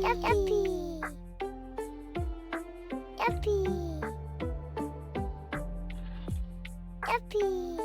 Yuppie! Yuppie! Yuppie!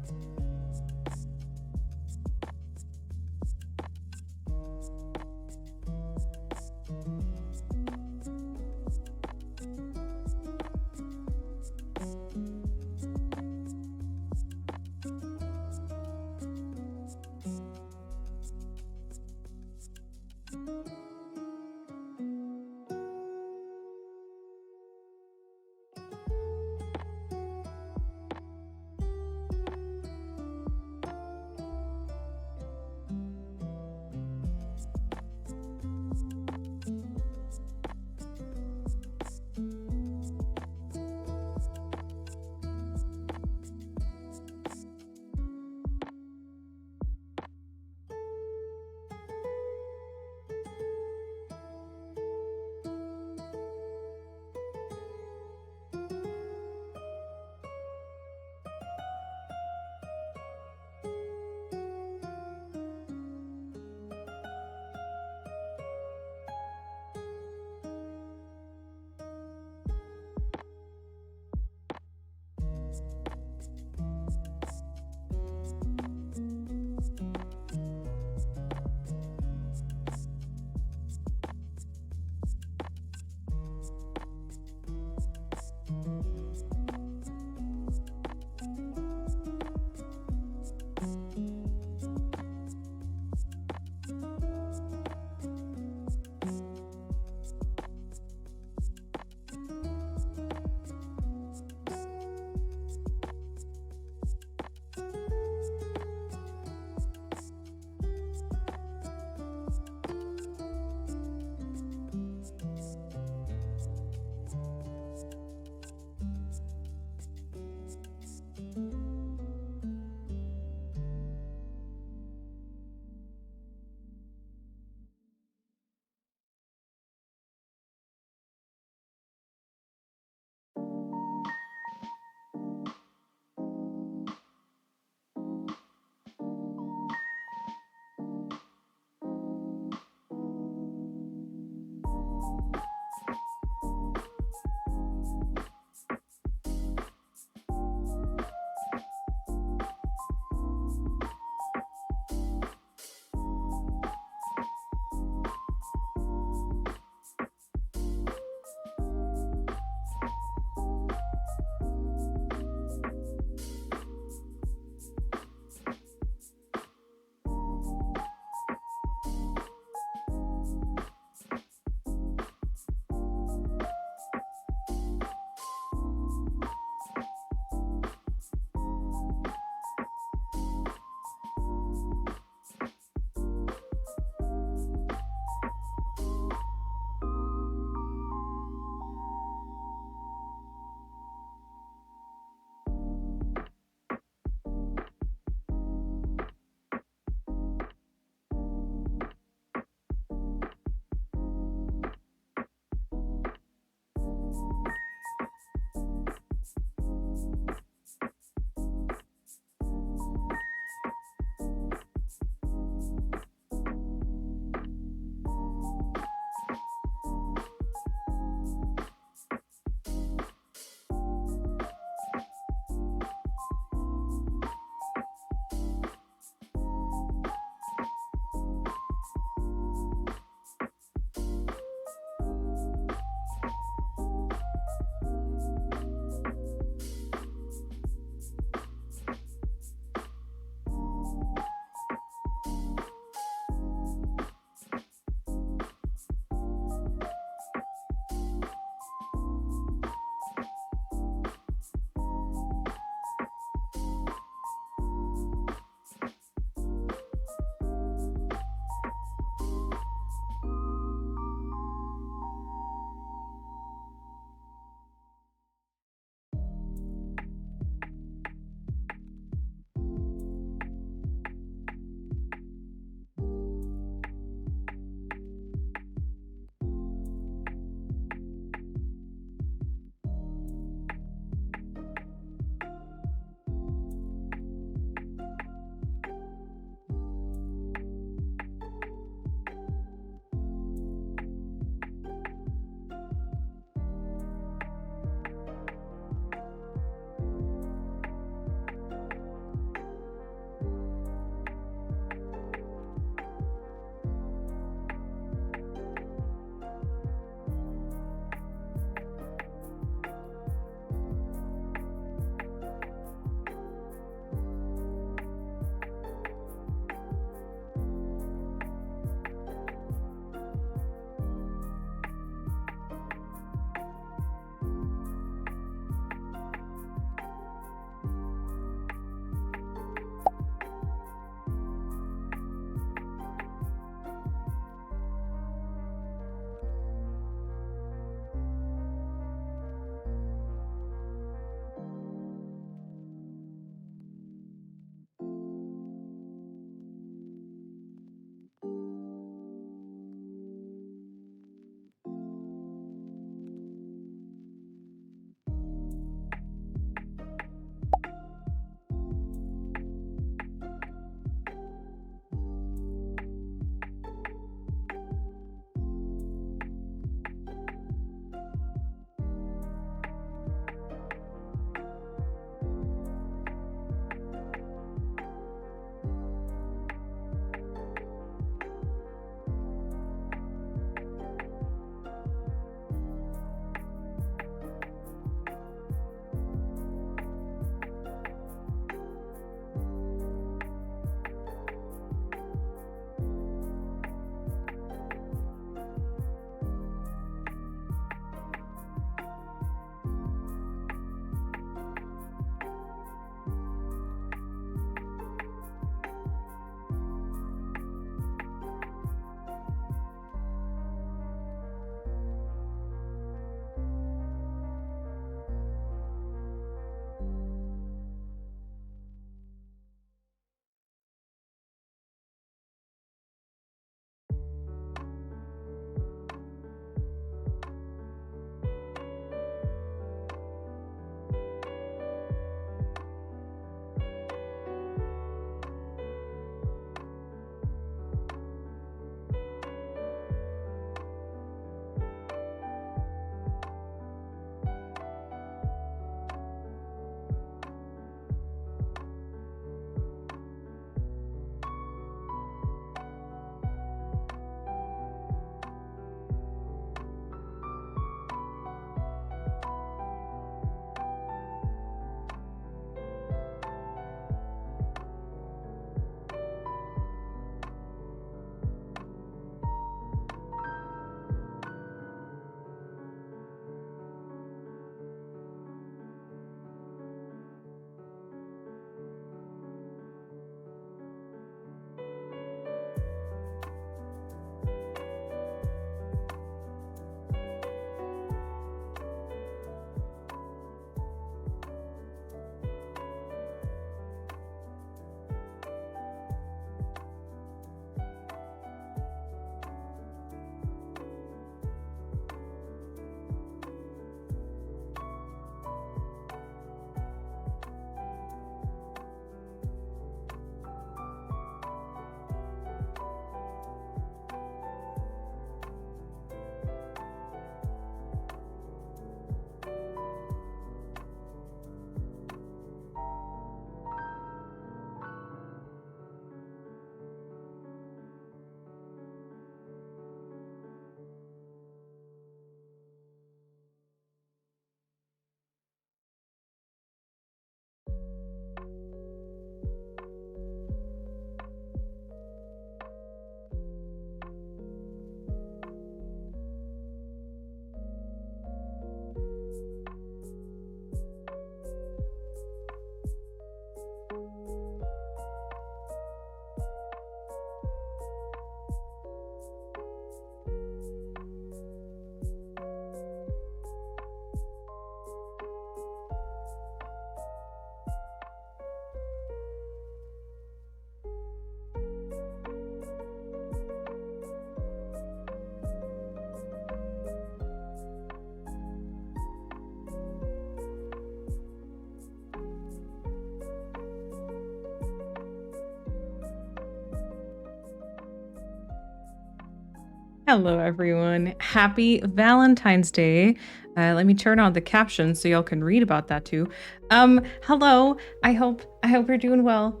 Hello, everyone. Happy Valentine's Day. Let me turn on the captions so y'all can read about that too. Hello. I hope you're doing well.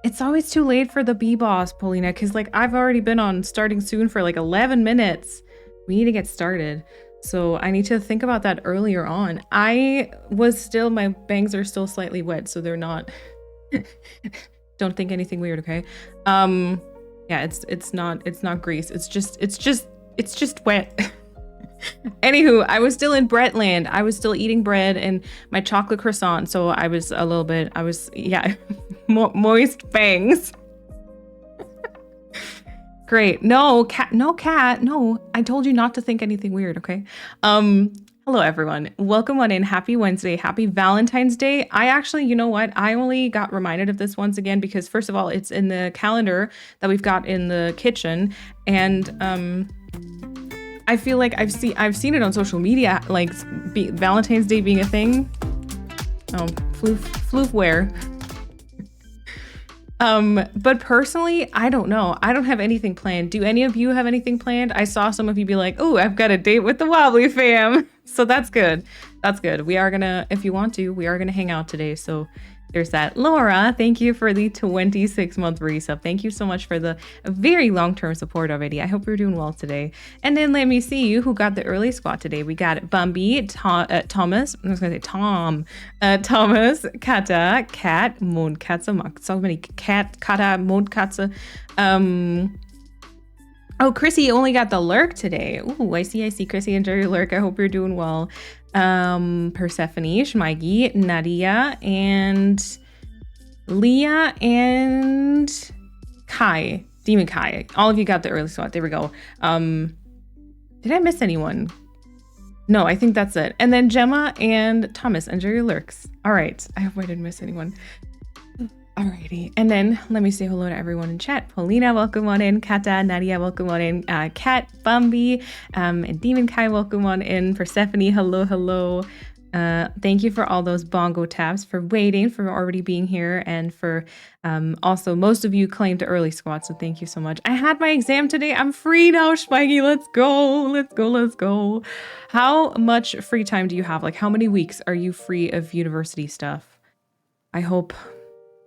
It's always too late for the B-Boss, Paulina, because like I've already been on starting soon for like 11 minutes. We need to get started. So I need to think about that earlier on. My bangs are still slightly wet, so they're not. Don't think anything weird, okay? Yeah, it's not grease. It's just wet. Anywho, I was still in Breadland. I was still eating bread and my chocolate croissant, so I was moist bangs. Great. No, cat. No, I told you not to think anything weird, okay? Hello, everyone. Welcome on in. Happy Wednesday. Happy Valentine's Day. I actually, you know what? I only got reminded of this once again because, first of all, it's in the calendar that we've got in the kitchen. And I feel like I've seen it on social media, like Valentine's Day being a thing. Oh, floofware. But personally, I don't know. I don't have anything planned. Do any of you have anything planned? I saw some of you be like, oh, I've got a date with the Wobbly fam. So that's good. That's good. We are gonna, if you want to, we are gonna hang out today. So there's that. Laura, thank you for the 26-month resub. Thank you so much for the very long-term support already. I hope you're doing well today. And then let me see you who got the early squat today. We got Bambi, Thomas, I was gonna say Tom, Thomas, Kata, Kat, Mondkatze, so many Kata, Mondkatze. Oh, Chrissy only got the lurk today. Ooh, I see, Chrissy, enjoy your lurk. I hope you're doing well. Persephone, Shmiggy, Nadia, and Leah, and Kai, Demon Kai. All of you got the early slot. There we go. Did I miss anyone? No, I think that's it. And then Gemma and Thomas, enjoy your lurks. All right. I hope I didn't miss anyone. Alrighty, and then let me say hello to everyone in chat. Paulina, welcome on in. Kata, Nadia, welcome on in. Kat, Bambi, and Demon Kai, welcome on in. Persephone, hello. Thank you for all those bongo taps, for waiting, for already being here, and for also most of you claimed early squat, so thank you so much. I had my exam today. I'm free now, Schweigi. Let's go. How much free time do you have? Like, how many weeks are you free of university stuff? I hope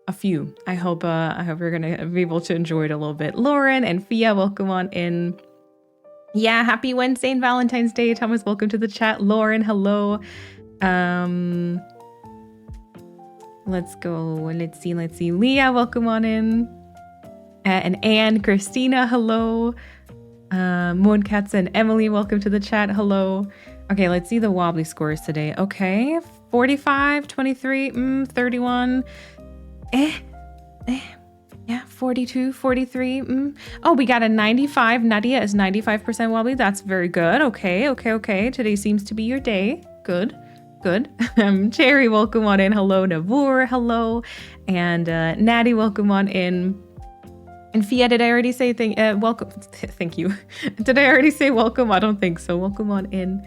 a few. I hope you're gonna be able to enjoy it a little bit. Lauren and Fia, welcome on in. Yeah, happy Wednesday and Valentine's Day. Thomas, welcome to the chat. Lauren, hello. Let's go. Let's see. Leah, welcome on in. And Anne, Christina, hello. Moonkatz and Emily, welcome to the chat. Hello. Okay, let's see the Wobbly scores today. Okay, 45, 23, 31. Yeah, 42, 43. Oh, we got a 95. Nadia is 95% Wobbly. That's very good. Okay. Today seems to be your day. Good. Cherry, welcome on in. Hello, Navur. Hello. And Natty, welcome on in. And Fia, did I already say welcome? Thank you. Did I already say welcome? I don't think so. Welcome on in.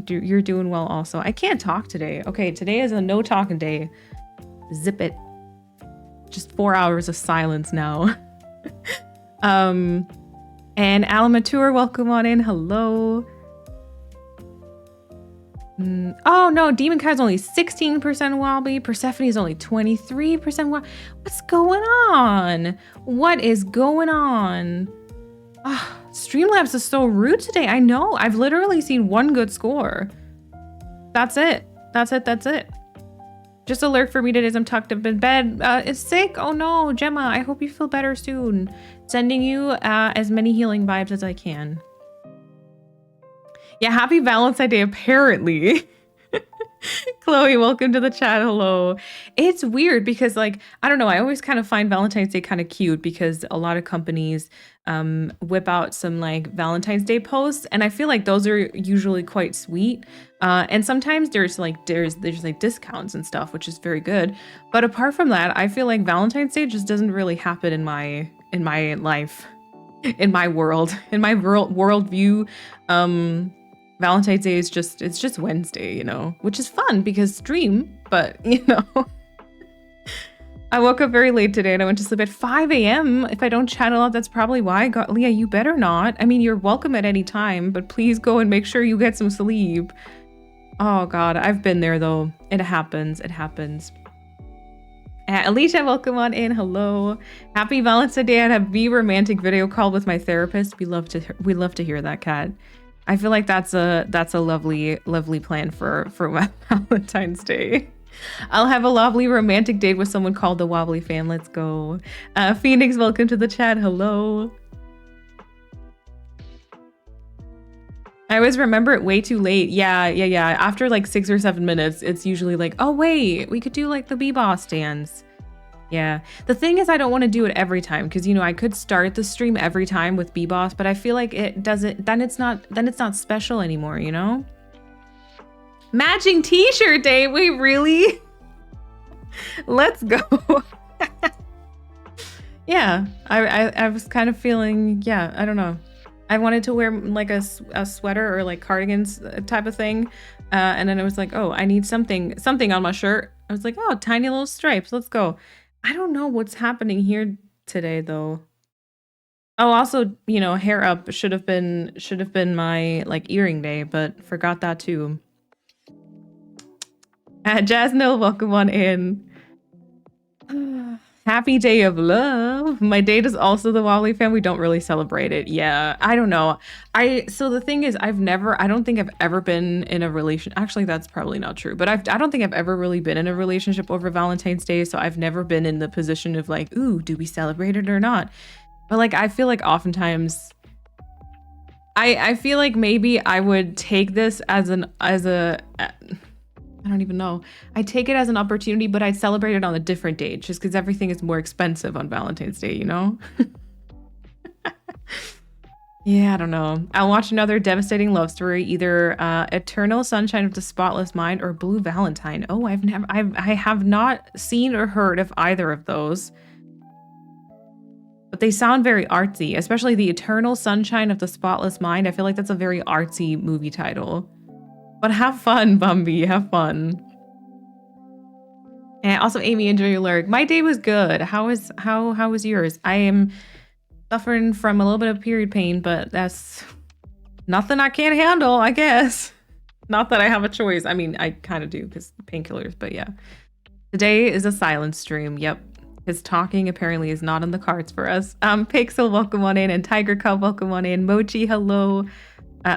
You're doing well also. I can't talk today. Okay, today is a no talking day. Zip it. Just 4 hours of silence now. And Alamateur, welcome on in. Hello. Oh no, Demon Kai's only 16% Wobbly. Persephone is only 23% Wobbly. What's going on? What is going on? Streamlabs is so rude today. I know. I've literally seen one good score. That's it. Just alert for me today as I'm tucked up in bed. Is sick? Oh no, Gemma, I hope you feel better soon. Sending you as many healing vibes as I can. Yeah, happy Valentine's Day, apparently. Chloe, welcome to the chat. Hello. It's weird because, like, I don't know, I always kind of find Valentine's Day kind of cute because a lot of companies whip out some like Valentine's Day posts, and I feel like those are usually quite sweet. And sometimes there's like discounts and stuff, which is very good. But apart from that, I feel like Valentine's Day just doesn't really happen in my life, in my world, worldview. Valentine's Day is just Wednesday, you know, which is fun because stream, but you know. I woke up very late today and I went to sleep at 5 a.m. If I don't channel out, that's probably why. God, Leah, you better not. I mean, you're welcome at any time, but please go and make sure you get some sleep. Oh God, I've been there though. It happens. It happens. Alicia, welcome on in. Hello. Happy Valentine's Day. I had a Be Romantic video call with my therapist. We love to hear that, Kat. I feel like that's a lovely plan for Valentine's Day. I'll have a lovely romantic date with someone called the Wobbly fan. Let's go. Phoenix, welcome to the chat. Hello. I always remember it way too late. Yeah. After like 6 or 7 minutes, it's usually like, oh wait, we could do like the B-Boss dance. Yeah. The thing is, I don't want to do it every time because, you know, I could start the stream every time with B-Boss, but I feel like it doesn't, then it's not special anymore, you know? Matching t-shirt day. Wait, really? Let's go. Yeah, I was kind of feeling, yeah, I don't know. I wanted to wear like a sweater or like cardigans type of thing. And then I was like, oh, I need something on my shirt. I was like, oh, tiny little stripes. Let's go. I don't know what's happening here today though. Oh, also, you know, hair up should have been my like earring day, but forgot that too. Jasnil, welcome on in. Happy Day of Love. My date is also the Wobbly fan. We don't really celebrate it. Yeah, I don't know. So the thing is, I don't think I've ever been in a relation. Actually, that's probably not true, but I don't think I've ever really been in a relationship over Valentine's Day. So I've never been in the position of like, ooh, do we celebrate it or not? But like, I feel like oftentimes I feel like maybe I would take this as I don't even know. I take it as an opportunity, but I'd celebrate it on a different date just because everything is more expensive on Valentine's Day, you know? Yeah, I don't know. I'll watch another devastating love story, either Eternal Sunshine of the Spotless Mind or Blue Valentine. Oh, I have not seen or heard of either of those. But they sound very artsy, especially the Eternal Sunshine of the Spotless Mind. I feel like that's a very artsy movie title. But have fun, Bumby. Have fun. And also, Amy, enjoy your lyric. My day was good. How was yours? I am suffering from a little bit of period pain, but that's nothing I can't handle, I guess. Not that I have a choice. I mean, I kind of do because painkillers, but yeah. Today is a silent stream. Yep. His talking apparently is not in the cards for us. Pixel, welcome on in, and Tiger Cub, welcome on in. Mochi, hello.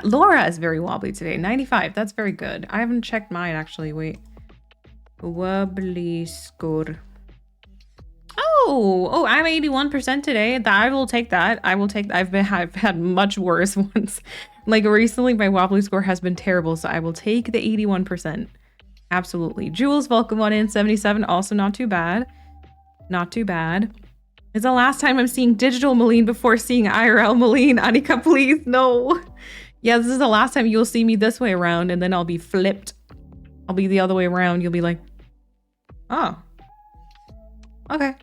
Laura is very wobbly today. 95. That's very good. I haven't checked mine actually. Wait. Wobbly score. Oh, I'm 81% today. I will take that. I've had much worse ones. Like recently, my wobbly score has been terrible, so I will take the 81%. Absolutely. Jules, welcome on in. 77. Also not too bad. Not too bad. It's the last time I'm seeing digital Malene before seeing IRL Malene. Anika, please, no. Yeah, this is the last time you'll see me this way around, and then I'll be flipped. I'll be the other way around. You'll be like, oh, okay.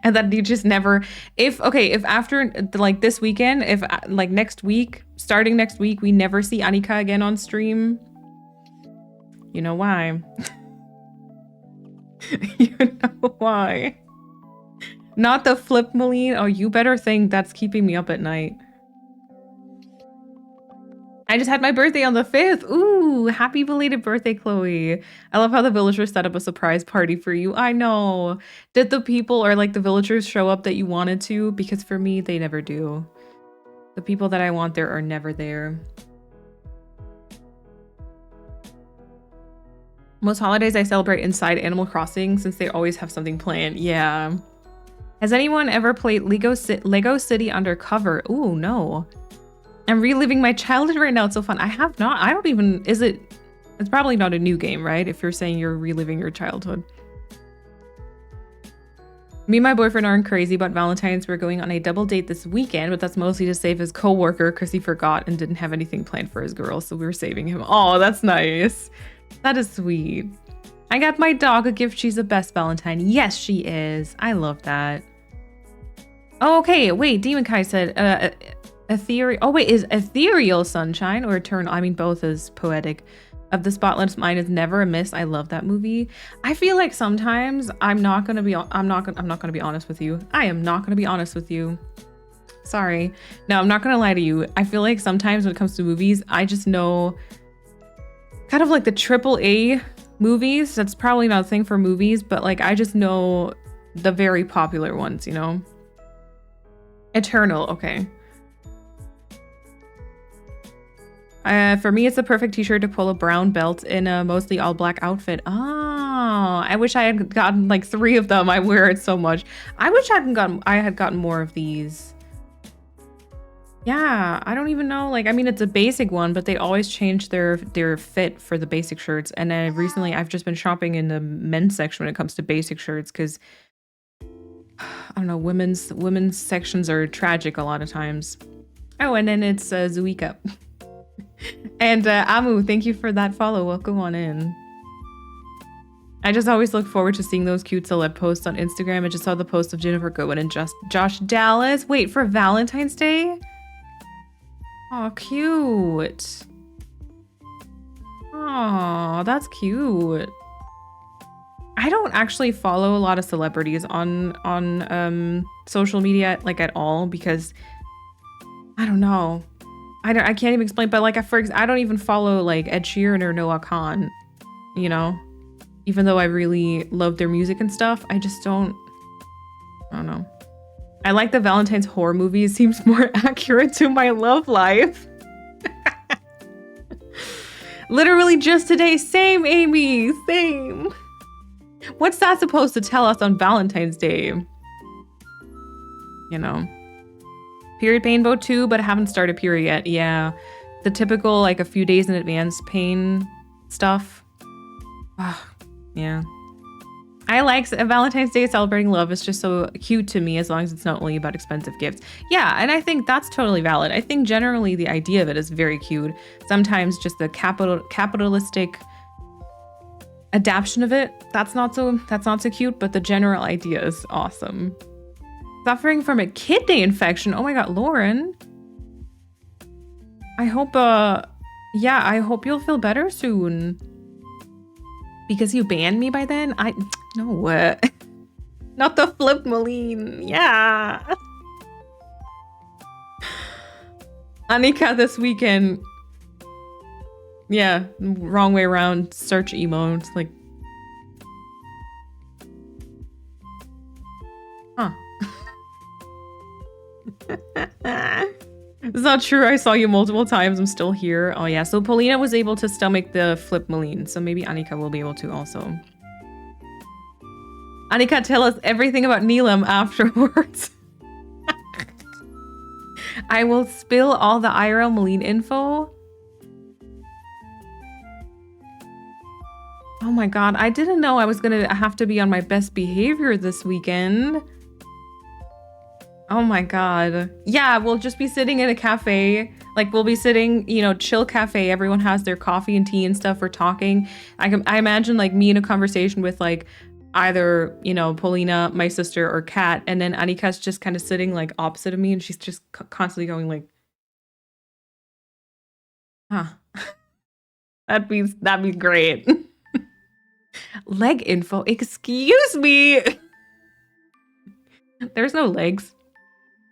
And then you just never, if after like this weekend, if like next week, starting next week, we never see Anika again on stream, you know why. You know why. Not the flip Malene. Oh, you better think that's keeping me up at night. I just had my birthday on the 5th. Ooh, happy belated birthday, Chloe. I love how the villagers set up a surprise party for you. I know. Did the people or like the villagers show up that you wanted to? Because for me, they never do. The people that I want there are never there. Most holidays I celebrate inside Animal Crossing since they always have something planned. Yeah. Has anyone ever played Lego City Undercover? Ooh, no. I'm reliving my childhood right now. It's so fun. I have not. I don't even, it's probably not a new game, right? If you're saying you're reliving your childhood. Me and my boyfriend aren't crazy about Valentine's. We're going on a double date this weekend, but that's mostly to save his coworker because he forgot and didn't have anything planned for his girl. So we were saving him. Oh, that's nice. That is sweet. I got my dog a gift. She's the best Valentine. Yes, she is. I love that. Oh, okay. Wait, Demon Kai said, ethereal. Oh wait, is ethereal sunshine or eternal? I mean, both is poetic. Of the Spotless Mind is never a miss. I love that movie. I feel like sometimes I'm not gonna be honest with you. I am not gonna be honest with you. Sorry. No, I'm not gonna lie to you. I feel like sometimes when it comes to movies, I just know kind of like the AAA movies. That's probably not a thing for movies, but like I just know the very popular ones, you know? Eternal, okay. For me, it's the perfect t-shirt to pull a brown belt in a mostly all black outfit. Oh, I wish I had gotten like 3 of them. I wear it so much. I wish I had gotten more of these. Yeah, I don't even know. Like, I mean, it's a basic one, but they always change their fit for the basic shirts. And then recently, I've just been shopping in the men's section when it comes to basic shirts because I don't know, women's sections are tragic a lot of times. Oh, and then it's Zuika. And Amu, thank you for that follow. Welcome on in. I just always look forward to seeing those cute celeb posts on Instagram. I just saw the post of Jennifer Goodwin and Josh Dallas. Wait, for Valentine's Day? Oh, cute. Oh, that's cute. I don't actually follow a lot of celebrities on social media like at all because I don't know. I can't even explain, but like I don't even follow like Ed Sheeran or Noah Khan, you know? Even though I really love their music and stuff, I don't know. I like the Valentine's horror movie. It seems more accurate to my love life. Literally just today. Same, Amy. Same. What's that supposed to tell us on Valentine's Day? You know. Period pain vote too, but I haven't started period yet. Yeah. The typical like a few days in advance pain stuff. Yeah. I like Valentine's Day celebrating love. It's just so cute to me as long as it's not only about expensive gifts. Yeah, and I think that's totally valid. I think generally the idea of it is very cute. Sometimes just the capitalistic adaptation of it, that's not so cute, but the general idea is awesome. Suffering from a kidney infection. Oh my god, Lauren. I hope I hope you'll feel better soon. Because you banned me by then? No. Not the flip Moline. Yeah. Anika this weekend. Yeah, wrong way around. Search emo. It's like, huh. It's not true. I saw you multiple times. I'm still here. Oh yeah, so Paulina was able to stomach the flip Moline, so maybe Anika will be able to also. Anika, tell us everything about Neelam afterwards. I will spill all the IRL Moline info. Oh my god, I didn't know I was gonna have to be on my best behavior this weekend. Oh my god. Yeah, we'll just be sitting in a cafe. Like, we'll be sitting, you know, chill cafe. Everyone has their coffee and tea and stuff. We're talking. I imagine, like, me in a conversation with, like, either, you know, Paulina, my sister, or Kat. And then Anika's just kind of sitting, like, opposite of me. And she's just constantly going, like, huh. That'd be great. Leg info. Excuse me. There's no legs.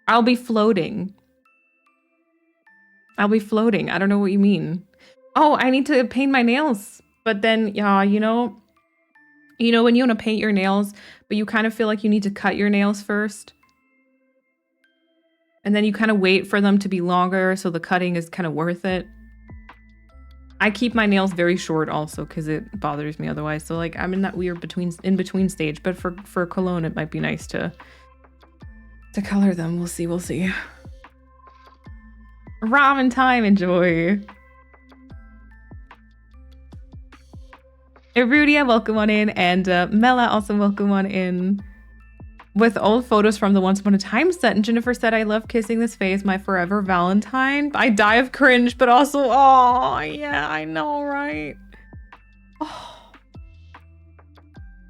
I'll be floating. I don't know what you mean. Oh, I need to paint my nails. But then, yeah, you know when you want to paint your nails, but you kind of feel like you need to cut your nails first. And then you kind of wait for them to be longer, so the cutting is kind of worth it. I keep my nails very short also because it bothers me otherwise. So like I'm in that weird in between stage. But for cologne, it might be nice to color them. We'll see. Ramen time, enjoy. Rudia, welcome on in, and Mela also welcome on in. With old photos from the Once Upon a Time set, and Jennifer said, I love kissing this face, my forever Valentine. I die of cringe, but also, oh, yeah, I know, right? Oh.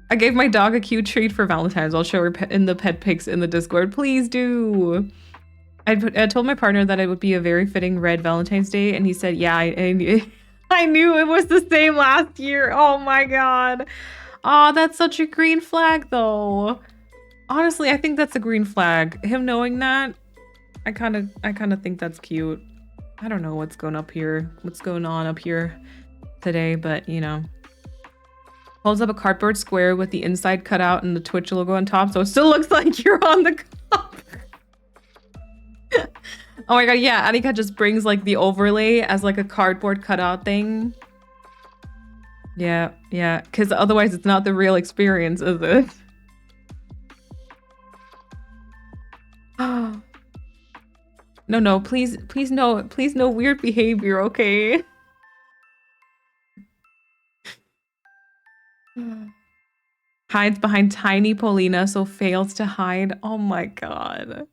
I gave my dog a cute treat for Valentine's. I'll show her in the pet pics in the Discord. Please do. I told my partner that it would be a very fitting red Valentine's Day, and he said, yeah, I I knew it was the same last year. Oh my god. Oh, that's such a green flag though. Honestly, I think that's a green flag. Him knowing that, I kind of think that's cute. I don't know what's going on up here today, but you know. Holds up a cardboard square with the inside cut out and the Twitch logo on top, so it still looks like you're on the cup. Oh my god, yeah, Anika just brings like the overlay as like a cardboard cutout thing. Yeah, because otherwise it's not the real experience, is it? No, please no weird behavior, okay? Hides behind tiny Paulina, so fails to hide. Oh my god.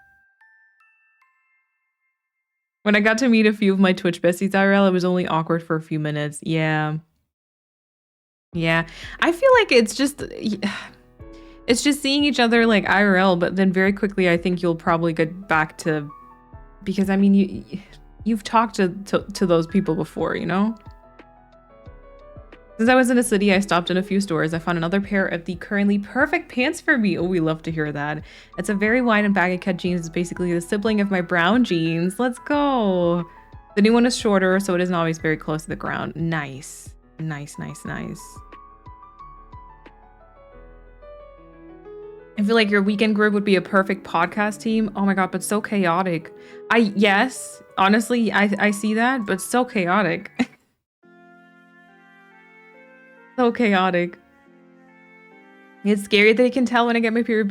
When I got to meet a few of my Twitch besties IRL, it was only awkward for a few minutes. Yeah. I feel like it's just seeing each other like IRL, but then very quickly I think you'll probably get back to, because I mean you've talked to those people before, you know? Since I was in a city, I stopped in a few stores. I found another pair of the currently perfect pants for me. Oh, we love to hear that. It's a very wide and baggy cut jeans. It's basically the sibling of my brown jeans. Let's go. The new one is shorter, so it isn't always very close to the ground. Nice. Nice. I feel like your weekend group would be a perfect podcast team. Oh my god, but so chaotic. Yes, honestly, I see that, but so chaotic. So chaotic. It's scary that he can tell when I get my period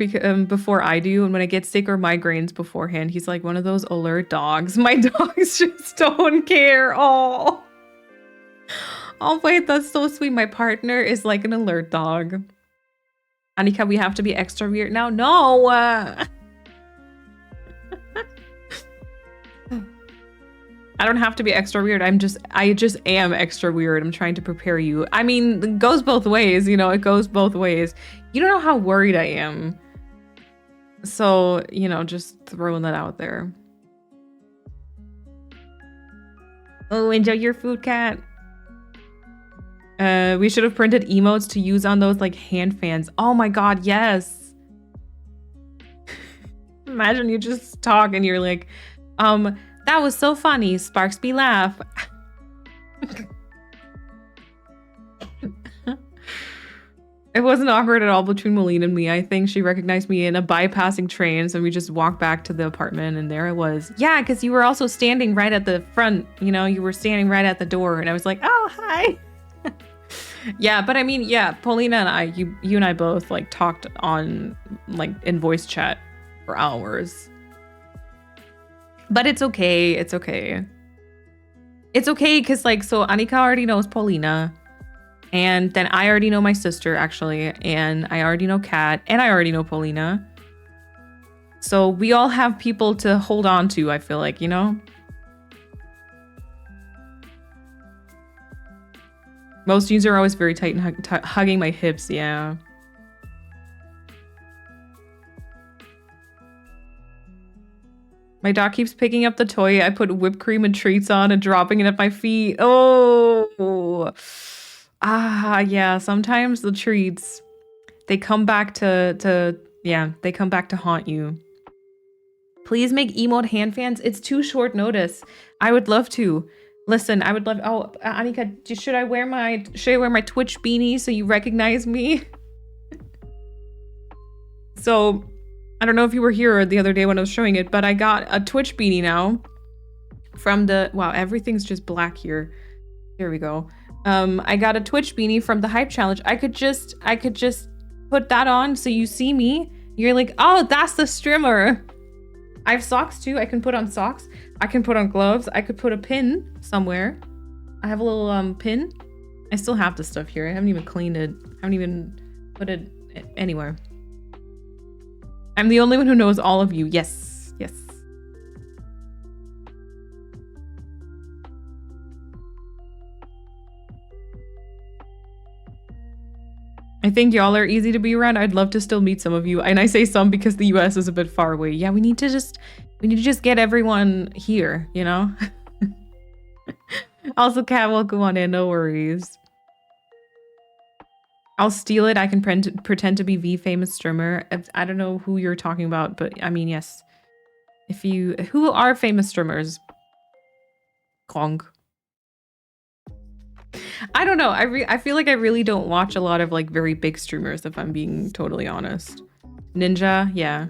before I do, and when I get sick or migraines beforehand. He's like one of those alert dogs. My dogs just don't care. Oh wait, that's so sweet. My partner is like an alert dog. Anika, we have to be extra weird now. No. I don't have to be extra weird. I just am extra weird. I'm trying to prepare you. I mean, it goes both ways, you know, it goes both ways. You don't know how worried I am. So, you know, just throwing that out there. Oh, enjoy your food, cat. We should have printed emotes to use on those like hand fans. Oh my god, yes. Imagine you just talk and you're like, that was so funny. Sparksby laugh. It wasn't awkward at all between Malene and me. I think she recognized me in a bypassing train, so we just walked back to the apartment and there I was. Yeah, because you were also standing right at the front, you know, you were standing right at the door and I was like, oh, hi. Yeah, but I mean, yeah, Paulina and I, you and I both like talked on like in voice chat for hours. But it's okay. It's okay. It's okay because like, so Anika already knows Paulina. And then I already know my sister, actually. And I already know Kat. And I already know Paulina. So we all have people to hold on to, I feel like, you know? Most jeans are always very tight and hugging my hips, yeah. My dog keeps picking up the toy. I put whipped cream and treats on and dropping it at my feet. Oh. Ah, yeah. Sometimes the treats, they come back to they come back to haunt you. Please make emote hand fans. It's too short notice. I would love to. Listen, I would love. Oh, Anika, should I wear my Twitch beanie so you recognize me? So, I don't know if you were here the other day when I was showing it, but I got a Twitch beanie now from the, wow, everything's just black here. Here we go. I got a Twitch beanie from the Hype Challenge. I could just put that on so you see me. You're like, oh, that's the streamer. I have socks too. I can put on socks. I can put on gloves. I could put a pin somewhere. I have a little pin. I still have the stuff here. I haven't even cleaned it. I haven't even put it anywhere. I'm the only one who knows all of you. Yes, yes. I think y'all are easy to be around. I'd love to still meet some of you. And I say some because the US is a bit far away. Yeah, we need to just get everyone here, you know? Also, Cat, welcome on in. No worries. I'll steal it. I can pretend to be the famous streamer. I don't know who you're talking about, but I mean, yes. Who are famous streamers? Kong. I don't know. I feel like I really don't watch a lot of like very big streamers, if I'm being totally honest. Ninja, yeah.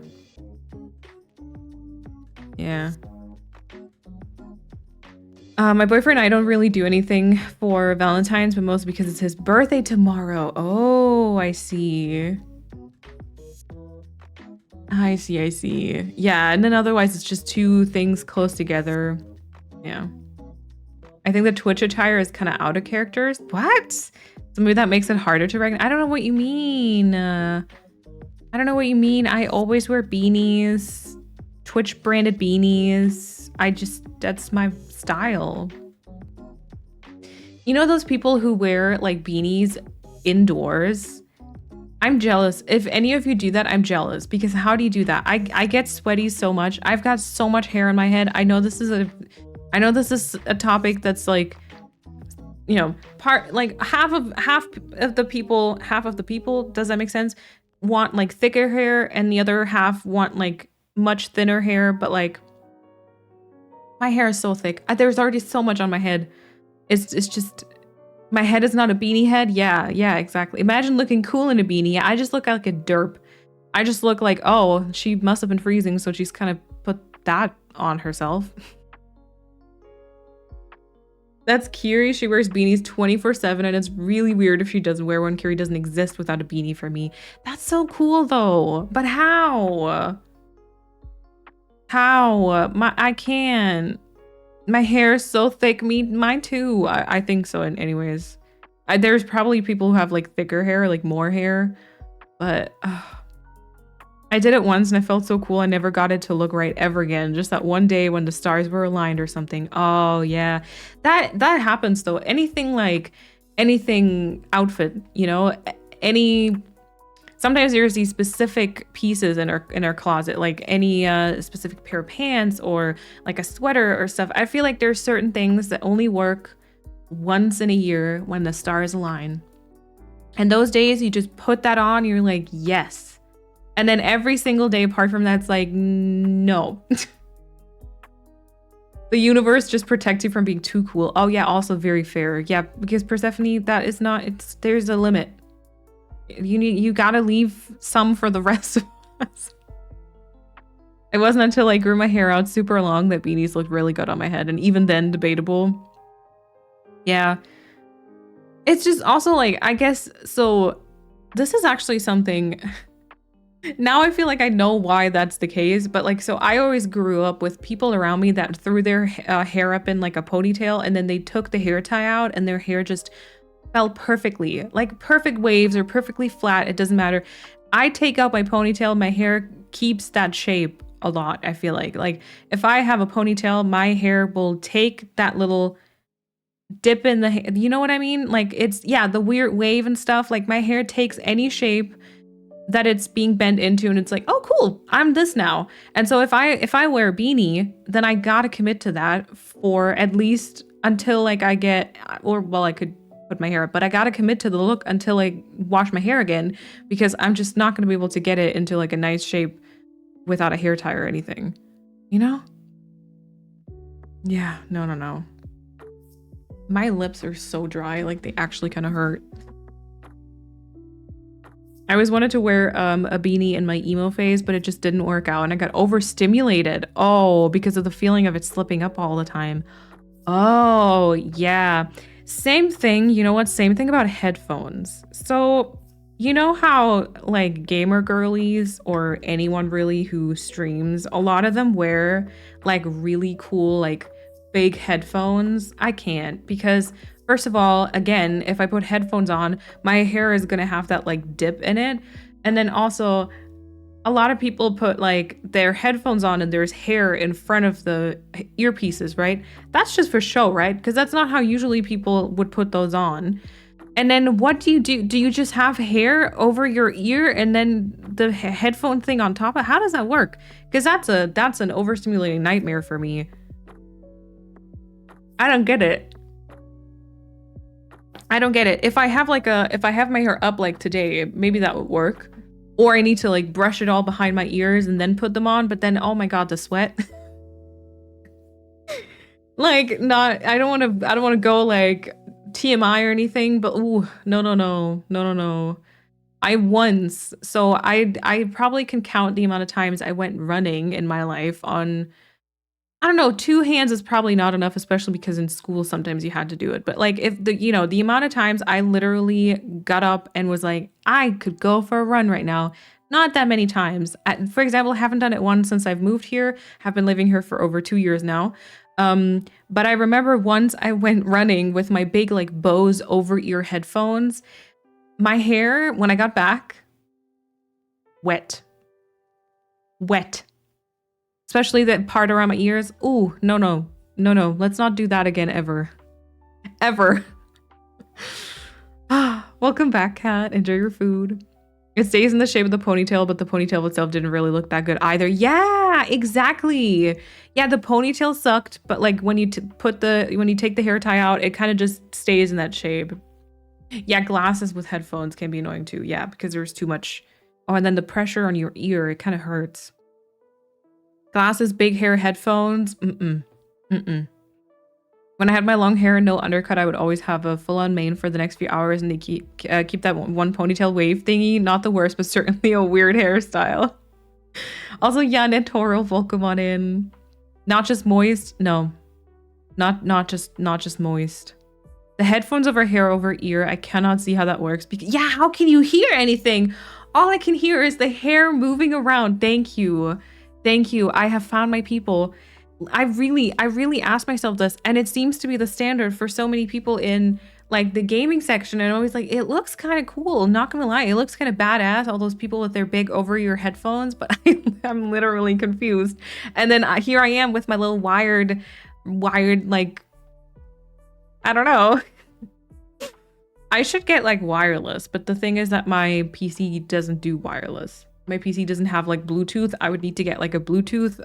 Yeah. My boyfriend and I don't really do anything for Valentine's, but mostly because it's his birthday tomorrow. Oh, I see. I see. Yeah, and then otherwise it's just two things close together. Yeah. I think the Twitch attire is kind of out of characters. What? So maybe that makes it harder to recognize. I don't know what you mean. I don't know what you mean. I always wear beanies, Twitch branded beanies. That's my style. You know those people who wear like beanies indoors? I'm jealous. If any of you do that, I'm jealous, because how do you do that? I get sweaty so much. I've got so much hair on my head. I know this is a topic that's like, you know, half of the people, does that make sense? Want like thicker hair, and the other half want like much thinner hair, but like my hair is so thick. There's already so much on my head. It's just, my head is not a beanie head. Yeah, exactly. Imagine looking cool in a beanie. I just look like a derp. I just look like, oh, she must have been freezing, so she's kind of put that on herself. That's Kiri. She wears beanies 24/7, and it's really weird if she doesn't wear one. Kiri doesn't exist without a beanie for me. That's so cool though. But how? I can't. My hair is so thick. Mine too. I think so. Anyways, there's probably people who have like thicker hair, like more hair, but I did it once and I felt so cool. I never got it to look right ever again. Just that one day when the stars were aligned or something. Oh yeah, that happens though. Anything outfit, you know, sometimes there's these specific pieces in our closet, like any specific pair of pants or like a sweater or stuff. I feel like there's certain things that only work once in a year when the stars align. And those days you just put that on, you're like, yes. And then every single day apart from that, it's like, no. The universe just protects you from being too cool. Oh yeah, also very fair. Yeah, because Persephone, there's a limit. You gotta leave some for the rest of us. It wasn't until I grew my hair out super long that beanies looked really good on my head, and even then, debatable. Yeah. It's just also like, I guess, so this is actually something, now I feel like I know why that's the case, but like, so I always grew up with people around me that threw their hair up in like a ponytail, and then they took the hair tie out and their hair just fell perfectly, like perfect waves or perfectly flat. It doesn't matter. I take out my ponytail, my hair keeps that shape a lot. I feel like if I have a ponytail, my hair will take that little dip in the hair. You know what I mean? Like it's, yeah, the weird wave and stuff. Like my hair takes any shape that it's being bent into, and it's like, oh cool, I'm this now. And so if I wear a beanie, then I gotta commit to that for at least until like I get, or well, I could put my hair up, but I gotta commit to the look until I wash my hair again, because I'm just not gonna be able to get it into like a nice shape without a hair tie or anything, you know? Yeah, no. My lips are so dry, like they actually kind of hurt. I always wanted to wear a beanie in my emo phase, but it just didn't work out, and I got overstimulated. Oh, because of the feeling of it slipping up all the time. Oh, yeah. Same thing, you know what? Same thing about headphones. So, you know how like gamer girlies or anyone really who streams, a lot of them wear like really cool, like big headphones? I can't, because first of all, again, if I put headphones on, my hair is gonna have that like dip in it. And then also, a lot of people put like their headphones on and there's hair in front of the earpieces, right? That's just for show, right? Because that's not how usually people would put those on. And then what do? Do you just have hair over your ear and then the headphone thing on top of? How does that work? Because that's an overstimulating nightmare for me. I don't get it. I don't get it. If I have my hair up like today, maybe that would work. Or I need to like brush it all behind my ears and then put them on, but then oh my god, the sweat. Like I don't want to go like TMI or anything, but ooh, no. I probably can count the amount of times I went running in my life on, I don't know, 2 hands is probably not enough, especially because in school sometimes you had to do it. But like if the amount of times I literally got up and was like, I could go for a run right now. Not that many times. For example, I haven't done it once since I've moved here. Have been living here for over 2 years now. But I remember once I went running with my big like Bose over ear headphones. My hair, when I got back, wet. Especially that part around my ears. Ooh, no. Let's not do that again ever. Ever. Welcome back, Kat. Enjoy your food. It stays in the shape of the ponytail, but the ponytail itself didn't really look that good either. Yeah, exactly. Yeah, the ponytail sucked, but like when you take the hair tie out, it kind of just stays in that shape. Yeah, glasses with headphones can be annoying too. Yeah, because there's too much. Oh, and then the pressure on your ear, it kind of hurts. Glasses, big hair, headphones. When I had my long hair and no undercut, I would always have a full-on mane for the next few hours, and they keep that one ponytail wave thingy. Not the worst, but certainly a weird hairstyle. Also, yeah, Netoro, welcome on in. Not just moist. No, not just moist. The headphones over hair over ear. I cannot see how that works. Because yeah, how can you hear anything? All I can hear is the hair moving around. Thank you. I have found my people. I really asked myself this, and it seems to be the standard for so many people in like the gaming section. And always like, it looks kind of cool. Not gonna lie, it looks kind of badass. All those people with their big over-ear headphones, but I'm literally confused. And then here I am with my little wired like, I don't know. I should get like wireless, but the thing is that my PC doesn't do wireless. My PC doesn't have like Bluetooth. I would need to get like a Bluetooth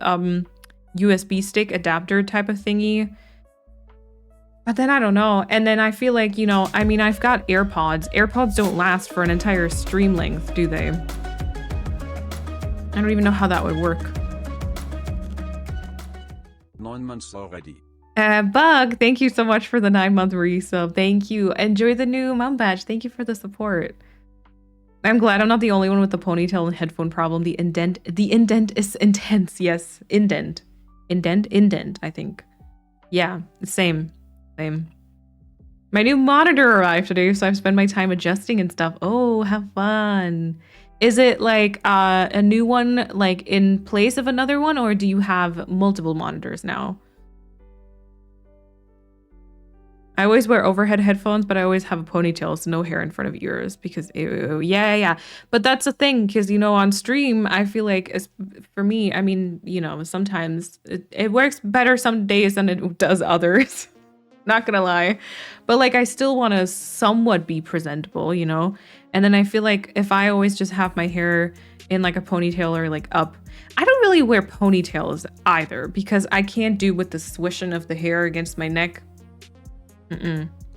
USB stick adapter type of thingy. But then I don't know. And then I feel like, I mean, I've got AirPods. AirPods don't last for an entire stream length, do they? I don't even know how that would work. 9 months already. Bug, thank you so much for the 9-month resub. Thank you. Enjoy the new mom badge. Thank you for the support. I'm glad I'm not the only one with the ponytail and headphone problem. The indent is intense. Yes, indent, I think. Yeah, same. My new monitor arrived today, so I've spent my time adjusting and stuff. Oh, have fun. Is it like a new one, like in place of another one, or do you have multiple monitors now? I always wear overhead headphones, but I always have a ponytail, so no hair in front of ears because ew, yeah. But that's the thing, because on stream, I feel like for me, I mean, sometimes it works better some days than it does others. Not gonna lie, but like I still want to somewhat be presentable, And then I feel like if I always just have my hair in like a ponytail or like up, I don't really wear ponytails either because I can't do with the swishing of the hair against my neck.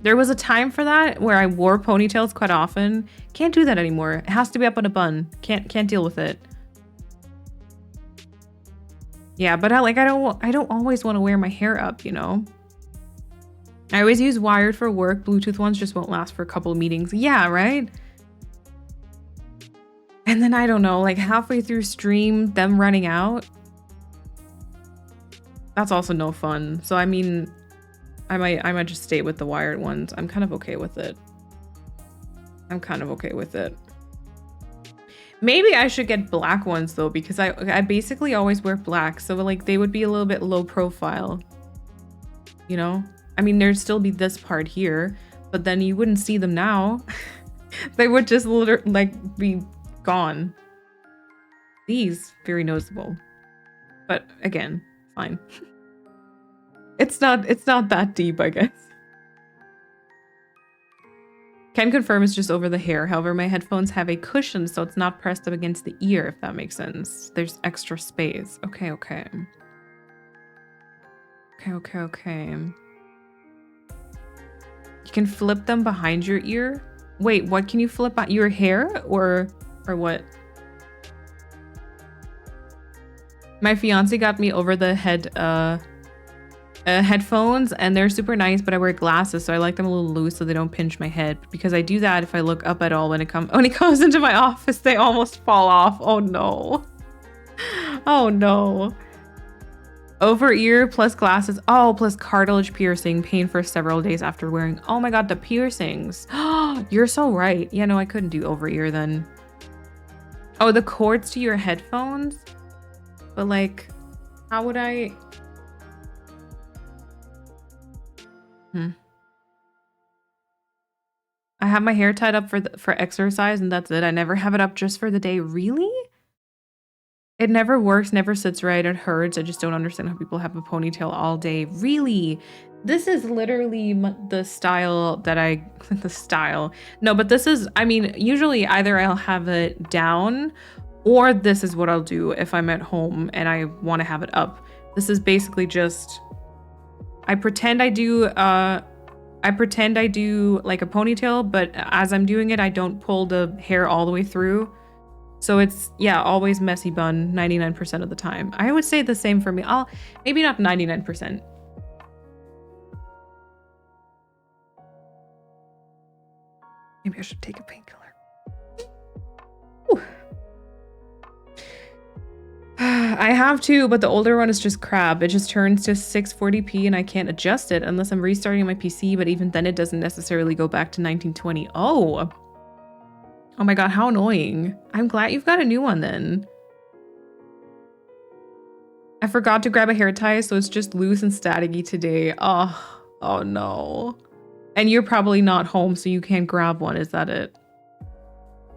There was a time for that where I wore ponytails quite often. Can't do that anymore. It has to be up on a bun. Can't deal with it. Yeah, but I don't always want to wear my hair up, I always use wired for work. Bluetooth ones just won't last for a couple of meetings. Yeah, right? And then I don't know, like halfway through stream, them running out. That's also no fun. So I mean, I might just stay with the wired ones. I'm kind of okay with it. Maybe I should get black ones though, because I basically always wear black. So like they would be a little bit low profile, I mean, there'd still be this part here, but then you wouldn't see them now. They would just literally like be gone. These, very noticeable. But again, fine. It's not that deep, I guess. Can confirm it's just over the hair. However, my headphones have a cushion, so it's not pressed up against the ear, if that makes sense. There's extra space. Okay. You can flip them behind your ear. Wait, what can you flip on your hair or what? My fiance got me over the head headphones, and they're super nice, but I wear glasses, so I like them a little loose so they don't pinch my head, because I do that if I look up at all when it comes into my office, they almost fall off. Oh no. Oh no. Over ear plus glasses. Oh, plus cartilage piercing, pain for several days after wearing. Oh my god, the piercings. You're so right. Yeah, no, I couldn't do over ear then. Oh, the cords to your headphones? But like, how would I? I have my hair tied up for exercise and that's it. I never have it up just for the day. Really? It never works, never sits right. It hurts. I just don't understand how people have a ponytail all day. Really? This is literally the style that the style. No, but this is, I mean, usually either I'll have it down or this is what I'll do if I'm at home and I want to have it up. This is basically just, I pretend I do like a ponytail, but as I'm doing it, I don't pull the hair all the way through. So it's, yeah, always messy bun 99% of the time. I would say the same for me. Maybe not 99%. Maybe I should take a painkiller. I have to, but the older one is just crap. It just turns to 640p and I can't adjust it unless I'm restarting my PC, but even then it doesn't necessarily go back to 1920. Oh my god, how annoying. I'm glad you've got a new one then. I forgot to grab a hair tie, so it's just loose and staticky today. Oh no. And you're probably not home, so you can't grab one, is that it?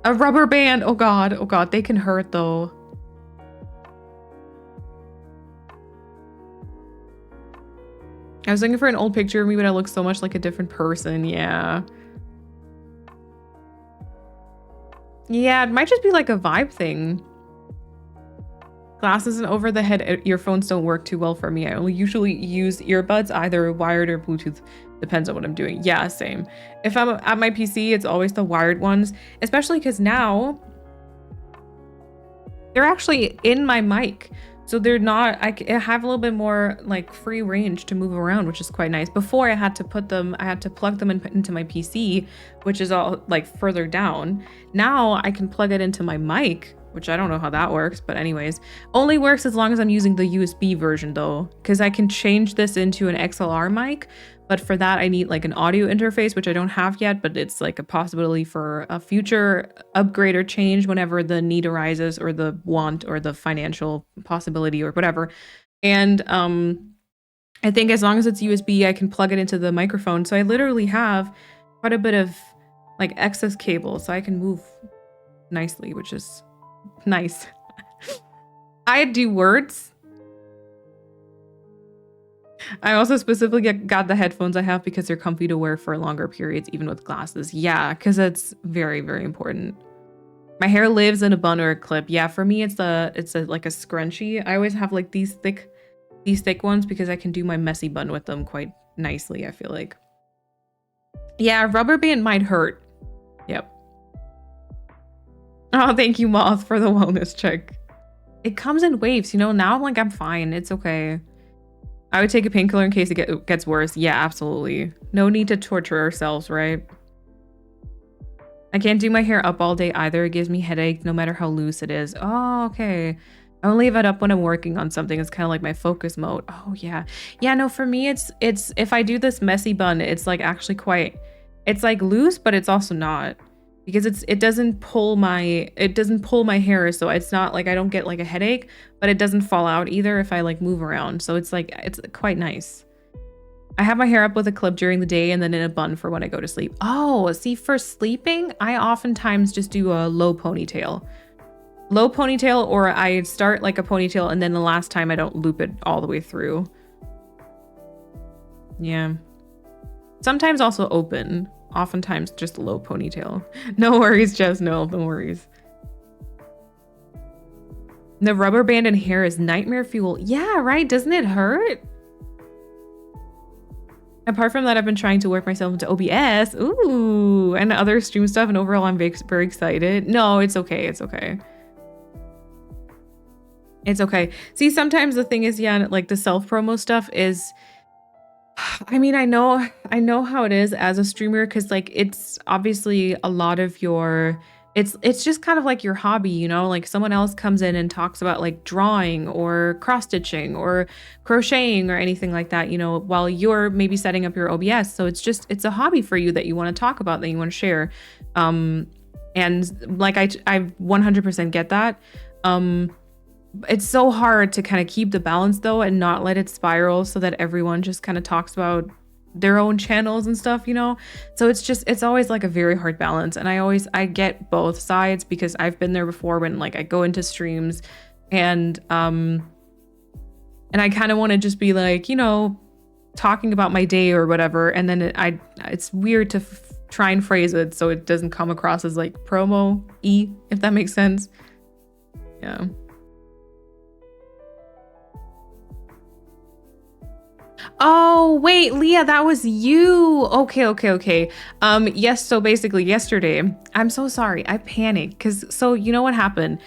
A rubber band, oh god, they can hurt though. I was looking for an old picture of me, but I look so much like a different person. Yeah. Yeah, it might just be like a vibe thing. Glasses and over the head earphones don't work too well for me. I only usually use earbuds, either wired or Bluetooth. Depends on what I'm doing. Yeah, same. If I'm at my PC, it's always the wired ones, especially because now they're actually in my mic. So they're not, I have a little bit more like free range to move around, which is quite nice. Before I had to plug them into my PC, which is all like further down. Now I can plug it into my mic, which I don't know how that works, but anyways, only works as long as I'm using the USB version though, because I can change this into an XLR mic. But for that, I need like an audio interface, which I don't have yet, but it's like a possibility for a future upgrade or change whenever the need arises or the want or the financial possibility or whatever. And I think as long as it's USB, I can plug it into the microphone. So I literally have quite a bit of like excess cable, so I can move nicely, which is nice. I do words. I also specifically got the headphones I have because they're comfy to wear for longer periods, even with glasses. Yeah, because it's very, very important. My hair lives in a bun or a clip. Yeah, for me, it's like a scrunchie. I always have like these thick ones because I can do my messy bun with them quite nicely, I feel like. Yeah, rubber band might hurt. Yep. Oh, thank you, Moth, for the wellness check. It comes in waves, you know? Now I'm like, I'm fine. It's okay. I would take a painkiller in case it gets worse. Yeah, absolutely. No need to torture ourselves, right? I can't do my hair up all day either. It gives me headaches no matter how loose it is. Oh, okay. I only leave it up when I'm working on something. It's kind of like my focus mode. Oh, yeah. Yeah, no, for me, it's if I do this messy bun, it's like actually quite, it's like loose, but it's also not. Because it doesn't pull my hair, so it's not like I don't get like a headache, but it doesn't fall out either if I like move around. So it's like, it's quite nice. I have my hair up with a clip during the day and then in a bun for when I go to sleep. Oh, see, for sleeping, I oftentimes just do a low ponytail. Low ponytail, or I start like a ponytail and then the last time I don't loop it all the way through. Yeah. Sometimes also open. Oftentimes just a low ponytail. No worries, Jess. No worries. The rubber band in hair is nightmare fuel. Yeah, right? Doesn't it hurt? Apart from that, I've been trying to work myself into OBS. Ooh, and other stream stuff. And overall, I'm very excited. No, it's okay. It's okay. It's okay. See, sometimes the thing is, yeah, like the self-promo stuff is, I mean, I know how it is as a streamer, because like it's obviously a lot of your, it's just kind of like your hobby, you know, like someone else comes in and talks about like drawing or cross stitching or crocheting or anything like that, you know, while you're maybe setting up your OBS. So it's a hobby for you that you want to talk about, that you want to share. And like I 100% get that. It's so hard to kind of keep the balance though and not let it spiral so that everyone just kind of talks about their own channels and stuff, you know. So it's always like a very hard balance, and I get both sides, because I've been there before when like I go into streams and I kind of want to just be like, you know, talking about my day or whatever, and then it's weird to try and phrase it so it doesn't come across as like promo-y, if that makes sense. Yeah. Oh, wait, Leah, that was you. Okay. Yes, so basically yesterday, I'm so sorry. I panicked so you know what happened?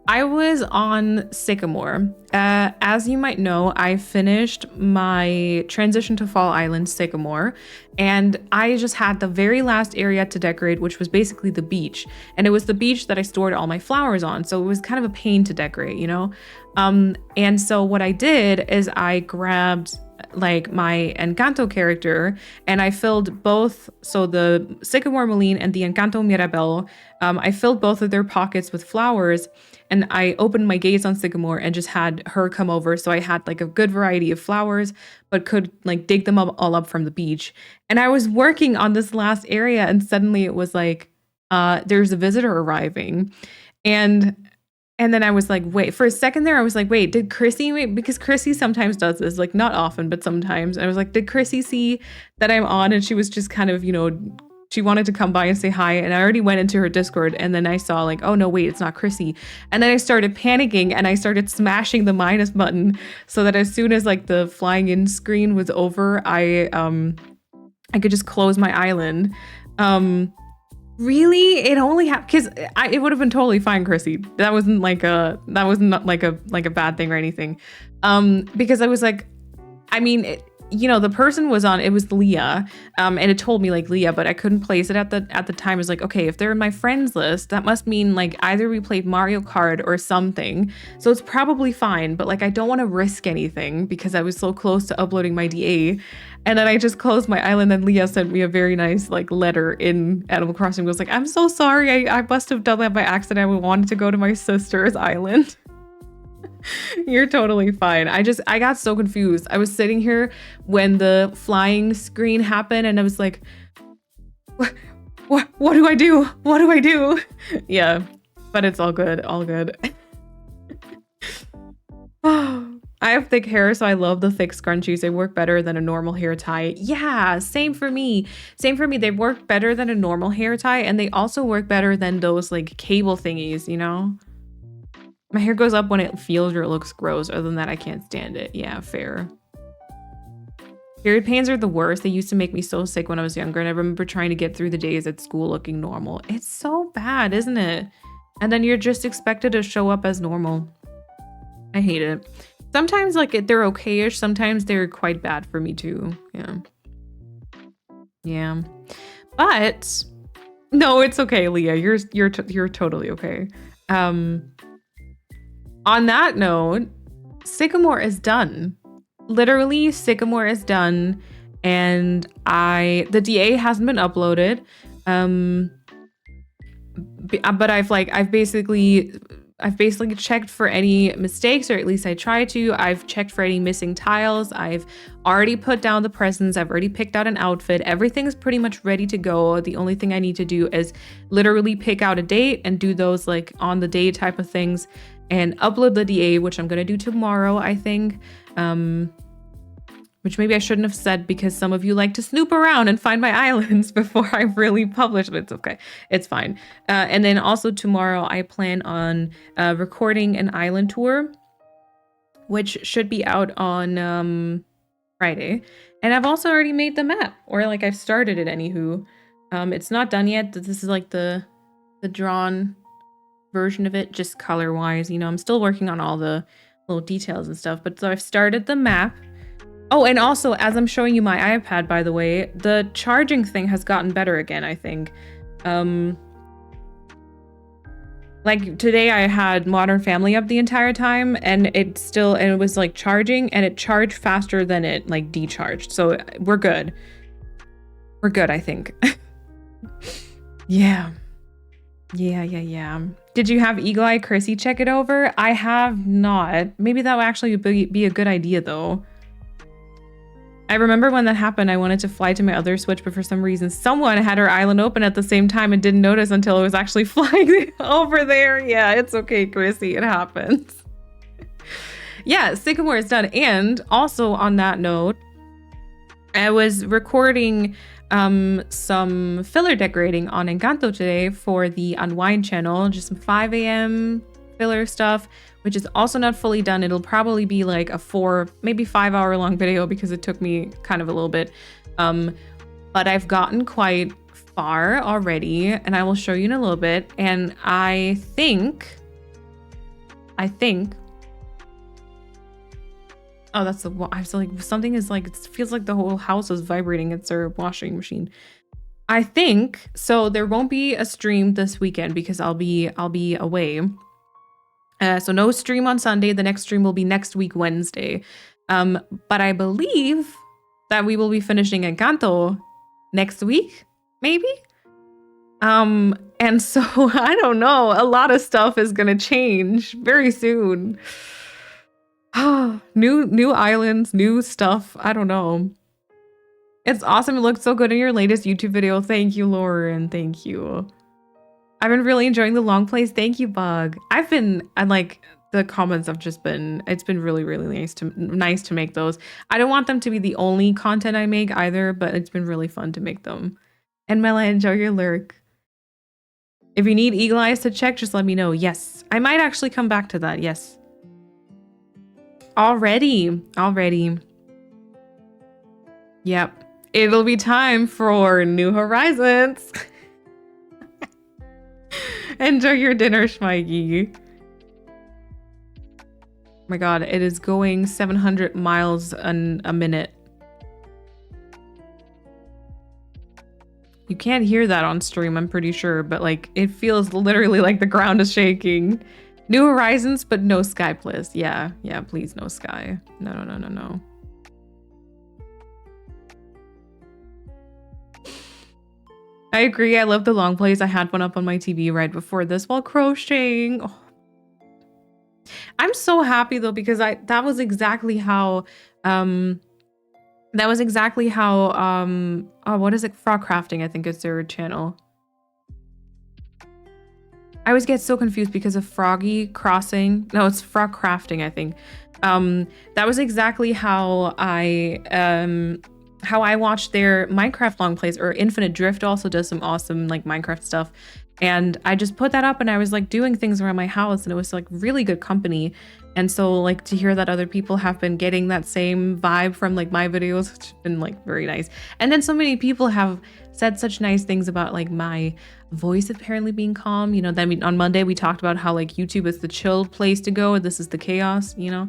I was on Sycamore. As you might know, I finished my transition to Fall Island Sycamore, and I just had the very last area to decorate, which was basically the beach. And it was the beach that I stored all my flowers on. So it was kind of a pain to decorate, you know? And so what I did is I grabbed like my Encanto character, and I filled both, so the Sycamore Moline and the Encanto Mirabel, I filled both of their pockets with flowers, and I opened my gates on Sycamore and just had her come over, so I had like a good variety of flowers, but could like dig them all up from the beach. And I was working on this last area, and suddenly it was like, there's a visitor arriving, and then I was like, wait, for a second there, I was like, wait, did Chrissy, because Chrissy sometimes does this, like not often, but sometimes. And I was like, did Chrissy see that I'm on? And she was just kind of, you know, she wanted to come by and say hi. And I already went into her Discord, and then I saw like, oh no, wait, it's not Chrissy. And then I started panicking, and I started smashing the minus button so that as soon as like the flying in screen was over, I could just close my island. Really? It only happened because it would have been totally fine, Chrissy. That wasn't like a bad thing or anything. Because I was like, I mean, you know, the person was on, it was Leah, and it told me like Leah, but I couldn't place it at the time. I was like, okay, if they're in my friends list, that must mean like either we played Mario Kart or something. So it's probably fine, but like I don't want to risk anything because I was so close to uploading my DA. And then I just closed my island, and Leah sent me a very nice like letter in Animal Crossing. It was like, I'm so sorry, I must have done that by accident. I wanted to go to my sister's island. You're totally fine. I got so confused. I was sitting here when the flying screen happened, and I was like, what do I do? What do I do? Yeah, but it's all good, all good. I have thick hair, so I love the thick scrunchies. They work better than a normal hair tie. Yeah, same for me. Same for me. They work better than a normal hair tie, and they also work better than those like cable thingies, you know? My hair goes up when it feels or it looks gross. Other than that, I can't stand it. Yeah, fair. Period pains are the worst. They used to make me so sick when I was younger, and I remember trying to get through the days at school looking normal. It's so bad, isn't it? And then you're just expected to show up as normal. I hate it. Sometimes like they're okay-ish. Sometimes they're quite bad for me too. Yeah. But no, it's okay, Leah. You're totally okay. On that note, Sycamore is done. Literally, Sycamore is done, and the DA hasn't been uploaded. But I've basically checked for any mistakes, or at least I try to. I've checked for any missing tiles. I've already put down the presents. I've already picked out an outfit. Everything's pretty much ready to go. The only thing I need to do is literally pick out a date and do those like on the day type of things and upload the DA, which I'm going to do tomorrow, I think. Which maybe I shouldn't have said because some of you like to snoop around and find my islands before I really publish, but it's okay. It's fine. And then also tomorrow I plan on recording an island tour, which should be out on Friday. And I've also already made the map, or like I've started it anywho. It's not done yet. This is like the drawn version of it, just color wise. You know, I'm still working on all the little details and stuff, but so I've started the map. Oh, and also as I'm showing you my iPad, by the way, the charging thing has gotten better again, I think. Like today I had Modern Family up the entire time, and it was like charging, and it charged faster than it like decharged. So we're good. We're good, I think. Yeah. Yeah. Did you have Eagle Eye Chrissy check it over? I have not. Maybe that would actually be a good idea though. I remember when that happened, I wanted to fly to my other Switch, but for some reason, someone had her island open at the same time and didn't notice until it was actually flying over there. Yeah, it's okay, Chrissy, it happens. Yeah, Sycamore is done. And also on that note, I was recording some filler decorating on Encanto today for the Unwind channel, just some 5 a.m. filler stuff, which is also not fully done. It'll probably be like a 4, maybe 5 hour long video because it took me kind of a little bit. But I've gotten quite far already, and I will show you in a little bit. And I think, oh, that's the, I was like, something is like, it feels like the whole house is vibrating. It's our washing machine. I think, so there won't be a stream this weekend because I'll be away. So no stream on Sunday. The next stream will be next week, Wednesday. But I believe that we will be finishing Encanto next week, maybe? And so I don't know. A lot of stuff is gonna change very soon. New islands, new stuff. I don't know. It's awesome. It looked so good in your latest YouTube video. Thank you, Lauren. Thank you. I've been really enjoying the long plays. Thank you, Bug. And like the comments have just been, it's been really, really nice to make those. I don't want them to be the only content I make either, but it's been really fun to make them. And Mela, enjoy your lurk. If you need Eagle Eyes to check, just let me know. Yes, I might actually come back to that. Yes. Already. Yep. It'll be time for New Horizons. Enjoy your dinner, Schmeiggy. Oh my god, it is going 700 miles a minute. You can't hear that on stream, I'm pretty sure, but like it feels literally like the ground is shaking. New Horizons, but no Sky, please. Yeah, please, no Sky. No. I agree. I love the long plays. I had one up on my TV right before this while crocheting. Oh. I'm so happy though, because that was exactly how oh, what is it? Frog Crafting, I think is their channel. I always get so confused because of Froggy Crossing. No, it's Frog Crafting, I think. That was exactly how I watched their Minecraft long plays, or Infinite Drift also does some awesome like Minecraft stuff. And I just put that up and I was like doing things around my house, and it was like really good company. And so like to hear that other people have been getting that same vibe from like my videos, it's been like very nice. And then so many people have said such nice things about like my voice apparently being calm, you know. Then on Monday we talked about how like YouTube is the chill place to go, and this is the chaos, you know.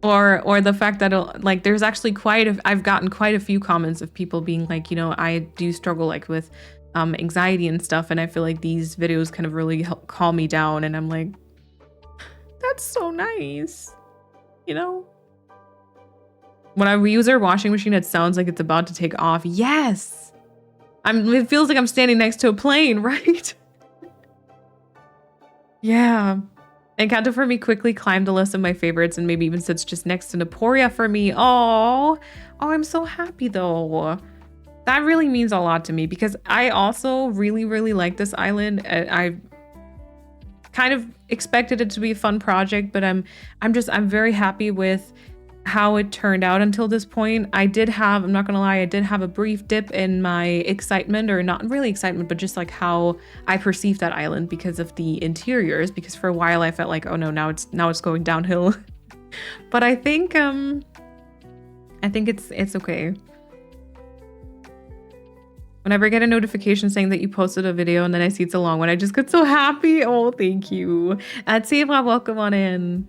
Or the fact that like there's actually I've gotten quite a few comments of people being like, you know, I do struggle like with anxiety and stuff, and I feel like these videos kind of really help calm me down. And I'm like, that's so nice, you know. When I use our washing machine, it sounds like it's about to take off. Yes, it feels like I'm standing next to a plane, right? Yeah. Encanto for me quickly climbed the list of my favorites, and maybe even sits just next to Naporia for me. Oh, I'm so happy though. That really means a lot to me, because I also really, really like this island. I kind of expected it to be a fun project, but I'm very happy with how it turned out until this point. I'm not gonna lie, I did have a brief dip in my excitement, or not really excitement, but just like how I perceived that island because of the interiors, because for a while I felt like, oh no, now it's going downhill. But I think I think it's okay. Whenever I get a notification saying that you posted a video and then I see it's a long one, I just get so happy. Oh, thank you. Atsima, welcome on in.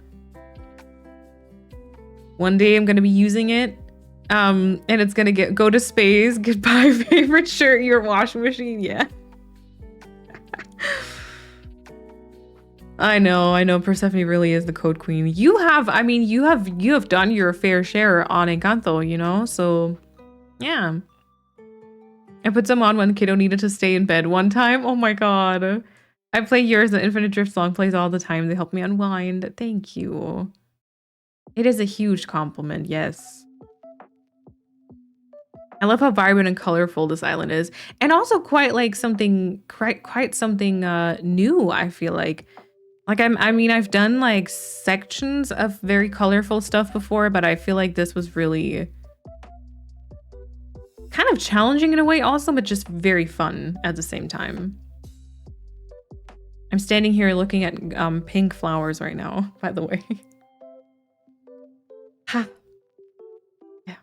One day I'm gonna be using it, and it's gonna go to space. Goodbye, favorite shirt, your washing machine. Yeah. I know. Persephone really is the code queen. You have done your fair share on Encanto, you know. So, yeah. I put some on when kiddo needed to stay in bed one time. Oh my god. I play yours. The Infinite Drift song plays all the time. They help me unwind. Thank you. It is a huge compliment, yes. I love how vibrant and colorful this island is. And also quite like something, quite something new, I feel like. Like, I've done like sections of very colorful stuff before, but I feel like this was really kind of challenging in a way also, but just very fun at the same time. I'm standing here looking at pink flowers right now, by the way. Ha. Yeah.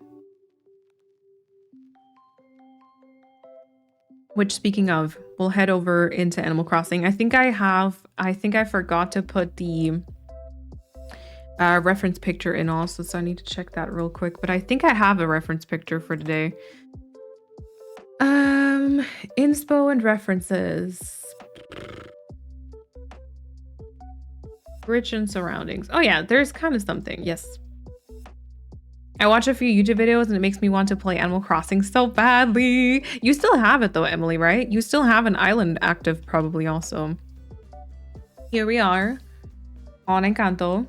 Which, speaking of, we'll head over into Animal Crossing. I think I forgot to put the reference picture in also, so I need to check that real quick. But I think I have a reference picture for today. Inspo and references. Rich and surroundings. Oh yeah, there's kind of something, yes. I watch a few YouTube videos and it makes me want to play Animal Crossing so badly. You still have it though, Emily, right? You still have an island active probably also. Here we are on Encanto.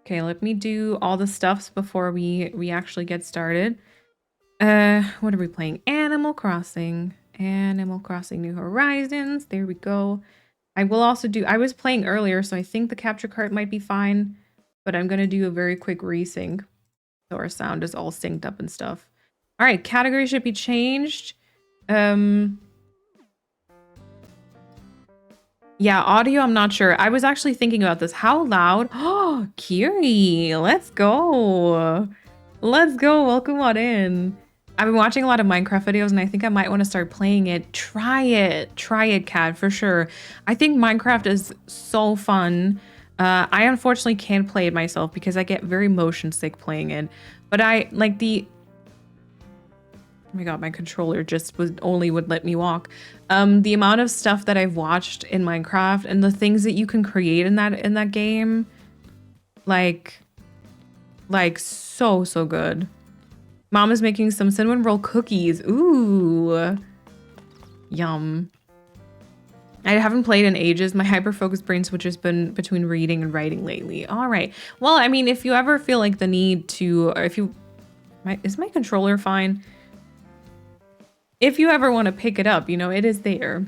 Okay, let me do all the stuffs before we actually get started. What are we playing? Animal Crossing. Animal Crossing New Horizons. There we go. I will also do, I was playing earlier, so I think the capture card might be fine. But I'm going to do a very quick resync so our sound is all synced up and stuff. All right, category should be changed. Yeah, audio, I'm not sure. I was actually thinking about this. How loud? Oh, Kiri, let's go. Let's go. Welcome on in. I've been watching a lot of Minecraft videos and I think I might want to start playing it. Try it, Kat, for sure. I think Minecraft is so fun. I unfortunately can't play it myself because I get very motion sick playing it. But I like the... Oh my god, my controller just would let me walk. The amount of stuff that I've watched in Minecraft and the things that you can create in that game, like so good. Mom is making some cinnamon roll cookies. Ooh, yum. I haven't played in ages. My hyper-focused brain switch has been between reading and writing lately. All right. Well, I mean, if you ever feel like the need to, or if you, is my controller fine? If you ever want to pick it up, you know, it is there.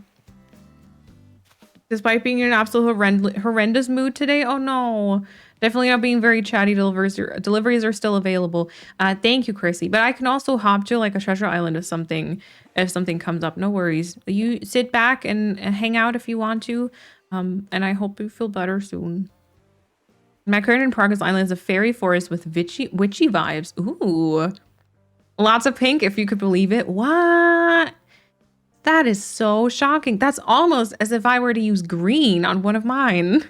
Despite being in an absolute horrendous mood today. Oh no. Definitely not being very chatty. Deliveries are still available. Thank you, Chrissy. But I can also hop to like a treasure island if something comes up. No worries. You sit back and hang out if you want to. And I hope you feel better soon. My current in progress island is a fairy forest with witchy vibes. Ooh. Lots of pink, if you could believe it. What? That is so shocking. That's almost as if I were to use green on one of mine.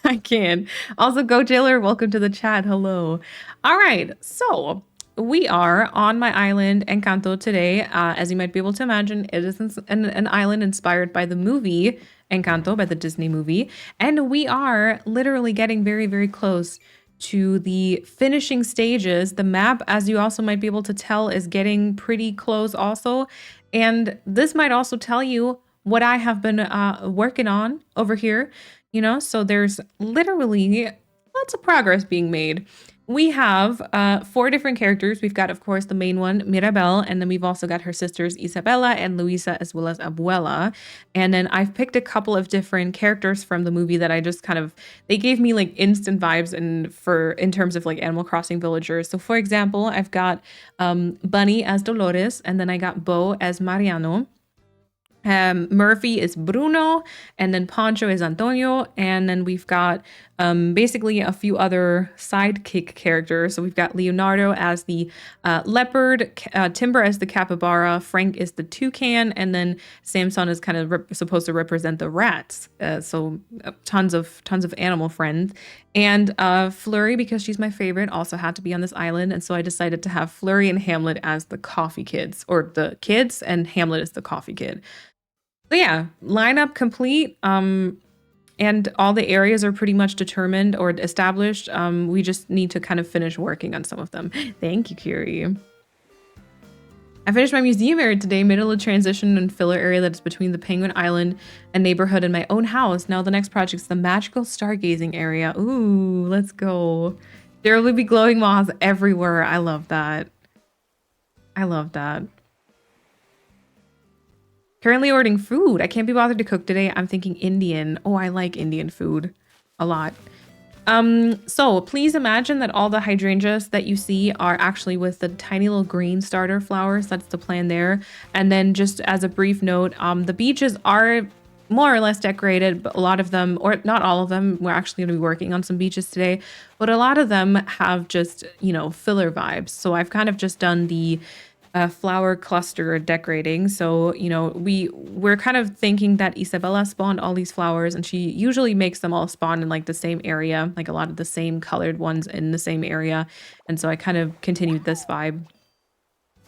I can. Also, Go Jailer, welcome to the chat. Hello. All right, so we are on my island Encanto today. As you might be able to imagine, it is an island inspired by the movie Encanto, by the Disney movie, and we are literally getting very, very close to the finishing stages. The map, as you also might be able to tell, is getting pretty close also, and this might also tell you what I have been working on over here. You know, so there's literally lots of progress being made. We have 4 different characters. We've got, of course, the main one, Mirabel, and then we've also got her sisters, Isabella and Luisa, as well as Abuela. And then I've picked a couple of different characters from the movie that I just kind of, they gave me like instant vibes in terms of like Animal Crossing villagers. So for example, I've got Bunny as Dolores, and then I got Bo as Mariano. Murphy is Bruno, and then Pancho is Antonio, and then we've got basically a few other sidekick characters. So we've got Leonardo as the leopard, Timber as the capybara, Frank is the toucan, and then Samson is kind of supposed to represent the rats. So tons of animal friends, and Flurry, because she's my favorite, also had to be on this island, and so I decided to have Flurry and Hamlet as the coffee kids, or the kids, and Hamlet is the coffee kid. So yeah, lineup complete. And all the areas are pretty much determined or established. We just need to kind of finish working on some of them. Thank you, Kiri. I finished my museum area today, middle of transition and filler area that is between the Penguin Island and neighborhood and my own house. Now the next project is the magical stargazing area. Ooh, let's go. There will be glowing moths everywhere. I love that. I love that. Currently ordering food. I can't be bothered to cook today. I'm thinking Indian. Oh, I like Indian food a lot. So please imagine that all the hydrangeas that you see are actually with the tiny little green starter flowers. That's the plan there. And then just as a brief note, the beaches are more or less decorated, but a lot of them, or not all of them, we're actually going to be working on some beaches today, but a lot of them have just, you know, filler vibes. So I've kind of just done the flower cluster decorating. So, you know, we're kind of thinking that Isabella spawned all these flowers, and she usually makes them all spawn in like the same area, like a lot of the same colored ones in the same area. And so I kind of continued this vibe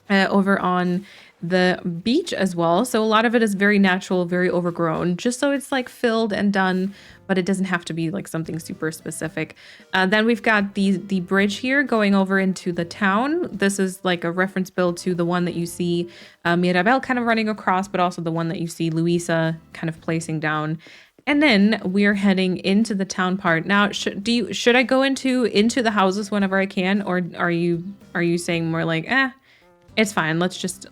over on the beach as well. So a lot of it is very natural, very overgrown, just so it's like filled and done, but it doesn't have to be like something super specific. Then we've got the bridge here going over into the town. This is like a reference build to the one that you see Mirabel kind of running across, but also the one that you see Luisa kind of placing down. And then we're heading into the town part. Now, should I go into the houses whenever I can, or are you saying more like, it's fine. Let's just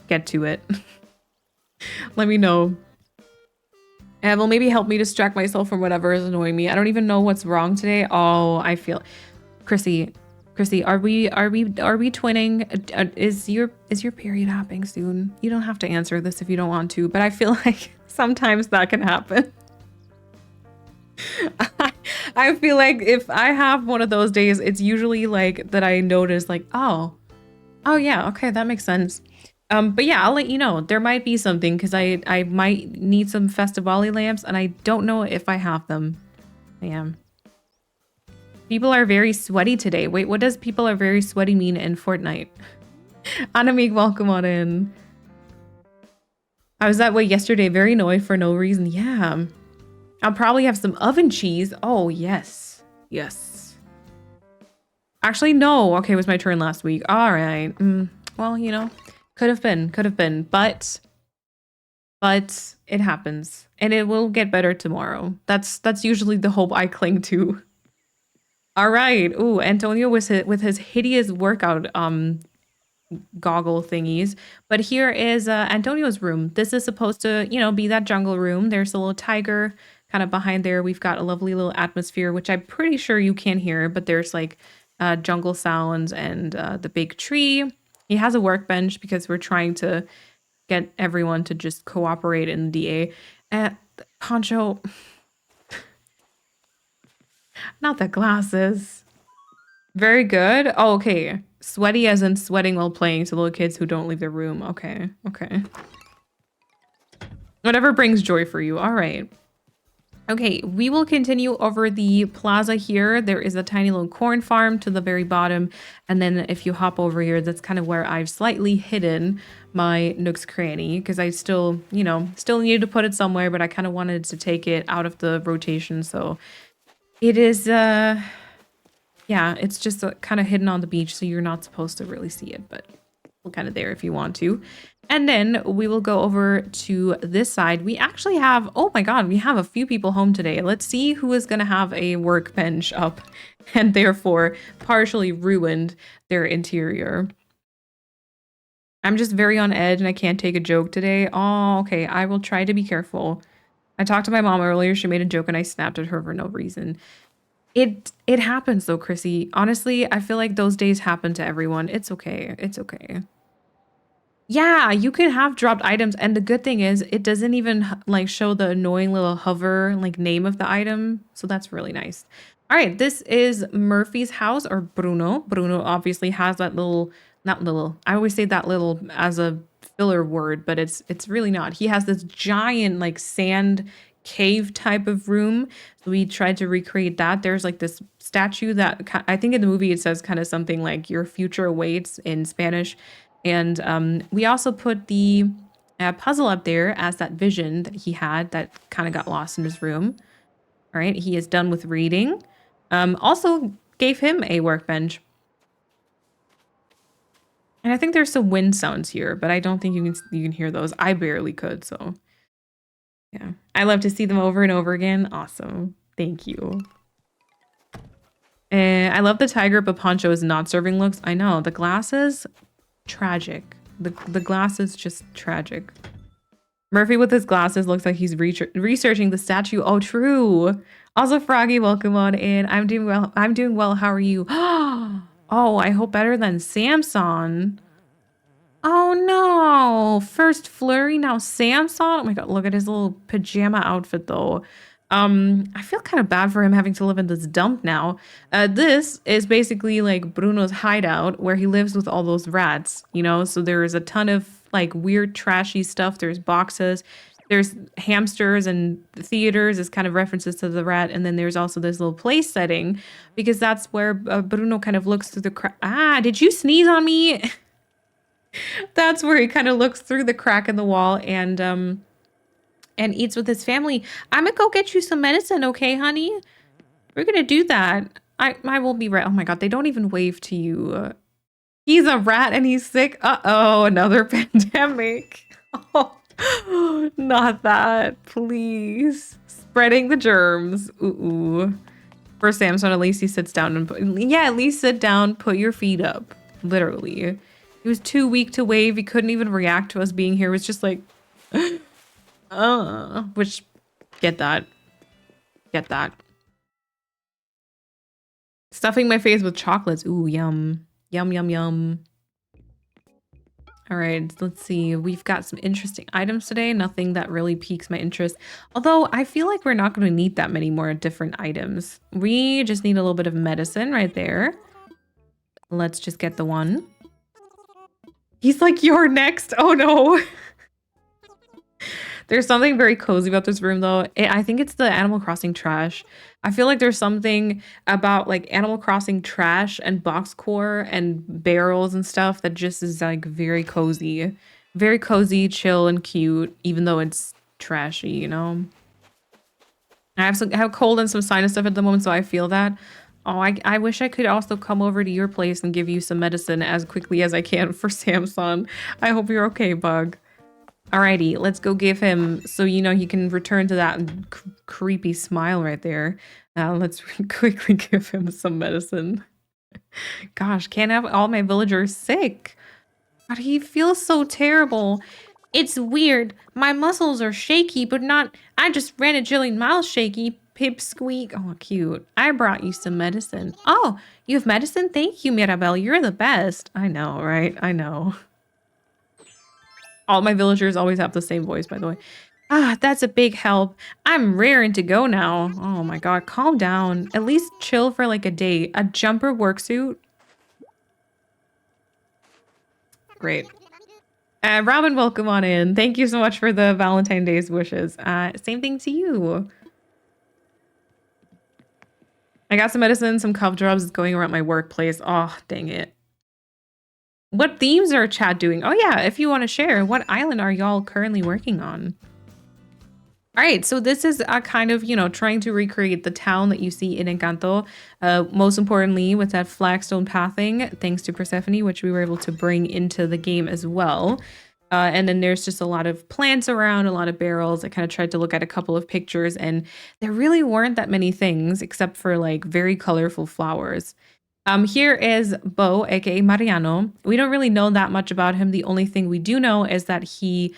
get to it. Let me know. And will maybe help me distract myself from whatever is annoying me. I don't even know what's wrong today. Oh, I feel Chrissy, are we twinning? Is your period happening soon? You don't have to answer this if you don't want to, but I feel like sometimes that can happen. I feel like if I have one of those days, it's usually like that I notice like, oh yeah, okay, that makes sense. But yeah, I'll let you know. There might be something because I might need some Festivali lamps, and I don't know if I have them. I am. People are very sweaty today. Wait, what does people are very sweaty mean in Fortnite? Anamig, welcome on in. I was that way yesterday, very annoyed for no reason. Yeah. I'll probably have some oven cheese. Oh, yes. Yes. Actually, no. Okay, it was my turn last week. All right. Well, you know, could have been, but it happens, and it will get better tomorrow. That's usually the hope I cling to. All right. Ooh, Antonio with his hideous workout goggle thingies. But here is Antonio's room. This is supposed to, you know, be that jungle room. There's a little tiger kind of behind there. We've got a lovely little atmosphere, which I'm pretty sure you can hear, but there's like jungle sounds and the big tree. He has a workbench because we're trying to get everyone to just cooperate in the DA. Poncho, not the glasses. Very good. Oh, okay. Sweaty as in sweating while playing to little kids who don't leave their room. Okay, okay. Whatever brings joy for you. All right. Okay, we will continue over the plaza here. There is a tiny little corn farm to the very bottom. And then if you hop over here, that's kind of where I've slightly hidden my Nook's Cranny, because I still, you know, still needed to put it somewhere, but I kind of wanted to take it out of the rotation. So it is, yeah, it's just kind of hidden on the beach, so you're not supposed to really see it, but we're kind of there if you want to. And then we will go over to this side. We actually have, oh my God, we have a few people home today. Let's see who is going to have a workbench up and therefore partially ruined their interior. I'm just very on edge and I can't take a joke today. Oh, okay. I will try to be careful. I talked to my mom earlier. She made a joke and I snapped at her for no reason. It happens though, Chrissy. Honestly, I feel like those days happen to everyone. It's okay. It's okay. Yeah, you can have dropped items, and the good thing is it doesn't even like show the annoying little hover like name of the item, so that's really nice. All right, this is Murphy's house, or Bruno. Bruno obviously has that little, not little. I always say that little as a filler word, but it's really not. He has this giant like sand cave type of room. So we tried to recreate that. There's like this statue that I think in the movie it says kind of something like "Your future awaits" in Spanish. And we also put the puzzle up there as that vision that he had that kind of got lost in his room. All right, he is done with reading. Also gave him a workbench. And I think there's some wind sounds here, but I don't think you can hear those. I barely could, so yeah. I love to see them over and over again. Awesome. Thank you. And I love the tiger, but Poncho is not serving looks. I know. The glasses, tragic. The glasses, just tragic. Murphy with his glasses looks like he's researching the statue. Oh, true. Also, Froggy, welcome on in. I'm doing well. I'm doing well. How are you? Oh, I hope better than Samson. Oh no. First Flurry, now Samson. Oh my god, look at his little pajama outfit though. I feel kind of bad for him having to live in this dump now. This is basically like Bruno's hideout where he lives with all those rats, you know? So there's a ton of like weird trashy stuff. There's boxes, there's hamsters, and theaters is kind of references to the rat. And then there's also this little place setting because that's where Bruno kind of looks through the crack. Ah, did you sneeze on me? That's where he kind of looks through the crack in the wall and eats with his family. I'm gonna go get you some medicine, okay, honey? We're gonna do that. I will be right. Oh my god, they don't even wave to you. He's a rat and he's sick. Uh-oh, another pandemic. Oh, not that, please. Spreading the germs. Ooh. For Samson, at least he sits down and at least sit down, put your feet up. Literally. He was too weak to wave. He couldn't even react to us being here. It was just like, which, get that. Get that. Stuffing my face with chocolates. Ooh, yum. Yum, yum, yum. All right, let's see. We've got some interesting items today. Nothing that really piques my interest. Although I feel like we're not going to need that many more different items. We just need a little bit of medicine right there. Let's just get the one. He's like, you're next. Oh no. There's something very cozy about this room though. I think it's the Animal Crossing trash. I feel like there's something about like Animal Crossing trash and box core and barrels and stuff that just is like very cozy. Very cozy, chill, and cute, even though it's trashy, you know? I have cold and some sinus stuff at the moment, so I feel that. Oh, I wish I could also come over to your place and give you some medicine as quickly as I can for Samson. I hope you're okay, Bug. Alrighty, let's go give him, so you know he can return to that creepy smile right there. Let's quickly give him some medicine. Gosh, can't have all my villagers sick. God, he feels so terrible. It's weird. My muscles are shaky, but not, I just ran a jillion miles shaky. Pipsqueak. Oh, cute. I brought you some medicine. Oh, you have medicine? Thank you, Mirabelle. You're the best. I know, right? I know. All my villagers always have the same voice, by the way. Ah, that's a big help. I'm raring to go now. Oh my god, calm down. At least chill for like a day. A jumper worksuit? Great. Robin, welcome on in. Thank you so much for the Valentine's Day's wishes. Same thing to you. I got some medicine, some cough drops going around my workplace. Oh, dang it. What themes are chat doing? Oh yeah, if you want to share, what island are y'all currently working on? All right, so this is a kind of, you know, trying to recreate the town that you see in Encanto. Most importantly, with that flagstone pathing, thanks to Persephone, which we were able to bring into the game as well. And then there's just a lot of plants around, a lot of barrels. I kind of tried to look at a couple of pictures and there really weren't that many things except for like very colorful flowers. Here is Bo, aka Mariano. We don't really know that much about him. The only thing we do know is that he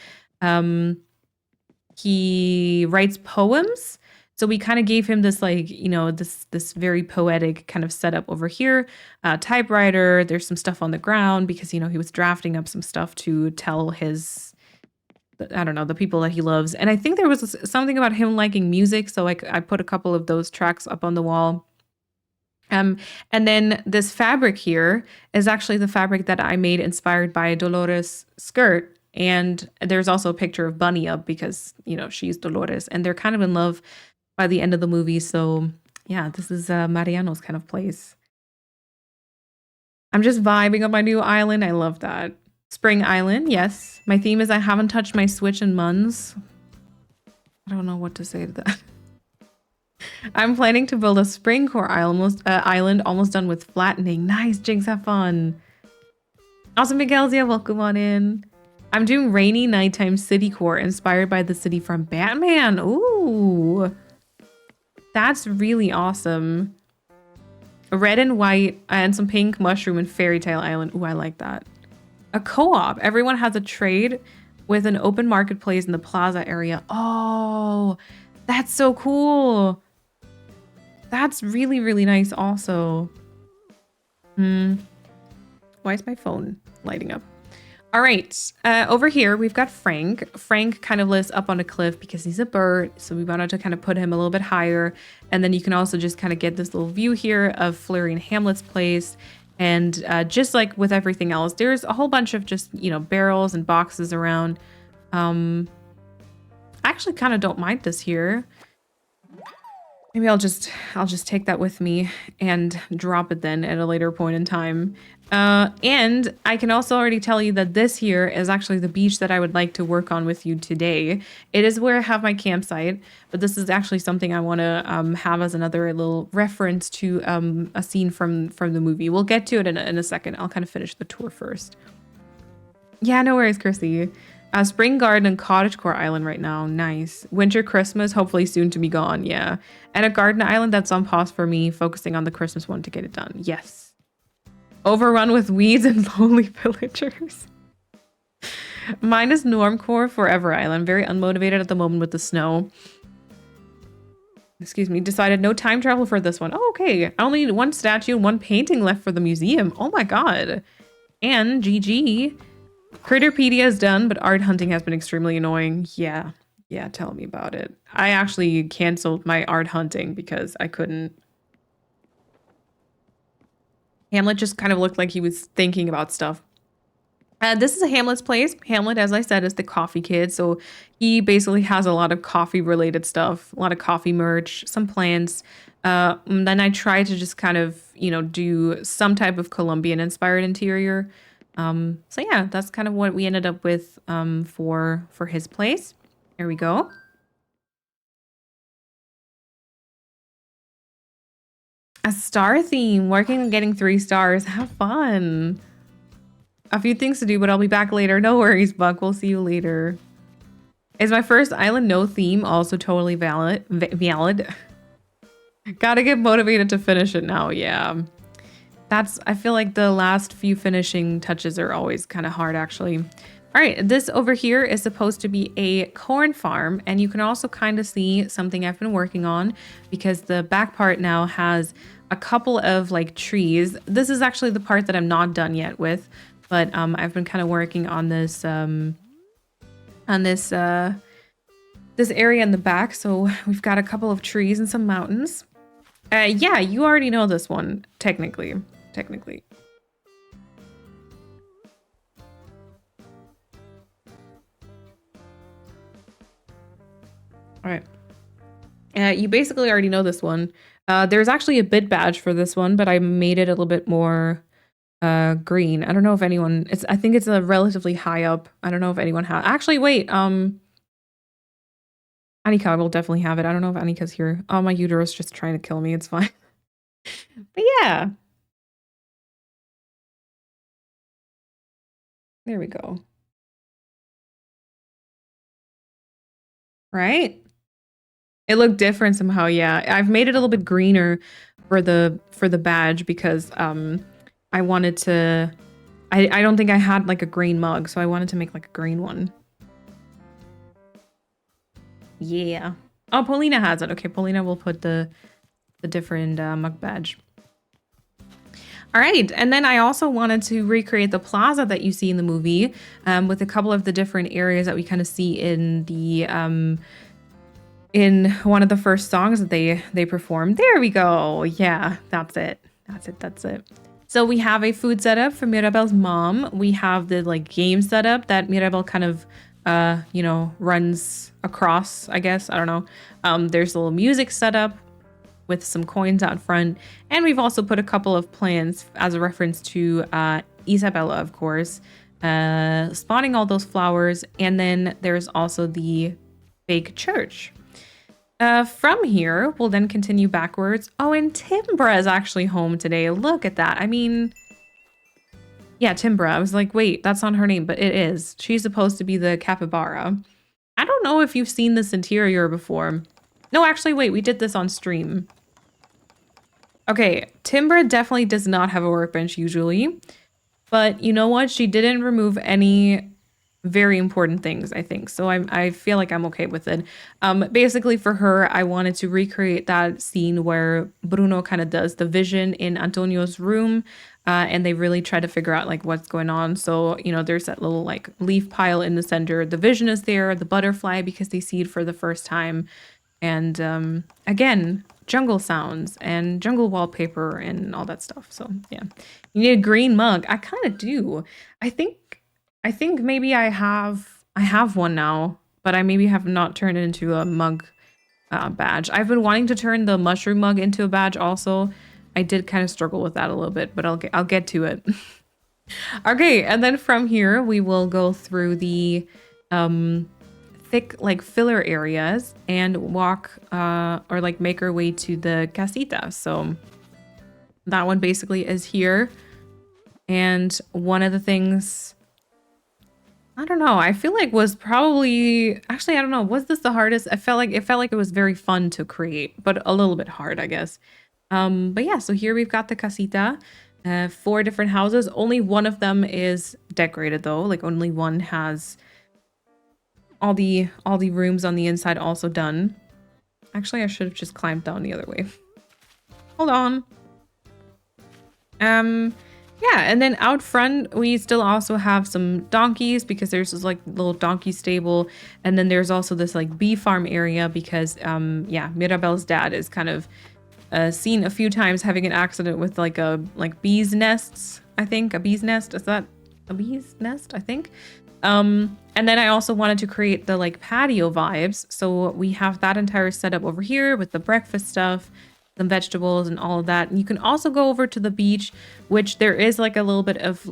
writes poems. So we kind of gave him this like, you know, this very poetic kind of setup over here. Typewriter, there's some stuff on the ground because, you know, he was drafting up some stuff to tell his, I don't know, the people that he loves. And I think there was something about him liking music. So I put a couple of those tracks up on the wall. And then this fabric here is actually the fabric that I made inspired by Dolores' skirt. And there's also a picture of Bunny up because, you know, she's Dolores and they're kind of in love by the end of the movie. So yeah, this is Mariano's kind of place. I'm just vibing on my new island. I love that. Spring Island, yes. My theme is I haven't touched my Switch in months. I don't know what to say to that. I'm planning to build a spring core island almost done with flattening. Nice, Jinx, have fun. Awesome, Miguelzia, welcome on in. I'm doing rainy nighttime city core inspired by the city from Batman. Ooh, that's really awesome. Red and white and some pink mushroom and fairy tale island. Ooh, I like that. A co-op. Everyone has a trade with an open marketplace in the plaza area. Oh, that's so cool. That's really, really nice also. Why is my phone lighting up? All right, over here, we've got Frank. Frank kind of lives up on a cliff because he's a bird. So we wanted to kind of put him a little bit higher. And then you can also just kind of get this little view here of Flurry and Hamlet's place. And just like with everything else, there's a whole bunch of just, you know, barrels and boxes around. I actually kind of don't mind this here. Maybe I'll just take that with me and drop it then at a later point in time. And I can also already tell you that this here is actually the beach that I would like to work on with you today. It is where I have my campsite, but this is actually something I want to have as another little reference to a scene from the movie. We'll get to it in a second. I'll kind of finish the tour first. Yeah, no worries, Chrissy. Spring Garden and Cottagecore Island right now. Nice. Winter Christmas, hopefully soon to be gone. Yeah. And a garden island that's on pause for me, focusing on the Christmas one to get it done. Yes. Overrun with weeds and lonely villagers. Mine is Normcore Forever Island. Very unmotivated at the moment with the snow. Excuse me. Decided no time travel for this one. Oh, okay. I only need one statue and one painting left for the museum. Oh my god. And GG. Critterpedia is done, but art hunting has been extremely annoying. Yeah, tell me about it. I actually canceled my art hunting because I couldn't. Hamlet just kind of looked like he was thinking about stuff. This is a Hamlet's place. Hamlet, as I said, is the coffee kid. So he basically has a lot of coffee related stuff, a lot of coffee merch, some plants. Then I tried to just kind of, you know, do some type of Colombian inspired interior. So yeah, that's kind of what we ended up with for his place. Here we go. A star theme, working on getting 3 stars. Have fun. A few things to do, but I'll be back later. No worries, Buck. We'll see you later. Is my first island no theme also totally valid? Gotta get motivated to finish it now. Yeah. I feel like the last few finishing touches are always kind of hard, actually. All right, this over here is supposed to be a corn farm, and you can also kind of see something I've been working on because the back part now has a couple of like trees. This is actually the part that I'm not done yet with, but I've been kind of working on this this area in the back. So we've got a couple of trees and some mountains. Yeah, you already know this one, technically. All right. You basically already know this one. There's actually a bid badge for this one, but I made it a little bit more green. I don't know if anyone, I think it's a relatively high up. I don't know if anyone has, actually, wait, Anika will definitely have it. I don't know if Anika's here. Oh, my uterus just trying to kill me. It's fine. But yeah. There we go. Right? It looked different somehow, yeah. I've made it a little bit greener for the badge because I wanted to I don't think I had like a green mug, so I wanted to make like a green one. Yeah. Oh, Paulina has it. Okay, Paulina will put the different mug badge. All right, and then I also wanted to recreate the plaza that you see in the movie with a couple of the different areas that we kind of see in the in one of the first songs that they performed. There we go. Yeah, that's it. That's it. So we have a food setup for Mirabel's mom. We have the like game setup that Mirabel kind of you know, runs across, I guess. I don't know. There's a little music setup with some coins out front. And we've also put a couple of plants as a reference to Isabella, of course, spawning all those flowers. And then there's also the fake church. From here, we'll then continue backwards. Oh, and Timbra is actually home today. Look at that. I mean, yeah, Timbra. I was like, wait, that's not her name, but it is. She's supposed to be the capybara. I don't know if you've seen this interior before. No, actually, wait, we did this on stream. Okay, Timbra definitely does not have a workbench usually, but you know what? She didn't remove any very important things, I think. So I feel like I'm okay with it. Basically for her, I wanted to recreate that scene where Bruno kind of does the vision in Antonio's room, and they really try to figure out like what's going on. So, you know, there's that little like leaf pile in the center. The vision is there, the butterfly because they see it for the first time. And again, jungle sounds and jungle wallpaper and all that stuff. So yeah, you need a green mug. I kind of do. I think maybe I have one now, but I maybe have not turned it into a mug badge. I've been wanting to turn the mushroom mug into a badge also. I did kind of struggle with that a little bit, but I'll get to it. Okay, and then from here we will go through the thick like filler areas and walk or like make our way to the casita. So that one basically is here. And one of the things, I don't know, I feel like was probably, actually, I don't know, was this the hardest? It felt like it was very fun to create, but a little bit hard, I guess. But yeah, so here we've got the casita, 4 different houses. Only one of them is decorated though. Like only one has all the rooms on the inside also done. Actually, I should have just climbed down the other way. Hold on. Yeah, and then out front, we still also have some donkeys because there's this like little donkey stable. And then there's also this like bee farm area because, yeah, Mirabel's dad is kind of seen a few times having an accident with like bees nests, I think. A bee's nest, is that a bee's nest, I think? And then I also wanted to create the like patio vibes. So we have that entire setup over here with the breakfast stuff, some vegetables and all of that. And you can also go over to the beach, which there is like a little bit of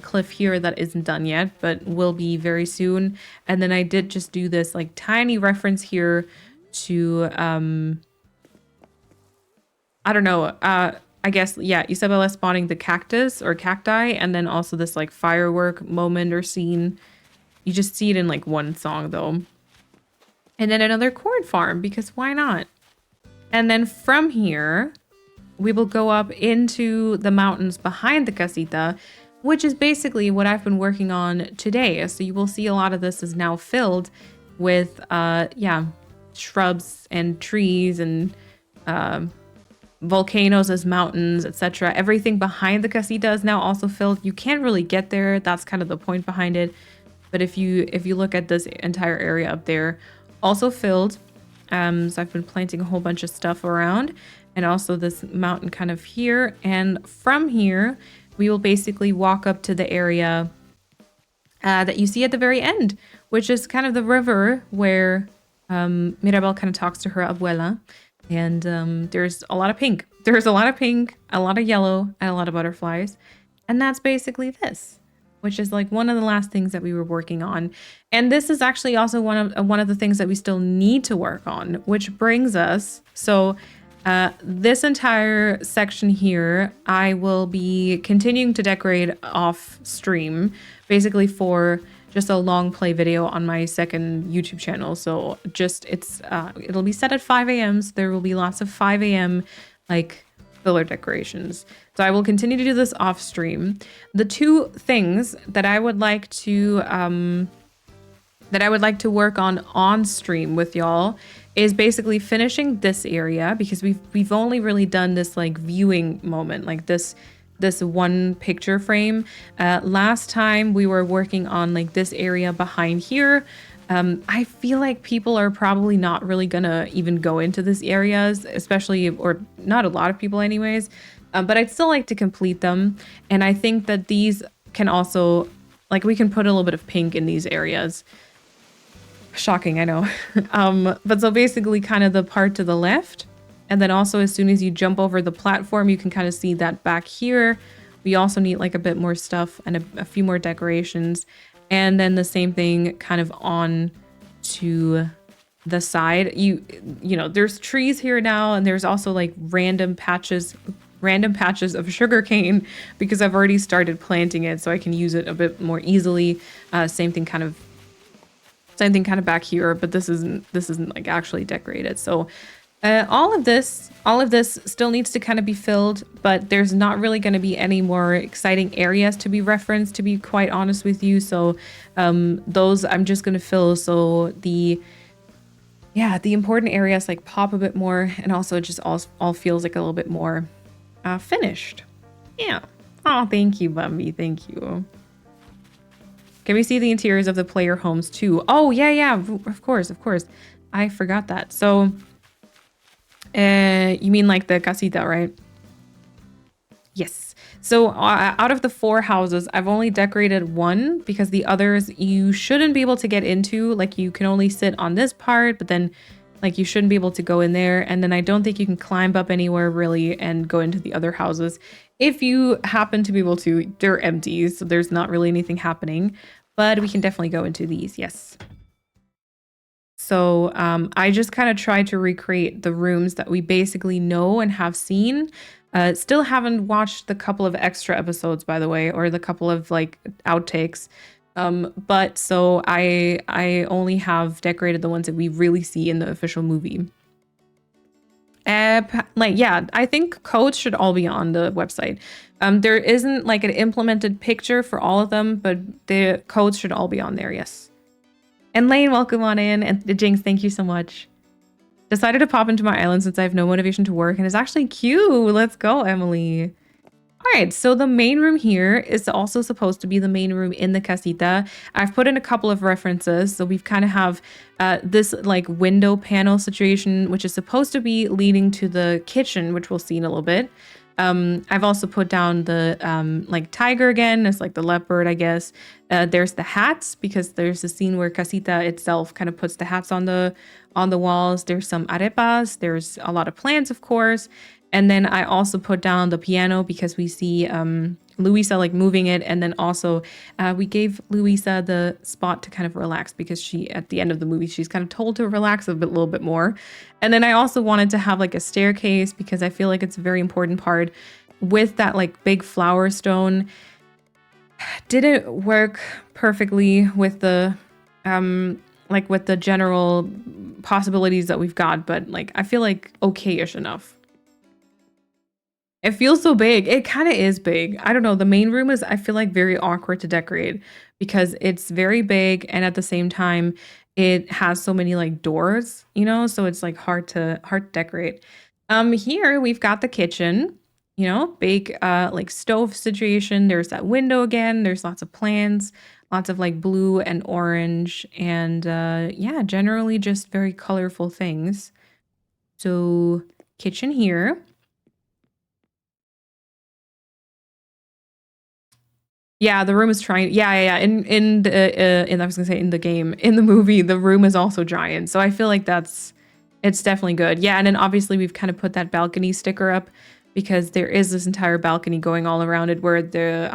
cliff here that isn't done yet, but will be very soon. And then I did just do this like tiny reference here to, I don't know, I guess, yeah, Isabella spawning the cactus or cacti, and then also this like firework moment or scene. You just see it in like one song though. And then another corn farm, because why not? And then from here, we will go up into the mountains behind the casita, which is basically what I've been working on today. So you will see a lot of this is now filled with, yeah, shrubs and trees and volcanoes as mountains, etc. Everything behind the casita is now also filled. You can't really get there. That's kind of the point behind it. But if you look at this entire area up there, also filled. So I've been planting a whole bunch of stuff around, and also this mountain kind of here. And from here, we will basically walk up to the area that you see at the very end, which is kind of the river where Mirabel kind of talks to her abuela. And there's a lot of pink. There's a lot of pink, a lot of yellow, and a lot of butterflies. And that's basically this, which is like one of the last things that we were working on. And this is actually also one of the things that we still need to work on, which brings us, so this entire section here, I will be continuing to decorate off stream, basically for just a long play video on my second YouTube channel. So just, it'll be set at 5 a.m. So there will be lots of 5 a.m. like filler decorations. So I will continue to do this off stream. The two things that I would like to work on stream with y'all is basically finishing this area because we've only really done this like viewing moment, like this one picture frame. Last time we were working on like this area behind here. I feel like people are probably not really gonna even go into these areas, especially, or not a lot of people anyways, but I'd still like to complete them. And I think that these can also, like, we can put a little bit of pink in these areas. Shocking, I know. But so basically kind of the part to the left. And then also as soon as you jump over the platform, you can kind of see that back here. We also need like a bit more stuff and a few more decorations. And then the same thing kind of on to the side. You know, there's trees here now, and there's also like random patches of sugarcane because I've already started planting it so I can use it a bit more easily. Same thing kind of back here, but this isn't like actually decorated. So all of this still needs to kind of be filled, but there's not really going to be any more exciting areas to be referenced, to be quite honest with you. So those I'm just going to fill so the important areas like pop a bit more, and also it just all feels like a little bit more finished. Yeah. Oh, thank you, Bumby. Thank you. Can we see the interiors of the player homes too? Oh, yeah, of course. I forgot that. So, you mean like the casita, right? Yes. So out of the 4 houses, I've only decorated 1 because the others you shouldn't be able to get into. Like, you can only sit on this part, but then like you shouldn't be able to go in there. And then I don't think you can climb up anywhere really and go into the other houses. If you happen to be able to, they're empty, so there's not really anything happening. But we can definitely go into these, yes. So I just kind of tried to recreate the rooms that we basically know and have seen. Still haven't watched the couple of extra episodes, by the way, or the couple of like outtakes. But so I only have decorated the ones that we really see in the official movie. Like, yeah, I think codes should all be on the website. There isn't like an implemented picture for all of them, but the codes should all be on there, yes. And Lane, welcome on in. And the Jinx, thank you so much. Decided to pop into my island since I have no motivation to work, and it's actually cute. Let's go, Emily. All right, so the main room here is also supposed to be the main room in the casita. I've put in a couple of references. So we've kind of have this like window panel situation, which is supposed to be leading to the kitchen, which we'll see in a little bit. I've also put down the like tiger again. It's like the leopard, I guess. There's the hats because there's a scene where casita itself kind of puts the hats on the walls. There's some arepas. There's a lot of plants, of course. And then I also put down the piano because we see Luisa like moving it. And then also we gave Luisa the spot to kind of relax because she, at the end of the movie, she's kind of told to relax a little bit more. And then I also wanted to have like a staircase because I feel like it's a very important part with that like big flower stone. Didn't work perfectly with the like with the general possibilities that we've got, but like I feel like okay-ish enough. It feels so big. It kind of is big. I don't know. The main room is, I feel like, very awkward to decorate because it's very big, and at the same time, it has so many like doors, you know, so it's like hard to decorate. Here we've got the kitchen, you know, big like stove situation. There's that window again. There's lots of plants, lots of like blue and orange, and yeah, generally just very colorful things. So kitchen here. Yeah, the room is trying. Yeah. In I was gonna say in the game, in the movie, the room is also giant. So I feel like it's definitely good. Yeah, and then obviously we've kind of put that balcony sticker up because there is this entire balcony going all around it where the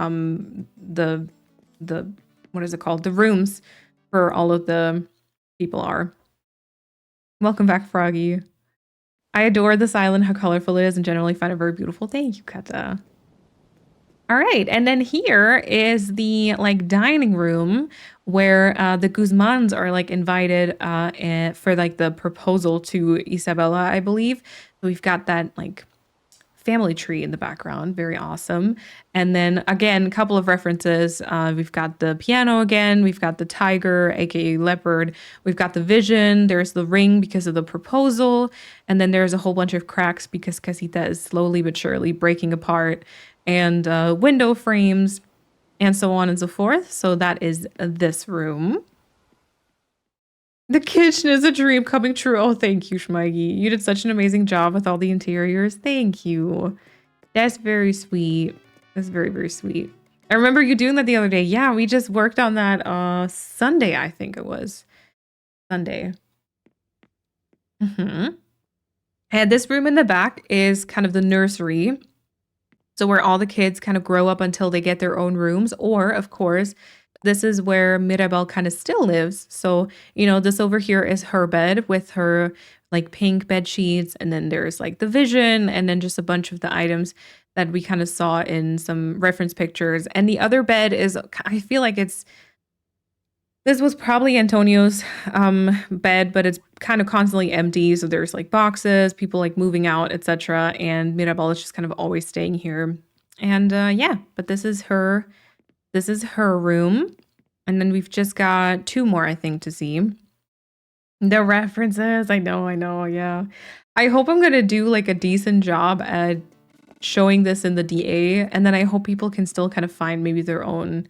what is it called? The rooms for all of the people are. Welcome back, Froggy. I adore this island, how colorful it is, and generally find it very beautiful. Thank you, Kata. All right, and then here is the like dining room where the Guzmans are like invited for like the proposal to Isabella, I believe. So we've got that like family tree in the background. Very awesome. And then again, a couple of references. We've got the piano again. We've got the tiger, aka leopard. We've got the vision. There's the ring because of the proposal. And then there's a whole bunch of cracks because casita is slowly but surely breaking apart. And window frames and so on and so forth. So that is this room. The kitchen is a dream coming true. Oh, thank you, Schmeigi. You did such an amazing job with all the interiors. Thank you. That's very sweet. That's very, very sweet. I remember you doing that the other day. Yeah, we just worked on that Sunday, I think it was. Sunday. And this room in the back is kind of the nursery. So where all the kids kind of grow up until they get their own rooms. Or, of course, this is where Mirabel kind of still lives. So, you know, this over here is her bed with her like pink bed sheets. And then there's like the vision and then just a bunch of the items that we kind of saw in some reference pictures. And the other bed is, I feel like this was probably Antonio's bed, but it's kind of constantly empty. So there's like boxes, people like moving out, etc. And Mirabel is just kind of always staying here. And yeah, but this is her room. And then we've just got 2 more, I think, to see. The references, I know, yeah. I hope I'm going to do like a decent job at showing this in the DA. And then I hope people can still kind of find maybe their own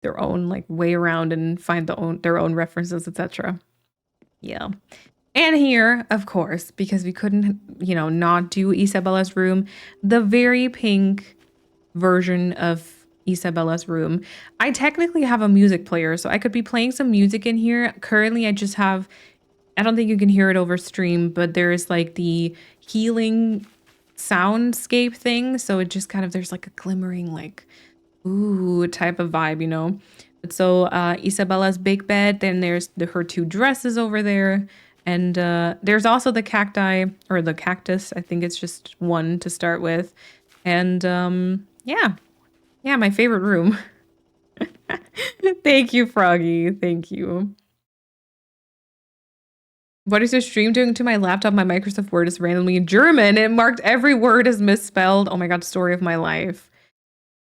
like way around and find their own references, etc. Yeah. And here, of course, because we couldn't, you know, not do Isabella's room, the very pink version of Isabella's room. I technically have a music player, so I could be playing some music in here. Currently, I just have, I don't think you can hear it over stream, but there's like the healing soundscape thing. So it just kind of, there's like a glimmering like, ooh, type of vibe, you know? But so Isabella's big bed, then there's her 2 dresses over there. And there's also the cacti, or the cactus. I think it's just one to start with. And yeah, my favorite room. Thank you, Froggy. Thank you. What is your stream doing to my laptop? My Microsoft Word is randomly in German. It marked every word as misspelled. Oh my God, story of my life.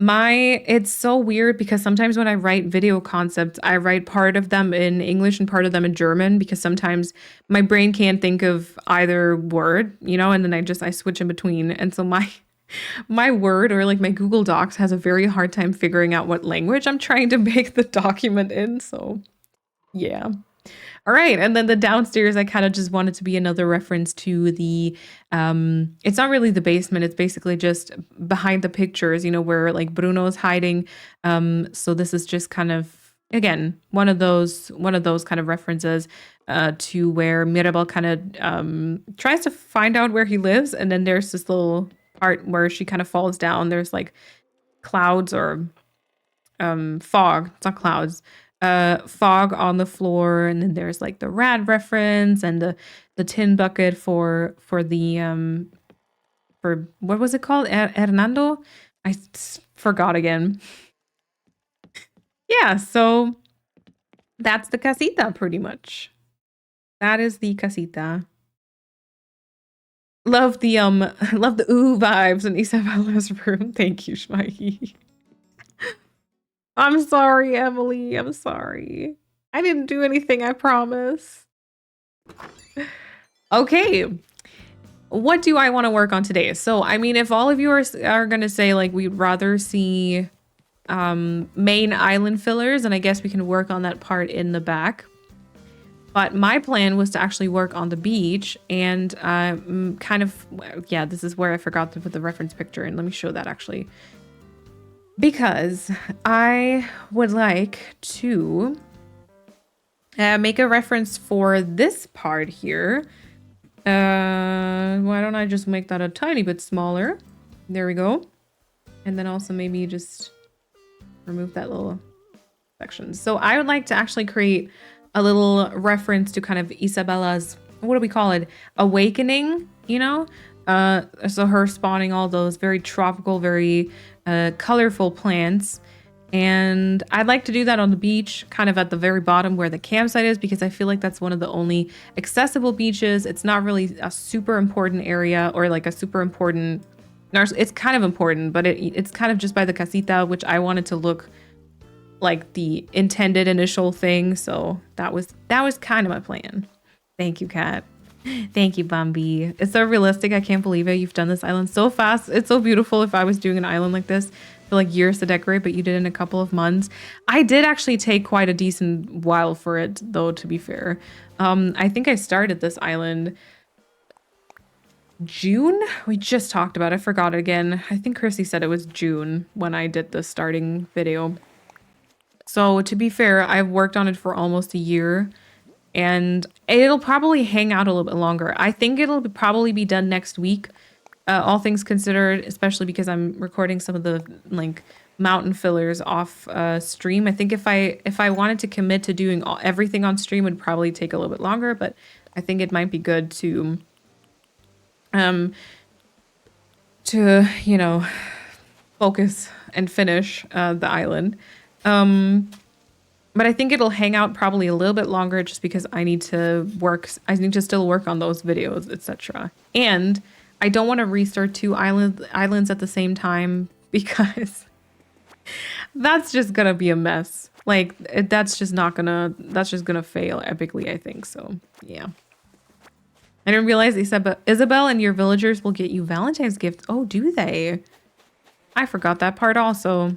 It's so weird because sometimes when I write video concepts, I write part of them in English and part of them in German because sometimes my brain can't think of either word, you know, and then I switch in between. And so my Word or like my Google Docs has a very hard time figuring out what language I'm trying to make the document in. So yeah. All right. And then the downstairs, I kind of just wanted to be another reference to the, it's not really the basement. It's basically just behind the pictures, you know, where like Bruno's hiding. So this is just kind of, again, one of those kind of references to where Mirabel kind of tries to find out where he lives. And then there's this little part where she kind of falls down. There's like clouds or fog. It's not clouds. Fog on the floor, and then there's like the rad reference and the tin bucket for the for what was it called? Hernando? I forgot again. Yeah, so that's the casita pretty much. That is the casita. Love the ooh vibes in Isabella's room. Thank you, Schmeigi. I'm sorry, Emily. I'm sorry. I didn't do anything, I promise. Okay. What do I want to work on today? So, I mean, if all of you are going to say, like, we'd rather see main island fillers, and I guess we can work on that part in the back. But my plan was to actually work on the beach and kind of, yeah, this is where I forgot to put the reference picture in. Let me show that actually. Because I would like to make a reference for this part here. Why don't I just make that a tiny bit smaller? There we go. And then also maybe just remove that little section. So I would like to actually create a little reference to kind of Isabella's, what do we call it? Awakening, you know? So her spawning all those very tropical, very colorful plants. And I'd like to do that on the beach, kind of at the very bottom where the campsite is, because I feel like that's one of the only accessible beaches. It's not really a super important area or like a super important It's kind of important, but it's kind of just by the casita, which I wanted to look like the intended initial thing. So that was kind of my plan. Thank you, Kat. Thank you, Bambi. It's so realistic. I can't believe it. You've done this island so fast. It's so beautiful. If I was doing an island like this for like years to decorate, but you did it in a couple of months. I did actually take quite a decent while for it, though, to be fair. I think I started this island June? We just talked about it. I forgot it again. I think Chrissy said it was June when I did the starting video. So to be fair, I've worked on it for almost a year and it'll probably hang out a little bit longer. I think it'll probably be done next week, all things considered, especially because I'm recording some of the like mountain fillers off stream. I think if I wanted to commit to doing everything on stream, it would probably take a little bit longer, but I think it might be good to you know, focus and finish the island. But I think it'll hang out probably a little bit longer just because I need to still work on those videos, etc. And I don't want to restart two islands at the same time because that's just gonna be a mess. Like that's just gonna fail epically, I think. So yeah. I didn't realize Isabel and your villagers will get you Valentine's gifts. Oh, do they? I forgot that part also.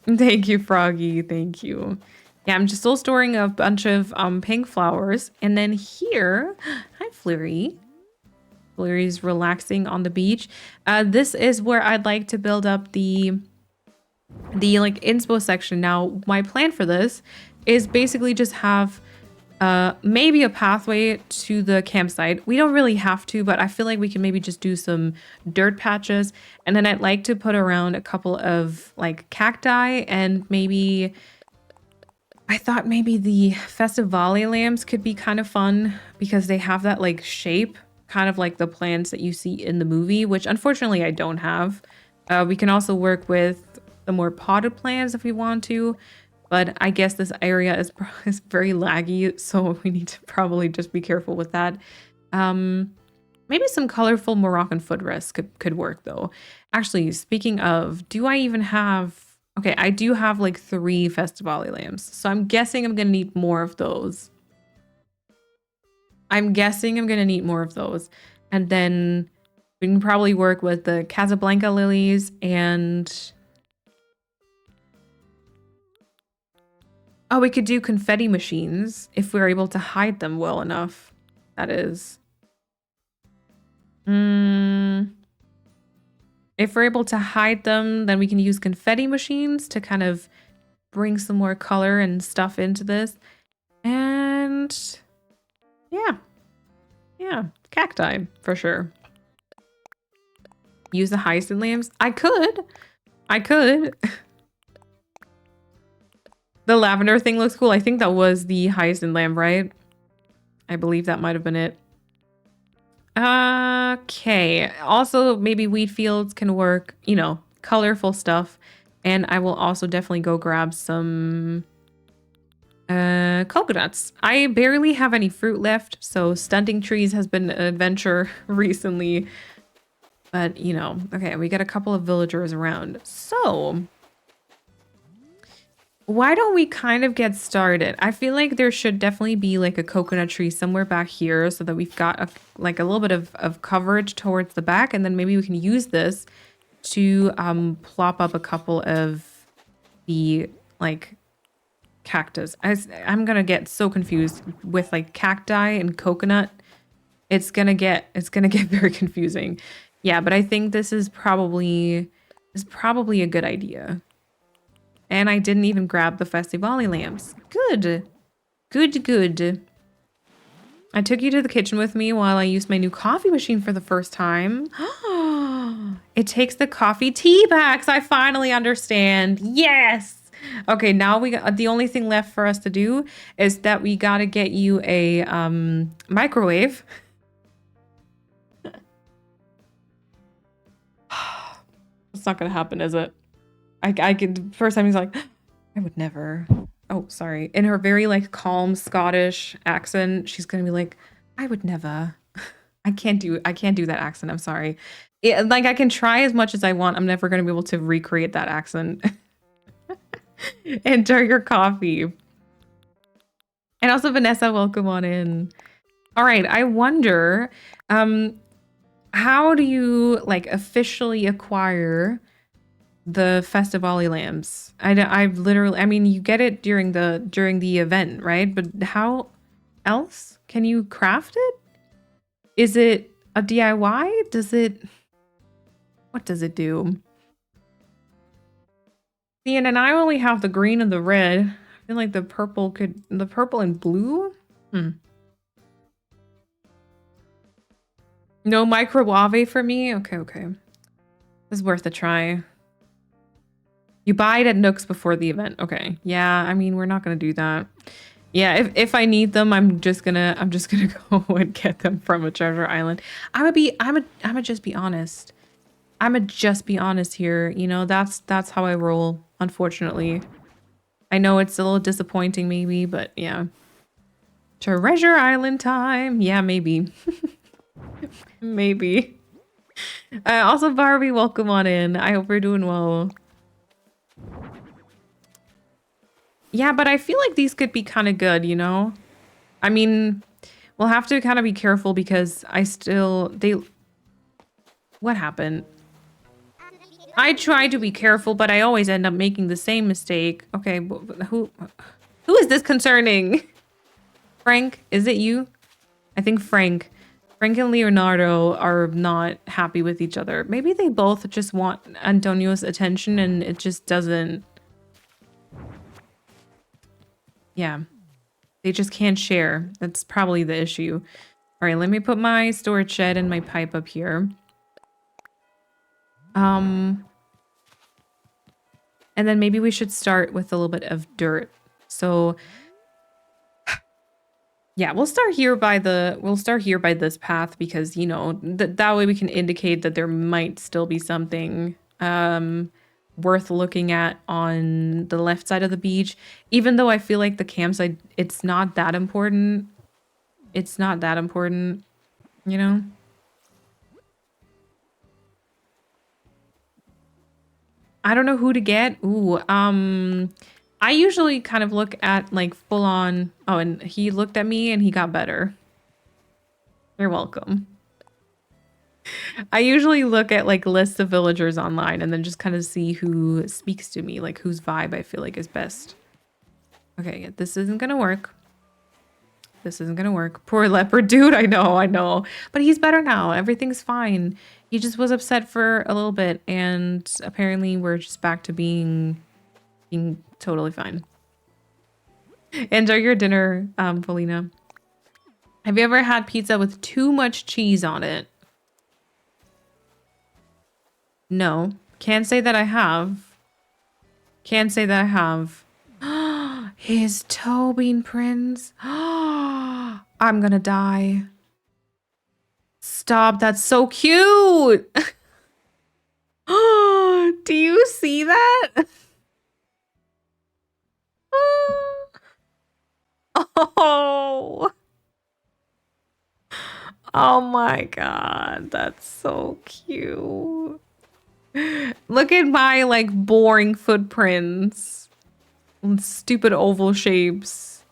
Thank you, Froggy. Thank you. Yeah, I'm just still storing a bunch of pink flowers. And then here, hi, Flurry. Flurry's relaxing on the beach. This is where I'd like to build up the like inspo section. Now, my plan for this is basically just have maybe a pathway to the campsite. We don't really have to, but I feel like we can maybe just do some dirt patches. And then I'd like to put around a couple of like cacti and maybe I thought maybe the Festivale lamps could be kind of fun because they have that like shape, kind of like the plants that you see in the movie, which unfortunately I don't have. We can also work with the more potted plants if we want to. But I guess this area is very laggy, so we need to probably just be careful with that. Maybe some colorful Moroccan footrests could work, though. Actually, speaking of, do I even have... Okay, I do have like 3 Festivale lamps, so I'm guessing I'm going to need more of those. And then we can probably work with the Casablanca lilies and... Oh, we could do confetti machines if we're able to hide them well enough. That is. If we're able to hide them, then we can use confetti machines to kind of bring some more color and stuff into this. And yeah. Yeah, cacti for sure. Use the hyacinth lamps. I could. The lavender thing looks cool. I think that was the hyacinth lamp, right? I believe that might have been it. Okay. Also, maybe wheat fields can work, you know, colorful stuff. And I will also definitely go grab some coconuts. I barely have any fruit left, so stunting trees has been an adventure recently. But, you know, okay, we got a couple of villagers around. So... why don't we kind of get started? I feel like there should definitely be like a coconut tree somewhere back here so that we've got a little bit of coverage towards the back. And then maybe we can use this to plop up a couple of the like cactus. I'm going to get so confused with like cacti and coconut. It's going to get very confusing. Yeah, but I think this is probably a good idea. And I didn't even grab the Festivale lamps. Good. Good. I took you to the kitchen with me while I used my new coffee machine for the first time. It takes the coffee tea bags. I finally understand. Yes. Okay, now the only thing left for us to do is that we got to get you a microwave. It's not going to happen, is it? I could, first time he's like, I would never. Oh, sorry. In her very like calm Scottish accent, she's gonna be like, I would never. I can't do that accent. I'm sorry. Like I can try as much as I want. I'm never going to be able to recreate that accent. Enjoy your coffee. And also Vanessa, welcome on in. All right, I wonder how do you like officially acquire the Festivali lamps? I've literally, I mean, you get it during the event, right? But how else can you craft it? Is it a DIY? What does it do? See, and I only have the green and the red. I feel like the purple and blue? No microwave for me? Okay. This is worth a try. You buy it at Nooks before the event. Okay. Yeah, I mean, we're not gonna do that. Yeah, if I need them, I'm just gonna go and get them from a treasure island. I'ma just be honest. I'ma just be honest here. You know, that's how I roll, unfortunately. I know it's a little disappointing maybe, but yeah. Treasure island time. Yeah, maybe. Maybe. Also, Barbie, welcome on in. I hope you're doing well. Yeah, but I feel like these could be kind of good, you know? I mean, we'll have to kind of be careful because what happened? I try to be careful, but I always end up making the same mistake. Okay, who is this concerning? Frank, is it you? I think Frank and Leonardo are not happy with each other. Maybe they both just want Antonio's attention and it just doesn't. Yeah, they just can't share. That's probably the issue. All right, let me put my storage shed and my pipe up here. And then maybe we should start with a little bit of dirt. So yeah, we'll start here by this path because, you know, that way we can indicate that there might still be something worth looking at on the left side of the beach. Even though I feel like the campsite, it's not that important. It's not that important, you know? I don't know who to get. Ooh, I usually kind of look at like full on. Oh, and he looked at me and he got better. You're welcome. I usually look at like lists of villagers online and then just kind of see who speaks to me, like whose vibe I feel like is best. Okay, this isn't gonna work. This isn't gonna work. Poor leopard dude, I know. But he's better now. Everything's fine. He just was upset for a little bit and apparently we're just back to being totally fine. Enjoy your dinner, Polina. Have you ever had pizza with too much cheese on it? No. Can't say that I have. Can't say that I have. His toe bean prints. I'm gonna die. Stop, that's so cute. Do you see that? Oh. Oh my god, that's so cute. Look at my like boring footprints. Stupid oval shapes.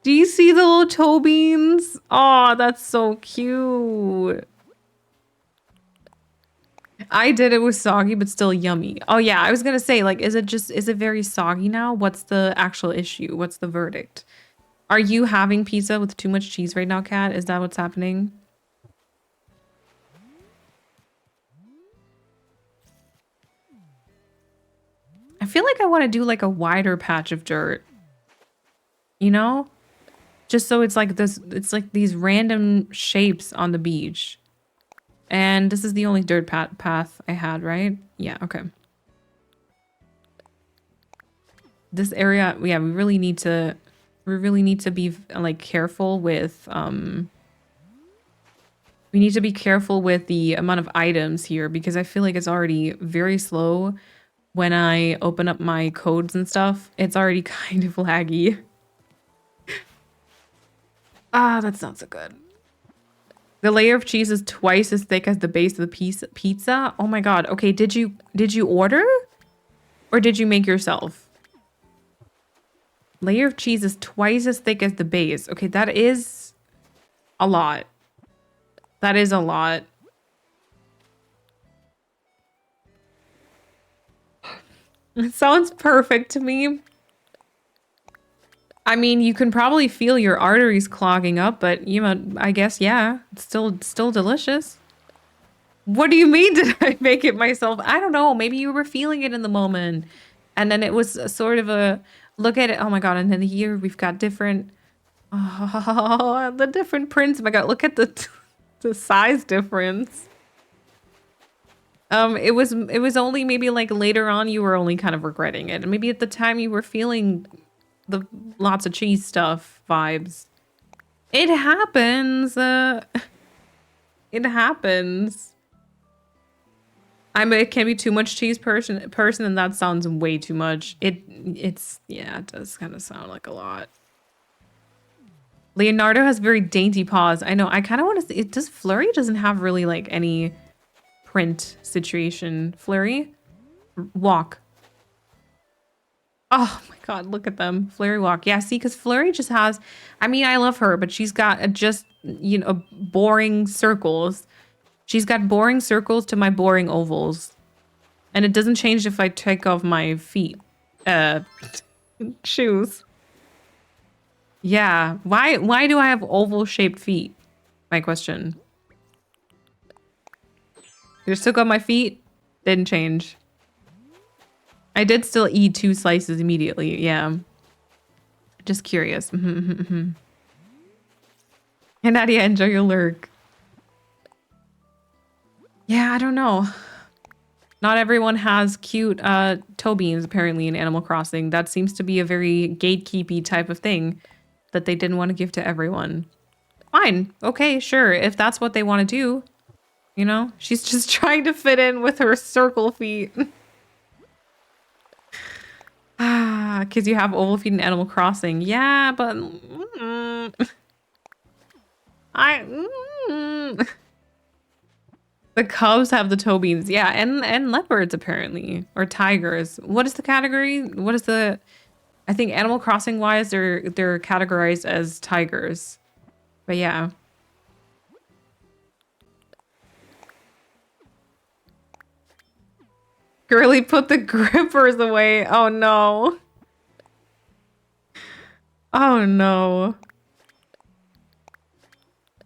Do you see the little toe beans? Oh, that's so cute. I did it with soggy, but still yummy. Oh yeah, I was gonna say, like, is it very soggy now? What's the actual issue? What's the verdict? Are you having pizza with too much cheese right now, Kat? Is that what's happening? I feel like I want to do like a wider patch of dirt. You know? Just so it's like this, it's like these random shapes on the beach. And this is the only dirt path I had, right? Yeah, okay. This area, yeah, we really need to be like careful with we need to be careful with the amount of items here because I feel like it's already very slow when I open up my codes and stuff. It's already kind of laggy. Ah, that's not so good. The layer of cheese is twice as thick as the base of the pizza. Oh my god. Okay, did you order? Or did you make yourself? Layer of cheese is twice as thick as the base. Okay, that is a lot. That is a lot. It sounds perfect to me. I mean, you can probably feel your arteries clogging up, but you know, I guess yeah, it's still delicious. What do you mean did I make it myself? I don't know. Maybe you were feeling it in the moment. And then it was sort of a look at it. Oh my god, and then here we've got different the different prints. Oh my god, look at the size difference. It was only maybe like later on you were only kind of regretting it. And maybe at the time you were feeling the lots of cheese stuff vibes. It happens. It happens. It can be too much cheese person, and that sounds way too much. It's yeah, it does kind of sound like a lot. Leonardo has very dainty paws. I know. I kind of want to see. It does Flurry doesn't have really like any print situation. Flurry, walk. Oh my god, look at them. Flurry walk. Yeah, see, because Flurry just has. I mean, I love her, but she's got just boring circles. She's got boring circles to my boring ovals. And it doesn't change if I take off my feet. Shoes. Yeah. Why do I have oval-shaped feet? My question. Just took off my feet. Didn't change. I did still eat 2 slices immediately. Yeah. Just curious. And Nadia, enjoy your lurk. Yeah, I don't know. Not everyone has cute toe beans, apparently, in Animal Crossing. That seems to be a very gatekeepy type of thing that they didn't want to give to everyone. Fine. Okay, sure. If that's what they want to do. You know? She's just trying to fit in with her circle feet. Because you have oval feet in Animal Crossing. Yeah, but... The cubs have the toe beans. Yeah, and leopards, apparently. Or tigers. What is the category? What is the... I think Animal Crossing wise, they're categorized as tigers. But yeah. Girly put the grippers away. Oh no. Oh no.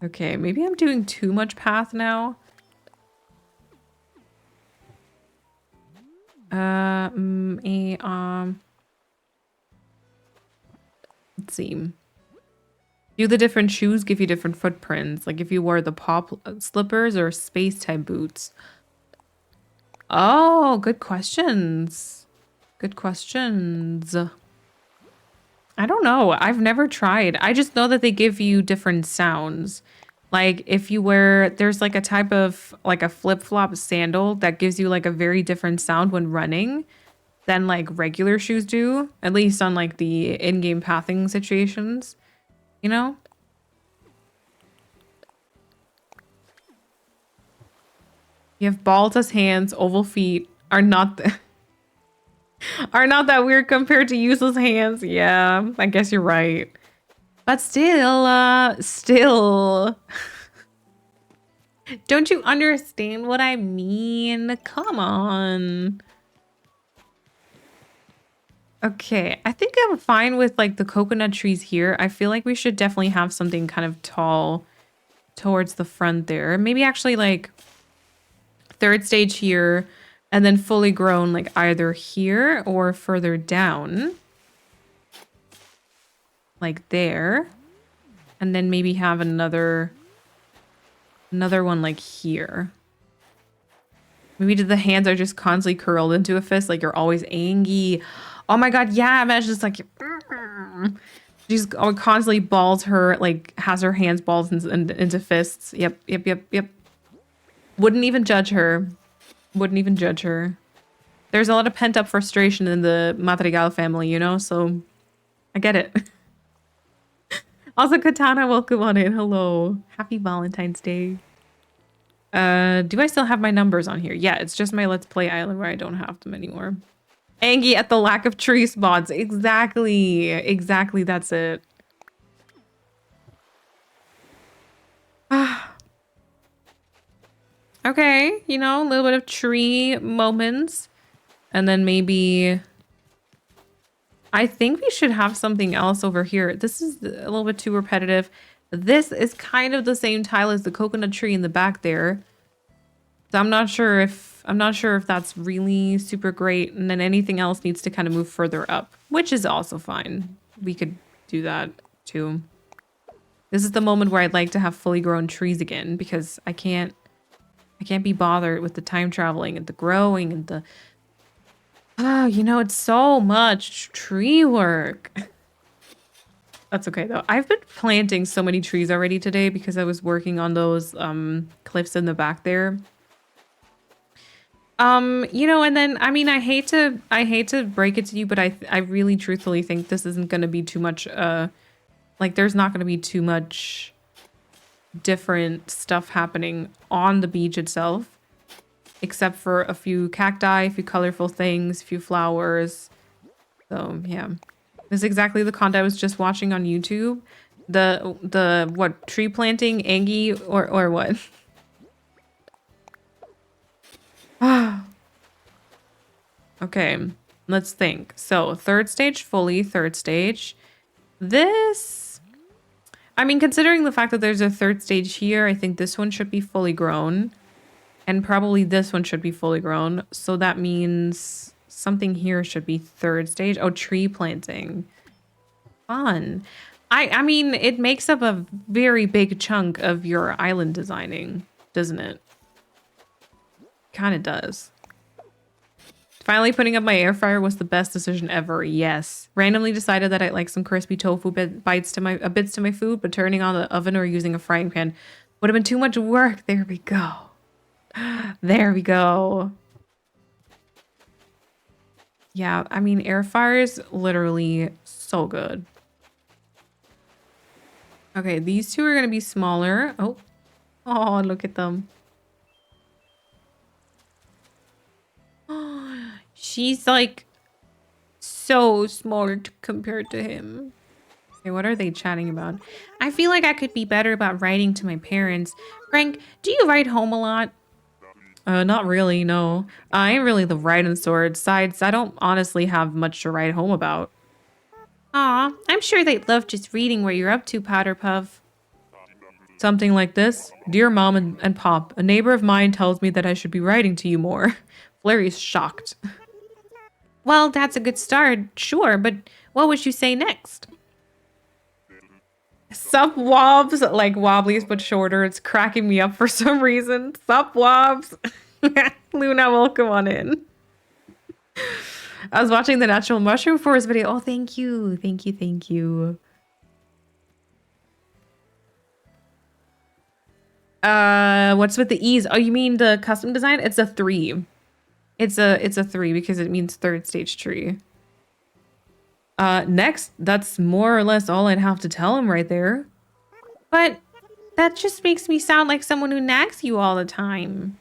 Okay, maybe I'm doing too much path now. Let's see. Do the different shoes give you different footprints? Like if you wore the pop slippers or space type boots? Oh, good questions. Good questions. I don't know. I've never tried. I just know that they give you different sounds. Like if you wear, there's like a type of like a flip-flop sandal that gives you like a very different sound when running than like regular shoes do, at least on like the in-game pathing situations, you know? You have balls as hands, oval feet are not are not that weird compared to useless hands. Yeah, I guess you're right. But still. Don't you understand what I mean? Come on. Okay, I think I'm fine with like the coconut trees here. I feel like we should definitely have something kind of tall towards the front there. Maybe actually like 3rd stage here and then fully grown like either here or further down. Like there. And then maybe have another one like here. Maybe the hands are just constantly curled into a fist, like you're always angry. Oh my god, yeah, imagine just like she's constantly balls her, like has her hands balls into fists. Yep. Wouldn't even judge her. Wouldn't even judge her. There's a lot of pent-up frustration in the Madrigal family, you know, so I get it. Also, Katana, welcome on in. Hello. Happy Valentine's Day. Do I still have my numbers on here? Yeah, it's just my Let's Play Island where I don't have them anymore. Angie at the lack of tree spots. Exactly. Exactly, that's it. Okay, you know, a little bit of tree moments. And then maybe... I think we should have something else over here. This is a little bit too repetitive. This is kind of the same tile as the coconut tree in the back there. So I'm not sure if that's really super great. And then anything else needs to kind of move further up, which is also fine. We could do that too. This is the moment where I'd like to have fully grown trees again because I can't be bothered with the time traveling and the growing and the... Oh, you know, it's so much tree work. That's okay though. I've been planting so many trees already today because I was working on those cliffs in the back there. You know, and then I mean I hate to break it to you, but I really truthfully think this isn't gonna be too much like there's not gonna be too much different stuff happening on the beach itself. Except for a few cacti, a few colorful things, a few flowers. So yeah, this is exactly the content I was just watching on YouTube. The what, tree planting, Angie, or what? Okay, let's think. So third stage fully, third stage. This, I mean, considering the fact that there's a third stage here, I think this one should be fully grown. And probably this one should be fully grown. So that means something here should be third stage. Oh, tree planting. Fun. I mean, it makes up a very big chunk of your island designing, doesn't it? Kind of does. Finally putting up my air fryer was the best decision ever. Yes. Randomly decided that I'd like some crispy tofu bits to my food, but turning on the oven or using a frying pan would have been too much work. There we go. There we go. Yeah, I mean, air fryers literally so good. Okay, these two are going to be smaller. Oh, look at them. Oh, she's like so smart compared to him. Okay, what are they chatting about? I feel like I could be better about writing to my parents. Frank, do you write home a lot? Not really, no. I ain't really the writing sort. Besides, I don't honestly have much to write home about. Aw, I'm sure they'd love just reading what you're up to, Powder Puff. Something like this. Dear Mom and Pop, a neighbor of mine tells me that I should be writing to you more. Flurry's shocked. Well, that's a good start, sure, but what would you say next? Sup Wobbs, like Wobblies but shorter. It's cracking me up for some reason. Sup Wobbs. Luna, welcome on in. I was watching the Natural Mushroom Forest video. Oh, thank you. Thank you, thank you. What's with the E's? Oh, you mean the custom design? It's a 3. It's a 3 because it means third stage tree. Next, that's more or less all I'd have to tell him right there. But that just makes me sound like someone who nags you all the time.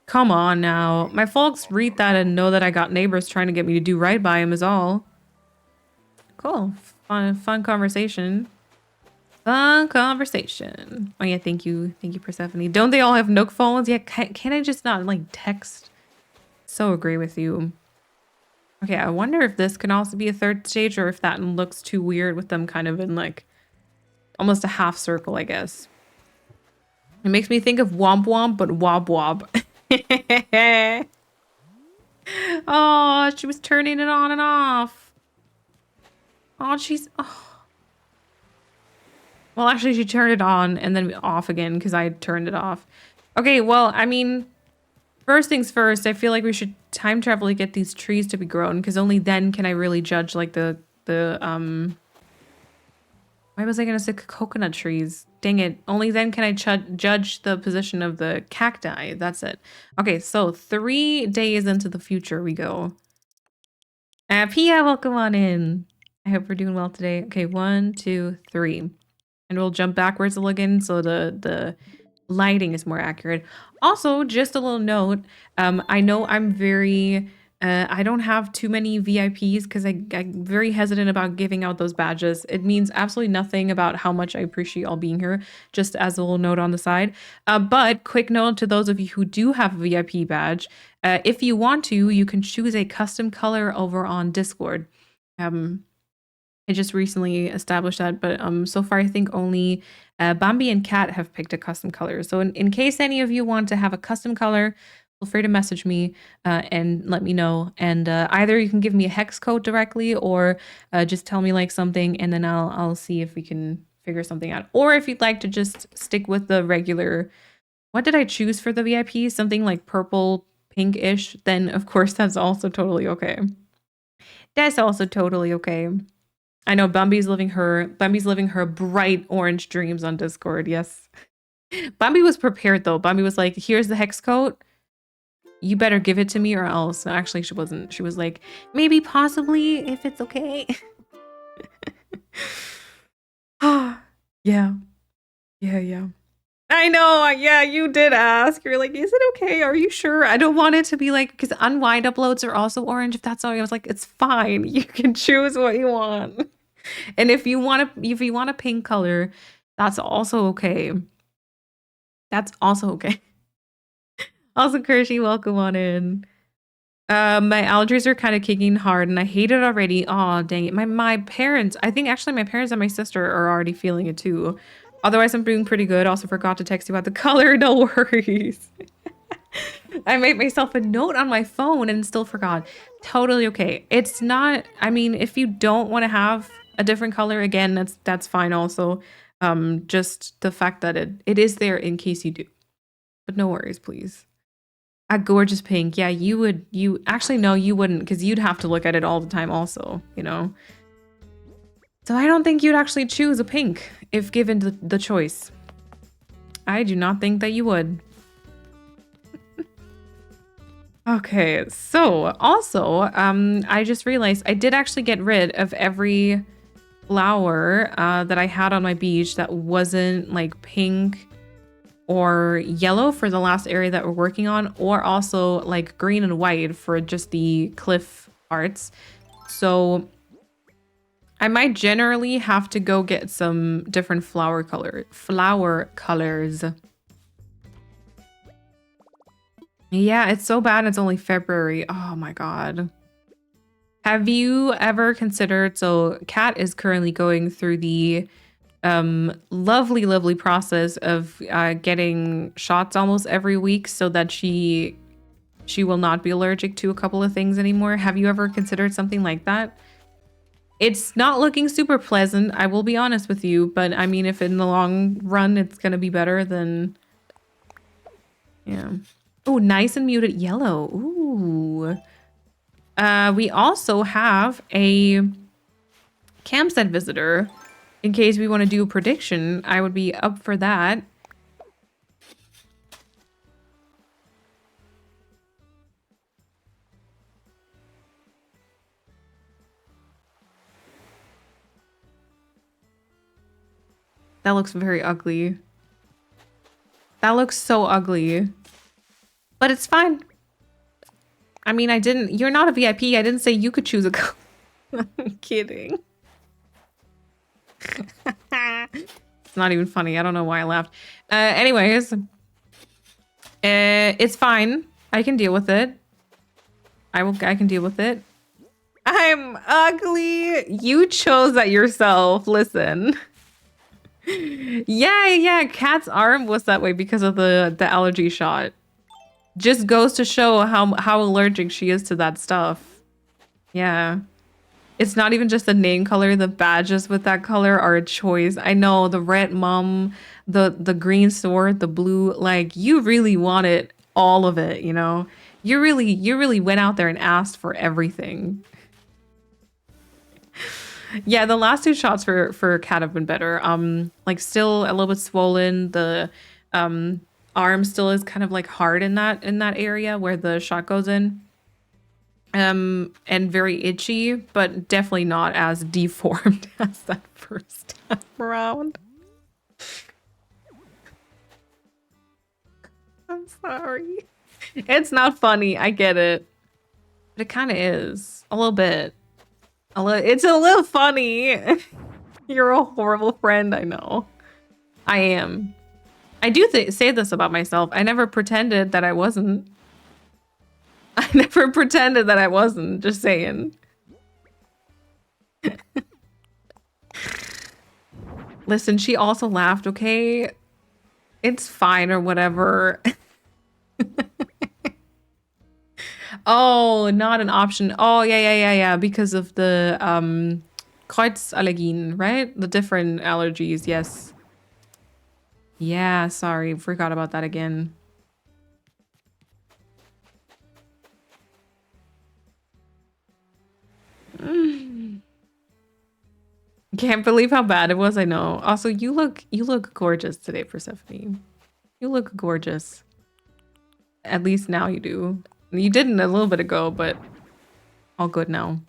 Come on now. My folks read that and know that I got neighbors trying to get me to do right by him is all. Cool. Fun conversation. Fun conversation. Oh yeah, thank you. Thank you, Persephone. Don't they all have Nook phones? Yeah, can I just not like text? So agree with you. Okay, I wonder if this can also be a third stage or if that looks too weird with them kind of in like almost a half circle, I guess. It makes me think of Womp Womp, but Wob Wob. Oh, she was turning it on and off. Oh, well, actually, she turned it on and then off again because I turned it off. Okay, well, I mean, first things first, I feel like we should time travel to get these trees to be grown because only then can I really judge like the why was I gonna say coconut trees? Dang it. Only then can I judge the position of the cacti. That's it. Okay, so 3 days into the future we go. Pia, welcome on in. I hope we're doing well today. Okay, 1, 2, 3. And we'll jump backwards a little again so the lighting is more accurate. Also, just a little note, I know I'm very I don't have too many VIPs because I'm very hesitant about giving out those badges. It means absolutely nothing about how much I appreciate all being here, just as a little note on the side. But quick note to those of you who do have a VIP badge, if you want to, you can choose a custom color over on Discord. I just recently established that, but so far I think only Bambi and Cat have picked a custom color. So in case any of you want to have a custom color, feel free to message me and let me know. And either you can give me a hex code directly, or just tell me like something, and then I'll see if we can figure something out. Or if you'd like to just stick with the regular, what did I choose for the VIP? Something like purple, pink-ish. Then of course that's also totally okay. That's also totally okay. I know Bambi's living her bright orange dreams on Discord. Yes. Bambi was prepared though. Bambi was like, here's the hex code. You better give it to me or else. No, actually, she wasn't. She was like, maybe, possibly, if it's okay. Yeah. I know. Yeah, you did ask. You're like, is it okay? Are you sure? I don't want it to be like, because unwind uploads are also orange. If that's all, I was like, it's fine. You can choose what you want. And if you want a pink color, that's also okay. That's also okay. Also, Kershi, welcome on in. My allergies are kind of kicking hard and I hate it already. Oh, dang it. My parents, I think actually my parents and my sister are already feeling it too. Otherwise, I'm doing pretty good. Also forgot to text you about the color. No worries. I made myself a note on my phone and still forgot. Totally okay. It's not, I mean, if you don't want to have a different color, again, that's fine also. Just the fact that it is there in case you do. But no worries, please. A gorgeous pink. Yeah, you actually no, you wouldn't, because you'd have to look at it all the time also, you know. So I don't think you'd actually choose a pink if given the choice. I do not think that you would. Okay, so also, I just realized I did actually get rid of every flower that I had on my beach that wasn't like pink or yellow for the last area that we're working on, or also like green and white for just the cliff parts. So I might generally have to go get some different flower colors. Yeah, it's so bad it's only February. Oh my god. Have you ever considered, so Kat is currently going through the lovely process of getting shots almost every week so that she will not be allergic to a couple of things anymore. Have you ever considered something like that? It's not looking super pleasant, I will be honest with you, but I mean, if in the long run it's gonna be better, then yeah. Oh, nice and muted yellow. Ooh. We also have a campsite visitor. In case we want to do a prediction, I would be up for that. That looks very ugly. That looks so ugly. But it's fine. I mean, you're not a VIP. I didn't say you could choose a color. I'm kidding. It's not even funny. I don't know why I laughed. Anyways, it's fine. I can deal with it. I can deal with it. I'm ugly. You chose that yourself. Listen. Yeah. Kat's arm was that way because of the allergy shot. Just goes to show how allergic she is to that stuff. Yeah. It's not even just the name color. The badges with that color are a choice. I know, the red mom, the green sword, the blue, like you really wanted all of it, you know? You really went out there and asked for everything. Yeah, the last two shots for Kat have been better. Like still a little bit swollen. The arm still is kind of like hard in that area where the shot goes in. And very itchy, but definitely not as deformed as that first time around. I'm sorry. It's not funny. I get it. But it kind of is. A little bit. It's a little funny. You're a horrible friend, I know. I am. I do say this about myself. I never pretended that I wasn't. I never pretended that I wasn't. Just saying. Listen, she also laughed, okay? It's fine or whatever. Oh, not an option. Oh, yeah. Because of the Kreuzallergien, right? The different allergies, yes. Yeah, sorry. Forgot about that again. Can't believe how bad it was, I know. Also, you look gorgeous today, Persephone. You look gorgeous. At least now you do. You didn't a little bit ago, but all good now.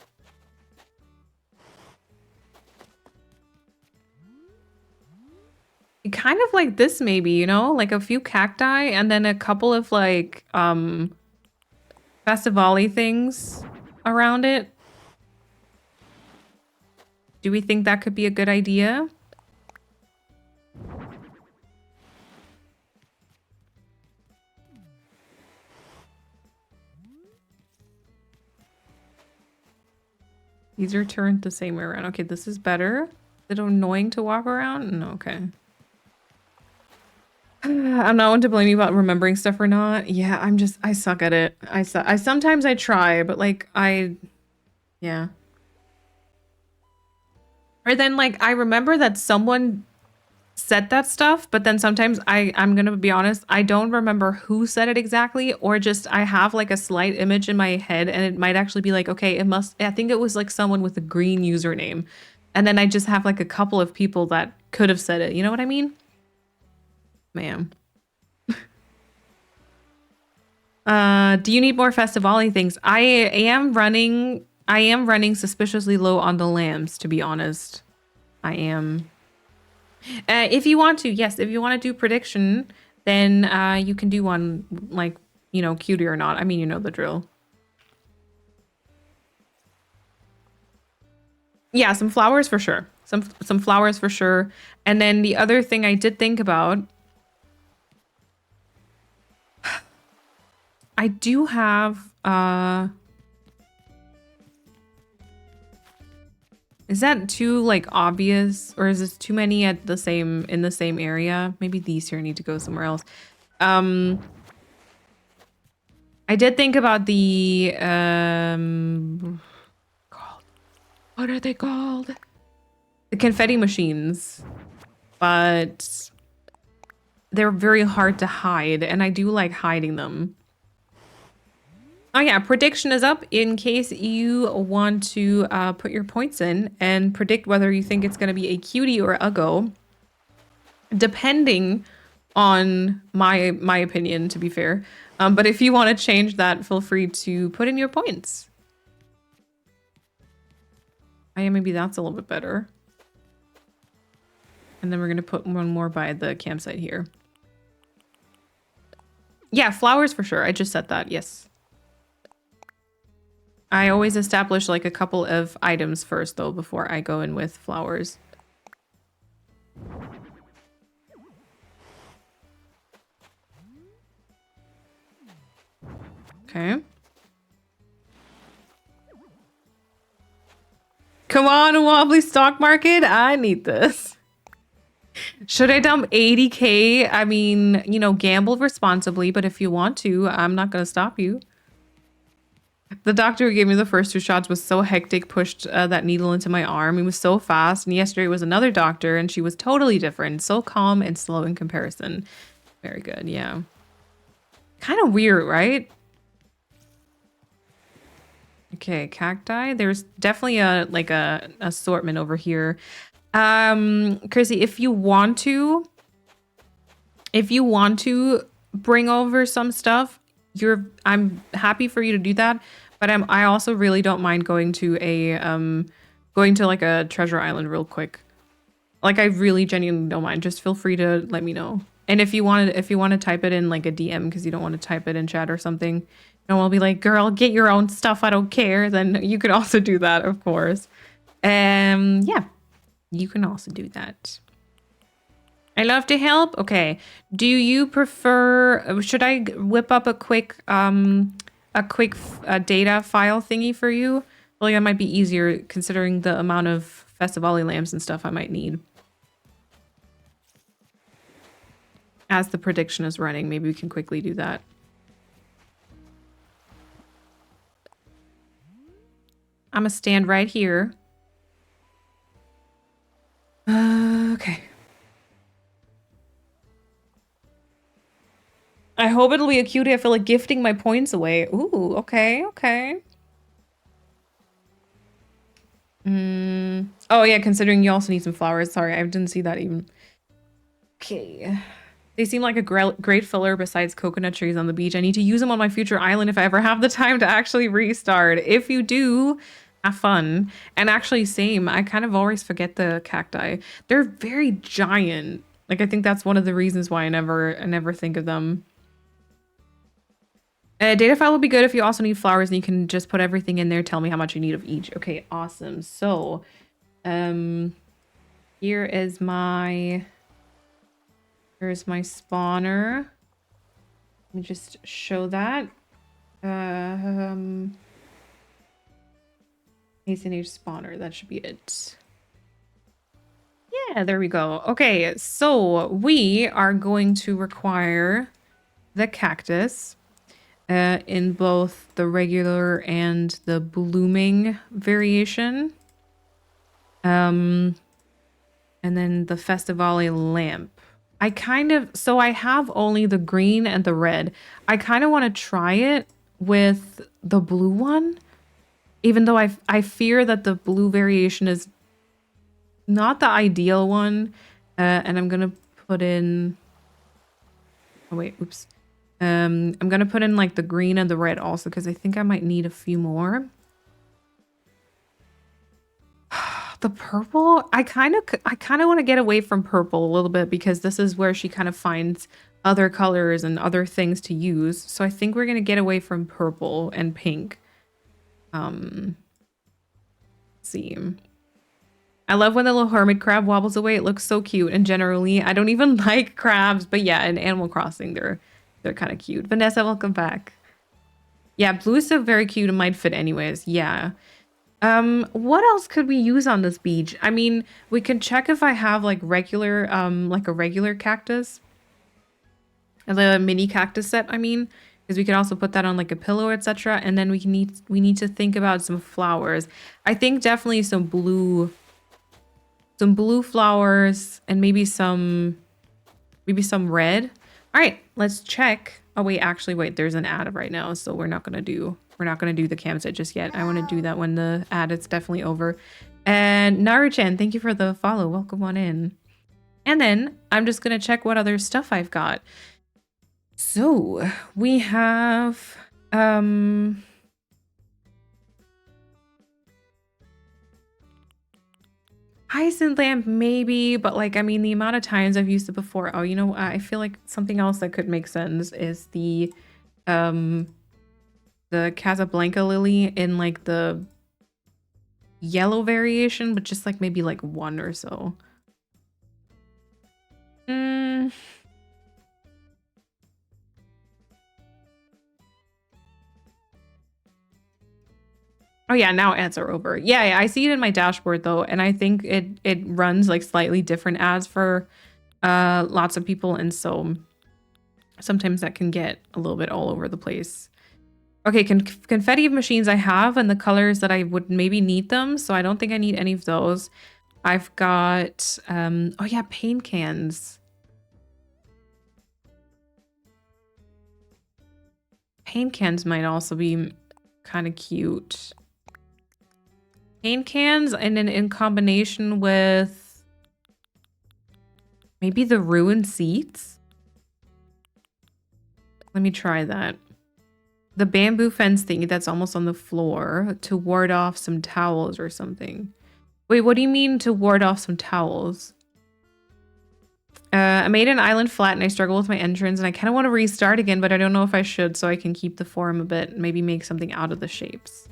Kind of like this maybe, you know? Like a few cacti and then a couple of like festivali things around it. Do we think that could be a good idea? These are turned the same way around. Okay, this is better. Is it annoying to walk around? No, okay. I'm not one to blame you about remembering stuff or not. Yeah, I suck at it. I sometimes I try, but like yeah. Or then like I remember that someone said that stuff, but then sometimes I'm gonna be honest, I don't remember who said it exactly, or just I have like a slight image in my head and it might actually be like, okay, I think it was like someone with a green username. And then I just have like a couple of people that could have said it. You know what I mean? Ma'am. Do you need more festivali things? I am running suspiciously low on the lambs, to be honest. I am. If you want to, yes, if you want to do prediction, then you can do one like, you know, cutie or not. I mean, you know the drill. Yeah, some flowers for sure. Some flowers for sure. And then the other thing I did think about, I do have is that too like obvious, or is this too many in the same area? Maybe these here need to go somewhere else. I did think about the what are they called? The confetti machines, but they're very hard to hide, and I do like hiding them. Oh yeah, prediction is up in case you want to put your points in and predict whether you think it's going to be a cutie or uggo, depending on my opinion, to be fair. But if you want to change that, feel free to put in your points. Oh yeah, maybe that's a little bit better. And then we're going to put one more by the campsite here. Yeah, flowers for sure. I just said that, yes. I always establish like a couple of items first though before I go in with flowers. Okay. Come on, Wobbly stock market. I need this. Should I dump 80K? I mean, you know, gamble responsibly, but if you want to, I'm not going to stop you. The doctor who gave me the first 2 shots was so hectic, pushed that needle into my arm. He was so fast. And yesterday was another doctor and she was totally different. So calm and slow in comparison. Very good, yeah. Kind of weird, right? Okay, cacti. There's definitely a assortment over here. Chrissy, if you want to bring over some stuff, I'm happy for you to do that, but I also really don't mind going to like a treasure island real quick. Like I really genuinely don't mind. Just feel free to let me know. And if you want to type it in like a DM because you don't want to type it in chat or something, and we'll be like, girl, get your own stuff, I don't care, then you could also do that, of course. Yeah, you can also do that. I love to help. Okay. Do you prefer, should I whip up a quick data file thingy for you? Well, that might be easier considering the amount of Festivali lamps and stuff I might need. As the prediction is running, maybe we can quickly do that. I'm gonna stand right here. Okay. I hope it'll be a cutie. I feel like gifting my points away. Ooh, okay, okay. Oh yeah, considering you also need some flowers. Sorry, I didn't see that even. Okay. They seem like a great filler besides coconut trees on the beach. I need to use them on my future island if I ever have the time to actually restart. If you do, have fun. And actually, same. I kind of always forget the cacti. They're very giant. Like, I think that's one of the reasons why I never think of them. Data file will be good if you also need flowers and you can just put everything in there. Tell me how much you need of each. Okay, awesome. So, here's my spawner. Let me just show that. ACNH spawner, that should be it. Yeah, there we go. Okay, so we are going to require the cactus in both the regular and the blooming variation. And then the Festivali lamp. I have only the green and the red. I kind of want to try it with the blue one, even though I fear that the blue variation is not the ideal one. And I'm gonna put in. Oh wait, oops. I'm gonna put in like the green and the red also because I think I might need a few more. The purple, I kind of want to get away from purple a little bit because this is where she kind of finds other colors and other things to use. So I think we're going to get away from purple and pink. Let's see. I love when the little hermit crab wobbles away. It looks so cute. And generally, I don't even like crabs, but yeah, in Animal Crossing, they're kind of cute. Vanessa, welcome back. Yeah, blue is so very cute and might fit anyways. Yeah. What else could we use on this beach? I mean, we can check if I have like regular, like a regular cactus. A mini cactus set, I mean, because we could also put that on like a pillow, etc. And then we need to think about some flowers. I think definitely some blue flowers and maybe some red. All right, let's check. Oh wait, actually wait, there's an ad right now, so we're not gonna do the cam set just yet. I want to do that when the ad is definitely over. And Naru-chan, thank you for the follow. Welcome on in. And then I'm just going to check what other stuff I've got. So we have hyacinth lamp maybe, but like, I mean, the amount of times I've used it before. Oh, you know, I feel like something else that could make sense is the Casablanca lily in like the yellow variation, but just like maybe like one or so. Oh yeah, now ads are over. Yeah, I see it in my dashboard though, and I think it runs like slightly different ads for lots of people, and so sometimes that can get a little bit all over the place. Okay, confetti machines I have, and the colors that I would maybe need them, so I don't think I need any of those. I've got, oh yeah, paint cans. Paint cans might also be kind of cute. Paint cans, and then in combination with maybe the ruined seats. Let me try that. The bamboo fence thingy that's almost on the floor to ward off some towels or something. Wait, what do you mean to ward off some towels? I made an island flat and I struggle with my entrance and I kind of want to restart again, but I don't know if I should, so I can keep the form a bit and maybe make something out of the shapes.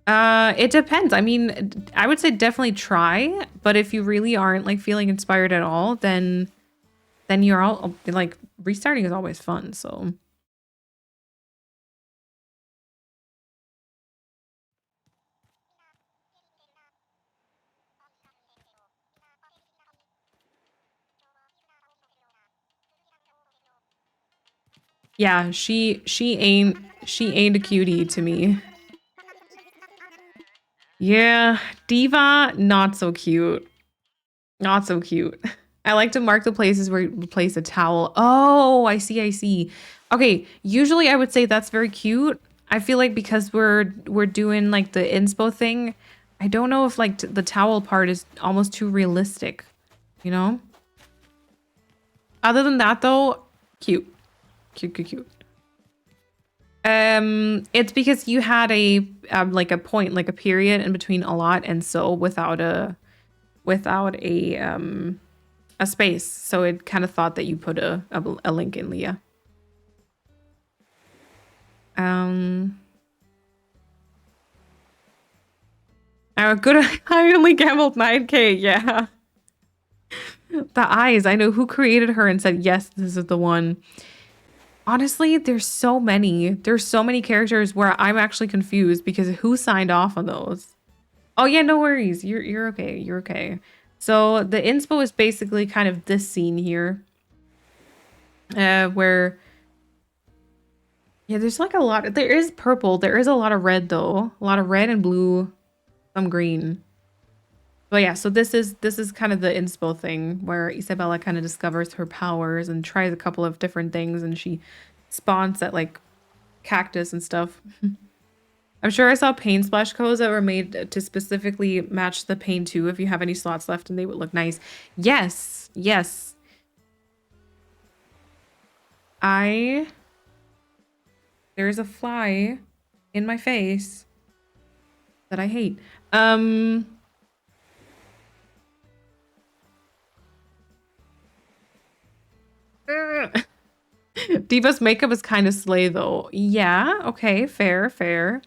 It depends. I mean, I would say definitely try, but if you really aren't like feeling inspired at all, then you're all like restarting is always fun, so. Yeah, she ain't a cutie to me. Yeah, Diva, not so cute. Not so cute. I like to mark the places where you place a towel. Oh, I see, I see. Okay, usually I would say that's very cute. I feel like because we're doing like the inspo thing, I don't know if like the towel part is almost too realistic, you know? Other than that though, cute. Cute, cute, cute. It's because you had a like a point, like a period in between a lot and so without a space. So it kind of thought that you put a link in, Leah. Good. I only gambled 9K. Yeah. The eyes. I know who created her and said, yes, this is the one. Honestly, there's so many. There's so many characters where I'm actually confused because who signed off on those? Oh yeah, no worries. You're okay. You're okay. So the inspo is basically kind of this scene here. Where yeah, there's like a lot. There is purple. There is a lot of red though. A lot of red and blue, some green. But yeah, so this is kind of the inspo thing where Isabella kind of discovers her powers and tries a couple of different things and she spawns that like cactus and stuff. I'm sure I saw paint splash codes that were made to specifically match the paint too if you have any slots left and they would look nice. Yes, yes. There's a fly in my face that I hate. Diva's makeup is kind of slay though. Yeah, okay, fair.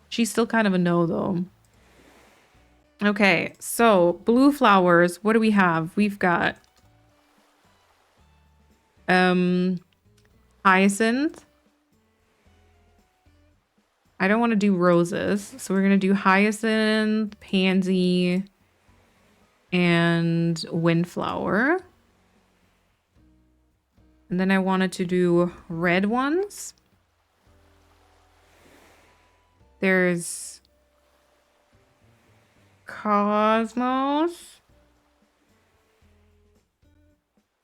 She's still kind of a no though. Okay, so blue flowers. What do we have? We've got hyacinth. I don't want to do roses, so we're gonna do hyacinth, pansy, and windflower. And then I wanted to do red ones. There's Cosmos,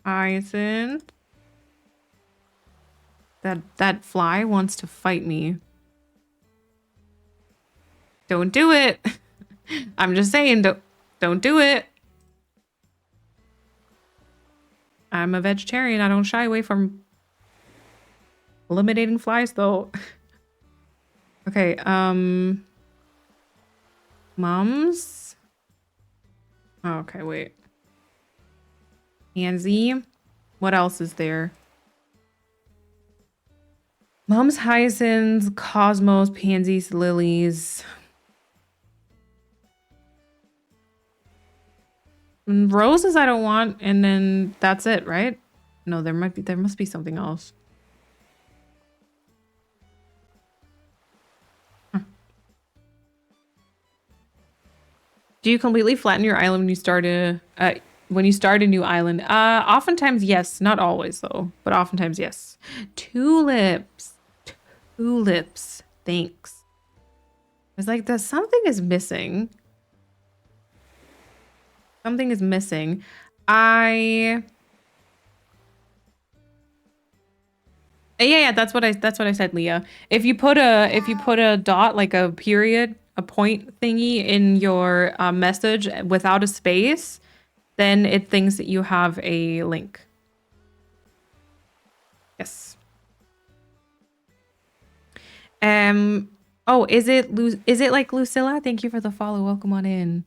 hyacinth. That fly wants to fight me. Don't do it. I'm just saying, don't do it. I'm a vegetarian. I don't shy away from eliminating flies though. Okay, mums. Oh, okay, wait. Pansy. What else is there? Mums, hyacinths, cosmos, pansies, lilies. Roses I don't want, and then that's it, right? No, there must be something else. Huh. Do you completely flatten your island when you start a new island? Oftentimes yes, not always though, but oftentimes yes. Tulips. Tulips. Thanks. It's like something is missing. Something is missing. Yeah, that's what I said, Leah. If you put a dot, like a period, a point thingy in your message without a space, then it thinks that you have a link. Yes. Oh, is it like Lucilla? Thank you for the follow. Welcome on in.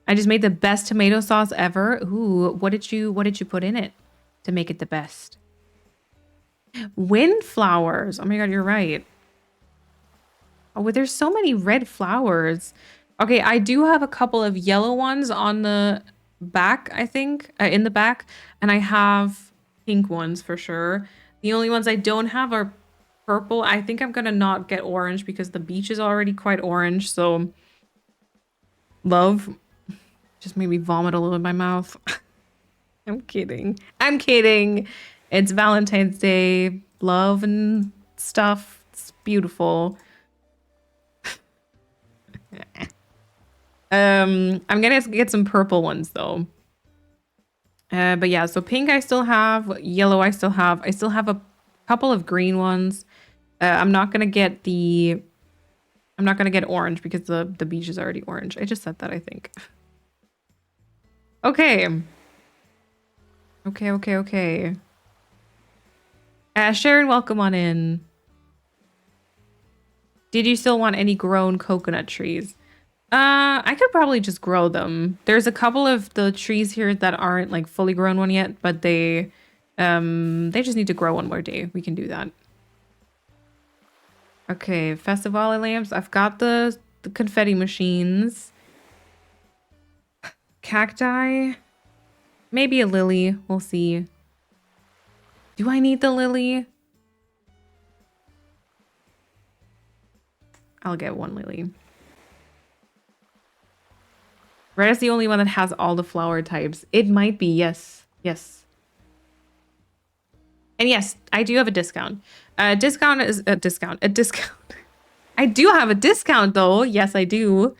I just made the best tomato sauce ever. Ooh, what did you put in it to make it the best? Wind flowers. Oh my god, you're right. Oh, well, there's so many red flowers. Okay, I do have a couple of yellow ones on the back, I think, in the back, and I have pink ones for sure. The only ones I don't have are purple. I think I'm gonna not get orange because the beach is already quite orange, so love just made me vomit a little in my mouth. I'm kidding. I'm kidding. It's Valentine's Day, love and stuff. It's beautiful. I'm gonna get some purple ones though. But yeah, so pink I still have, yellow I still have. I still have a couple of green ones. I'm not gonna get orange because the beach is already orange. I just said that, I think. Okay. Okay. Sharon, welcome on in. Did you still want any grown coconut trees? I could probably just grow them. There's a couple of the trees here that aren't like fully grown one yet, but they just need to grow one more day. We can do that. Okay, Festivale lamps. I've got the confetti machines. Cacti. Maybe a lily. We'll see. Do I need the lily? I'll get one lily. Red is the only one that has all the flower types. It might be, yes. Yes. And yes, I do have a discount. Discount is a discount. A discount. I do have a discount though. Yes, I do.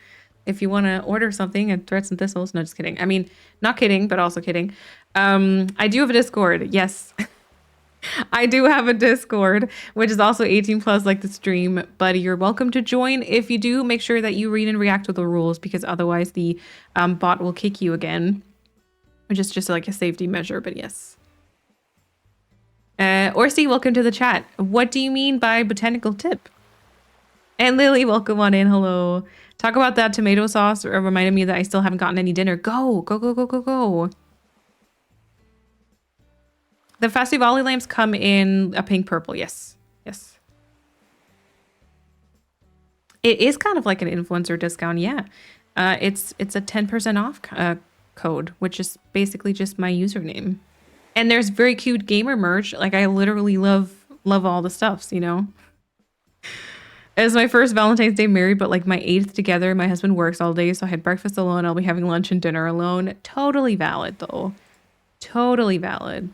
If you want to order something at Threats and Thistles. No, just kidding. I mean, not kidding, but also kidding. I do have a Discord. Yes. I do have a Discord, which is also 18 plus like the stream, but you're welcome to join. If you do, make sure that you read and react to the rules because otherwise the bot will kick you again, which is just like a safety measure, but yes. Orsi, welcome to the chat. What do you mean by botanical tip? And Lily, welcome on in. Hello. Talk about that tomato sauce reminded me that I still haven't gotten any dinner. Go. The Festivale lamps come in a pink purple. Yes. Yes. It is kind of like an influencer discount. Yeah. It's a 10% off code, which is basically just my username. And there's very cute gamer merch. Like I literally love all the stuffs, you know? It was my first Valentine's Day married, but like my 8th together. My husband works all day, so I had breakfast alone. I'll be having lunch and dinner alone. Totally valid though. Totally valid.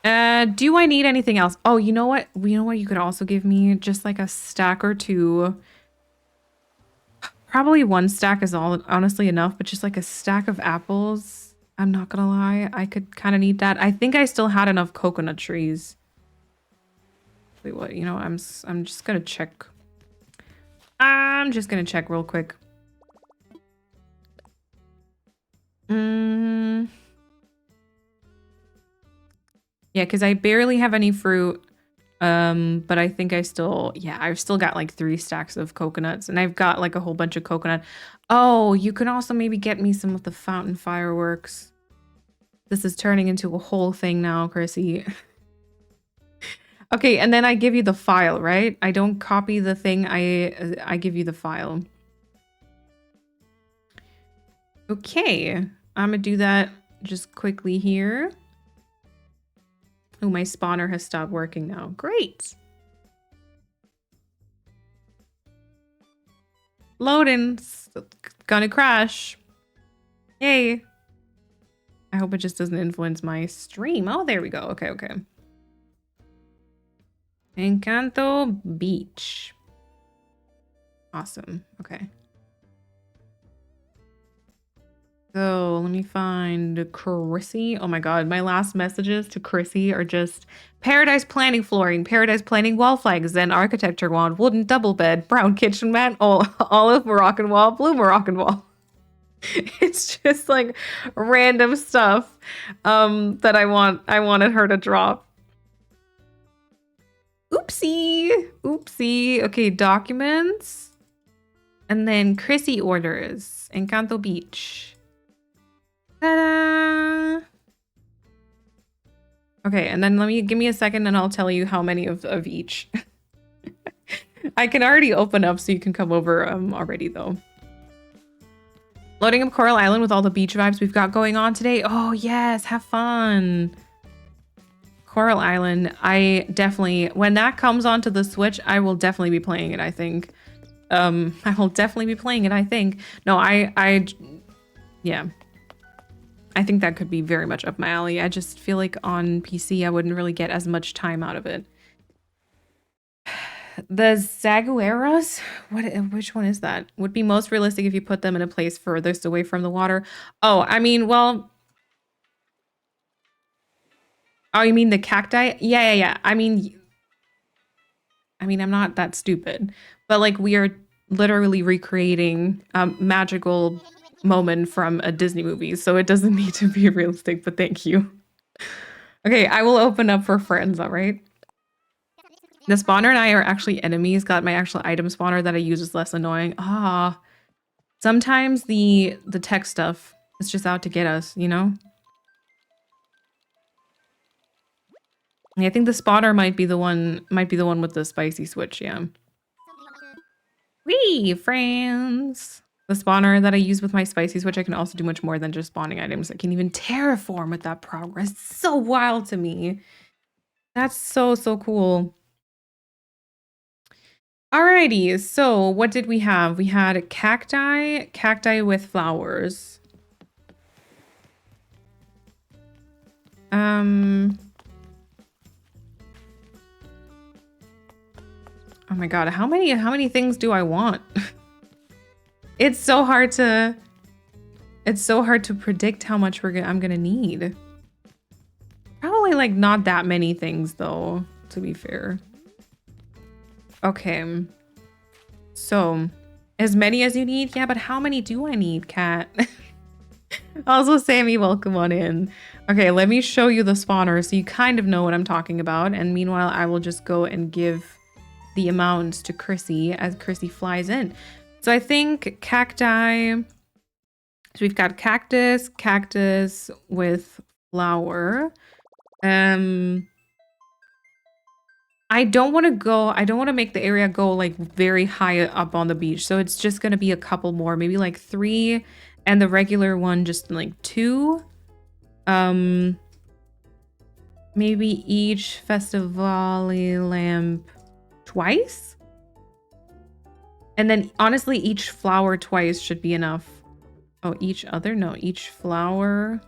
Do I need anything else? Oh, you know what? You know what you could also give me? Just like a stack or two. Probably one stack is all honestly enough, but just like a stack of apples. I'm not gonna lie. I could kind of need that. I think I still had enough coconut trees. Wait, what? You know, I'm just gonna check. I'm just gonna check real quick. Yeah, because I barely have any fruit. But I think I've still got like 3 stacks of coconuts and I've got like a whole bunch of coconut. Oh, you can also maybe get me some of the fountain fireworks. This is turning into a whole thing now, Chrissy. Okay, and then I give you the file, right? I don't copy the thing, I give you the file. Okay, I'm gonna do that just quickly here. Oh, my spawner has stopped working now. Great. Loading. Gonna crash. Yay. I hope it just doesn't influence my stream. Oh, there we go. Okay, okay. Encanto Beach. Awesome. Okay. So let me find Chrissy. Oh my god, my last messages to Chrissy are just Paradise Planning flooring, Paradise Planning wall flags, Zen architecture wand, wooden double bed, brown kitchen mat, olive Moroccan wall, blue Moroccan wall. It's just like random stuff that I wanted her to drop. Oopsie. Oopsie. Okay, documents. And then Chrissy orders. Encanto Beach. Ta-da! Okay, and then give me a second and I'll tell you how many of each. I can already open up so you can come over already though. Loading up Coral Island with all the beach vibes we've got going on today. Oh yes, have fun. Coral Island, I definitely, when that comes onto the Switch, I will definitely be playing it, I think. I will definitely be playing it, I think. No, yeah. I think that could be very much up my alley. I just feel like on PC, I wouldn't really get as much time out of it. The Zagueras? Which one is that? Would be most realistic if you put them in a place furthest away from the water. Oh, I mean, well... Oh, you mean the cacti? Yeah. I mean, I'm not that stupid. But, like, we are literally recreating a magical moment from a Disney movie, so it doesn't need to be realistic, but thank you. Okay, I will open up for friends, all right? The spawner and I are actually enemies. Got my actual item spawner that I use is less annoying. Ah, sometimes the tech stuff is just out to get us, you know? Yeah, I think the spawner might be the one with the spicy switch, yeah. Wee, friends! The spawner that I use with my spicy switch, I can also do much more than just spawning items. I can even terraform with that progress. It's so wild to me. That's so cool. Alrighty, so what did we have? We had cacti with flowers. Oh my god, how many things do I want? It's so hard to predict how much I'm gonna need. Probably like not that many things though, to be fair. Okay. So, as many as you need? Yeah, but how many do I need, Cat? Also, Sammy, welcome on in. Okay, let me show you the spawner so you kind of know what I'm talking about. And meanwhile, I will just go and give the amounts to Chrissy as Chrissy flies in. So I think cacti. So we've got cactus with flower. I don't want to make the area go like very high up on the beach. So it's just going to be a couple more, maybe like 3 and the regular one just like 2. Maybe each Festivali lamp twice. And then honestly, each flower twice should be enough. Oh, each flower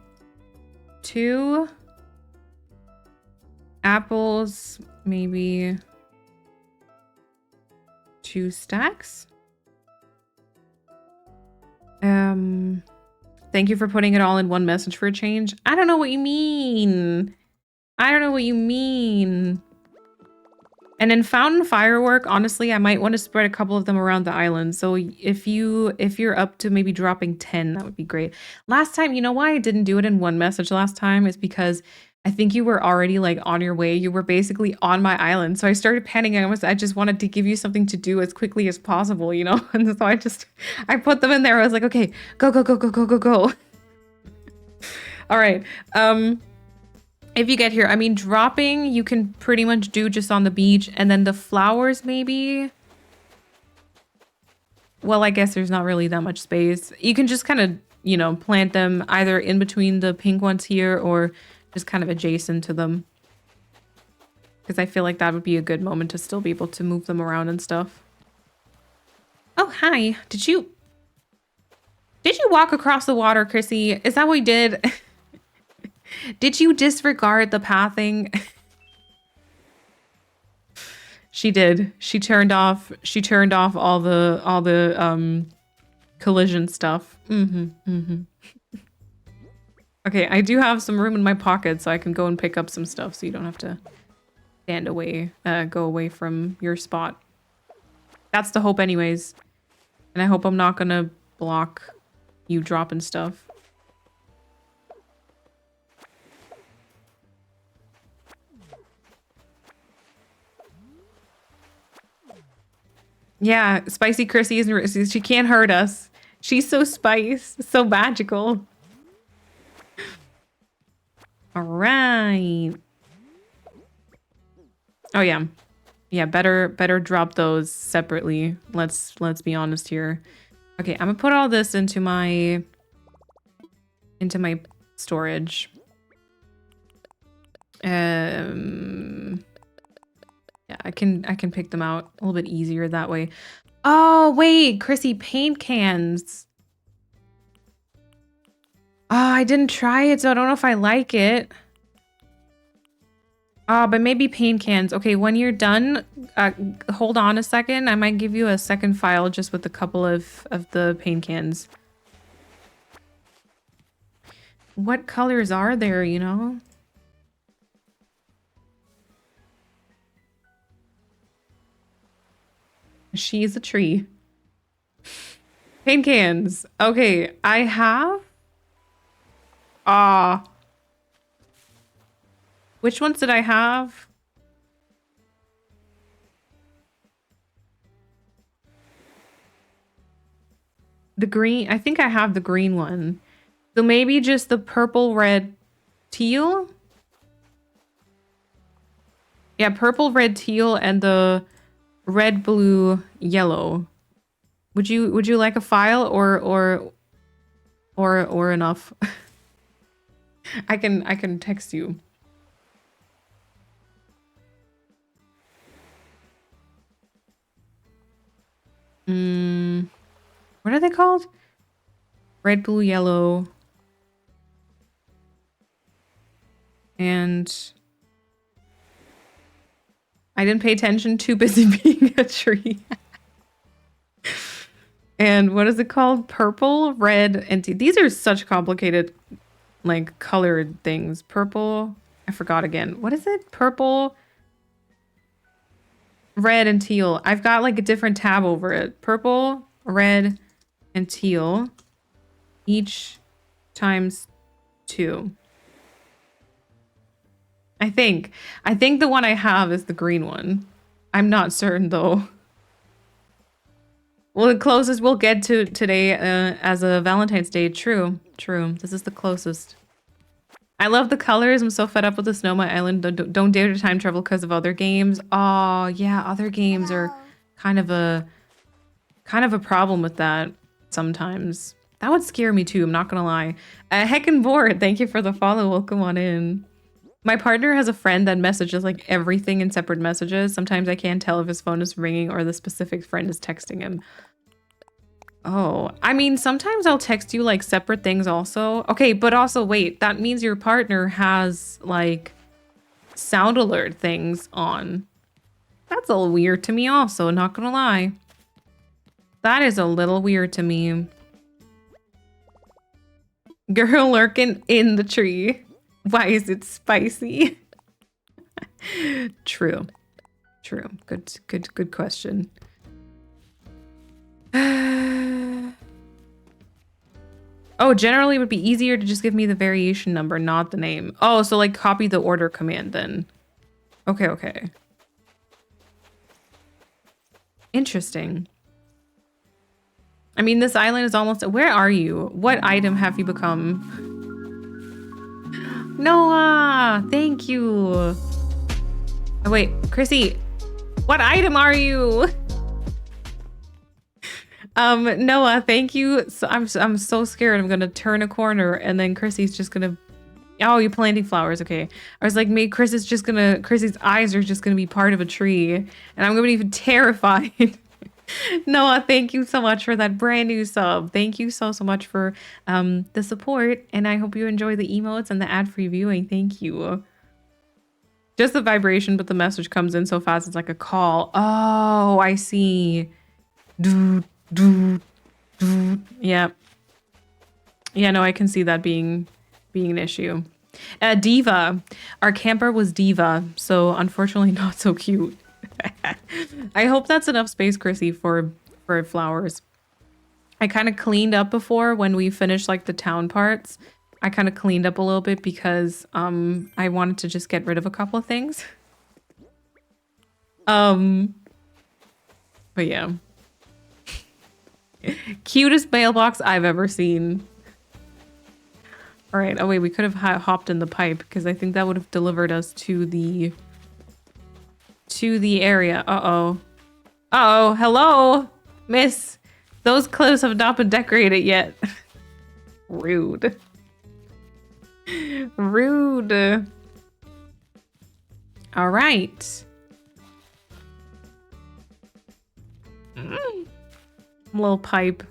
2. Apples, maybe 2 stacks. Thank you for putting it all in one message for a change. I don't know what you mean. And in fountain firework, honestly, I might want to spread a couple of them around the island. So if you're up to maybe dropping 10, that would be great. Last time, you know why I didn't do it in one message last time is because I think you were already like on your way. You were basically on my island. So I started panicking. I just wanted to give you something to do as quickly as possible, you know? And so I put them in there. I was like, okay, go. All right. If you get here, I mean, dropping, you can pretty much do just on the beach. And then the flowers, maybe. Well, I guess there's not really that much space. You can just kind of, you know, plant them either in between the pink ones here or just kind of adjacent to them. Because I feel like that would be a good moment to still be able to move them around and stuff. Oh, hi. Did you walk across the water, Chrissy? Is that what you did? Did you disregard the pathing? She did. She turned off all the collision stuff. Okay, I do have some room in my pocket so I can go and pick up some stuff so you don't have to stand away, go away from your spot. That's the hope anyways. And I hope I'm not gonna block you dropping stuff. Yeah, Spicy Chrissy she can't hurt us. She's so so magical. All right. Oh yeah. Yeah, better drop those separately. Let's be honest here. Okay, I'm gonna put all this into my storage. Yeah, I can pick them out a little bit easier that way. Oh, wait, Chrissy, paint cans. Oh, I didn't try it, so I don't know if I like it. But maybe paint cans. Okay, when you're done, hold on a second. I might give you a second file just with a couple of the paint cans. What colors are there, you know? She's a tree. Paint cans. Okay, I have... which ones did I have? The green. I think I have the green one. So maybe just the purple, red, teal? Yeah, purple, red, teal, and the red, blue, yellow. Would you like a file or enough? I can text you. What are they called? Red, blue, yellow. And I didn't pay attention, too busy being a tree. And what is it called? Purple, red, and these are such complicated, like, colored things. Purple, I forgot again. What is it? Purple, red, and teal. I've got like a different tab over it. Purple, red, and teal. Each times 2. I think the one I have is the green one. I'm not certain though. Well, the closest we'll get to today as a Valentine's Day. True. This is the closest. I love the colors. I'm so fed up with the Snow My Island. Don't dare to time travel because of other games. Oh, yeah, other games are kind of a problem with that sometimes. That would scare me too, I'm not gonna lie. Heckin' bored, thank you for the follow. Welcome on in. My partner has a friend that messages like everything in separate messages. Sometimes I can't tell if his phone is ringing or the specific friend is texting him. Oh, I mean, sometimes I'll text you like separate things also. Okay, but also wait, that means your partner has like sound alert things on. That's a little weird to me also, not gonna lie. That is a little weird to me. Girl lurking in the tree. Why is it spicy? True. Good question. Oh, generally it would be easier to just give me the variation number, not the name. Oh, so like copy the order command then. Okay. Interesting. I mean, this island is almost... Where are you? What item have you become? Noah! Thank you! Oh, wait, Chrissy! What item are you? Noah, thank you. So I'm so scared I'm gonna turn a corner and then Chrissy's just gonna... Oh, you're planting flowers, okay. I was like, maybe Chrissy's eyes are just gonna be part of a tree and I'm gonna be even terrified. Noah, thank you so much for that brand new sub. Thank you so much for the support, and I hope you enjoy the emotes and the ad-free viewing. Thank you. Just the vibration, but the message comes in so fast it's like a call. Oh, I see. Yeah. Yeah, no, I can see that being an issue. Diva. Our camper was Diva, so unfortunately not so cute. I hope that's enough space, Chrissy, for flowers. I kind of cleaned up before when we finished like the town parts. I kind of cleaned up a little bit because I wanted to just get rid of a couple of things. But yeah. Cutest mailbox I've ever seen. All right. Oh wait, we could have hopped in the pipe because I think that would have delivered us to the area. Uh-oh. Uh-oh. Hello, miss. Those cliffs have not been decorated yet. Rude. Rude. All right. Little pipe.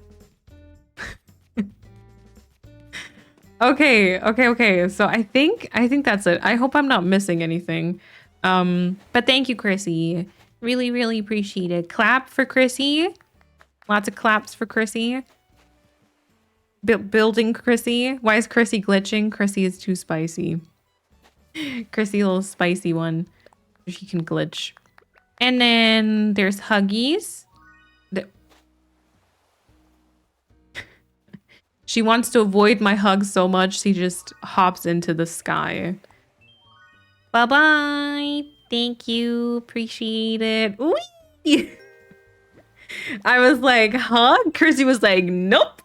Okay. So I think that's it. I hope I'm not missing anything. But thank you, Chrissy. Really, really appreciate it. Clap for Chrissy. Lots of claps for Chrissy. Building Chrissy. Why is Chrissy glitching? Chrissy is too spicy. Chrissy, a little spicy one. She can glitch. And then there's Huggies. She wants to avoid my hugs so much, she just hops into the sky. Bye-bye. Thank you. Appreciate it. Ooh. I was like, huh? Kirsty was like, nope.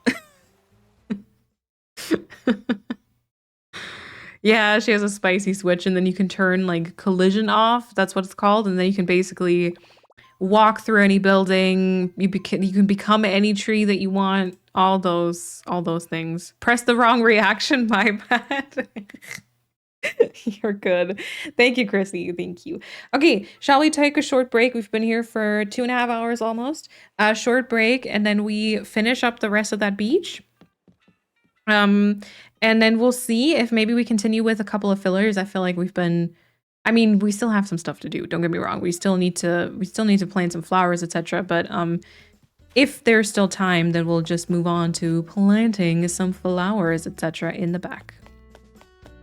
Yeah, she has a spicy switch, and then you can turn like collision off. That's what it's called. And then you can basically walk through any building. You can become any tree that you want. All those things. Press the wrong reaction, my bad. You're good. Thank you, Chrissy. Thank you. Okay, shall we take a short break? We've been here for 2.5 hours almost. A short break, and then we finish up the rest of that beach. And then we'll see if maybe we continue with a couple of fillers. I feel like we still have some stuff to do. Don't get me wrong. We still need to plant some flowers, etc. But if there's still time, then we'll just move on to planting some flowers, etc. in the back.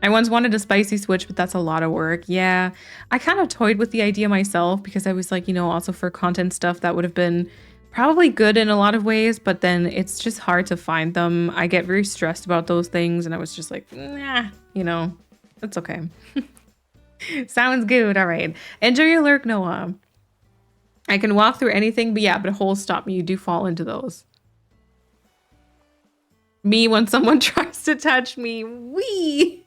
I once wanted a spicy switch, but that's a lot of work. Yeah, I kind of toyed with the idea myself because I was like, also for content stuff that would have been probably good in a lot of ways, but then it's just hard to find them. I get very stressed about those things, and I was just like, nah, it's okay. Sounds good. All right. Enjoy your lurk, Noah. I can walk through anything, but yeah, but holes stop me. You do fall into those. Me when someone tries to touch me. Wee.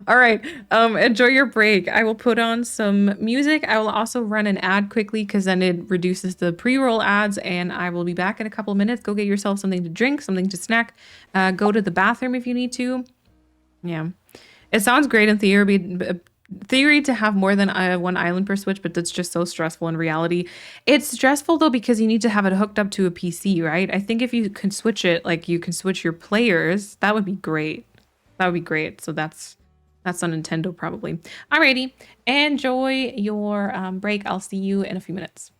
All right. Enjoy your break. I will put on some music. I will also run an ad quickly because then it reduces the pre-roll ads, and I will be back in a couple of minutes. Go get yourself something to drink, something to snack. Go to the bathroom if you need to. Yeah. It sounds great in theory to have more than one island per switch, but that's just so stressful in reality. It's stressful though because you need to have it hooked up to a PC, right? I think if you can switch it, like you can switch your players, that would be great. That would be great. So that's on Nintendo probably. Alrighty, enjoy your break. I'll see you in a few minutes.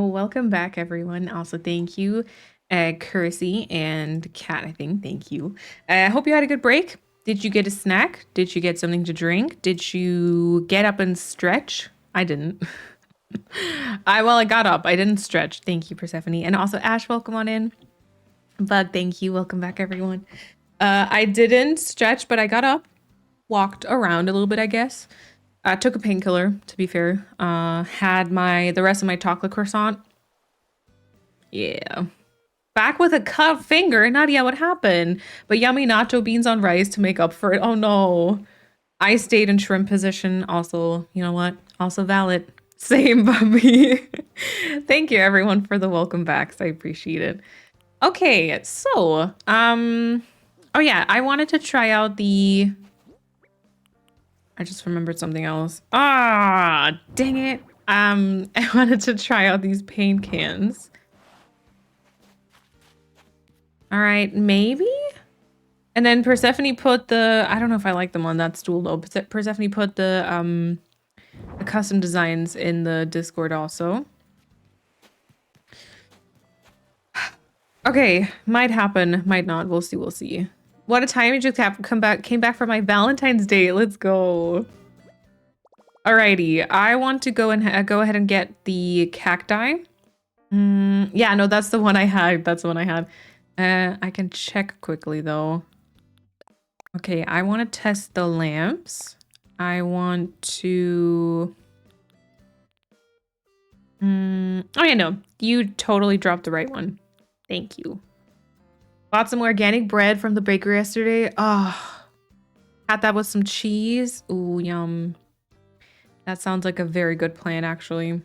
welcome back, everyone. Also, thank you, Kersey and Kat, I think. Thank you. I hope you had a good break. Did you get a snack? Did you get something to drink? Did you get up and stretch? I didn't. I got up. I didn't stretch. Thank you, Persephone. And also, Ash, welcome on in. Bug, thank you. Welcome back, everyone. I didn't stretch, but I got up, walked around a little bit, I guess. Took a painkiller, to be fair. Had the rest of my chocolate croissant. Yeah. Back with a cut finger. Nadia, what happened? But yummy nacho beans on rice to make up for it. Oh no. I stayed in shrimp position. Also, you know what? Also valid. Same, Bubby. Thank you, everyone, for the welcome backs. I appreciate it. Okay, so, oh yeah, I wanted to try out I just remembered something else. Ah, dang it. I wanted to try out these paint cans. All right, maybe? And then Persephone put I don't know if I like them on that stool though. Persephone put the custom designs in the Discord also. Okay, might happen, might not. We'll see, we'll see. What a time! I just came back for my Valentine's Day. Let's go. Alrighty, I want to go ahead and get the cacti. Yeah, no, that's the one I had. That's the one I had. I can check quickly though. Okay, I want to test the lamps. I want to. Oh yeah, no, you totally dropped the right one. Thank you. Bought some organic bread from the bakery yesterday. Oh, had that with some cheese. Ooh, yum. That sounds like a very good plan, actually.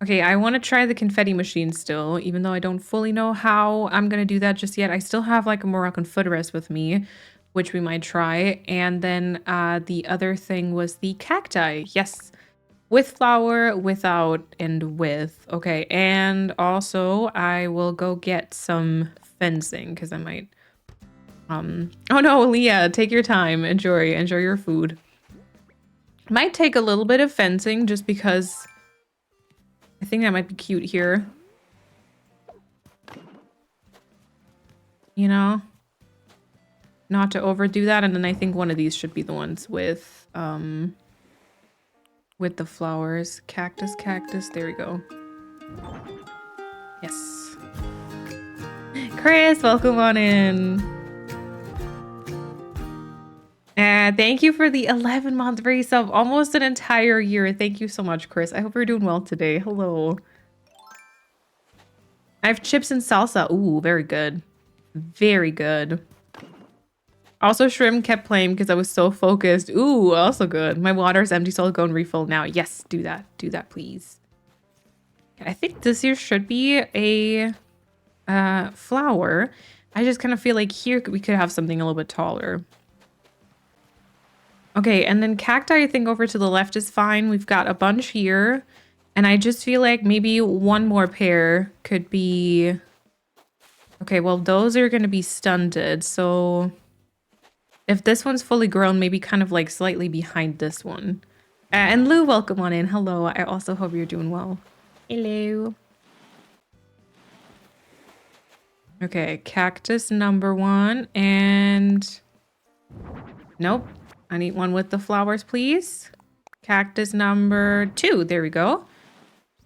Okay, I want to try the confetti machine still, even though I don't fully know how I'm going to do that just yet. I still have like a Moroccan footrest with me, which we might try. And then the other thing was the cacti. Yes. With flower, without, and with. Okay, and also I will go get some fencing because I might oh no, Leah, take your time. Enjoy your food. Might take a little bit of fencing just because I think that might be cute here. You know? Not to overdo that, and then I think one of these should be the ones with the flowers. Cactus, there we go. Yes. Chris, welcome on in. Thank you for the 11-month resub. Almost an entire year. Thank you so much, Chris. I hope you're doing well today. Hello. I have chips and salsa. Ooh, very good. Very good. Also, Shrimp kept playing because I was so focused. Ooh, also good. My water's empty, so I'll go and refill now. Yes, do that. Do that, please. I think this here should be a flower. I just kind of feel like here we could have something a little bit taller. Okay, and then cacti, I think over to the left is fine. We've got a bunch here. And I just feel like maybe one more pair could be... Okay, well, those are going to be stunted. So if this one's fully grown, maybe kind of like slightly behind this one. And Lou, welcome on in. Hello. I also hope you're doing well. Hello. Okay, cactus number 1. And... Nope. I need one with the flowers, please. Cactus number 2. There we go.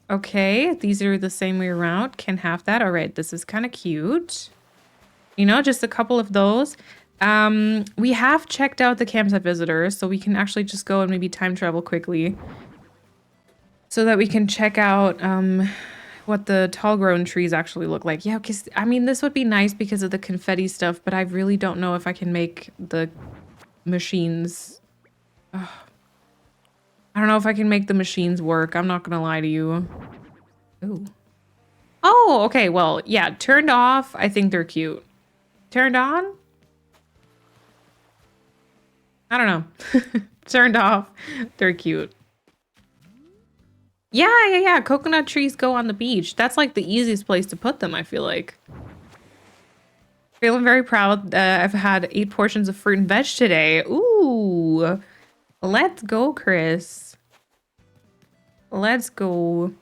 Okay, these are the same way around. Can have that. All right, this is kind of cute. You know, just a couple of those. We have checked out the campsite visitors, so we can actually just go and maybe time travel quickly. So that we can check out what the tall grown trees actually look like. Yeah, because, I mean, this would be nice because of the confetti stuff, but I really don't know if I can make the... machines. Ugh. I don't know if I can make the machines work. I'm not gonna lie to you. Ooh. Oh, okay. Well, yeah. Turned off, I think they're cute. Turned on? I don't know. Turned off, they're cute. Yeah. Coconut trees go on the beach. That's like the easiest place to put them, I feel like. Feeling very proud. I've had 8 portions of fruit and veg today. Ooh. Let's go, Chris. Let's go.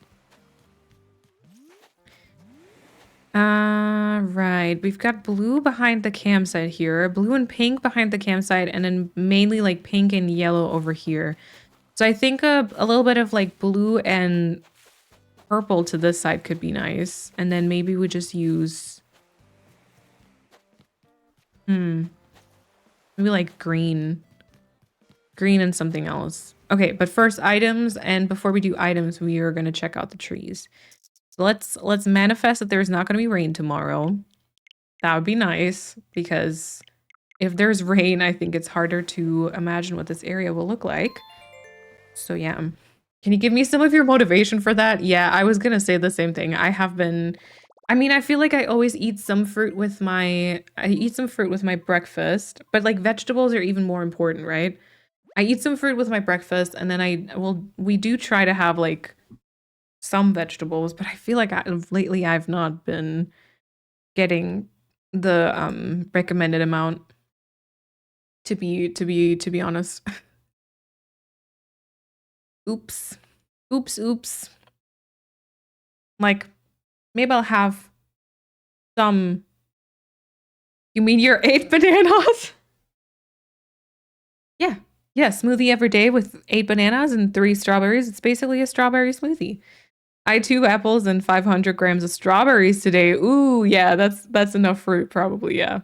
Right. We've got blue behind the campsite here, blue and pink behind the campsite, and then mainly like pink and yellow over here. So I think a little bit of like blue and purple to this side could be nice. And then maybe we just use, maybe like green and something else. Okay, but first items, and before we do items, we are going to check out the trees. So let's manifest that there's not going to be rain tomorrow. That would be nice, because if there's rain, I think it's harder to imagine what this area will look like. So yeah. Can you give me some of your motivation for that? Yeah, I was going to say the same thing. I feel like I always eat some fruit with my breakfast, but like vegetables are even more important, right? I eat some fruit with my breakfast, and then we do try to have like some vegetables, but I feel like lately I've not been getting the recommended amount, to be honest. Oops. Oops. Like, maybe I'll have some. You mean your 8 bananas? Yeah, smoothie every day with 8 bananas and 3 strawberries. It's basically a strawberry smoothie. I had 2 apples and 500 grams of strawberries today. Ooh, yeah, that's enough fruit probably, yeah.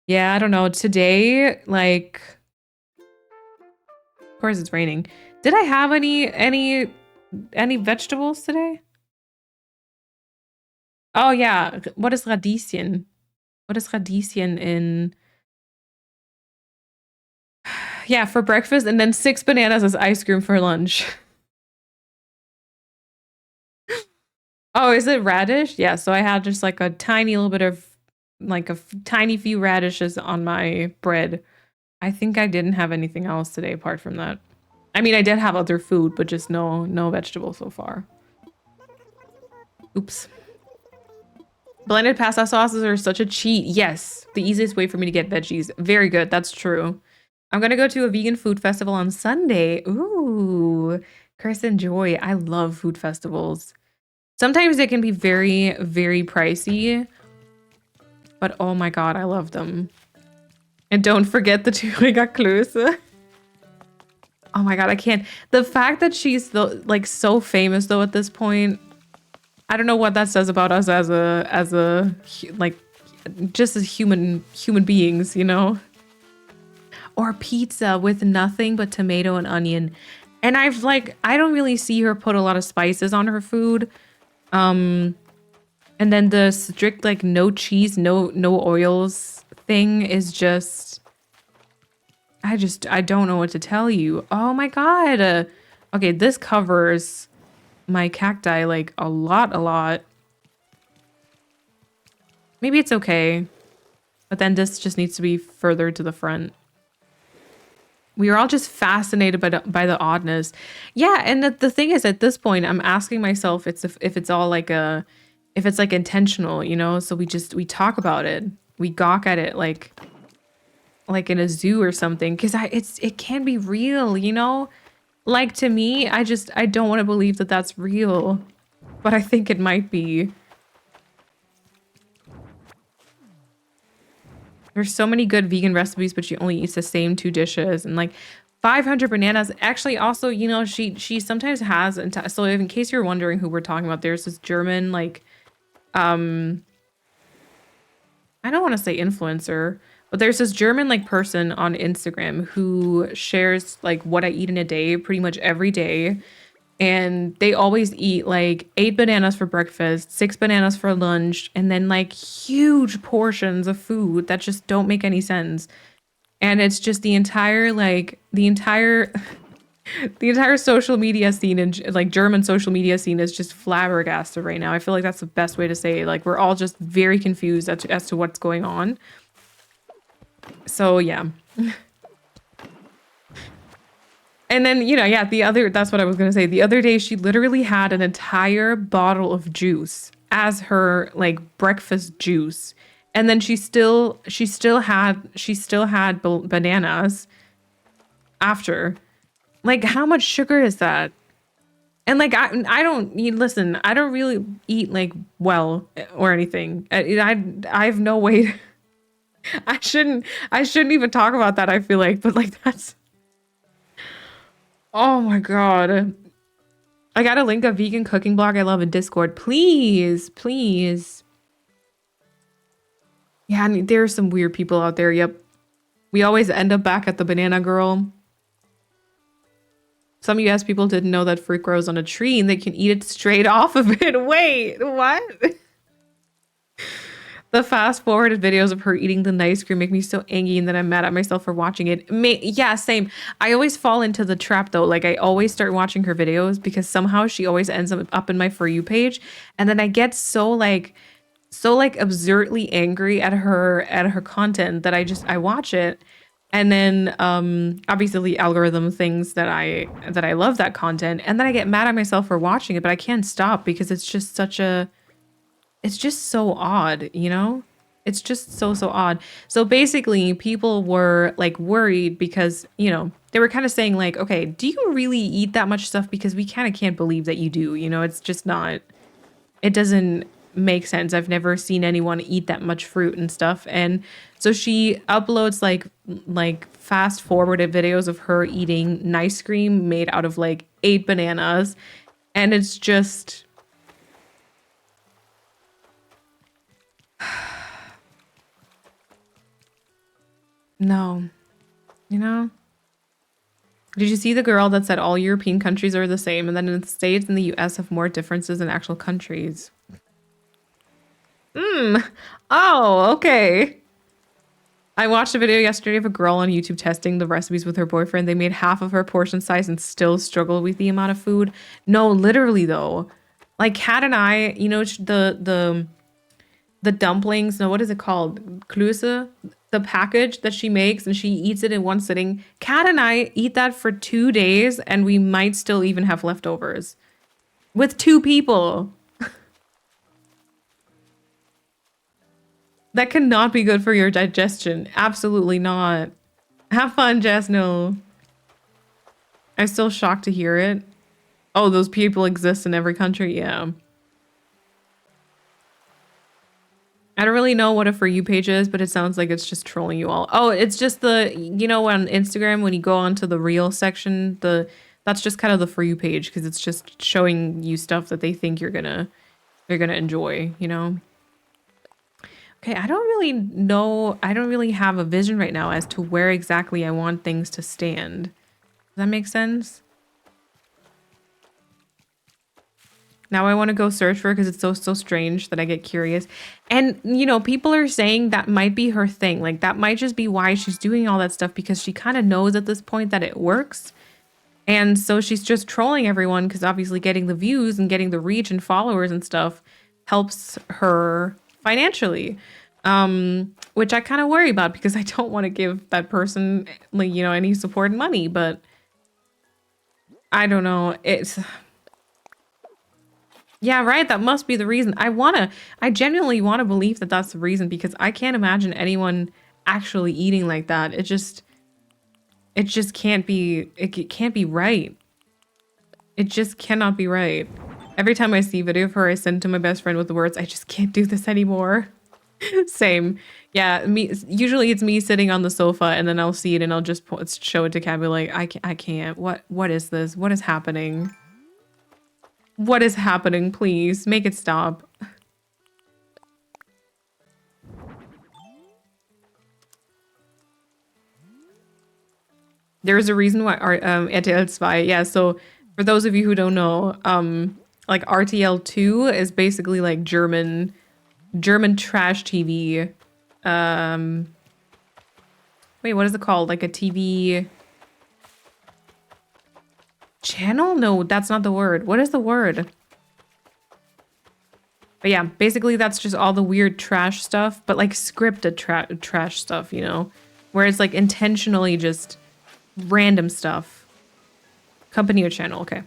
Yeah, I don't know. Today, like, of course it's raining. Did I have any vegetables today? Oh yeah, what is Radieschen? What is Radieschen in? Yeah, for breakfast, and then 6 bananas as ice cream for lunch. Oh, is it radish? Yeah, so I had just like a tiny little bit of, like a tiny few radishes on my bread. I think I didn't have anything else today apart from that. I mean, I did have other food, but just no vegetables so far. Oops. Blended pasta sauces are such a cheat. Yes, the easiest way for me to get veggies. Very good, that's true. I'm gonna go to a vegan food festival on Sunday. Ooh, Kirsten Joy. I love food festivals. Sometimes they can be very, very pricey, but oh my god, I love them. And don't forget the Thüringer Oh my god, I can't. The fact that she's like so famous though at this point, I don't know what that says about us as a like just as human beings, you know? Or pizza with nothing but tomato and onion. And I don't really see her put a lot of spices on her food. And then the strict like no cheese, no oils thing is just I don't know what to tell you. Oh my god. Okay, this covers my cacti like a lot. Maybe it's okay. But then this just needs to be further to the front. We are all just fascinated by the oddness. Yeah, and the thing is, at this point, I'm asking myself if it's all like if it's like intentional, you know? So we talk about it. We gawk at it like in a zoo or something, because it can be real, you know? Like, to me, I don't want to believe that that's real, but I think it might be. There's so many good vegan recipes, but she only eats the same 2 dishes, and like 500 bananas. Actually, also, you know, she sometimes has, so in case you're wondering who we're talking about, there's this German, like, I don't want to say influencer, but there's this German like person on Instagram who shares like what I eat in a day pretty much every day. And they always eat like 8 bananas for breakfast, 6 bananas for lunch, and then like huge portions of food that just don't make any sense. And it's just the entire social media scene, and like German social media scene, is just flabbergasted right now. I feel like that's the best way to say it. Like, we're all just very confused as to what's going on. So yeah. And then, you know, yeah, that's what I was going to say. The other day, she literally had an entire bottle of juice as her like breakfast juice. And then she still had bananas after. Like, how much sugar is that? And like I don't listen, I don't really eat like well or anything. I have no way. I shouldn't even talk about that, I feel like, but like that's, oh my god. I gotta link a vegan cooking blog I love in Discord. Please, please. Yeah, I mean, there are some weird people out there. Yep. We always end up back at the banana girl. Some US people didn't know that fruit grows on a tree and they can eat it straight off of it. Wait, what? The fast forwarded videos of her eating the ice cream make me so angry and then I'm mad at myself for watching it. Yeah, same. I always fall into the trap though. Like I always start watching her videos because somehow she always ends up in my For You page. And then I get so absurdly angry at her content that I watch it. And then obviously the algorithm thinks that I love that content. And then I get mad at myself for watching it, but I can't stop because it's just it's just so odd, you know? It's just so odd. So basically people were like worried because, you know, they were kind of saying like, okay, do you really eat that much stuff? Because we kind of can't believe that you do, you know, it's just not, it doesn't make sense. I've never seen anyone eat that much fruit and stuff. And so she uploads like fast forwarded videos of her eating ice cream made out of like 8 bananas. And it's just, no, you know? Did you see the girl that said all European countries are the same and then in the States and the US have more differences than actual countries? Oh, okay. I watched a video yesterday of a girl on YouTube testing the recipes with her boyfriend. They made half of her portion size and still struggled with the amount of food. No, literally though. Like Kat and I, you know, the dumplings, no, what is it called? Klöße? The package that she makes and she eats it in one sitting. Kat and I eat that for 2 days and we might still even have leftovers. With 2 people. That cannot be good for your digestion. Absolutely not. Have fun, Jess. No. I'm still shocked to hear it. Oh, those people exist in every country. Yeah. I don't really know what a For You page is, but it sounds like it's just trolling you all. Oh, it's just the, you know, on Instagram, when you go onto the reel section, that's just kind of the For You page because it's just showing you stuff that they think you're gonna enjoy, you know? Okay, I don't really know. I don't really have a vision right now as to where exactly I want things to stand. Does that make sense? Now I want to go search for it because it's so strange that I get curious. And, you know, people are saying that might be her thing. Like, that might just be why she's doing all that stuff because she kind of knows at this point that it works. And so she's just trolling everyone because obviously getting the views and getting the reach and followers and stuff helps her financially, which I kind of worry about because I don't want to give that person, like, you know, any support and money, but I don't know. Yeah, right. That must be the reason. I genuinely want to believe that that's the reason because I can't imagine anyone actually eating like that. It just can't be, it can't be right. It just cannot be right. Every time I see a video of her, I send it to my best friend with the words, I just can't do this anymore. Same. Yeah, usually it's me sitting on the sofa and then I'll see it and I'll just show it to Kat and be like, I can't. What is this? What is happening? What is happening? Please make it stop. There is a reason why RTL 2, yeah, so for those of you who don't know, like RTL 2 is basically like German trash TV. Wait, what is it called? Like a TV channel? No, that's not the word. What is the word? But yeah, basically that's just all the weird trash stuff, but like scripted trash stuff, you know, where it's like intentionally just random stuff. Company or channel, okay.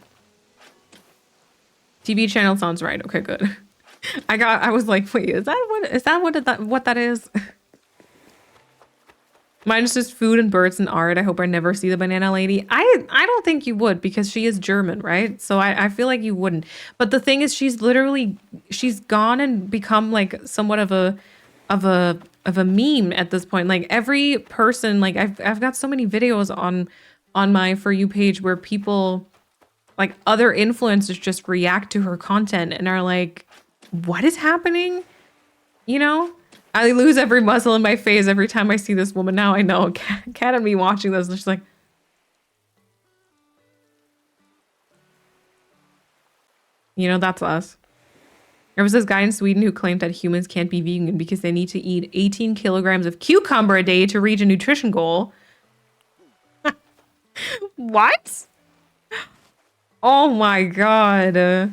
TV channel sounds right. Okay, good. I was like, wait, is that what that is? Mine's just food and birds and art. I hope I never see the banana lady. I don't think you would because she is German, right? So I feel like you wouldn't. But the thing is, she's gone and become like somewhat of a meme at this point. Like every person, like I've got so many videos on my For You page where people, like other influencers, just react to her content and are like, what is happening? You know? I lose every muscle in my face every time I see this woman. Now I know. Kat and me watching this, she's like, you know, that's us. There was this guy in Sweden who claimed that humans can't be vegan because they need to eat 18 kilograms of cucumber a day to reach a nutrition goal. What? Oh my God.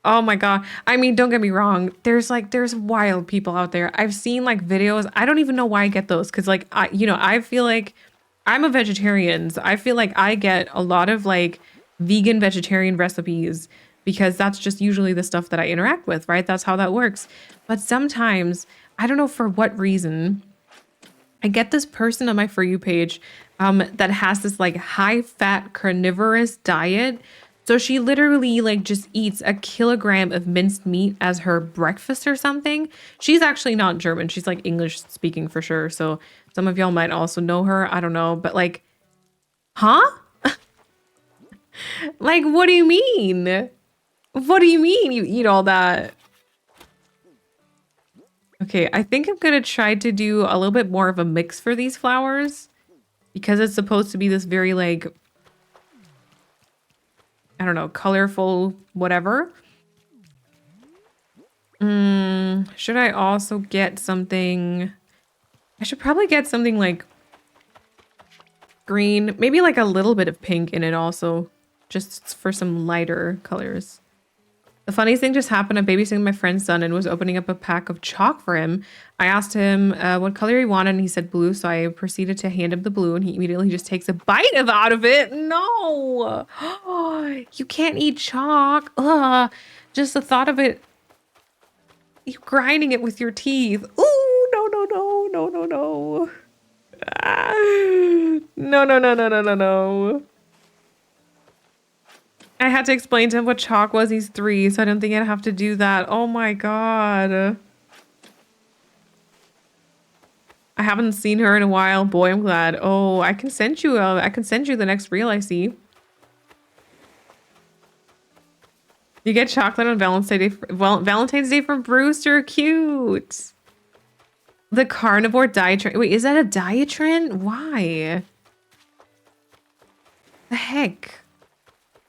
Oh my God. I mean, don't get me wrong. There's wild people out there. I've seen like videos. I don't even know why I get those. Cause like, I feel like I'm a vegetarian. So I feel like I get a lot of like vegan vegetarian recipes because that's just usually the stuff that I interact with, right? That's how that works. But sometimes, I don't know for what reason, I get this person on my For You page that has this like high fat carnivorous diet. So she literally like just eats a kilogram of minced meat as her breakfast or something. She's actually not German. She's like English speaking for sure. So some of y'all might also know her. I don't know. But like, huh? Like, what do you mean? What do you mean you eat all that? Okay, I think I'm gonna try to do a little bit more of a mix for these flowers because it's supposed to be this very like, I don't know, colorful, whatever. Should I also get something? I should probably get something like green, maybe like a little bit of pink in it also, just for some lighter colors. The funniest thing just happened. I'm babysitting my friend's son and was opening up a pack of chalk for him. I asked him what color he wanted and he said blue. So I proceeded to hand him the blue and he immediately just takes a bite out of it. No, you can't eat chalk. Ugh. Just the thought of it, you grinding it with your teeth. Ooh, no, no, no, no, no, no. Ah, no, no, no, no, no, no, no. I had to explain to him what chalk was. He's 3, so I don't think I'd have to do that. Oh my God. I haven't seen her in a while. Boy, I'm glad. Oh, I can send you the next reel I see. You get chocolate on Valentine's Day from Brewster. Cute. The carnivore diet trend. Wait, is that a diet trend? Why? The heck?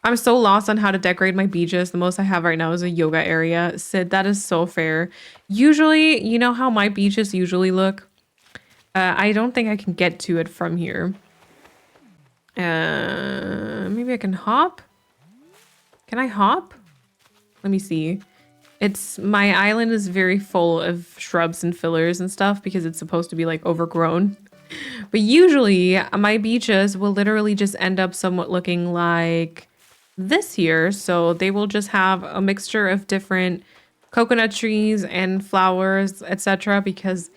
I'm so lost on how to decorate my beaches. The most I have right now is a yoga area. Sid, that is so fair. Usually, you know how my beaches usually look? I don't think I can get to it from here. Maybe I can hop? Can I hop? Let me see. My island is very full of shrubs and fillers and stuff because it's supposed to be like overgrown. But usually my beaches will literally just end up somewhat looking like this here. So they will just have a mixture of different coconut trees and flowers, etc. because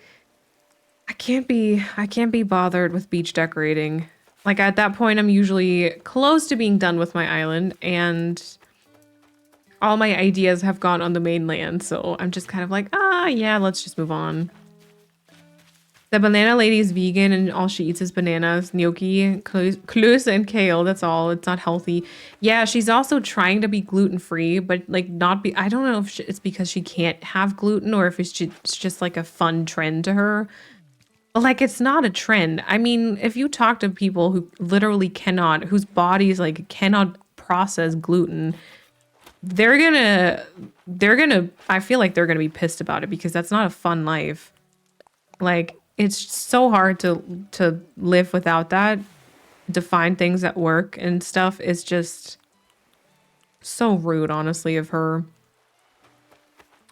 I can't be bothered with beach decorating. Like at that point, I'm usually close to being done with my island and all my ideas have gone on the mainland. So I'm just kind of like, yeah, let's just move on. The banana lady is vegan and all she eats is bananas, gnocchi, klus, and kale. That's all. It's not healthy. Yeah, she's also trying to be gluten-free, but like not be... I don't know if it's because she can't have gluten or if it's just like a fun trend to her. But like, it's not a trend. I mean, if you talk to people who literally cannot, whose bodies like cannot process gluten, they're gonna, I feel like they're gonna be pissed about it because that's not a fun life. Like, it's so hard to live without that. Define things at work and stuff is just so rude, honestly, of her.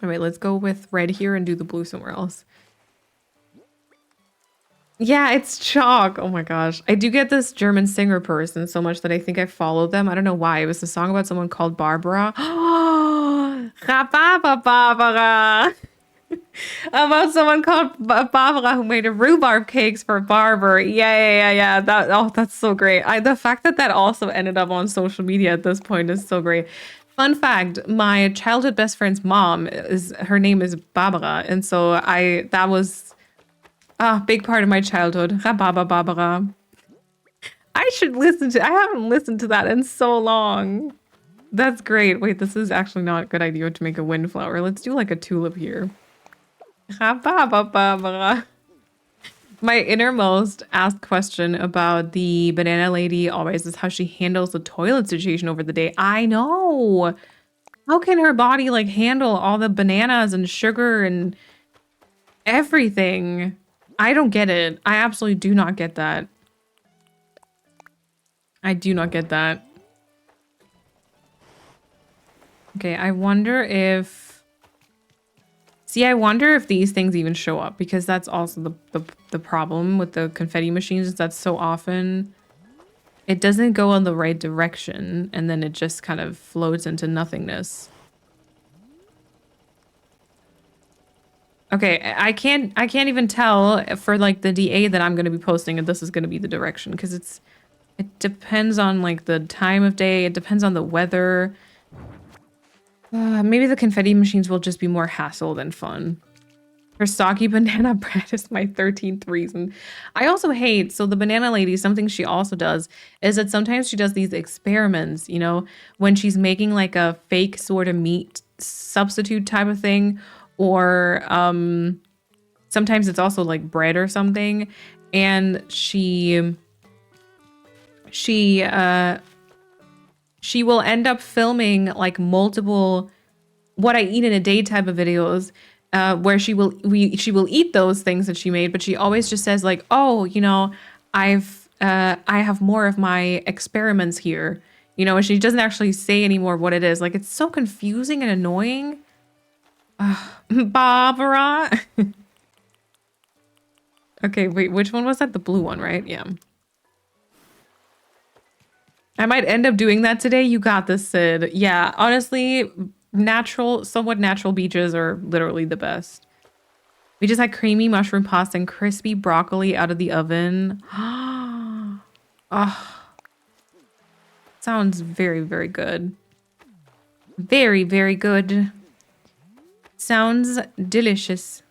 All right, let's go with red here and do the blue somewhere else. Yeah, it's chalk. Oh my gosh. I do get this German singer person so much that I think I followed them. I don't know why. It was a song about someone called Barbara. Oh, Barbara. About someone called Barbara who made a rhubarb cakes for Barber. Yeah. That's so great. The fact that that also ended up on social media at this point is so great. Fun fact: my childhood best friend's mom her name is Barbara, and so that was a big part of my childhood. Rababa Barbara. I should I haven't listened to that in so long. That's great. Wait, this is actually not a good idea to make a windflower. Let's do like a tulip here. My innermost asked question about the banana lady always is how she handles the toilet situation over the day. I know. How can her body like handle all the bananas and sugar and everything? I don't get it. I absolutely do not get that. I do not get that. Okay, I wonder if... See, I wonder if these things even show up, because that's also the problem with the confetti machines is that so often it doesn't go in the right direction, and then it just kind of floats into nothingness. Okay, I can't even tell for like the DA that I'm going to be posting if this is going to be the direction, because it depends on like the time of day, it depends on the weather. Maybe the confetti machines will just be more hassle than fun. Her soggy banana bread is my 13th reason. I also hate, so the banana lady, something she also does is that sometimes she does these experiments, you know, when she's making like a fake sort of meat substitute type of thing, or sometimes it's also like bread or something, and she will end up filming like multiple what I eat in a day type of videos, where she will eat those things that she made, but she always just says like, oh, you know, I have more of my experiments here, you know, and she doesn't actually say anymore what it is. Like, it's so confusing and annoying. Barbara. Okay, wait, which one was that? The blue one, right? Yeah. I might end up doing that today. You got this, Sid. Yeah, honestly, somewhat natural beaches are literally the best. We just had creamy mushroom pasta and crispy broccoli out of the oven. Oh, sounds very, very good. Very, very good. Sounds delicious.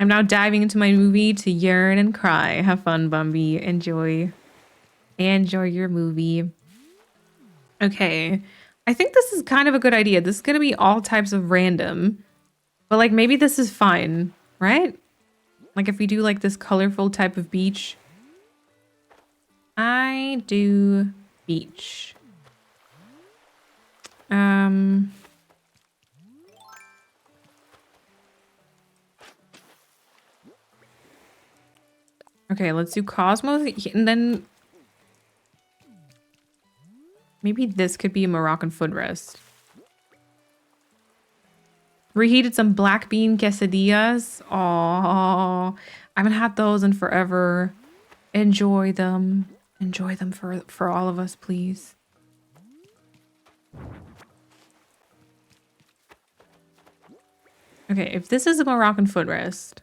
I'm now diving into my movie to yearn and cry. Have fun, Bumby. Enjoy. Enjoy your movie. Okay. I think this is kind of a good idea. This is going to be all types of random. But like maybe this is fine, right? Like if we do like this colorful type of beach. I do beach. Okay, let's do Cosmos and then maybe this could be a Moroccan footrest. Reheated some black bean quesadillas. Oh, I haven't had those in forever. Enjoy them. Enjoy them for all of us, please. Okay, if this is a Moroccan footrest.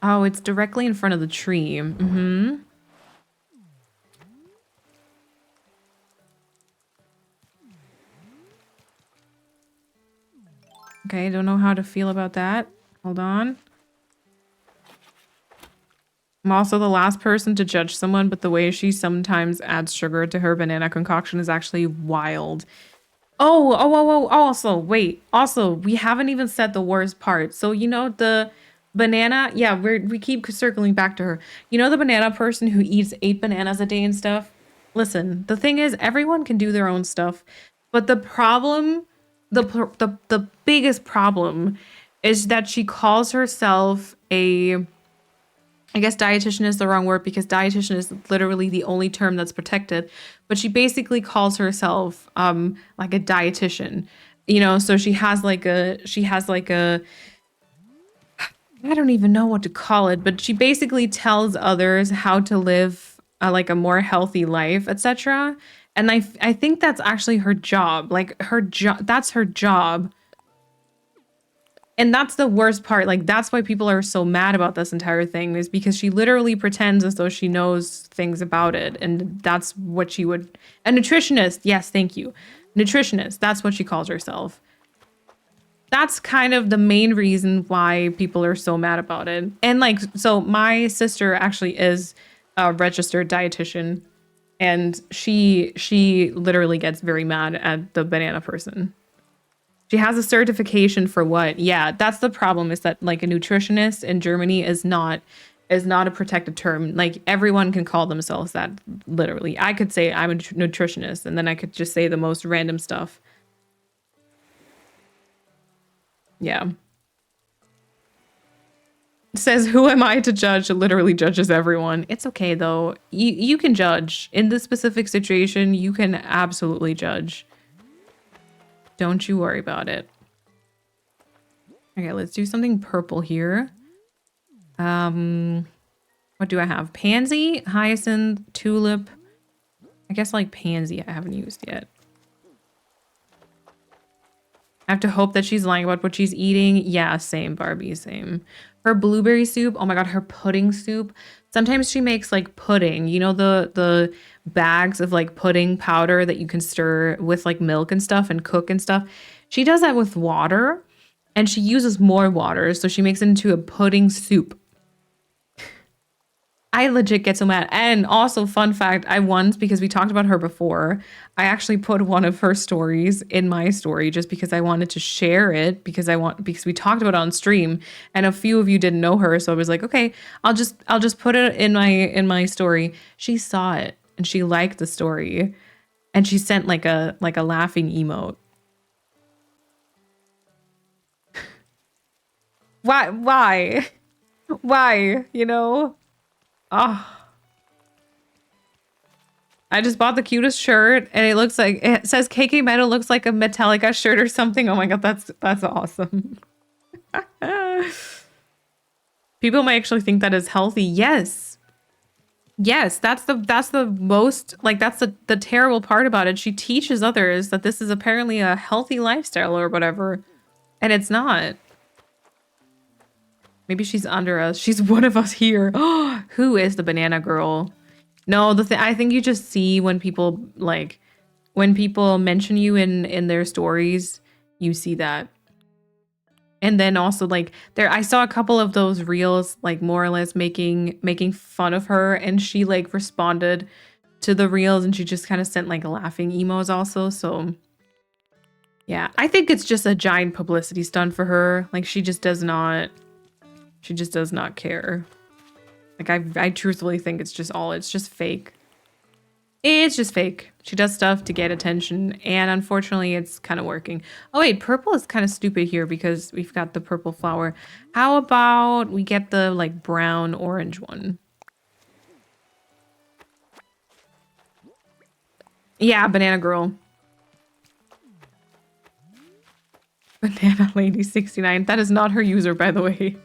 Oh, it's directly in front of the tree. Mm-hmm. Okay, don't know how to feel about that. Hold on. I'm also the last person to judge someone, but the way she sometimes adds sugar to her banana concoction is actually wild. Oh, also, wait. Also, we haven't even said the worst part. So, you know, the banana, yeah, we keep circling back to her. You know the banana person who eats 8 bananas a day and stuff? Listen, the thing is, everyone can do their own stuff. But the problem, the biggest problem is that she calls herself a... I guess dietitian is the wrong word because dietitian is literally the only term that's protected, but she basically calls herself like a dietitian, you know, so she has like a I don't even know what to call it, but she basically tells others how to live like a more healthy life, etc. And I think that's actually her job. Like her job, that's her job. And that's the worst part. Like that's why people are so mad about this entire thing, is because she literally pretends as though she knows things about it. And that's what she would, a nutritionist. Yes, thank you. Nutritionist. That's what she calls herself. That's kind of the main reason why people are so mad about it. And like, so my sister actually is a registered dietitian, and she literally gets very mad at the banana person. She has a certification for what? Yeah, that's the problem, is that like a nutritionist in Germany is not a protected term. Like everyone can call themselves that, literally. I could say I'm a nutritionist, and then I could just say the most random stuff. Yeah. It says, who am I to judge? It literally judges everyone. It's okay though. You can judge. In this specific situation, you can absolutely judge. Don't you worry about it. Okay, let's do something purple here. What do I have? Pansy, hyacinth, tulip. I guess like pansy I haven't used yet. I have to hope that she's lying about what she's eating. Yeah, same, Barbie, same. Her blueberry soup. Oh my god, her pudding soup. Sometimes she makes like pudding. You know the bags of like pudding powder that you can stir with like milk and stuff and cook and stuff. She does that with water, and she uses more water, so she makes it into a pudding soup. I legit get so mad. And also, fun fact, I once, because we talked about her before, I actually put one of her stories in my story just because I wanted to share it, because we talked about it on stream, and a few of you didn't know her, so I was like, okay, I'll just put it in my story. She saw it and she liked the story, and she sent like a laughing emote. Why? You know? Oh, I just bought the cutest shirt, and it says KK Metal, looks like a Metallica shirt or something. Oh my god, that's awesome. People might actually think that is healthy. Yes, that's the most, like, that's the terrible part about it. She teaches others that this is apparently a healthy lifestyle or whatever, and it's not. Maybe she's under us. She's one of us here. Who is the banana girl? No, I think you just see when people mention you in their stories, you see that. And then also like I saw a couple of those reels, like more or less making fun of her, and she like responded to the reels, and she just kind of sent like laughing emos also. So yeah, I think it's just a giant publicity stunt for her. Like she just does not care. Like I truthfully think it's just fake. It's just fake. She does stuff to get attention, and unfortunately it's kind of working. Oh wait, purple is kind of stupid here because we've got the purple flower. How about we get the like brown orange one? Yeah, banana girl. Banana lady 69. That is not her user, by the way.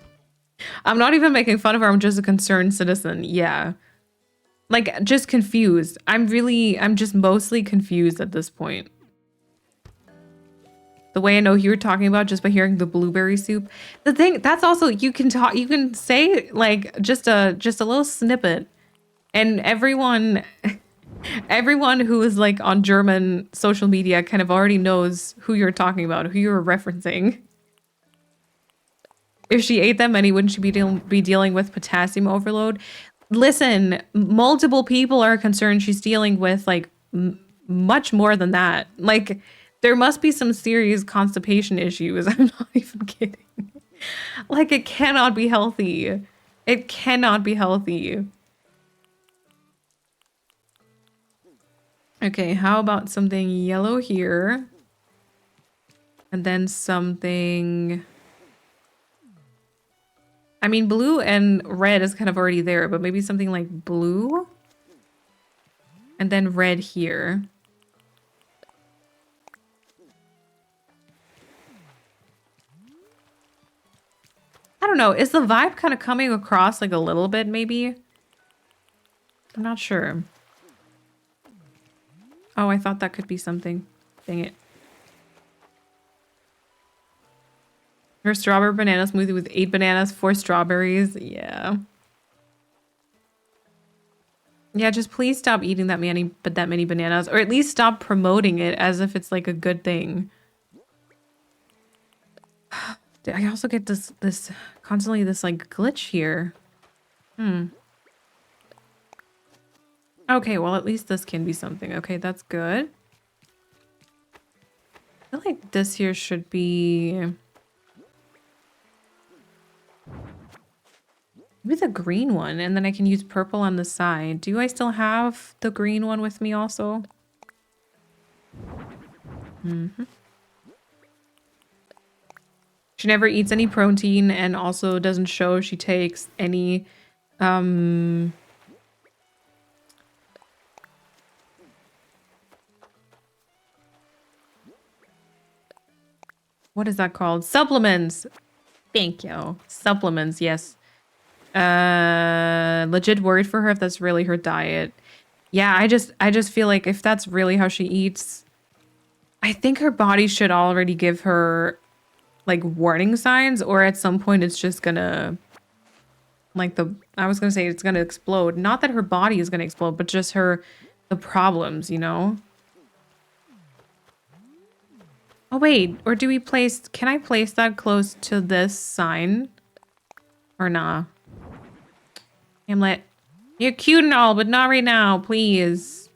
I'm not even making fun of her. I'm just a concerned citizen. Yeah. Like, just confused. I'm just mostly confused at this point. The way I know who you're talking about just by hearing the blueberry soup. The thing, that's also, you can say like just a little snippet, and everyone who is like on German social media kind of already knows who you're talking about, who you're referencing. If she ate that many, wouldn't she be dealing with potassium overload? Listen, multiple people are concerned she's dealing with like much more than that. Like there must be some serious constipation issues. I'm not even kidding. Like it cannot be healthy. It cannot be healthy. Okay, how about something yellow here? And then something... I mean, blue and red is kind of already there, but maybe something like blue? And then red here. I don't know. Is the vibe kind of coming across like a little bit, maybe? I'm not sure. Oh, I thought that could be something. Dang it. Her strawberry banana smoothie with 8 bananas, 4 strawberries. Yeah. Yeah, just please stop eating that many bananas, or at least stop promoting it as if it's like a good thing. I also get this constantly this like glitch here. Okay, well at least this can be something. Okay, that's good. I feel like this here should be maybe the green one, and then I can use purple on the side. Do I still have the green one with me also? She never eats any protein and also doesn't show she takes any what is that called? Supplements. Thank you. Supplements, yes. Legit worried for her if that's really her diet. Yeah, I just feel like if that's really how she eats, I think her body should already give her like warning signs, or at some point it's just gonna I was gonna say it's gonna explode. Not that her body is gonna explode, but just the problems, you know? Oh wait, or do we can I place that close to this sign? Or nah? Hamlet, you're cute and all, but not right now, please.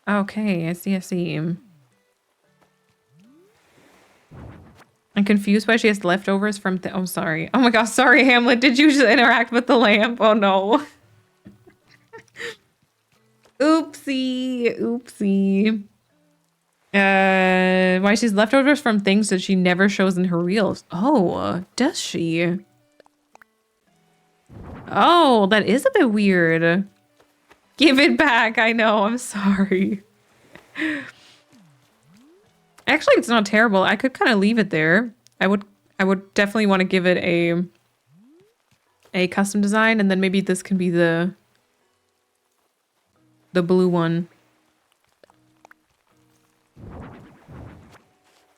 Okay, I see. I'm confused why she has leftovers from oh, sorry. Oh my gosh, sorry, Hamlet. Did you just interact with the lamp? Oh no. Oopsie. Why she's leftovers from things that she never shows in her reels. Oh, does she? Oh, that is a bit weird. Give it back. I know. I'm sorry. Actually, it's not terrible. I could kind of leave it there. I would definitely want to give it a custom design, and then maybe this can be the blue one.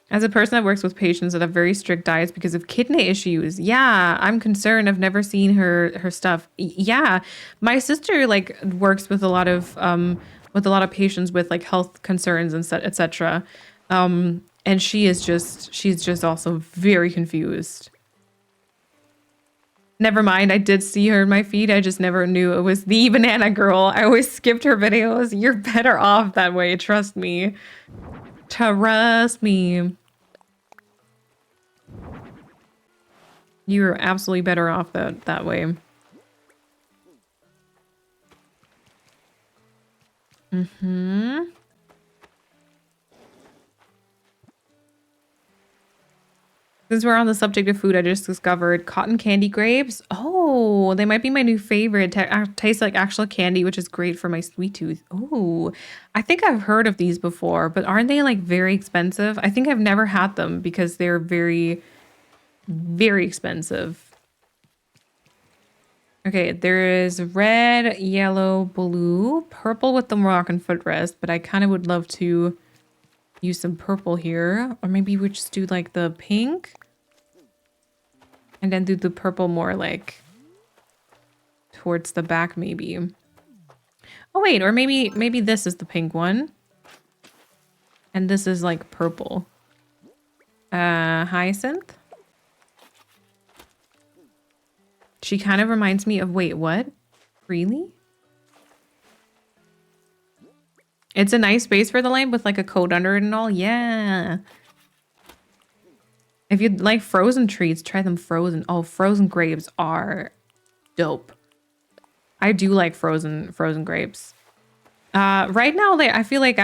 As a person that works with patients that have very strict diets because of kidney issues, yeah, I'm concerned. I've never seen her stuff. Yeah, my sister like works with a lot of patients with like health concerns and etc. And she's just also very confused. Never mind, I did see her in my feed. I just never knew it was the banana girl. I always skipped her videos. You're better off that way. Trust me. Trust me. You're absolutely better off that way. Since we're on the subject of food, I just discovered cotton candy grapes. Oh, they might be my new favorite. Taste like actual candy, which is great for my sweet tooth. Oh, I think I've heard of these before, but aren't they like very expensive? I think I've never had them because they're very, very expensive. Okay, there is red, yellow, blue, purple with the Moroccan footrest, but I kind of would love to use some purple here. Or maybe we just do like the pink. And then do the purple more like towards the back maybe. Oh wait, or maybe this is the pink one. And this is like purple. Hyacinth. She kind of reminds me of, wait, what? Really? It's a nice base for the lamp with like a coat under it and all. Yeah. If you'd like frozen treats, try them frozen. Oh, frozen grapes are dope. I do like frozen grapes. Right now, I feel like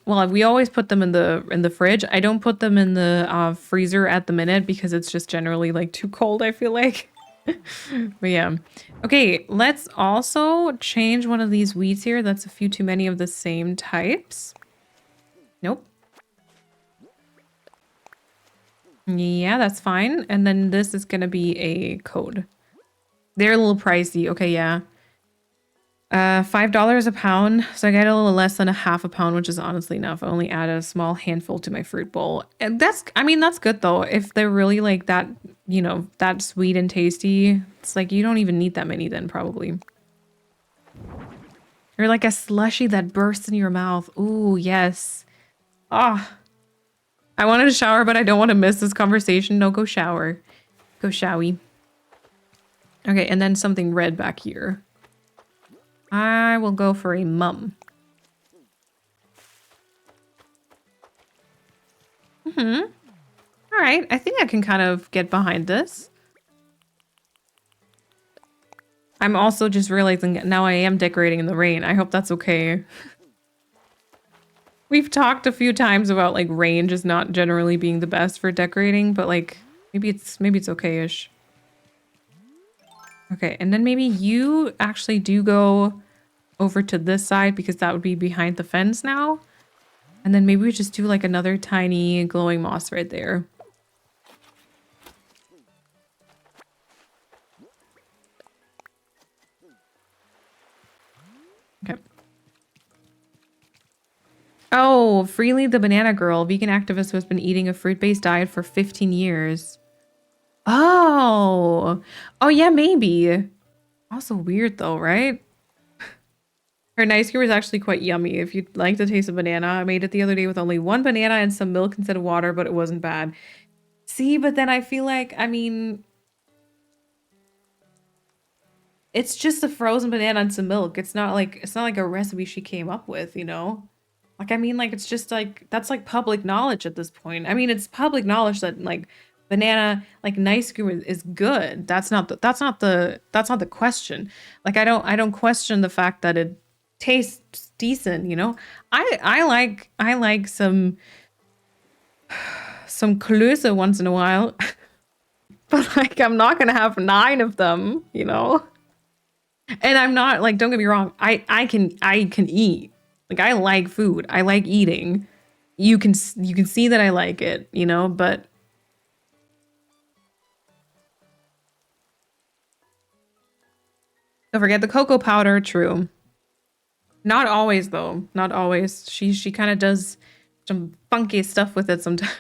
well, we always put them in the fridge. I don't put them in the freezer at the minute because it's just generally like too cold, I feel like. But yeah. Okay, let's also change one of these weeds here. That's a few too many of the same types. Nope. Yeah, that's fine. And then this is gonna be a code. They're a little pricey. Okay, yeah. $5 a pound. So I get a little less than a half a pound, which is honestly enough. I only add a small handful to my fruit bowl. And that's, I mean, that's good though. If they're really like that, you know, that sweet and tasty, it's like you don't even need that many then probably. Or like a slushy that bursts in your mouth. Ooh, yes. Ah. I wanted to shower, but I don't want to miss this conversation. No, go shower. Go showy. Okay, and then something red back here. I will go for a mum. All right, I think I can kind of get behind this. I'm also just realizing now I am decorating in the rain. I hope that's okay. We've talked a few times about like rain just not generally being the best for decorating, but like maybe it's okay-ish. Okay, and then maybe you actually do go over to this side because that would be behind the fence now. And then maybe we just do like another tiny glowing moss right there. Okay. Oh, Freely the banana girl, vegan activist who has been eating a fruit-based diet for 15 years. Oh. Oh yeah, maybe. Also weird though, right? Her ice cream is actually quite yummy. If you'd like the taste of banana, I made it the other day with only one banana and some milk instead of water, but it wasn't bad. See, but then I feel like, I mean, it's just a frozen banana and some milk. It's not like a recipe she came up with, you know? Like, I mean, like, it's just like, that's like public knowledge at this point. I mean, it's public knowledge that like banana, like ice cream is good. That's not the question. Like, I don't question the fact that it tastes decent, you know. I like some Klöße once in a while, but like I'm not gonna have 9 of them, you know. And I'm not like, don't get me wrong, I can eat. Like I like food, I like eating. You can see that I like it, you know. But don't forget the cocoa powder. True. Not always though. Not always. She kind of does some funky stuff with it sometimes.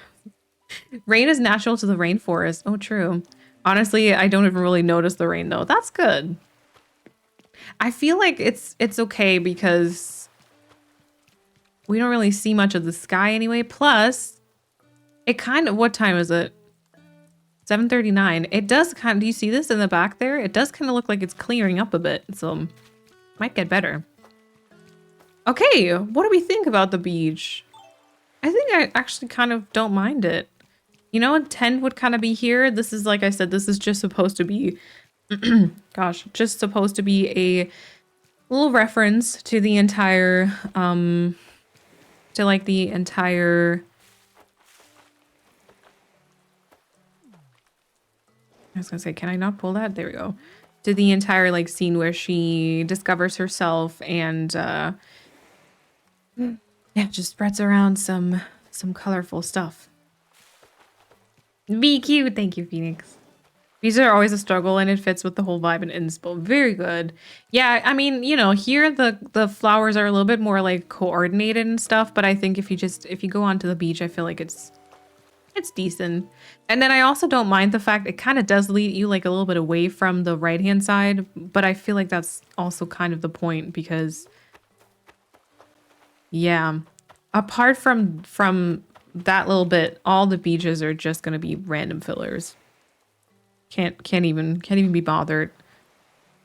Rain is natural to the rainforest. Oh, true. Honestly, I don't even really notice the rain though. That's good. I feel like it's okay because we don't really see much of the sky anyway. Plus, it kind of, what time is it? 7:39. It does kind of, do you see this in the back there? It does kind of look like it's clearing up a bit. So might get better. Okay, what do we think about the beach? I think I actually kind of don't mind it. You know, a tent would kind of be here. This is, like I said, this is just supposed to be, gosh, just supposed to be a little reference to the entire, to like the entire, I was gonna say, can I not pull that? There we go. To the entire like scene where she discovers herself and, yeah, just spreads around some colorful stuff. Be cute. Thank you, Phoenix. These are always a struggle and it fits with the whole vibe and inspo. Very good. Yeah, I mean, you know, here the flowers are a little bit more like coordinated and stuff, but I think if you go onto the beach, I feel like it's decent. And then I also don't mind the fact it kind of does lead you like a little bit away from the right-hand side, but I feel like that's also kind of the point because yeah, apart from that little bit, all the beaches are just gonna be random fillers. Can't even be bothered.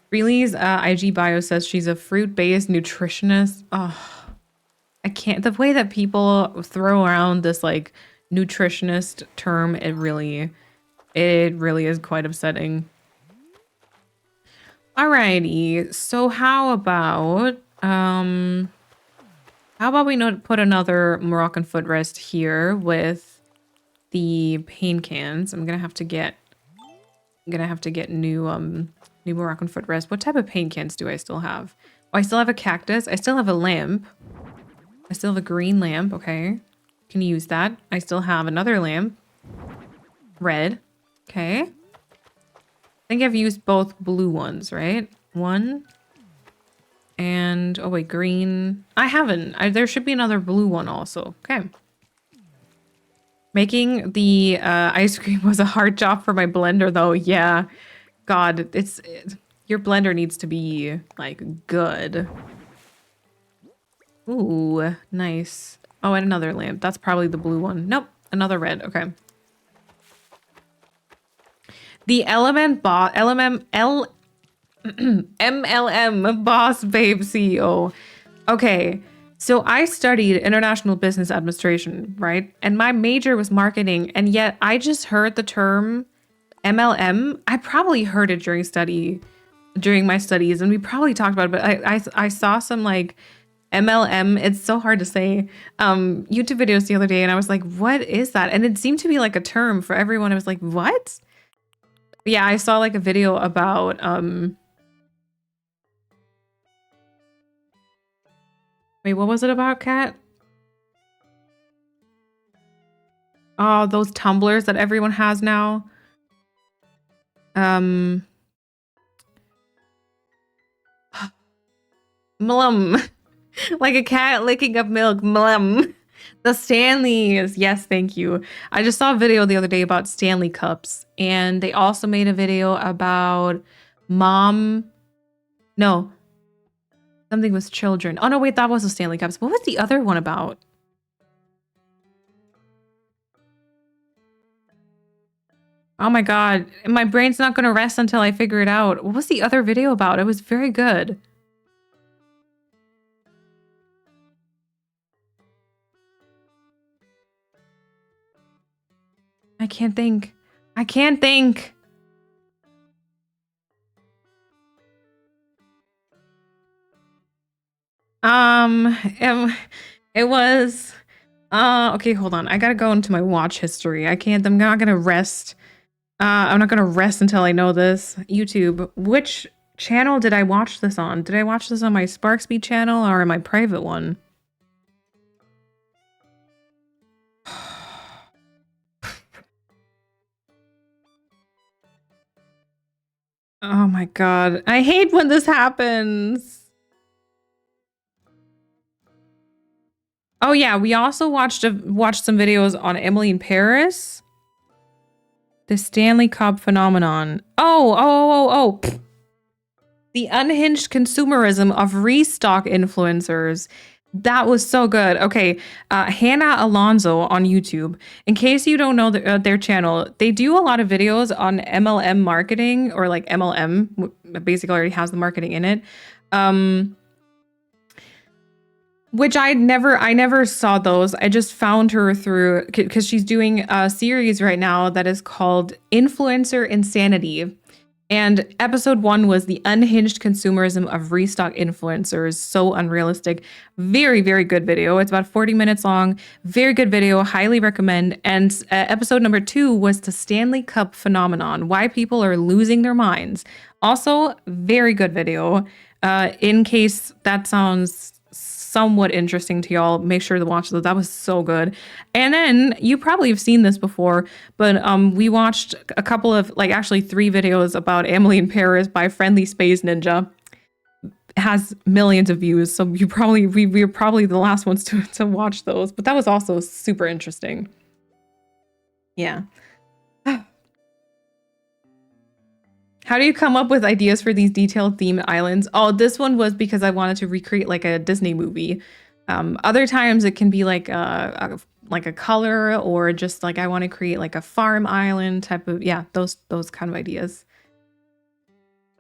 Freely's IG bio says she's a fruit-based nutritionist. Oh, I can't. The way that people throw around this like nutritionist term, it really is quite upsetting. Alrighty, so how about we put another Moroccan footrest here with the paint cans. I'm gonna have to get new Moroccan footrest. What type of paint cans do I still have? Oh, I still have a cactus. I still have a lamp. I still have a green lamp. Okay, can use that. I still have another lamp. Red. Okay. I think I've used both blue ones, right? 1, And, oh wait, green. I haven't. There should be another blue one also. Okay. Making the ice cream was a hard job for my blender though. Yeah. God, your blender needs to be like good. Ooh, nice. Oh, and another lamp. That's probably the blue one. Nope, another red. Okay. The MLM boss babe CEO. Okay. So I studied international business administration, right? And my major was marketing, and yet I just heard the term MLM. I probably heard it during my studies, and we probably talked about it, but I saw some like MLM, it's so hard to say, YouTube videos the other day, and I was like, what is that? And it seemed to be like a term for everyone. I was like, what? But yeah, I saw like a video about wait, what was it about, Kat? Oh, those tumblers that everyone has now. Mlum. Like a cat licking up milk. Mlum. The Stanleys. Yes, thank you. I just saw a video the other day about Stanley cups, and they also made a video about something with children. Oh no, wait, that was the Stanley cups. What was the other one about? Oh my God, my brain's not going to rest until I figure it out. What was the other video about? It was very good. I can't think. I can't think. It was, okay, hold on. I gotta go into my watch history. I'm not gonna rest. I'm not gonna rest until I know this. YouTube, which channel did I watch this on? Did I watch this on my Sparkspeed channel or my private one? Oh my God. I hate when this happens. Oh yeah, we also watched some videos on Emily in Paris. The Stanley Cup phenomenon. Oh. The unhinged consumerism of restock influencers. That was so good. Okay, Hannah Alonso on YouTube. In case you don't know their channel, they do a lot of videos on MLM marketing, or like MLM, basically already has the marketing in it. Which I never saw those. I just found her through, because she's doing a series right now that is called Influencer Insanity. And episode 1 was the unhinged consumerism of restock influencers. So unrealistic. Very, very good video. It's about 40 minutes long. Very good video. Highly recommend. And episode number 2 was the Stanley Cup phenomenon. Why people are losing their minds. Also, very good video. In case that sounds somewhat interesting to y'all, make sure to watch that. That was so good. And then you probably have seen this before, but we watched a couple of, like, actually 3 videos about Emily in Paris by Friendly Space Ninja. It has millions of views, so we were probably the last ones to watch those, but that was also super interesting. Yeah. How do you come up with ideas for these detailed themed islands? Oh, this one was because I wanted to recreate like a Disney movie. Other times it can be like a color, or just like I want to create like a farm island type of, yeah, those kind of ideas.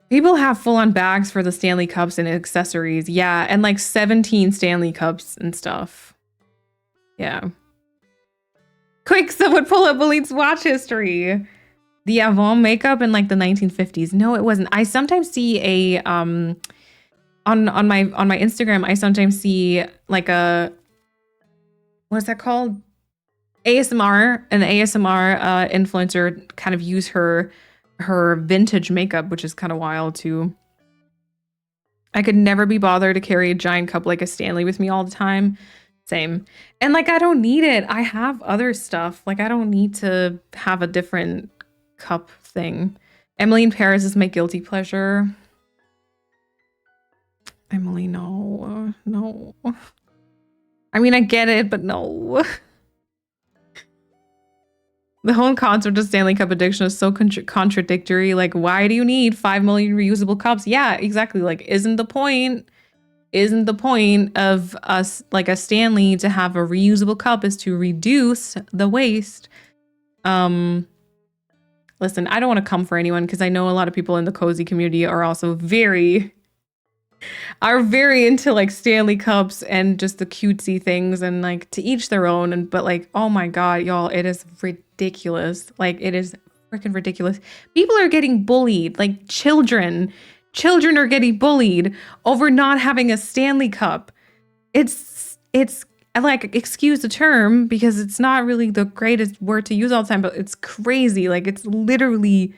People have full-on bags for the Stanley Cups and accessories. Yeah, and like 17 Stanley Cups and stuff. Yeah. Quick, someone pull up Elite's watch history. The Avon makeup in like the 1950s. No, it wasn't. I sometimes see a on my Instagram, I sometimes see like a, what's that called? ASMR, an ASMR influencer kind of use her vintage makeup, which is kind of wild too. I could never be bothered to carry a giant cup like a Stanley with me all the time. Same. And like I don't need it. I have other stuff. Like I don't need to have a different cup thing. Emily in Paris is my guilty pleasure. Emily, no. No. I mean, I get it, but no. The whole concept of Stanley Cup addiction is so contradictory. Like, why do you need 5 million reusable cups? Yeah, exactly. Like, isn't the point of us, like a Stanley, to have a reusable cup is to reduce the waste? Listen, I don't want to come for anyone because I know a lot of people in the cozy community are also very into like Stanley Cups and just the cutesy things, and like to each their own. And but like, oh my god, y'all, it is ridiculous. Like, it is freaking ridiculous. People are getting bullied, like children are getting bullied over not having a Stanley Cup. It's like, excuse the term because it's not really the greatest word to use all the time, but it's crazy. Like, it's literally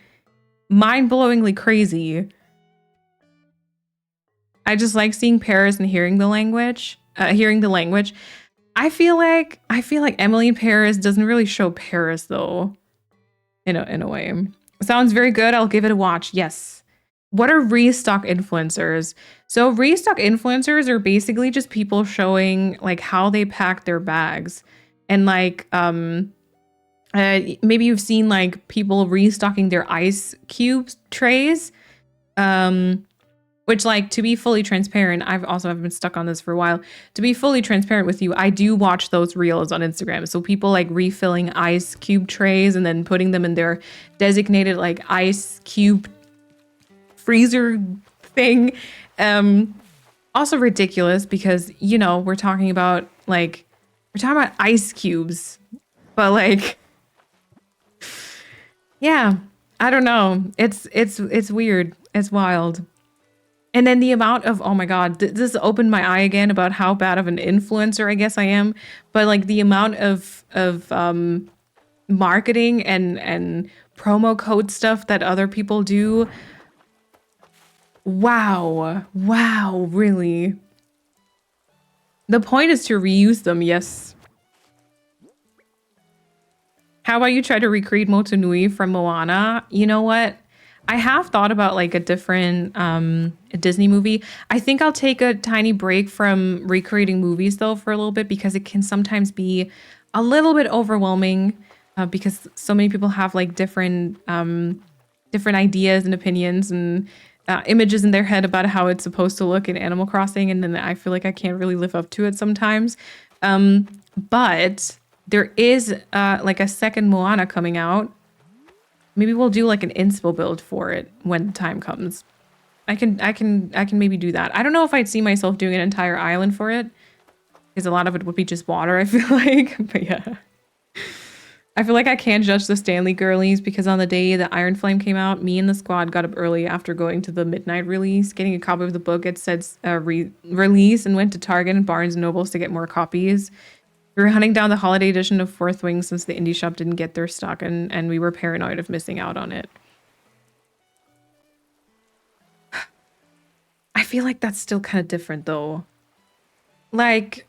mind-blowingly crazy. I just like seeing Paris and hearing the language. I feel like Emily in Paris doesn't really show Paris though. In a way. Sounds very good. I'll give it a watch. Yes. What are restock influencers? So restock influencers are basically just people showing like how they pack their bags. And like maybe you've seen like people restocking their ice cube trays. Which, like, to be fully transparent, I've been stuck on this for a while. To be fully transparent with you, I do watch those reels on Instagram. So people like refilling ice cube trays and then putting them in their designated like ice cube freezer thing. Also ridiculous because, you know, we're talking about ice cubes, but like, yeah, I don't know. It's weird. It's wild. And then the amount of, oh my God, this opened my eye again about how bad of an influencer I guess I am. But like the amount of marketing and promo code stuff that other people do. Wow, really. The point is to reuse them, yes. How about you try to recreate Motunui from Moana? You know what? I have thought about like a different Disney movie. I think I'll take a tiny break from recreating movies though for a little bit because it can sometimes be a little bit overwhelming because so many people have like different ideas and opinions and images in their head about how it's supposed to look in Animal Crossing, and then I feel like I can't really live up to it sometimes. But there is like a second Moana coming out. Maybe we'll do like an inspo build for it when the time comes. I can maybe do that. I don't know if I'd see myself doing an entire island for it, because a lot of it would be just water, I feel like. But yeah. I feel like I can't judge the Stanley girlies because on the day that Iron Flame came out, me and the squad got up early after going to the midnight release, getting a copy of the book. It said release, and went to Target and Barnes & Nobles to get more copies. We were hunting down the holiday edition of Fourth Wing since the indie shop didn't get their stock, and we were paranoid of missing out on it. I feel like that's still kind of different though. Like,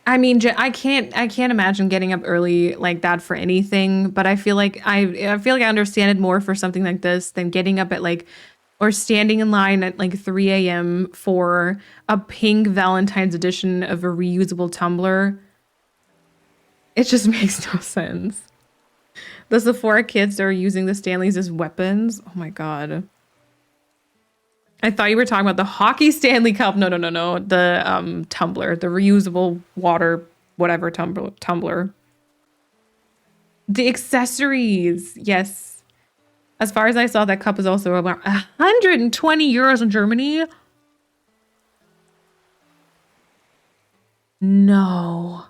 I mean, I can't imagine getting up early like that for anything, but I feel like I understand it more for something like this than getting up at like, or standing in line at like 3 a.m. for a pink Valentine's edition of a reusable tumbler. It just makes no sense. The Sephora kids are using the Stanleys as weapons. Oh my God. I thought you were talking about the hockey Stanley Cup. No. The tumbler, the reusable water, whatever tumbler. The accessories. Yes. As far as I saw, that cup is also about 120 euros in Germany. No.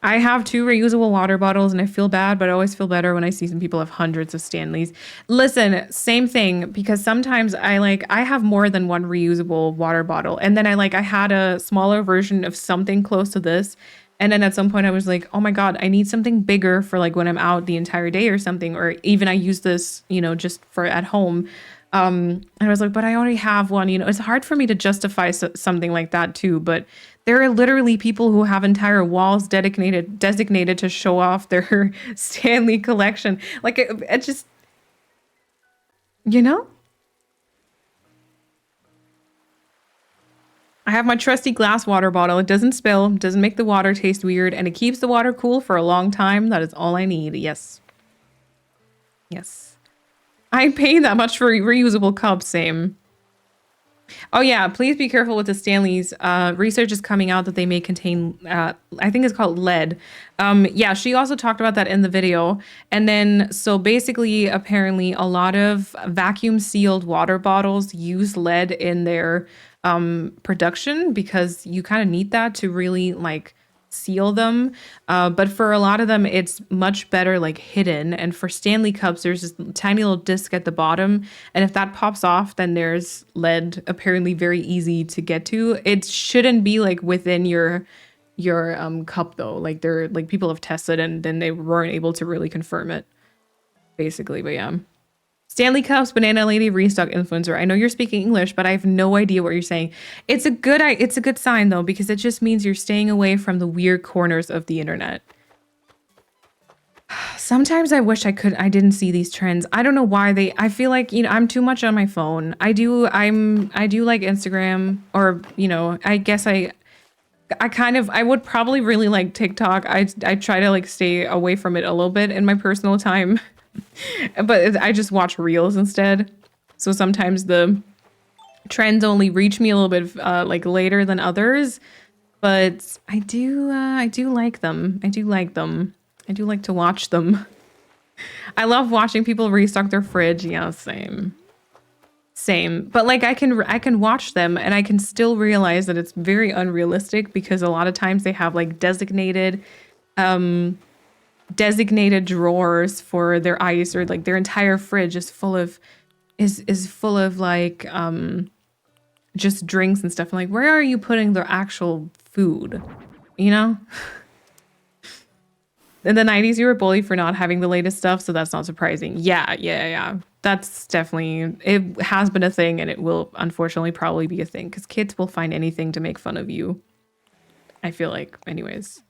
I have 2 reusable water bottles and I feel bad, but I always feel better when I see some people have hundreds of Stanleys. Listen, same thing, because sometimes I have more than 1 reusable water bottle. And then I had a smaller version of something close to this. And then at some point I was like, oh my God, I need something bigger for like when I'm out the entire day or something, or even I use this, you know, just for at home. And I was like, but I already have one, you know. It's hard for me to justify something like that too, but there are literally people who have entire walls designated to show off their Stanley collection. Like it just, You know? I have my trusty glass water bottle. It doesn't spill, doesn't make the water taste weird, and it keeps the water cool for a long time. That is all I need. Yes. Yes. I pay that much for reusable cups, same. Oh yeah, please be careful with the Stanleys. Research is coming out that they may contain, I think it's called lead. Yeah, she also talked about that in the video. And then, so basically, apparently a lot of vacuum sealed water bottles use lead in their production because you kind of need that to really like seal them. But for a lot of them, it's much better like hidden. And for Stanley cups, there's this tiny little disc at the bottom. And if that pops off, then there's lead apparently very easy to get to. It shouldn't be like within your cup though. Like they're like people have tested and then they weren't able to really confirm it basically. But yeah. Stanley Cups, Banana Lady, Restock Influencer. I know you're speaking English, but I have no idea what you're saying. It's a good sign though, because it just means you're staying away from the weird corners of the internet. Sometimes I wish I didn't see these trends. I don't know why I feel like, you know, I'm too much on my phone. I do like Instagram, or, you know, I guess I would probably really like TikTok. I try to like stay away from it a little bit in my personal time. But I just watch reels instead. So sometimes the trends only reach me a little bit like later than others. But I do like them. I do like them. I do like to watch them. I love watching people restock their fridge. Yeah, same. Same. But like I can watch them and I can still realize that it's very unrealistic because a lot of times they have like designated drawers for their ice, or like their entire fridge is full of like just drinks and stuff. I'm like, where are you putting the actual food? You know? In the 90s you were bullied for not having the latest stuff, so that's not surprising. Yeah. That's definitely, it has been a thing, and it will unfortunately probably be a thing because kids will find anything to make fun of you, I feel like. Anyways,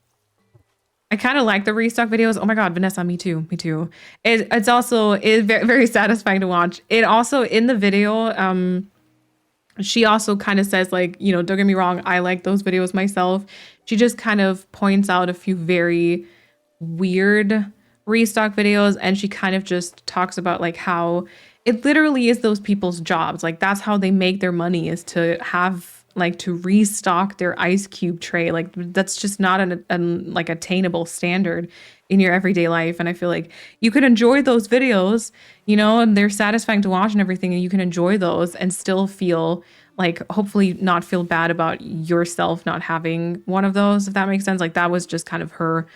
I kind of like the restock videos. Oh my God, Vanessa, me too. It's also very, very satisfying to watch. It also, in the video, she also kind of says like, you know, don't get me wrong, I like those videos myself. She just kind of points out a few very weird restock videos, and she kind of just talks about like how it literally is those people's jobs. Like that's how they make their money, is to have like to restock their ice cube tray. Like that's just not an like attainable standard in your everyday life. And I feel like you could enjoy those videos, you know, and they're satisfying to watch and everything, and you can enjoy those and still feel like, hopefully not feel bad about yourself not having one of those, if that makes sense. Like that was just kind of her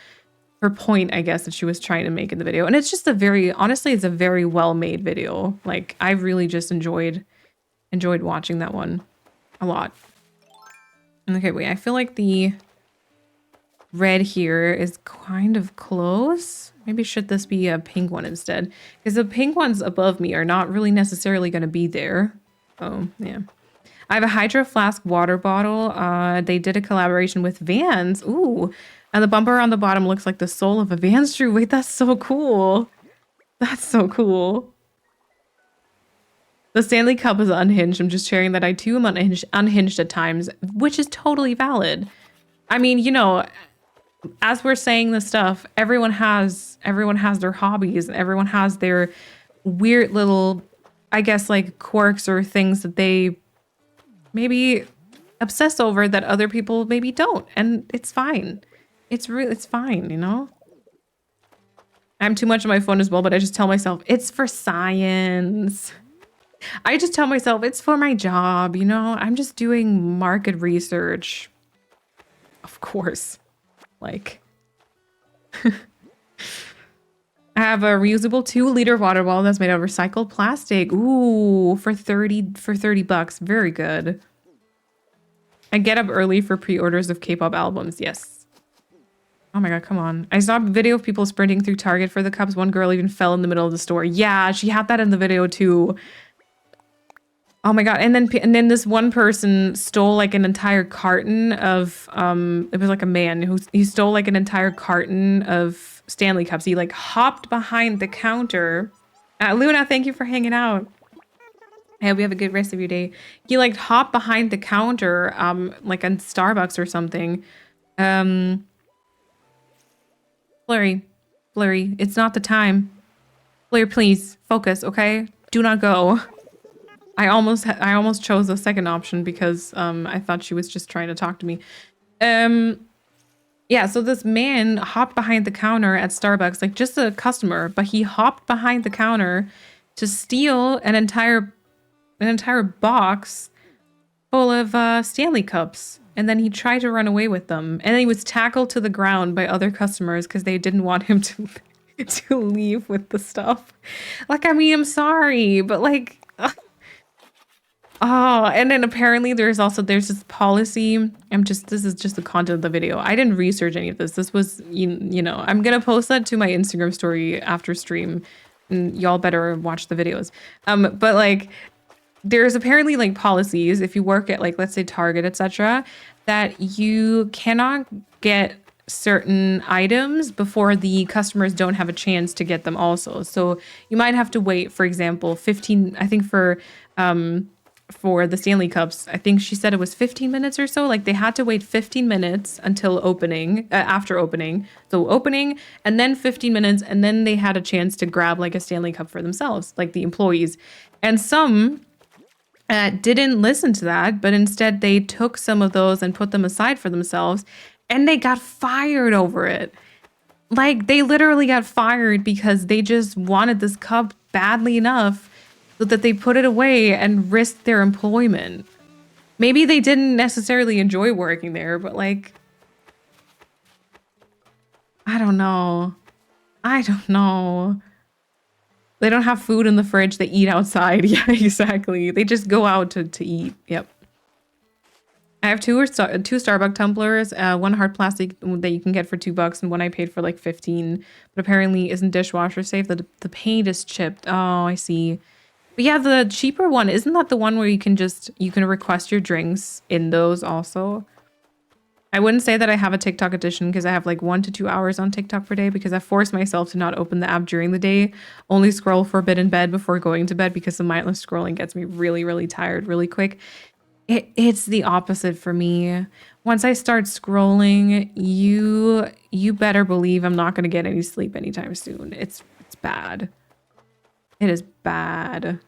point, I guess, that she was trying to make in the video. And it's just honestly, it's a very well-made video. Like I really just enjoyed watching that one a lot. Okay, wait, I feel like the red here is kind of close. Maybe should this be a pink one instead? Because the pink ones above me are not really necessarily going to be there. Oh, yeah. I have a Hydro Flask water bottle. They did a collaboration with Vans. Ooh, and the bumper on the bottom looks like the sole of a Vans shoe. Wait, that's so cool. That's so cool. The Stanley Cup is unhinged. I'm just sharing that I too am unhinged at times, which is totally valid. I mean, you know, as we're saying this stuff, everyone has their hobbies, and everyone has their weird little, I guess, like quirks or things that they maybe obsess over that other people maybe don't, and it's fine. It's fine, you know? I'm too much on my phone as well, but I just tell myself it's for science. I just tell myself it's for my job, you know? I'm just doing market research. Of course. Like, I have a reusable 2-liter water bottle that's made out of recycled plastic. Ooh, for 30 bucks. Very good. I get up early for pre-orders of K-pop albums. Yes. Oh my God, come on. I saw a video of people sprinting through Target for the cups. One girl even fell in the middle of the store. Yeah, she had that in the video too. Oh my God. And then this one person stole like an entire carton of, it was like a man he stole like an entire carton of Stanley cups. He like hopped behind the counter. Luna, thank you for hanging out. I hope you have a good rest of your day. He like hopped behind the counter, like on Starbucks or something. Flurry, Flurry, it's not the time. Flurry, please focus, okay? Do not go. I almost chose the second option because I thought she was just trying to talk to me. Yeah, so this man hopped behind the counter at Starbucks, like just a customer, but he hopped behind the counter to steal an entire box full of Stanley Cups. And then he tried to run away with them. And then he was tackled to the ground by other customers because they didn't want him to leave with the stuff. Like, I mean, I'm sorry, but like, oh, and then apparently there's this policy. This is just the content of the video. I didn't research any of this. This was, you know, I'm going to post that to my Instagram story after stream. And y'all better watch the videos. But like, there's apparently like policies if you work at like, let's say Target, etc., that you cannot get certain items before the customers don't have a chance to get them also. So you might have to wait, for example, 15, I think for the Stanley Cups, I think she said it was 15 minutes or so. Like they had to wait 15 minutes until opening, after opening. So opening and then 15 minutes. And then they had a chance to grab like a Stanley Cup for themselves, like the employees. And some didn't listen to that, but instead they took some of those and put them aside for themselves, and they got fired over it. Like they literally got fired because they just wanted this cup badly enough so that they put it away and risked their employment. Maybe they didn't necessarily enjoy working there, but like, I don't know. They don't have food in the fridge. They eat outside. Yeah, exactly. They just go out to eat. Yep. I have two Starbucks tumblers, one hard plastic that you can get for $2 and one I paid for like 15, but apparently isn't dishwasher safe. The paint is chipped. Oh, I see. But yeah, the cheaper one, isn't that the one where you can request your drinks in those also? I wouldn't say that I have a TikTok addiction because I have like 1 to 2 hours on TikTok per day because I force myself to not open the app during the day, only scroll for a bit in bed before going to bed because the mindless scrolling gets me really, really tired really quick. It's the opposite for me. Once I start scrolling, you better believe I'm not going to get any sleep anytime soon. It's bad. It is bad.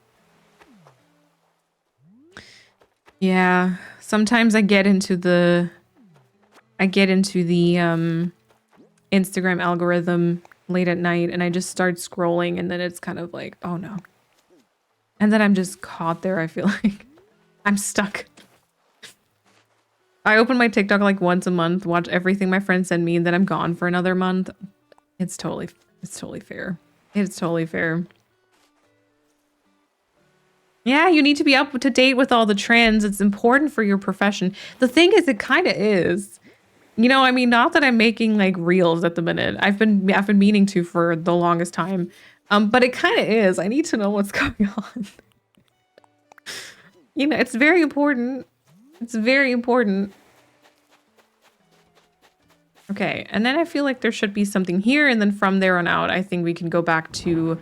Yeah, sometimes I get into the Instagram algorithm late at night and I just start scrolling and then it's kind of like, oh no. And then I'm just caught there, I feel like. I'm stuck. I open my TikTok like once a month, watch everything my friends send me, and then I'm gone for another month. It's totally fair. It's totally fair. Yeah, you need to be up to date with all the trends. It's important for your profession. The thing is, it kind of is. You know, I mean, not that I'm making like reels at the minute. I've been meaning to for the longest time. But it kind of is. I need to know what's going on. You know, it's very important. It's very important. Okay, and then I feel like there should be something here, and then from there on out, I think we can go back to,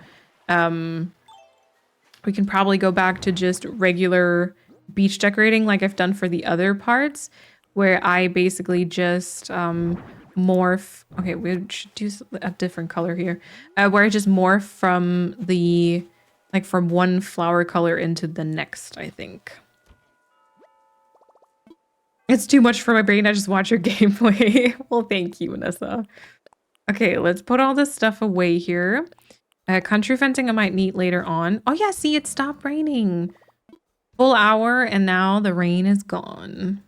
we can probably go back to just regular beach decorating like I've done for the other parts, where I basically just morph. Okay, we should do a different color here, where I just morph from the, like from one flower color into the next, I think. It's too much for my brain. I just watch your gameplay. Well, thank you, Vanessa. Okay, let's put all this stuff away here. Country fencing I might need later on. Oh yeah, see, it stopped raining. Full hour and now the rain is gone.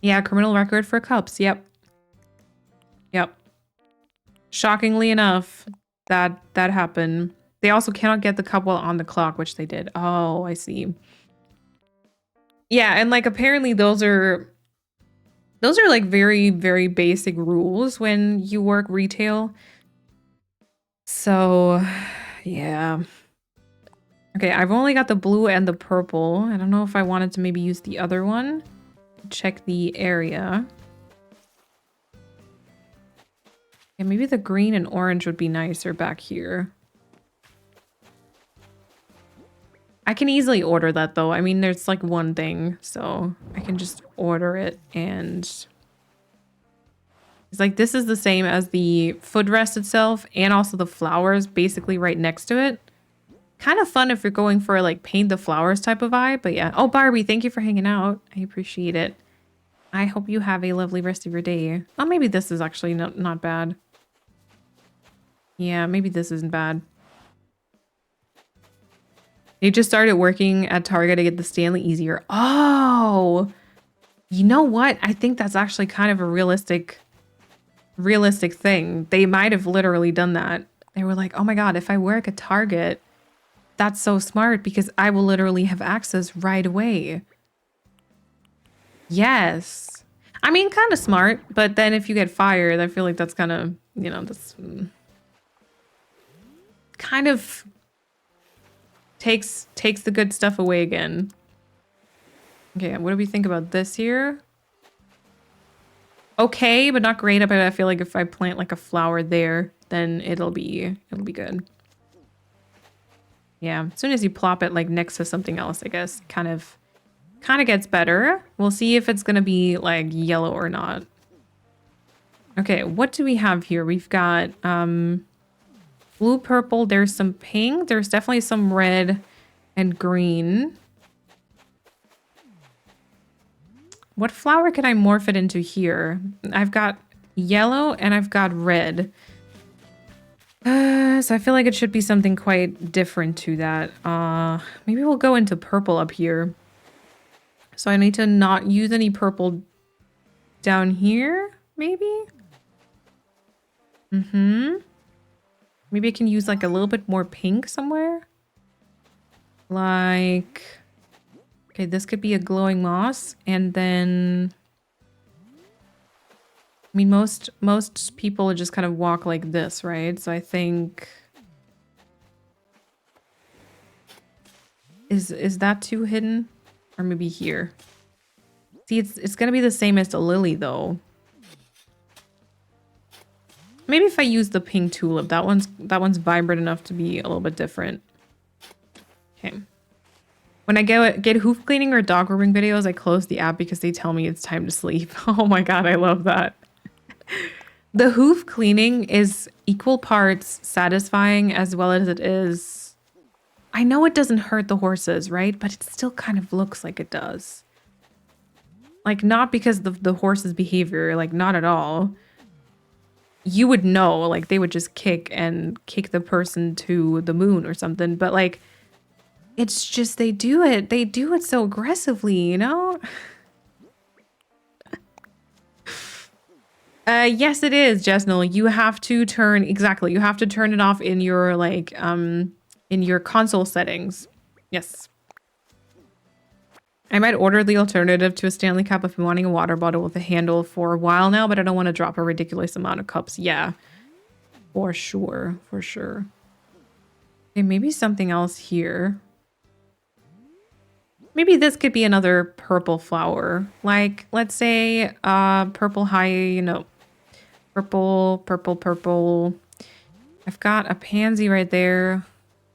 Yeah, criminal record for cups. Yep. Yep. Shockingly enough, that happened. They also cannot get the cup while on the clock, which they did. Oh, I see. Yeah, and like apparently those are like very, very basic rules when you work retail. So, yeah. Okay, I've only got the blue and the purple. I don't know if I wanted to maybe use the other one. Check the area. Yeah, maybe the green and orange would be nicer back here. I can easily order that though. I mean, there's like one thing, so I can just order it and it's like this is the same as the footrest itself and also the flowers basically right next to it. Kind of fun if you're going for like paint the flowers type of vibe, but yeah. Oh, Barbie, thank you for hanging out. I appreciate it. I hope you have a lovely rest of your day. Oh, maybe this is actually not bad. Yeah, maybe this isn't bad. They just started working at Target to get the Stanley easier. Oh, you know what? I think that's actually kind of a realistic thing. They might have literally done that. They were like, oh my God, if I work at Target, that's so smart because I will literally have access right away. Yes. I mean, kind of smart, but then if you get fired, I feel like that's kind of, you know, that's kind of takes the good stuff away again. Okay, what do we think about this here? Okay, but not great. But I feel like if I plant like a flower there, then it'll be good. Yeah, as soon as you plop it like next to something else, I guess kind of gets better. We'll see if it's gonna be like yellow or not. Okay, what do we have here? We've got blue, purple, there's some pink, there's definitely some red and green. What flower can I morph it into here? I've got yellow and I've got red. So I feel like it should be something quite different to that. Maybe we'll go into purple up here. So I need to not use any purple down here, maybe? Maybe I can use like a little bit more pink somewhere. Like, okay, this could be a glowing moss. And then, I mean, most people just kind of walk like this, right? So I think, is that too hidden? Or maybe here. See, it's gonna be the same as the lily though. Maybe if I use the pink tulip, that one's vibrant enough to be a little bit different. Okay. When I get hoof cleaning or dog grooming videos, I close the app because they tell me it's time to sleep. Oh my God, I love that. The hoof cleaning is equal parts satisfying as well as it is. I know it doesn't hurt the horses, right? But it still kind of looks like it does. Like, not because of the horse's behavior, like, not at all. You would know, like, they would just kick the person to the moon or something. But, like, it's just they do it. They do it so aggressively, you know? Yes, it is, Jesnil. You have to turn, exactly. You have to turn it off in your, like, in your console settings. Yes. I might order the alternative to a Stanley Cup if I'm wanting a water bottle with a handle for a while now, but I don't want to drop a ridiculous amount of cups. Yeah. For sure. For sure. Okay, maybe something else here. Maybe this could be another purple flower. Like, let's say, purple high, you know, purple. I've got a pansy right there.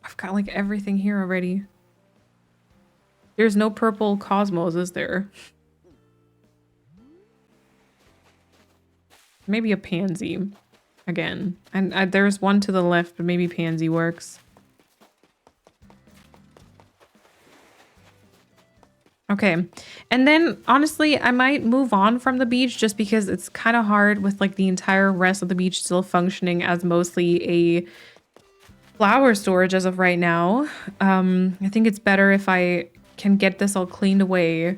I've got like everything here already. There's no purple cosmos, is there? Maybe a pansy again. And there's one to the left, but maybe pansy works. Okay. And then honestly, I might move on from the beach just because it's kind of hard with like the entire rest of the beach still functioning as mostly a flower storage as of right now. I think it's better if I can get this all cleaned away,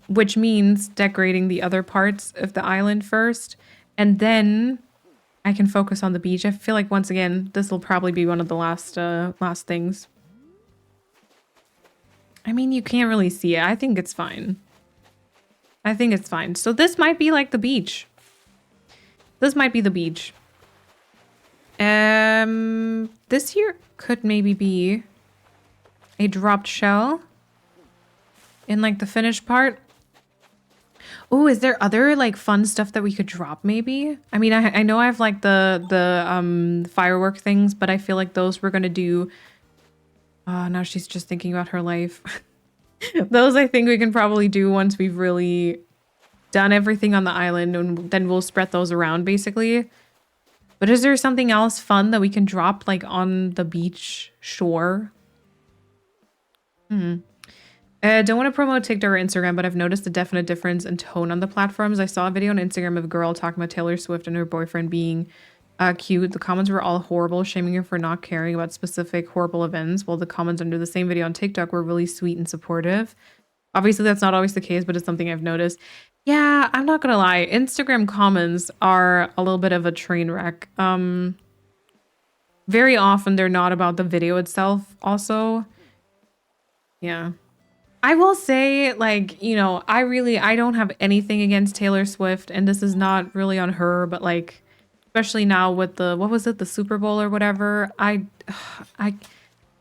which means decorating the other parts of the island first, and then I can focus on the beach. I feel like once again, this will probably be one of the last things. I mean, you can't really see it. I think it's fine. I think it's fine. So this might be like the beach. This might be the beach. This here could maybe be a dropped shell in like the finished part. Oh, is there other like fun stuff that we could drop maybe? I mean, I know I have like the firework things, but I feel like those we're gonna do Oh, now she's just thinking about her life. Those I think we can probably do once we've really done everything on the island, and then we'll spread those around basically. But is there something else fun that we can drop like on the beach shore? Don't want to promote TikTok or Instagram, but I've noticed a definite difference in tone on the platforms. I saw a video on Instagram of a girl talking about Taylor Swift and her boyfriend being cute. The comments were all horrible, shaming her for not caring about specific horrible events, while the comments under the same video on TikTok were really sweet and supportive. Obviously, that's not always the case, but it's something I've noticed. Yeah, I'm not gonna lie. Instagram comments are a little bit of a train wreck. Very often they're not about the video itself also. Yeah. I will say, like, you know, I don't have anything against Taylor Swift, and this is not really on her, but like, especially now with the, what was it, the Super Bowl or whatever, I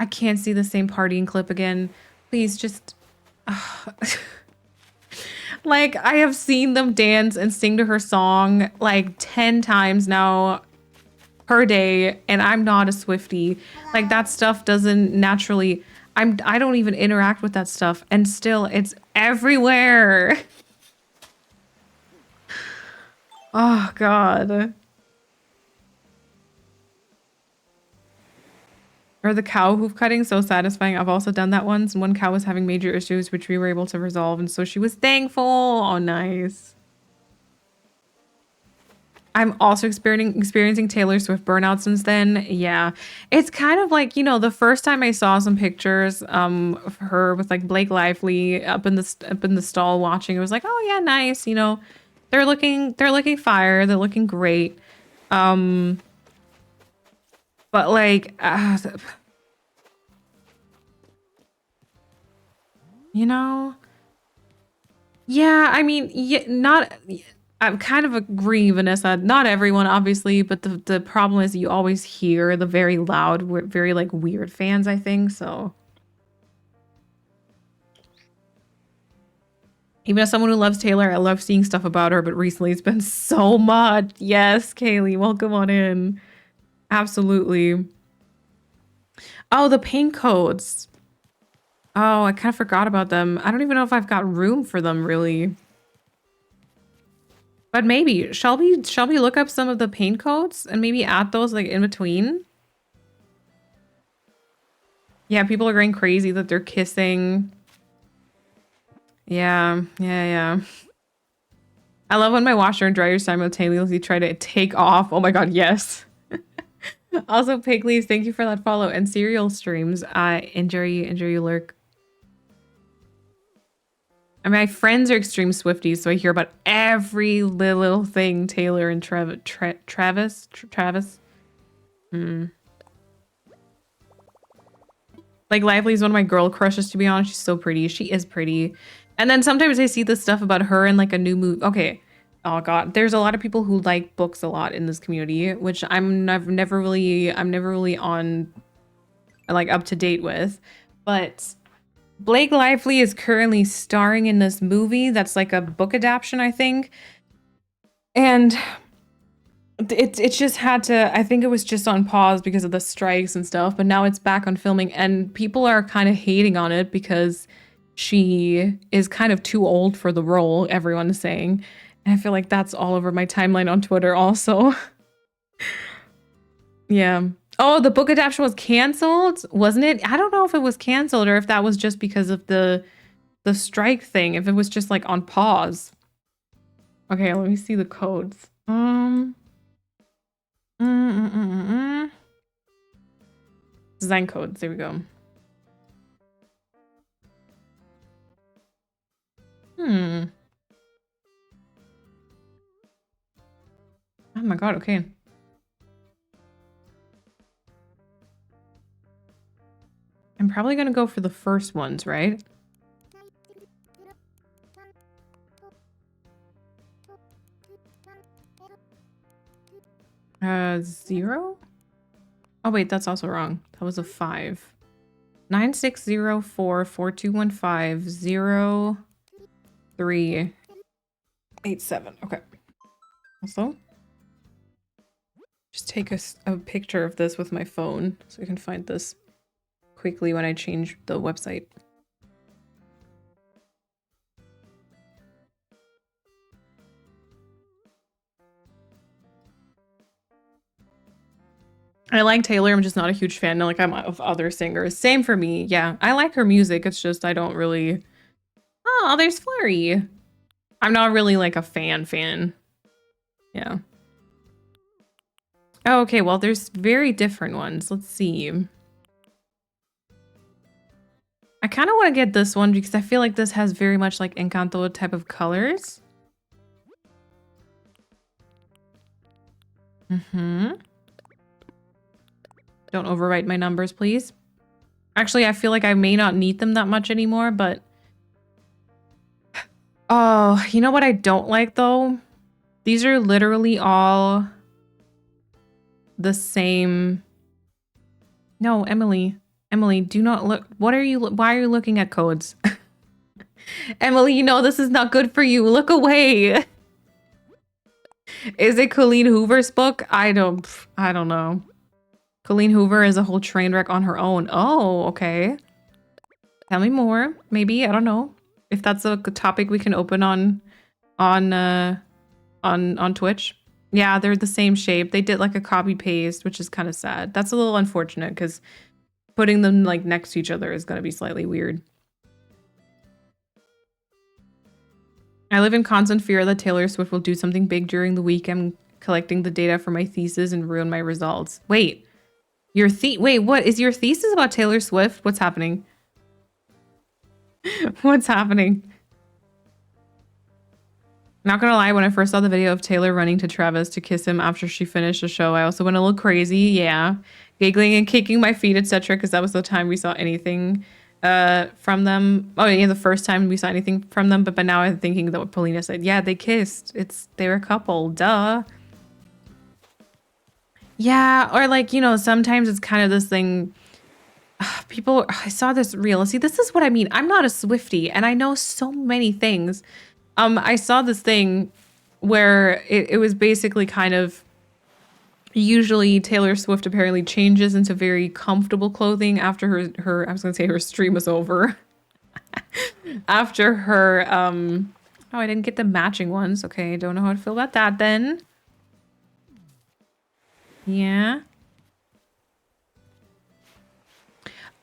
can't see the same partying clip again. Please just, like, I have seen them dance and sing to her song like 10 times now per day, and I'm not a Swiftie. Like, that stuff doesn't naturally, I don't even interact with that stuff, and still it's everywhere. Oh God. Or the cow hoof cutting, so satisfying. I've also done that once, and one cow was having major issues which we were able to resolve, and so she was thankful. Oh, nice. I'm also experiencing Taylor Swift burnout since then. Yeah, it's kind of like, you know, the first time I saw some pictures of her with like Blake Lively up in the stall watching, it was like, oh yeah, nice. You know, they're looking fire. They're looking great. But like, you know, yeah. I mean, yeah, not. I kind of agree, Vanessa. Not everyone, obviously, but the problem is you always hear the very loud, very like weird fans, I think. So even as someone who loves Taylor, I love seeing stuff about her, but recently it's been so much. Yes, Kaylee, welcome on in. Absolutely. Oh, the paint codes. Oh, I kind of forgot about them. I don't even know if I've got room for them, really. But maybe, shall we look up some of the paint codes and maybe add those like in between? Yeah, people are going crazy that they're kissing. Yeah. I love when my washer and dryer simultaneously try to take off. Oh my God, yes. Also, Pig Leaves, thank you for that follow. And Serial Streams, enjoy you lurk. I mean, my friends are extreme Swifties, so I hear about every little thing Taylor and Travis. Like, Lively is one of my girl crushes, to be honest. She's so pretty. She is pretty. And then sometimes I see this stuff about her in like a new movie. Okay. Oh God. There's a lot of people who like books a lot in this community, which I'm never really on like up to date with. But Blake Lively is currently starring in this movie that's like a book adaptation, I think. And it just had to, I think it was just on pause because of the strikes and stuff, but now it's back on filming, and people are kind of hating on it because she is kind of too old for the role, everyone is saying. And I feel like that's all over my timeline on Twitter also. Yeah. Oh, the book adaptation was canceled, wasn't it? I don't know if it was canceled or if that was just because of the strike thing, if it was just like on pause. Okay, let me see the codes. Design codes, there we go. Oh my God, okay. I'm probably gonna go for the first ones, right? Zero? Oh wait, that's also wrong. That was a 5. 96044215 0387. Okay. Also, just take a picture of this with my phone so we can find this. quickly when I change the website. I like Taylor. I'm just not a huge fan. Like I'm of other singers. Same for me. Yeah, I like her music. It's just I don't really. Oh, there's Flurry. I'm not really like a fan. Yeah. Oh, okay. Well, there's very different ones. Let's see. I kind of want to get this one because I feel like this has very much like Encanto type of colors. Mm-hmm. Don't overwrite my numbers, please. Actually, I feel like I may not need them that much anymore, but... Oh, you know what I don't like, though? These are literally all the same... No, Emily. Emily, do not look... What are you... Why are you looking at codes? Emily, you know this is not good for you. Look away. Is it Colleen Hoover's book? I don't know. Colleen Hoover is a whole train wreck on her own. Oh, okay. Tell me more. Maybe, I don't know. If that's a topic we can open on Twitch. Yeah, they're the same shape. They did like a copy paste, which is kind of sad. That's a little unfortunate because putting them like next to each other is going to be slightly weird. I live in constant fear that Taylor Swift will do something big during the week. I'm collecting the data for my thesis and ruin my results. Wait. Wait, what? Is your thesis about Taylor Swift? What's happening? What's happening? Not gonna lie, when I first saw the video of Taylor running to Travis to kiss him after she finished the show, I also went a little crazy, yeah. Giggling and kicking my feet, etc. Because that was the time we saw anything from them. Oh yeah, the first time we saw anything from them, but now I'm thinking that what Paulina said. Yeah, they kissed. They were a couple, duh. Yeah, or like, you know, sometimes it's kind of this thing. I saw this reel. See, this is what I mean. I'm not a Swiftie and I know so many things. I saw this thing where it was basically kind of usually Taylor Swift apparently changes into very comfortable clothing after her I was going to say her stream is over. After her, oh, I didn't get the matching ones. Okay, don't know how to feel about that then. Yeah.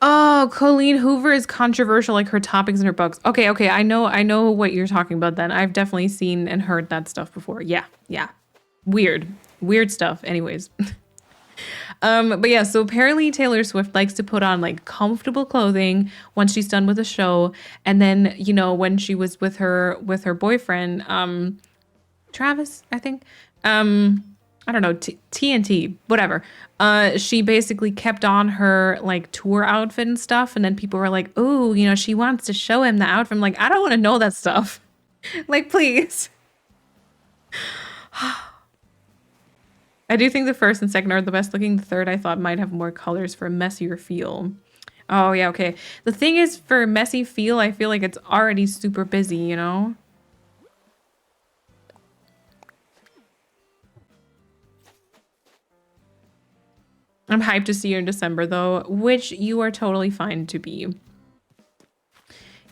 Oh, Colleen Hoover is controversial, like her topics in her books. Okay, I know what you're talking about then. I've definitely seen and heard that stuff before. Yeah. Weird stuff. Anyways. But yeah, so apparently Taylor Swift likes to put on like comfortable clothing once she's done with a show. And then, you know, when she was with her boyfriend, Travis, I think, I don't know, TNT, whatever. She basically kept on her like tour outfit and stuff. And then people were like, oh, you know, she wants to show him the outfit. I'm like, I don't want to know that stuff. Like, please. I do think the first and second are the best looking. The third I thought might have more colors for a messier feel. Oh, yeah, okay. The thing is, for messy feel, I feel like it's already super busy, you know? I'm hyped to see you in December, though, which you are totally fine to be.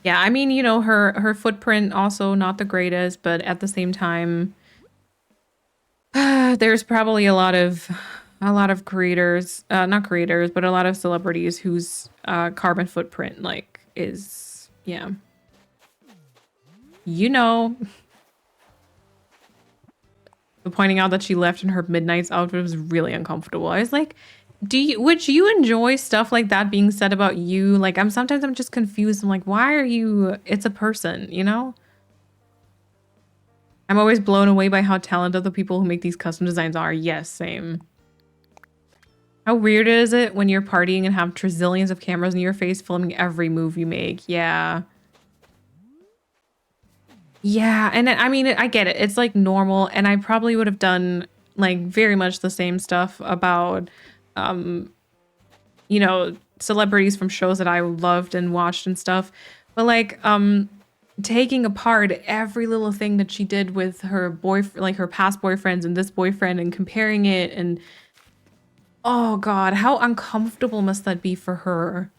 Yeah, I mean, you know, her footprint also not the greatest, but at the same time, there's probably a lot of creators, not creators, but a lot of celebrities whose carbon footprint like is, yeah, you know. But pointing out that she left in her Midnight's outfit was really uncomfortable. I was like, would you enjoy stuff like that being said about you? Like, sometimes I'm just confused. I'm like, why are you, it's a person, you know? I'm always blown away by how talented the people who make these custom designs are. Yes, same. How weird is it when you're partying and have trizillions of cameras in your face filming every move you make? Yeah. Yeah, and I mean, I get it. It's like normal, and I probably would have done like very much the same stuff about, you know, celebrities from shows that I loved and watched and stuff. But like, taking apart every little thing that she did with her boyfriend, like her past boyfriends and this boyfriend, and comparing it, and oh God, how uncomfortable must that be for her?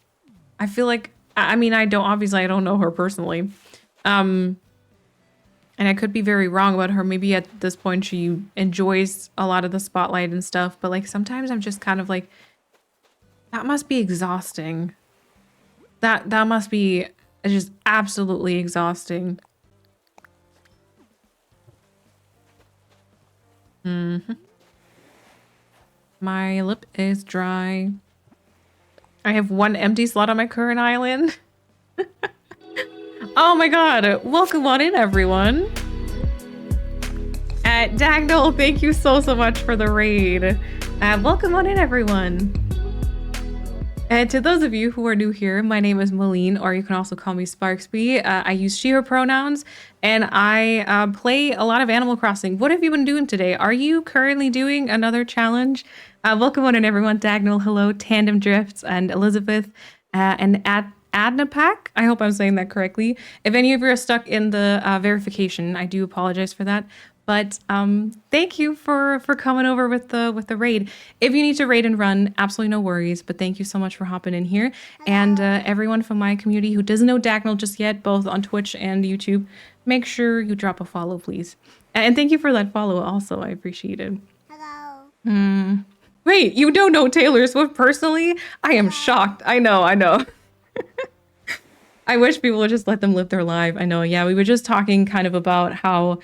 I feel like, I mean, I don't know her personally. And I could be very wrong about her. Maybe at this point she enjoys a lot of the spotlight and stuff, but like sometimes I'm just kind of like, that must be exhausting. That must be just absolutely exhausting. My lip is dry. I have one empty slot on my current island. Oh my god, welcome on in, everyone. Dagnall, thank you so much for the raid. Welcome on in, everyone. And to those of you who are new here, my name is Malene, or you can also call me Sparksby. I use she, her pronouns, and I play a lot of Animal Crossing. What have you been doing today? Are you currently doing another challenge? Welcome on in, everyone. Dagnall, hello, Tandem Drifts, and Elizabeth, and Adnapak. I hope I'm saying that correctly. If any of you are stuck in the verification, I do apologize for that. But thank you for coming over with the raid. If you need to raid and run, absolutely no worries. But thank you so much for hopping in here. And everyone from my community who doesn't know Dagnall just yet, both on Twitch and YouTube, make sure you drop a follow, please. And thank you for that follow also. I appreciate it. Hello. Wait, you don't know Taylor Swift personally? I am shocked. I know. I wish people would just let them live their life. I know. Yeah, we were just talking kind of about how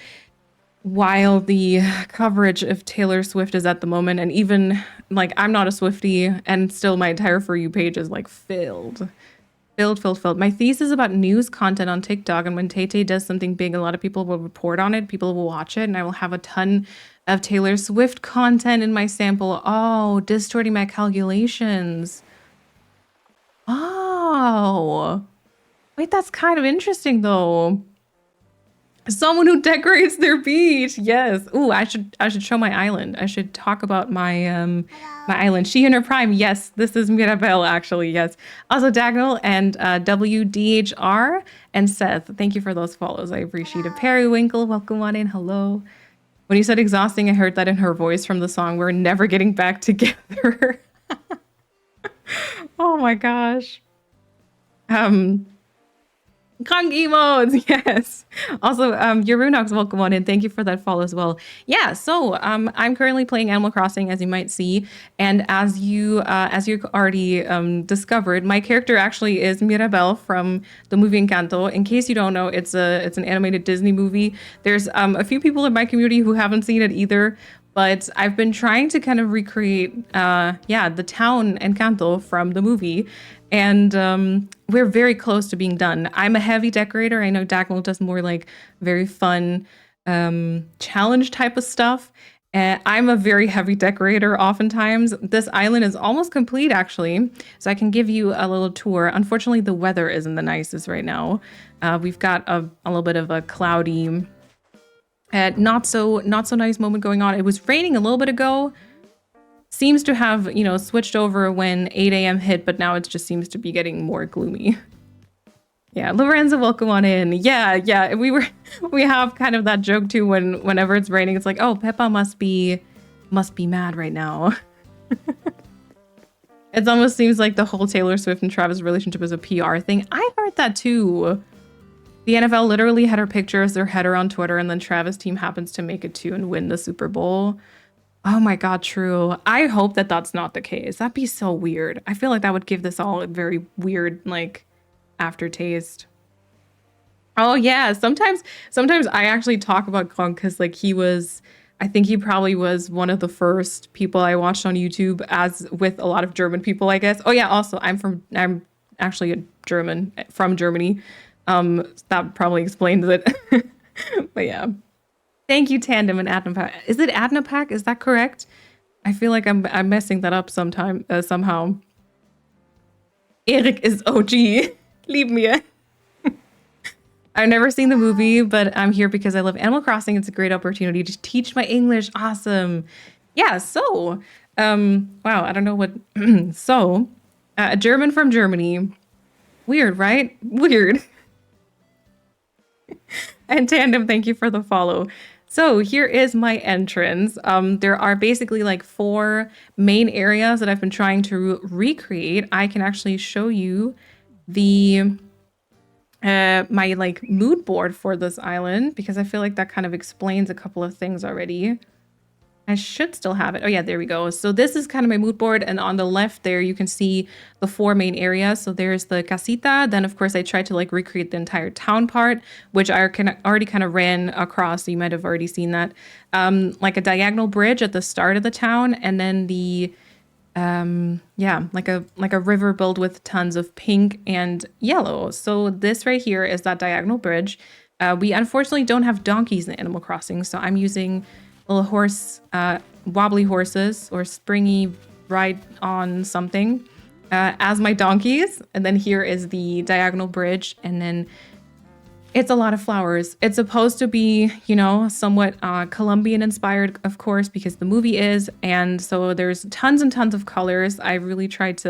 wild the coverage of Taylor Swift is at the moment, and even like I'm not a Swiftie, and still my entire For You page is like filled. My thesis about news content on TikTok, and when Tay does something big, a lot of people will report on it, people will watch it, and I will have a ton of Taylor Swift content in my sample. Oh, distorting my calculations. Oh, wait, that's kind of interesting though. Someone who decorates their beach. Yes. Ooh, I should show my island. I should talk about my my island. She in her prime. Yes, this is Mirabelle actually. Yes. Also Dagnall and WDHR and Seth. Thank you for those follows. I appreciate it. Periwinkle, welcome on in. Hello. When you said exhausting, I heard that in her voice from the song We're Never Getting Back Together. Oh my gosh. Kong emotes, yes. Also, Yurunox, welcome on in. Thank you for that follow as well. Yeah, so I'm currently playing Animal Crossing, as you might see, and as you already discovered, my character actually is Mirabelle from the movie Encanto. In case you don't know, it's an animated Disney movie. There's a few people in my community who haven't seen it either. But I've been trying to kind of recreate, the town Encanto from the movie. And we're very close to being done. I'm a heavy decorator. I know Dagnall does more like very fun challenge type of stuff. And I'm a very heavy decorator oftentimes. This island is almost complete, actually. So I can give you a little tour. Unfortunately, the weather isn't the nicest right now. We've got a little bit of a cloudy... not so nice moment going on. It was raining a little bit ago. Seems to have, switched over when 8 a.m. hit, but now it just seems to be getting more gloomy. Yeah, Lorenzo, welcome on in. Yeah. We have kind of that joke too whenever it's raining. It's like, oh, Peppa must be mad right now. It almost seems like the whole Taylor Swift and Travis relationship is a PR thing. I heard that too. The NFL literally had her picture as their header on Twitter, and then Travis' team happens to make it too and win the Super Bowl. Oh my God, true. I hope that that's not the case. That'd be so weird. I feel like that would give this all a very weird, like, aftertaste. Oh yeah, sometimes I actually talk about Gronk because like I think he probably was one of the first people I watched on YouTube, as with a lot of German people, I guess. Oh yeah, also I'm actually a German from Germany. That probably explains it. But yeah. Thank you, Tandem and Adnapak. Is it Adnapak? Is that correct? I feel like I'm messing that up somehow. Eric is OG. Leave me. I've never seen the movie, but I'm here because I love Animal Crossing. It's a great opportunity to teach my English. Awesome. Yeah, so, wow, I don't know what, so, a German from Germany. Weird, right? Weird. And Tandem, thank you for the follow. So here is my entrance. There are basically like 4 main areas that I've been trying to recreate. I can actually show you the my like mood board for this island, because I feel like that kind of explains a couple of things already. I should still have it. Oh yeah, there we go. So this is kind of my mood board, and on the left there you can see the 4 main areas. So there's the casita. Then of course I tried to like recreate the entire town part, which I already kind of ran across. So you might have already seen that. Like a diagonal bridge at the start of the town, and then the yeah, like a river built with tons of pink and yellow. So this right here is that diagonal bridge. We unfortunately don't have donkeys in Animal Crossing, so I'm using little horse, wobbly horses or springy ride on something as my donkeys. And then here is the diagonal bridge, and then it's a lot of flowers. It's supposed to be, you know, somewhat Colombian inspired, of course, because the movie is. And so there's tons and tons of colors. I really tried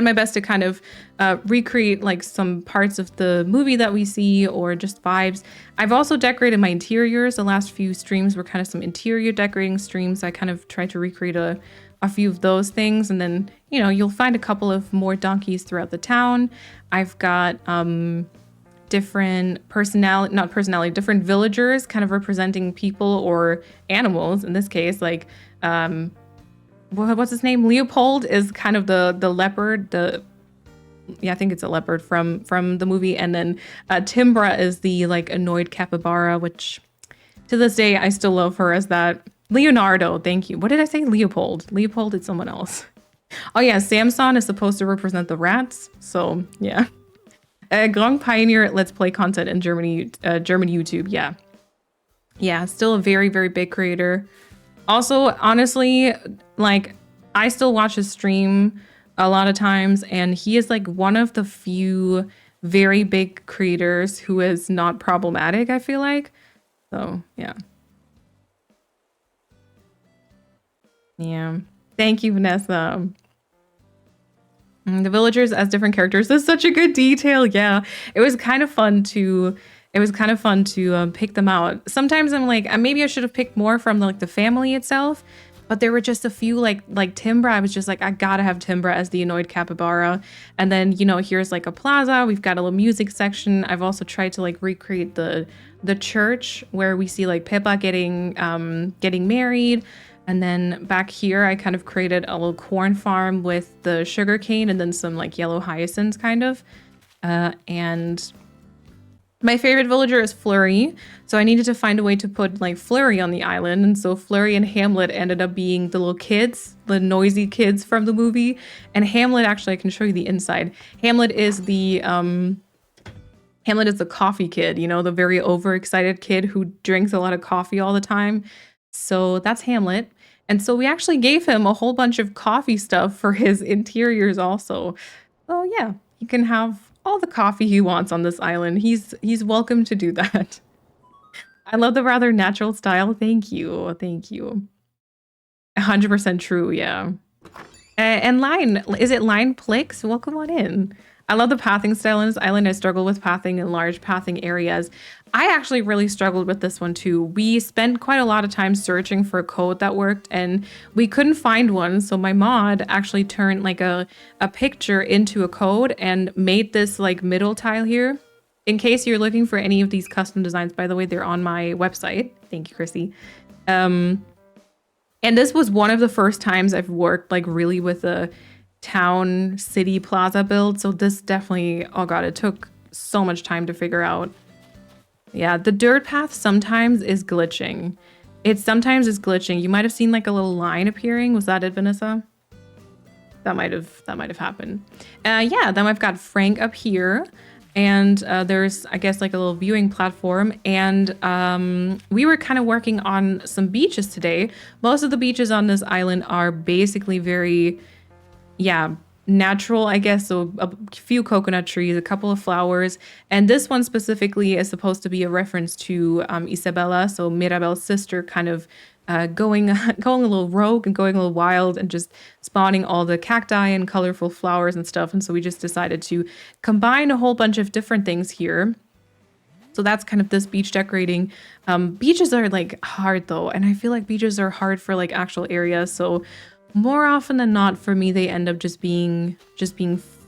my best to kind of recreate like some parts of the movie that we see, or just vibes. I've also decorated my interiors. The last few streams were kind of some interior decorating streams. I kind of tried to recreate a few of those things. And then, you know, you'll find a couple of more donkeys throughout the town. I've got different different villagers kind of representing people or animals. In this case, like what's his name? Leopold is kind of the leopard. I think it's a leopard from the movie. And then Timbra is the like annoyed capybara, which to this day I still love her as that. Leonardo, thank you. What did I say? Leopold. Leopold is someone else. Oh yeah, Samson is supposed to represent the rats. So yeah. Grand Pioneer Let's Play content in German YouTube. Yeah, still a very, very big creator. Also, honestly, like I still watch his stream a lot of times, and he is like one of the few very big creators who is not problematic, I feel like. So yeah. Thank you, Vanessa. The villagers as different characters. That's such a good detail. Yeah, it was kind of fun to pick them out. Sometimes I'm like, maybe I should have picked more from the family itself, but there were just a few like Timbra. I was just like, I gotta have Timbra as the annoyed capybara. And then, you know, here's like a plaza. We've got a little music section. I've also tried to like recreate the church where we see like Pippa getting married. And then back here, I kind of created a little corn farm with the sugar cane and then some like yellow hyacinths kind of. And my favorite villager is Flurry. So I needed to find a way to put like Flurry on the island. And so Flurry and Hamlet ended up being the little kids, the noisy kids from the movie. And Hamlet, actually, I can show you the inside. Hamlet is the coffee kid, you know, the very overexcited kid who drinks a lot of coffee all the time. So that's Hamlet. And so we actually gave him a whole bunch of coffee stuff for his interiors also. So yeah, he can have all the coffee he wants on this island. He's welcome to do that. I love the rather natural style. Thank you. 100% true, yeah. And Line, is it Line Plix? Welcome on in. I love the pathing style on this island. I struggle with pathing in large pathing areas. I actually really struggled with this one too. We spent quite a lot of time searching for a code that worked, and we couldn't find one. So my mod actually turned like a picture into a code and made this like middle tile here. In case you're looking for any of these custom designs, by the way, they're on my website. Thank you, Chrissy. And this was one of the first times I've worked like really with a town city plaza build. So this definitely, oh god, it took so much time to figure out. Yeah, the dirt path sometimes is glitching. You might have seen like a little line appearing. Was that it, Vanessa? That might have happened. Yeah, then I've got Frank up here. And there's, I guess, like a little viewing platform. And we were kind of working on some beaches today. Most of the beaches on this island are basically very, natural, I guess. So a few coconut trees, a couple of flowers. And this one specifically is supposed to be a reference to Isabella, so Mirabel's sister, kind of going a little rogue and going a little wild and just spawning all the cacti and colorful flowers and stuff. And so we just decided to combine a whole bunch of different things here. So that's kind of this beach decorating. Beaches are like hard though. And I feel like beaches are hard for like actual areas. So more often than not for me, they end up just being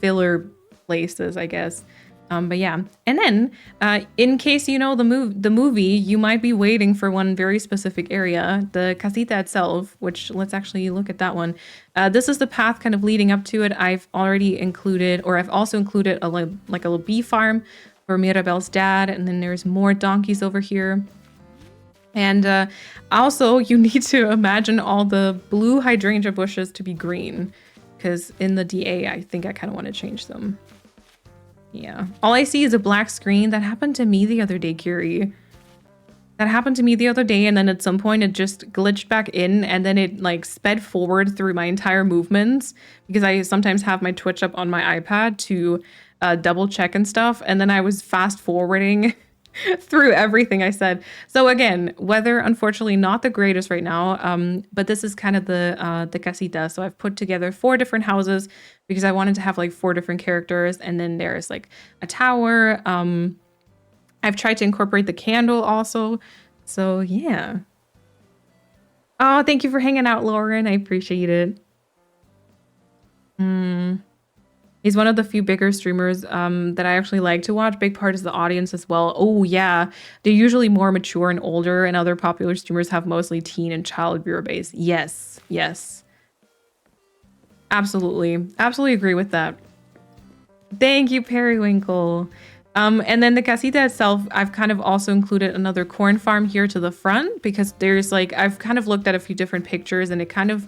filler places, I guess. But yeah, and then in case you know the movie, you might be waiting for one very specific area, the casita itself. Which let's actually look at that one. This is the path kind of leading up to it. I've already included, or I've also included a little bee farm for Mirabel's dad, and then there's more donkeys over here. And also, you need to imagine all the blue hydrangea bushes to be green, because in the DA, I think I kind of want to change them. Yeah. All I see is a black screen. That happened to me the other day, Curie. That happened to me the other day, and then at some point it just glitched back in, and then it like sped forward through my entire movements, because I sometimes have my Twitch up on my iPad to double check and stuff, and then I was fast forwarding through everything I said. So again, weather unfortunately not the greatest right now, but this is kind of the casita. So I've put together 4 different houses because I wanted to have like 4 different characters, and then there's like a tower. I've tried to incorporate the candle also. So yeah. Oh, thank you for hanging out, Lauren. I appreciate it. He's one of the few bigger streamers that I actually like to watch. Big part is the audience as well. Oh yeah, they're usually more mature and older, and other popular streamers have mostly teen and child viewer base. Yes, yes. Absolutely. Absolutely agree with that. Thank you, Periwinkle. And then the casita itself, I've kind of also included another corn farm here to the front, because there's like, I've kind of looked at a few different pictures, and it kind of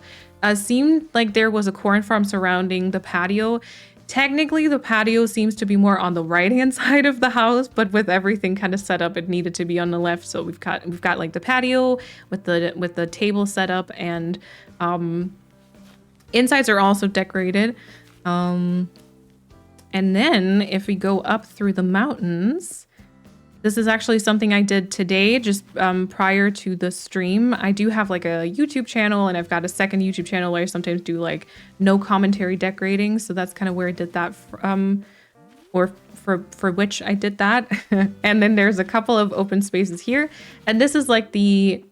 seemed like there was a corn farm surrounding the patio. Technically, the patio seems to be more on the right-hand side of the house, but with everything kind of set up, it needed to be on the left. So we've got like the patio with the table set up, and insides are also decorated. And then if we go up through the mountains, this is actually something I did today, just prior to the stream. I do have like a YouTube channel, and I've got a second YouTube channel where I sometimes do like no commentary decorating. So that's kind of where I did that, or for which I did that. And then there's a couple of open spaces here. And this is like the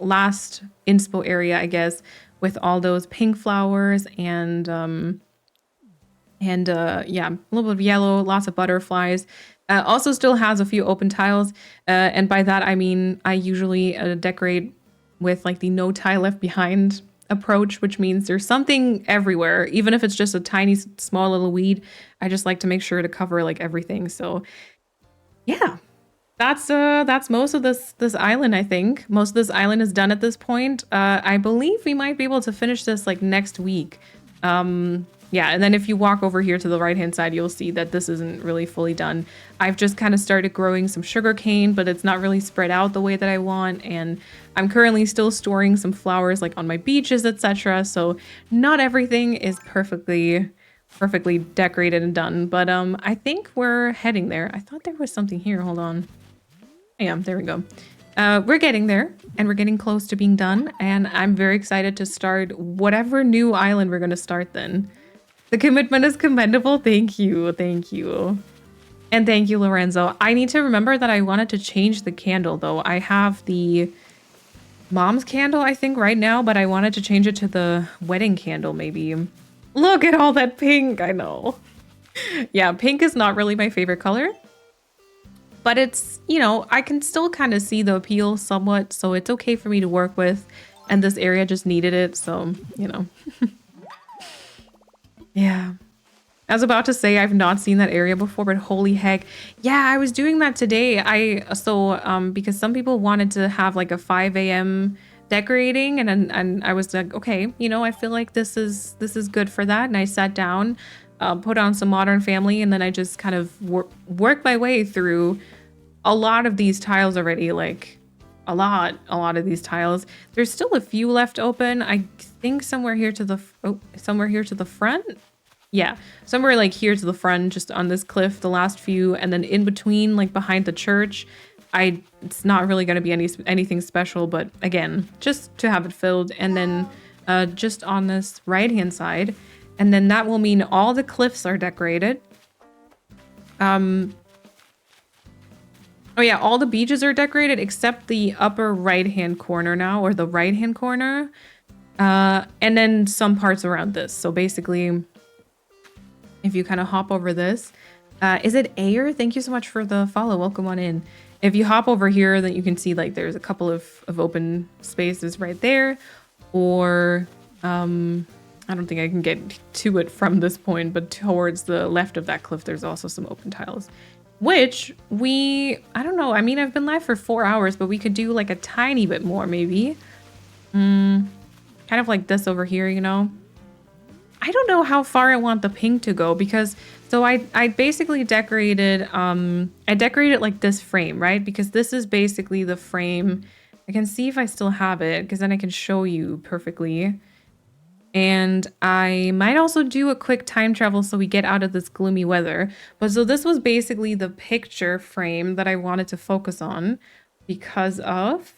last inspo area, I guess, with all those pink flowers and yeah, a little bit of yellow, lots of butterflies. Also still has a few open tiles, and by that I mean I usually decorate with like the no tile left behind approach, which means there's something everywhere, even if it's just a tiny small little weed. I just like to make sure to cover like everything. So yeah, that's most of this island. I think most of this island is done at this point. I believe we might be able to finish this like next week. Yeah, and then if you walk over here to the right-hand side, you'll see that this isn't really fully done. I've just kind of started growing some sugarcane, but it's not really spread out the way that I want, and I'm currently still storing some flowers like on my beaches, etc. So not everything is perfectly decorated and done, but I think we're heading there. I thought there was something here. Hold on. Yeah, there we go. We're getting there, and we're getting close to being done, and I'm very excited to start whatever new island we're going to start then. The commitment is commendable. Thank you. Thank you. And thank you, Lorenzo. I need to remember that I wanted to change the candle, though. I have the mom's candle, I think, right now, but I wanted to change it to the wedding candle, maybe. Look at all that pink. I know. Yeah, pink is not really my favorite color. But it's, you know, I can still kind of see the appeal somewhat, so it's okay for me to work with. And this area just needed it, so, you know. Yeah. I was about to say I've not seen that area before, but holy heck. Yeah, I was doing that today. Because some people wanted to have like a 5 a.m. decorating, and I was like, okay, you know, I feel like this is good for that. And I sat down, put on some Modern Family, and then I just kind of worked my way through a lot of these tiles already, like a lot of these tiles. There's still a few left open. I think somewhere here to the front. Yeah, somewhere like here to the front, just on this cliff, the last few, and then in between, like behind the church. It's not really going to be anything special, but again, just to have it filled. And then just on this right-hand side, and then that will mean all the cliffs are decorated. Oh yeah, all the beaches are decorated except the upper right-hand corner now, or the right-hand corner. And then some parts around this. So basically, if you kind of hop over this. Is it Ayer? Thank you so much for the follow. Welcome on in. If you hop over here, then you can see like there's a couple of open spaces right there. Or I don't think I can get to it from this point, but towards the left of that cliff, there's also some open tiles. Which I don't know. I mean, I've been live for 4 hours, but we could do like a tiny bit more maybe. Kind of like this over here, you know? I don't know how far I want the pink to go because, so I basically decorated, I decorated like this frame, right? Because this is basically the frame. I can see if I still have it because then I can show you perfectly. And I might also do a quick time travel so we get out of this gloomy weather. But so this was basically the picture frame that I wanted to focus on because of,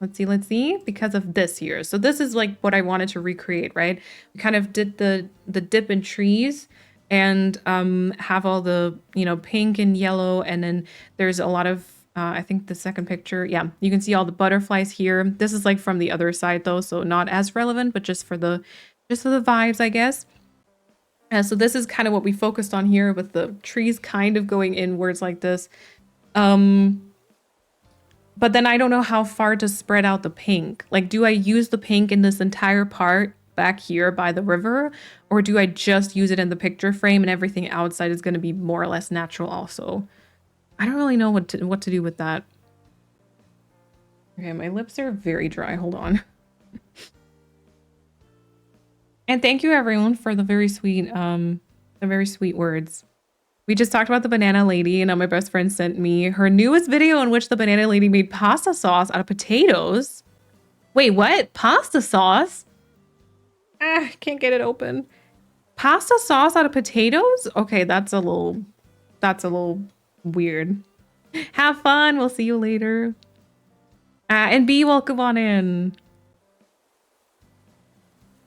let's see, because of this here. So this is like what I wanted to recreate, right? We kind of did the dip in trees and have all the, you know, pink and yellow. And then there's a lot of, I think the second picture, yeah, you can see all the butterflies here. This is like from the other side though, so not as relevant, but just for the vibes, I guess. So this is kind of what we focused on here with the trees kind of going inwards like this. But then I don't know how far to spread out the pink. Like, do I use the pink in this entire part back here by the river? Or do I just use it in the picture frame and everything outside is going to be more or less natural also? I don't really know what to do with that. Okay, my lips are very dry. Hold on. And thank you everyone for the very sweet words. We just talked about the banana lady, and my best friend sent me her newest video in which the banana lady made pasta sauce out of potatoes. Wait, what? Pasta sauce? Ah, can't get it open. Pasta sauce out of potatoes? Okay, that's a little weird. Have fun. We'll see you later. And B, welcome on in.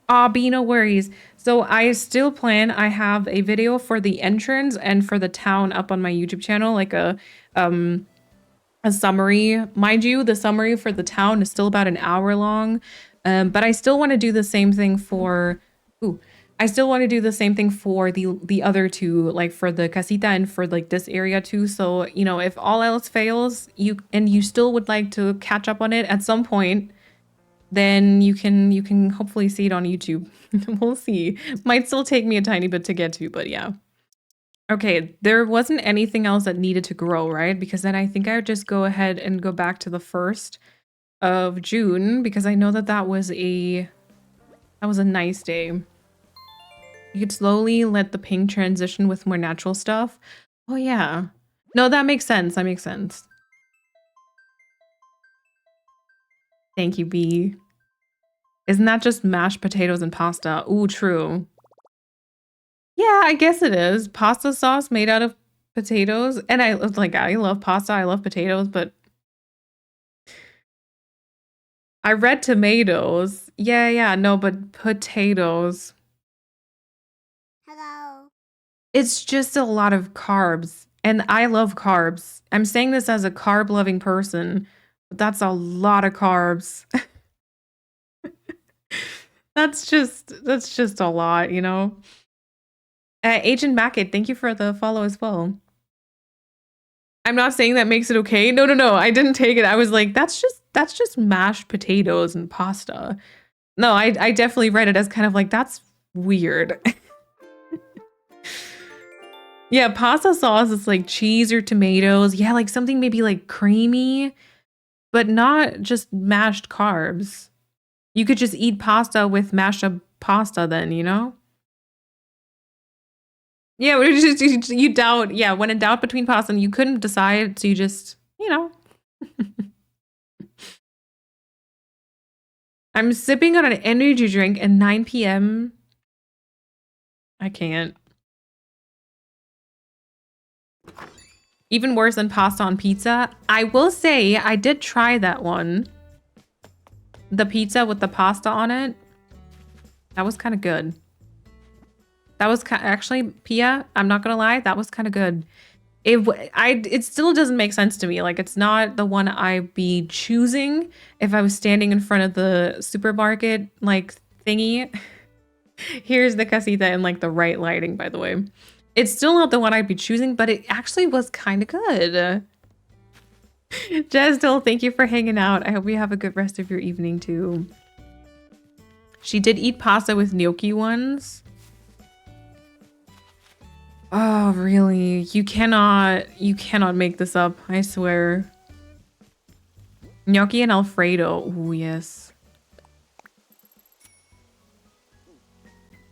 Aw, B, no worries. So I still plan, I have a video for the entrance and for the town up on my YouTube channel, like a summary. Mind you, the summary for the town is still about an hour long, but I still want to do the same thing for, I still want to do the same thing for the other two, like for the casita and for like this area too. So, you know, if all else fails, you still would like to catch up on it at some point, then you can hopefully see it on YouTube. We'll see. Might still take me a tiny bit to get to, but yeah. Okay, there wasn't anything else that needed to grow, right? Because then I think I would just go ahead and go back to the 1st of June because I know that was a nice day. You could slowly let the pink transition with more natural stuff. Oh yeah. No, that makes sense. That makes sense. Thank you, B. Isn't that just mashed potatoes and pasta? Ooh, true. Yeah, I guess it is. Pasta sauce made out of potatoes. And I love pasta, I love potatoes, but I read tomatoes. Yeah, no, but potatoes. Hello. It's just a lot of carbs. And I love carbs. I'm saying this as a carb-loving person, but that's a lot of carbs. That's just a lot, you know? Agent Mackett, thank you for the follow as well. I'm not saying that makes it okay. No. I didn't take it. I was like, that's just mashed potatoes and pasta. No, I definitely read it as kind of like, that's weird. Yeah, pasta sauce is like cheese or tomatoes. Yeah, like something maybe like creamy, but not just mashed carbs. You could just eat pasta with mashed up pasta then, you know? Yeah, you doubt. Yeah, when in doubt between pasta, and you couldn't decide, so you just, you know. I'm sipping on an energy drink at 9 p.m. I can't. Even worse than pasta on pizza. I will say I did try that one. The pizza with the pasta on it. That was kind of good. That was actually, Pia, I'm not gonna lie, that was kind of good. It still doesn't make sense to me. Like, it's not the one I'd be choosing if I was standing in front of the supermarket like thingy. Here's the casita in like the right lighting, by the way. It's still not the one I'd be choosing, but it actually was kind of good. Jezdill, thank you for hanging out. I hope you have a good rest of your evening too. She did eat pasta with gnocchi once. Oh, really? You cannot make this up, I swear. Gnocchi and Alfredo. Oh, yes.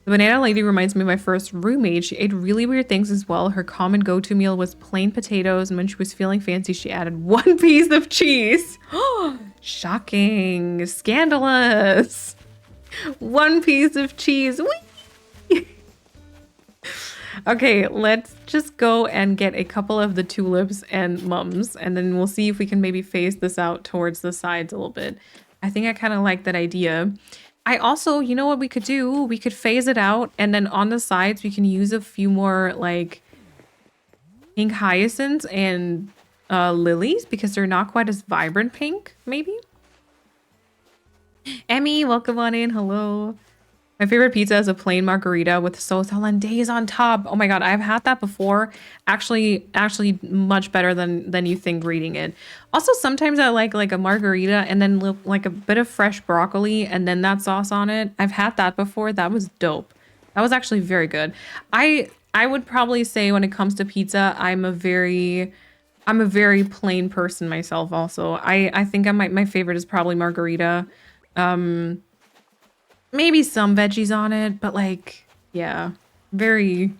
The banana lady reminds me of my first roommate. She ate really weird things as well. Her common go-to meal was plain potatoes, and when she was feeling fancy, she added 1 piece of cheese. Shocking. Scandalous. 1 piece of cheese. Whee! Okay, let's just go and get a couple of the tulips and mums, and then we'll see if we can maybe phase this out towards the sides a little bit. I think I kind of like that idea. I also, you know what we could do? We could phase it out, and then on the sides, we can use a few more, like, pink hyacinths and lilies, because they're not quite as vibrant pink, maybe? Emmy, welcome on in. Hello. My favorite pizza is a plain margarita with sauce hollandaise on top. Oh my god, I've had that before. Actually much better than you think reading it. Also, sometimes I like a margarita and then like a bit of fresh broccoli and then that sauce on it. I've had that before. That was dope. That was actually very good. I would probably say when it comes to pizza, I'm a very plain person myself also. I think my favorite is probably margarita. Maybe some veggies on it, but like, yeah, very,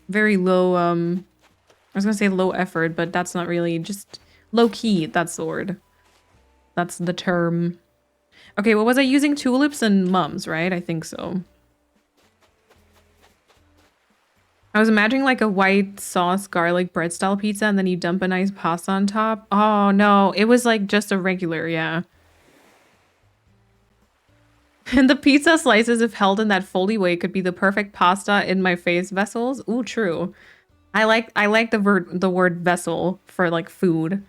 very low, I was gonna say low effort, but that's not really, just low key, that's the word. That's the term. Okay, what was I using? Tulips and mums, right? I think so. I was imagining like a white sauce garlic bread style pizza and then you dump a nice pasta on top. Oh no, it was like just a regular, yeah. And the pizza slices, if held in that foldy way, could be the perfect pasta in my face vessels. Ooh, true. I like the word vessel for like food.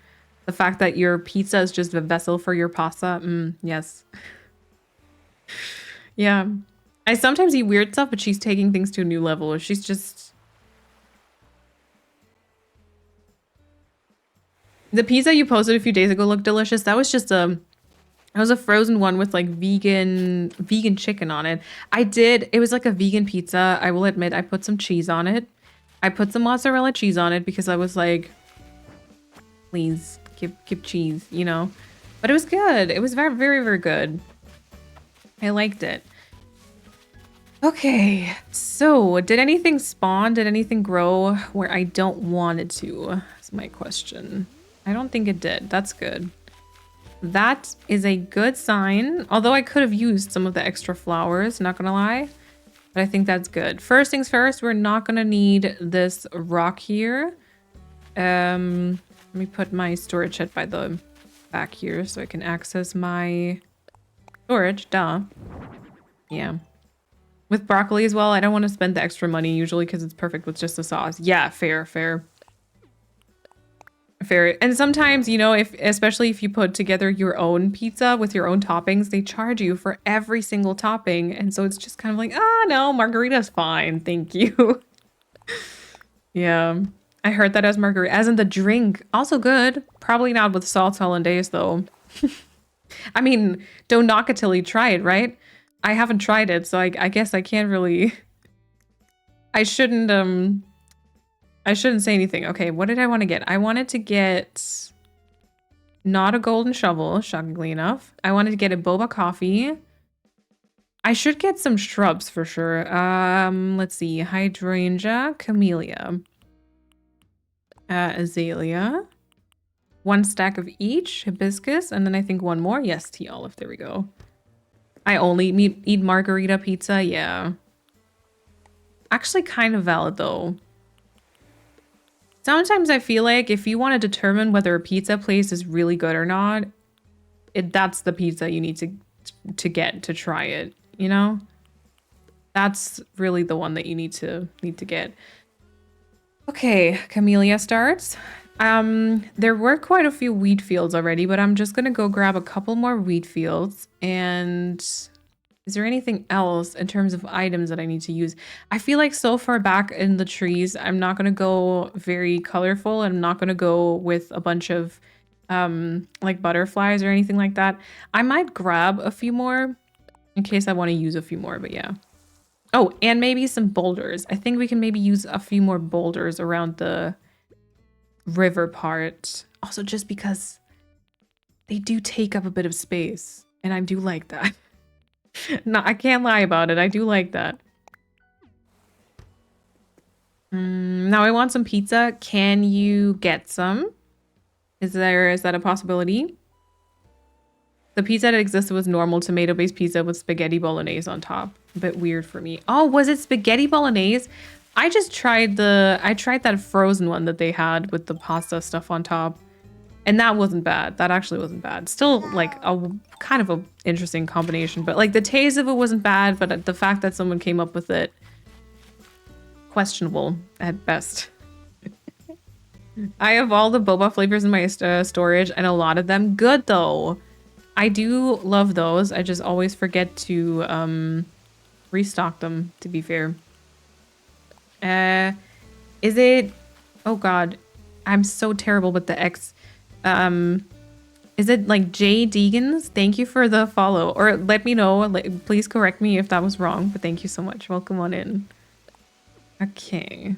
The fact that your pizza is just a vessel for your pasta. Yes. Yeah. I sometimes eat weird stuff, but she's taking things to a new level. She's just... The pizza you posted a few days ago looked delicious. That was just a... It was a frozen one with like vegan chicken on it. It was like a vegan pizza. I will admit I put some cheese on it. I put some mozzarella cheese on it because I was like, please give cheese, you know? But it was good. It was very, very, very good. I liked it. Okay, so did anything spawn? Did anything grow where I don't want it to? That's my question. I don't think it did. That's good. That is a good sign, although I could have used some of the extra flowers, not gonna lie, but I think that's good. First things first, we're not gonna need this rock here. Let me put my storage shed by the back here so I can access my storage, duh. Yeah. With broccoli as well, I don't want to spend the extra money usually because it's perfect with just the sauce. Yeah, fair. And sometimes, you know, especially if you put together your own pizza with your own toppings, they charge you for every single topping. And so it's just kind of like, no, margarita's fine. Thank you. Yeah. I heard that as margarita, as in the drink. Also good. Probably not with sauce hollandaise though. I mean, don't knock it till you try it, right? I haven't tried it, so I guess I can't really... I shouldn't say anything. Okay, what did I want to get? I wanted to get not a golden shovel, shockingly enough. I wanted to get a boba coffee. I should get some shrubs for sure. Let's see. Hydrangea, camellia, azalea, 1 stack of each, hibiscus, and then I think 1 more. Yes, tea olive. There we go. I only eat margarita pizza. Yeah. Actually kind of valid though. Sometimes I feel like if you want to determine whether a pizza place is really good or not, that's the pizza you need to get to try it, you know? That's really the one that you need to get. Okay, camellia starts. There were quite a few wheat fields already, but I'm just gonna go grab a couple more wheat fields and Is there anything else in terms of items that I need to use? I feel like so far back in the trees, I'm not going to go very colorful. I'm not going to go with a bunch of like butterflies or anything like that. I might grab a few more in case I want to use a few more, but yeah. Oh, and maybe some boulders. I think we can maybe use a few more boulders around the river part. Also, just because they do take up a bit of space, and I do like that. No, I can't lie about it. I do like that. Now I want some pizza. Can you get some? Is that a possibility? The pizza that existed was normal tomato-based pizza with spaghetti bolognese on top. A bit weird for me. Oh, was it spaghetti bolognese? I just tried that frozen one that they had with the pasta stuff on top. And that wasn't bad. That actually wasn't bad. Still like a kind of a interesting combination, but like the taste of it wasn't bad, but the fact that someone came up with it, questionable at best. I have all the boba flavors in my storage and a lot of them good though. I do love those. I just always forget to restock them, to be fair. Is it, oh god, I'm so terrible with the X. Is it like J Deegans? Thank you for the follow, or let me know. Please correct me if that was wrong, but thank you so much. Welcome on in. Okay.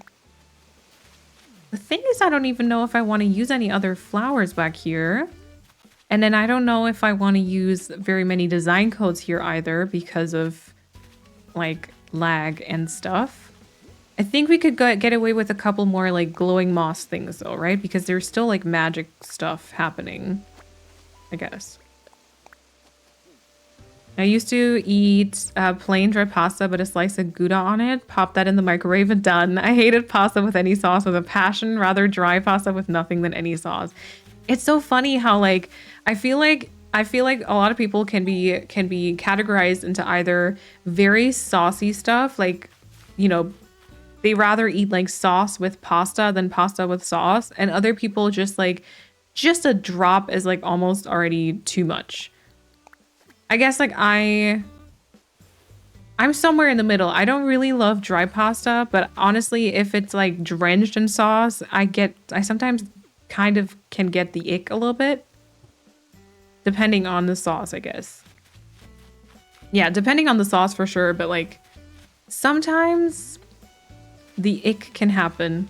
The thing is, I don't even know if I want to use any other flowers back here. And then I don't know if I want to use very many design codes here either because of like lag and stuff. I think we could get away with a couple more like glowing moss things though, right? Because there's still like magic stuff happening, I guess. I used to eat plain dry pasta, but a slice of Gouda on it. Pop that in the microwave and done. I hated pasta with any sauce with a passion, rather dry pasta with nothing than any sauce. It's so funny how like, I feel like a lot of people can be categorized into either very saucy stuff, like, you know, they rather eat like sauce with pasta than pasta with sauce. And other people just a drop is like almost already too much. I guess like I'm somewhere in the middle. I don't really love dry pasta, but honestly, if it's like drenched in sauce, I sometimes kind of can get the ick a little bit. Depending on the sauce, I guess. Yeah, depending on the sauce for sure, but like sometimes the ick can happen.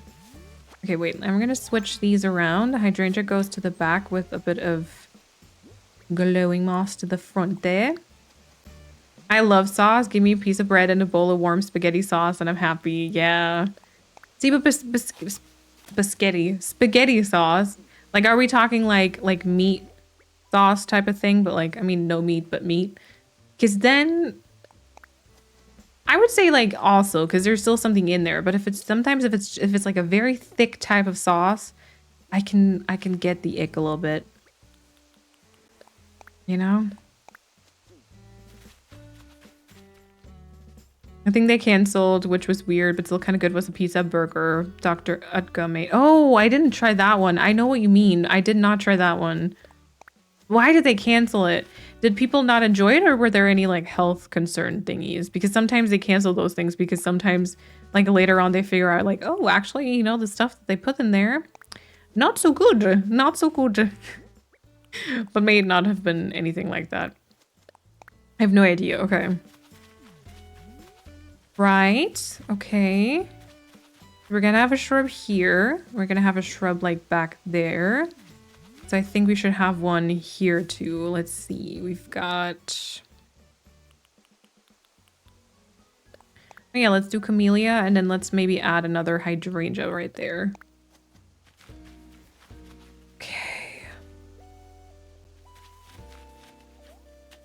Okay, wait, I'm gonna switch these around. The hydrangea goes to the back with a bit of glowing moss to the front there. I love sauce. Give me a piece of bread and a bowl of warm spaghetti sauce and I'm happy. Yeah. See, but spaghetti sauce. Like, are we talking like meat sauce type of thing? But like, I mean, no meat, but meat. Because then I would say like also because there's still something in there. But if it's like a very thick type of sauce, I can get the ick a little bit. You know? I think they canceled, which was weird, but still kind of good, was a pizza burger. Dr. Utka made. Oh, I didn't try that one. I know what you mean. I did not try that one. Why did they cancel it? Did people not enjoy it, or were there any like health concern thingies? Because sometimes they cancel those things because sometimes like later on they figure out like, oh, actually, you know, the stuff that they put in there, not so good. Not so good. But may not have been anything like that. I have no idea. Okay. Right. Okay. We're gonna have a shrub here. We're gonna have a shrub like back there. So I think we should have one here too. Let's see. We've got... Oh yeah, let's do camellia and then let's maybe add another hydrangea right there.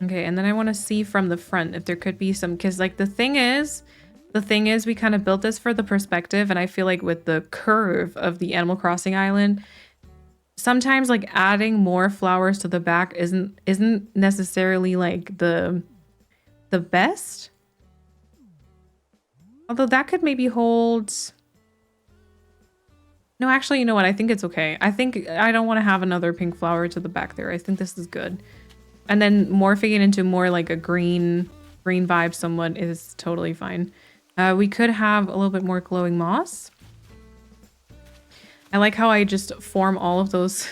Okay, and then I want to see from the front if there could be some, because like the thing is we kind of built this for the perspective, and I feel like with the curve of the Animal Crossing island, sometimes like adding more flowers to the back isn't necessarily like the best. Although that could maybe hold... No, actually, you know what? I think it's okay. I think I don't want to have another pink flower to the back there. I think this is good. And then morphing it into more like a green green vibe somewhat is totally fine. We could have a little bit more glowing moss. I like how I just form all of those.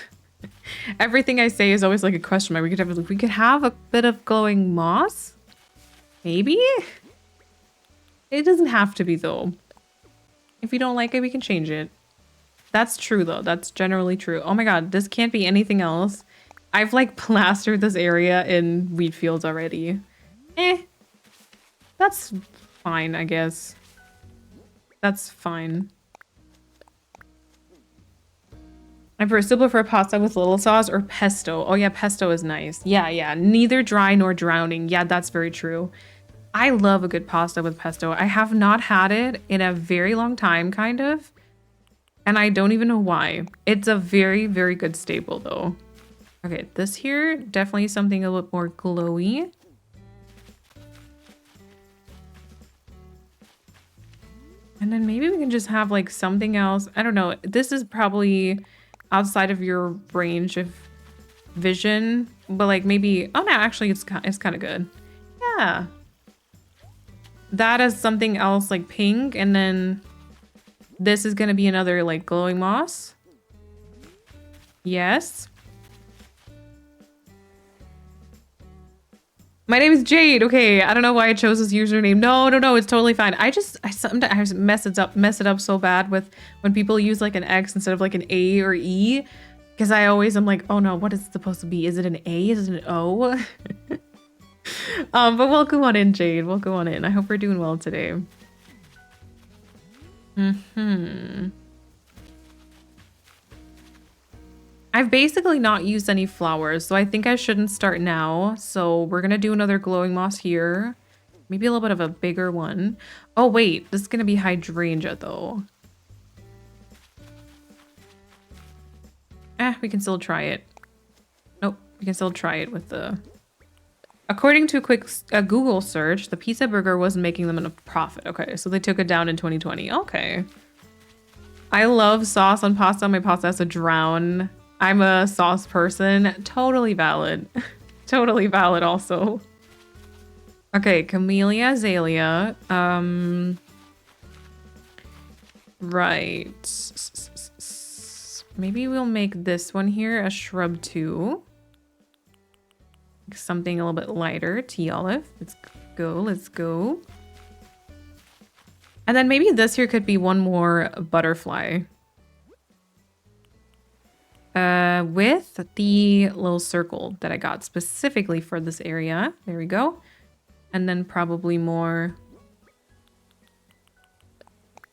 Everything I say is always like a question mark. We could have a bit of glowing moss. Maybe? It doesn't have to be though. If you don't like it, we can change it. That's true though. That's generally true. Oh my god, this can't be anything else. I've like plastered this area in wheat fields already. That's fine, I guess. That's fine. I still prefer pasta with little sauce or pesto. Oh yeah, pesto is nice. Yeah. Neither dry nor drowning. Yeah, that's very true. I love a good pasta with pesto. I have not had it in a very long time, kind of. And I don't even know why. It's a very, very good staple though. Okay, this here, definitely something a little more glowy. And then maybe we can just have like something else. I don't know. This is probably outside of your range of vision, but like maybe, oh no, actually it's kind of good. Yeah. That is something else like pink, and then this is going to be another like glowing moss. Yes. My name is Jade. Okay, I don't know why I chose this username. No, it's totally fine. I sometimes mess it up so bad with when people use like an X instead of like an A or E, because I always am like, oh no, what is it supposed to be? Is it an A? Is it an O? But welcome on in, Jade. Welcome on in. I hope we're doing well today. I've basically not used any flowers, so I think I shouldn't start now. So we're gonna do another glowing moss here. Maybe a little bit of a bigger one. Oh wait, this is gonna be hydrangea though. We can still try it. Nope, we can still try it with the... According to a quick Google search, the pizza burger wasn't making them enough profit. Okay, so they took it down in 2020. Okay. I love sauce on pasta. My pasta has to drown. I'm a sauce person. Totally valid. Totally valid also. Okay, Camellia Azalea. Right. Maybe we'll make this one here a shrub too. Something a little bit lighter. Tea olive. Let's go. And then maybe this here could be one more butterfly. With the little circle that I got specifically for this area. There we go. And then probably more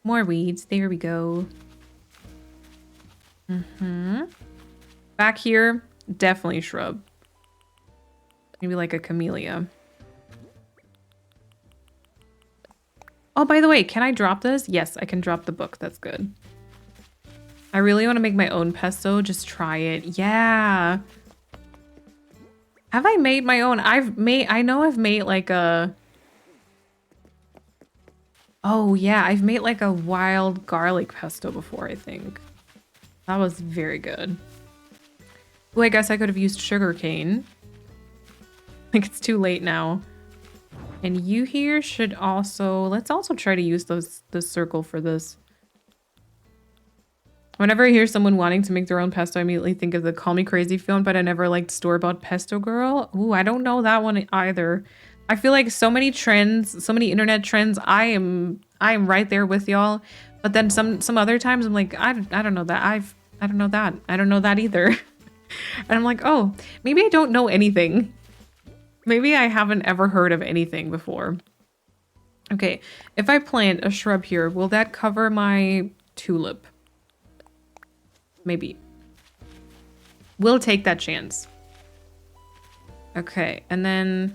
weeds. There we go. Back here, definitely shrub. Maybe like a camellia. Oh, by the way, can I drop this? Yes, I can drop the book. That's good. I really want to make my own pesto. Just try it. Yeah. Have I made my own? I know I've made like a... Oh yeah, I've made like a wild garlic pesto before, I think. That was very good. Oh, I guess I could have used sugar cane. Like it's too late now. And you here should also... Let's also try to use the circle for this. Whenever I hear someone wanting to make their own pesto, I immediately think of the Call Me Crazy film, but I never liked store-bought pesto girl. Ooh, I don't know that one either. I feel like so many trends, so many internet trends, I am right there with y'all. But then some other times I'm like, I don't know that. I don't know that. I don't know that either. And I'm like, oh, maybe I don't know anything. Maybe I haven't ever heard of anything before. Okay, if I plant a shrub here, will that cover my tulip? Maybe. We'll take that chance. Okay, and then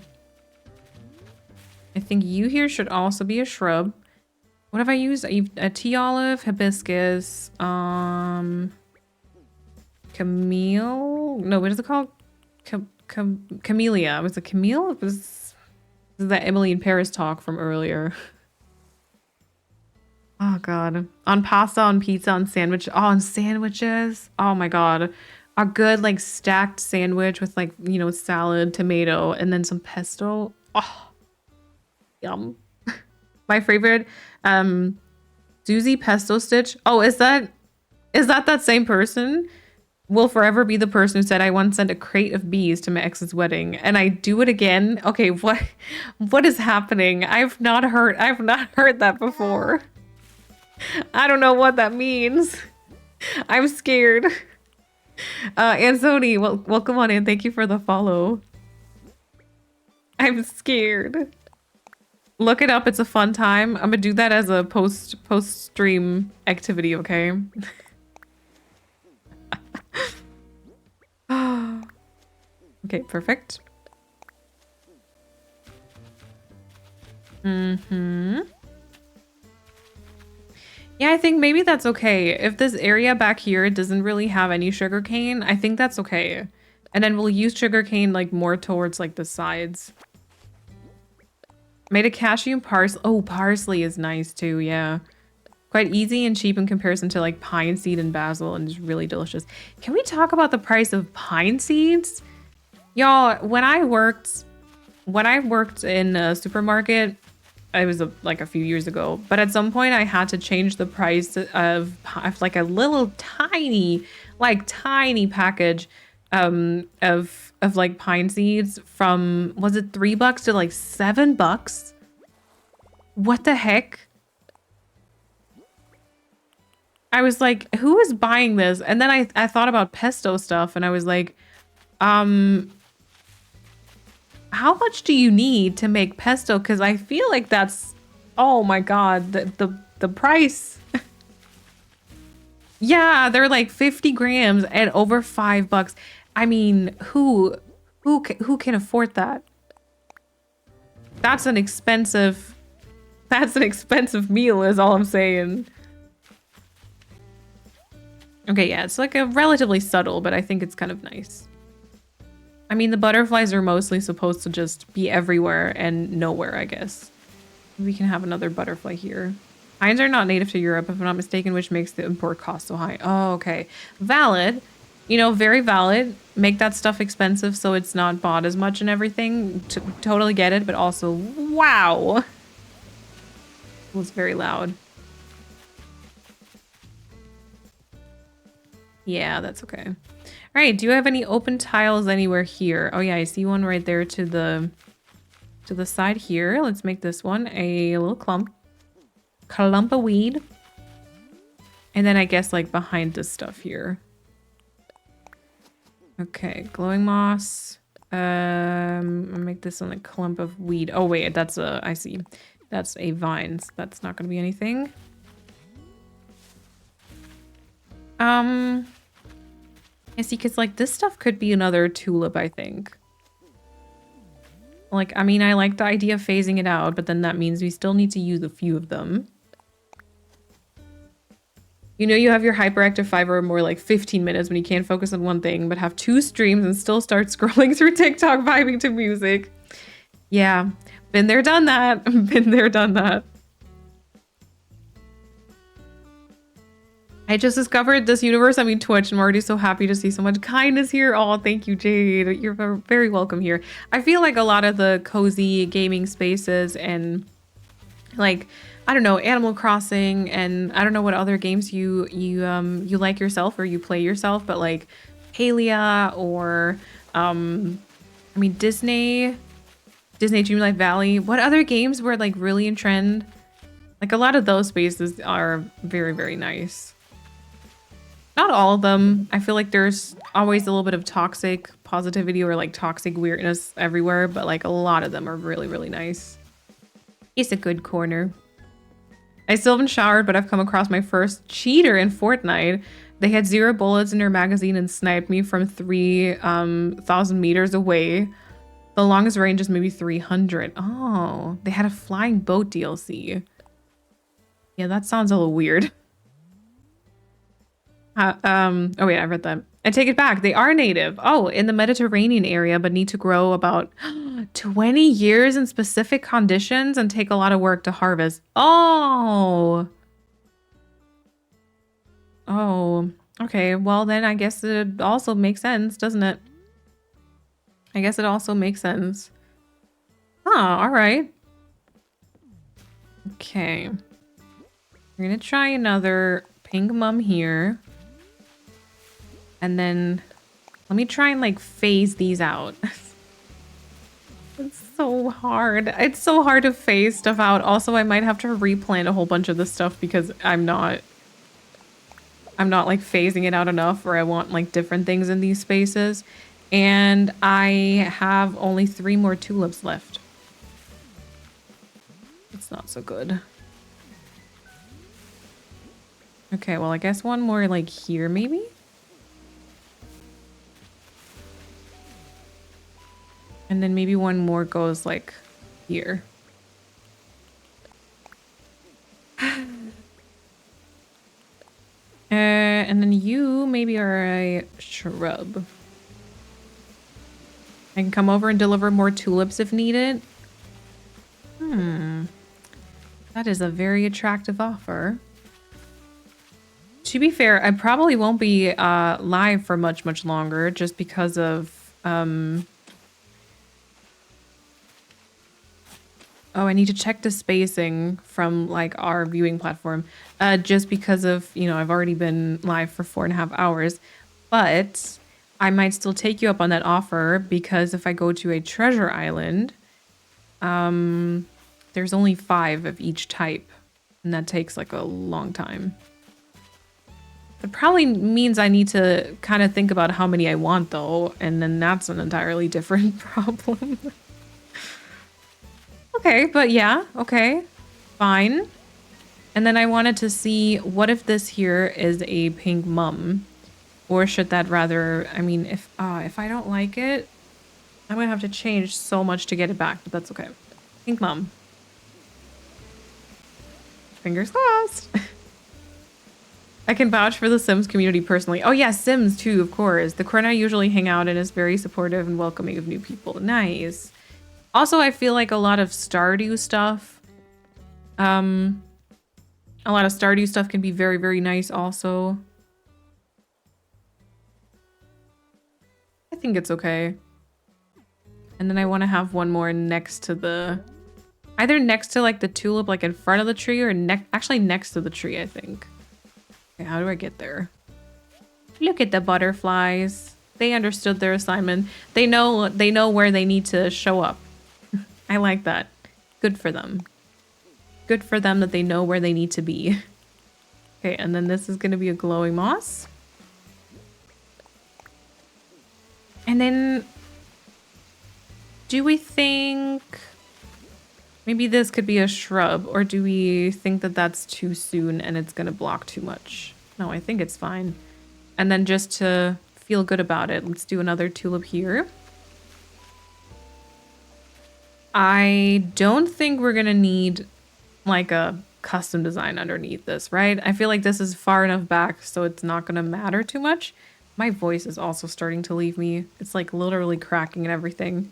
I think you here should also be a shrub. What have I used? A tea olive, hibiscus, camille. No, what is it called? Camellia. Was it Camille? This is that Emily in Paris talk from earlier. Oh god. On pasta, on pizza, on sandwich. Oh, on sandwiches. Oh my god. A good like stacked sandwich with like, you know, salad, tomato, and then some pesto. Oh. Yum. My favorite, Susie Pesto Stitch. Oh, is that same person? Will forever be the person who said, I once sent a crate of bees to my ex's wedding and I do it again. Okay, what is happening? I've not heard that before. I don't know what that means. I'm scared. Anthony, welcome on in. Thank you for the follow. I'm scared. Look it up. It's a fun time. I'm gonna do that as a post stream activity, okay? Okay, perfect. Mm-hmm. Yeah, I think maybe that's okay. If this area back here doesn't really have any sugarcane, I think that's okay. And then we'll use sugarcane like more towards like the sides. Made a cashew and parsley. Oh, parsley is nice too, yeah. Quite easy and cheap in comparison to like pine seed and basil, and it's really delicious. Can we talk about the price of pine seeds? Y'all, when I worked in a supermarket, it was like a few years ago, but at some point I had to change the price of like a little tiny package of like pine seeds from, was it $3 to like $7? What the heck? I was like, who is buying this? And then I thought about pesto stuff and I was like, how much do you need to make pesto? Because I feel like that's, oh my god, the price. Yeah, they're like 50 grams and over $5. I mean, who can afford that? That's an expensive meal is all I'm saying. Okay, yeah, it's like a relatively subtle, but I think it's kind of nice. I mean, the butterflies are mostly supposed to just be everywhere and nowhere, I guess. We can have another butterfly here. Pines are not native to Europe, if I'm not mistaken, which makes the import cost so high. Oh, okay. Valid. You know, very valid. Make that stuff expensive so it's not bought as much and everything. Totally get it, but also, wow. It was very loud. Yeah, that's okay. All right, do you have any open tiles anywhere here? Oh yeah, I see one right there to the side here. Let's make this one a little clump of weed. And then I guess like behind this stuff here. Okay, glowing moss. I'll make this one a clump of weed. Oh wait, that's a, I see. That's a vine, so that's not gonna be anything. I see, because like this stuff could be another tulip, I think. Like, I mean, I like the idea of phasing it out, but then that means we still need to use a few of them. You know, you have your hyperactive 5 or more like 15 minutes when you can't focus on one thing, but have 2 streams and still start scrolling through TikTok vibing to music. Yeah, been there, done that. Been there, done that. I just discovered this universe, I mean Twitch, and I'm already so happy to see so much kindness here. Oh, thank you, Jade. You're very welcome here. I feel like a lot of the cozy gaming spaces and like, I don't know, Animal Crossing, and I don't know what other games you like yourself or you play yourself, but like Palia or I mean Disney Dreamlight Valley. What other games were like really in trend? Like a lot of those spaces are very, very nice. Not all of them. I feel like there's always a little bit of toxic positivity or like toxic weirdness everywhere, but like a lot of them are really, really nice. It's a good corner. I still haven't showered, but I've come across my first cheater in Fortnite. They had 0 bullets in their magazine and sniped me from 3,000 meters away. The longest range is maybe 300. Oh, they had a flying boat DLC. Yeah, that sounds a little weird. Oh wait, I read that. I take it back. They are native. Oh, in the Mediterranean area, but need to grow about 20 years in specific conditions and take a lot of work to harvest. Oh. Oh, okay. Well, then I guess it also makes sense, doesn't it? I guess it also makes sense. Oh, all right. Okay. We're gonna try another pink mum here. And then let me try and like phase these out. It's so hard. It's so hard to phase stuff out. Also, I might have to replant a whole bunch of this stuff because I'm not like phasing it out enough, or I want like different things in these spaces. And I have only 3 more tulips left. It's not so good. Okay, well, I guess one more like here maybe? And then maybe one more goes like here. And then you maybe are a shrub. I can come over and deliver more tulips if needed. That is a very attractive offer. To be fair, I probably won't be live for much longer just because of oh, I need to check the spacing from like our viewing platform. Just because of, you know, I've already been live for 4.5 hours, but I might still take you up on that offer because if I go to a treasure island, there's only 5 of each type, and that takes like a long time. It probably means I need to kind of think about how many I want though, and then that's an entirely different problem. Okay, but yeah, okay, fine. And then I wanted to see, what if this here is a pink mum? Or should that rather, I mean, if I don't like it, I'm gonna have to change so much to get it back, but that's okay. Pink mum. Fingers crossed. I can vouch for the Sims community personally. Oh yeah, Sims too, of course. The Corner usually hang out and is very supportive and welcoming of new people. Nice. Also, I feel like a lot of Stardew stuff, can be very, very nice also. I think it's okay. And then I want to have one more next to the, either next to like the tulip, like in front of the tree, or actually next to the tree, I think. Okay, how do I get there? Look at the butterflies. They understood their assignment. They know where they need to show up. I like that. Good for them. Good for them that they know where they need to be. Okay, and then this is going to be a glowing moss. And then, do we think maybe this could be a shrub, or do we think that that's too soon and it's going to block too much? No, I think it's fine. And then just to feel good about it, let's do another tulip here. I don't think we're going to need like a custom design underneath this, right? I feel like this is far enough back so it's not going to matter too much. My voice is also starting to leave me. It's like literally cracking and everything.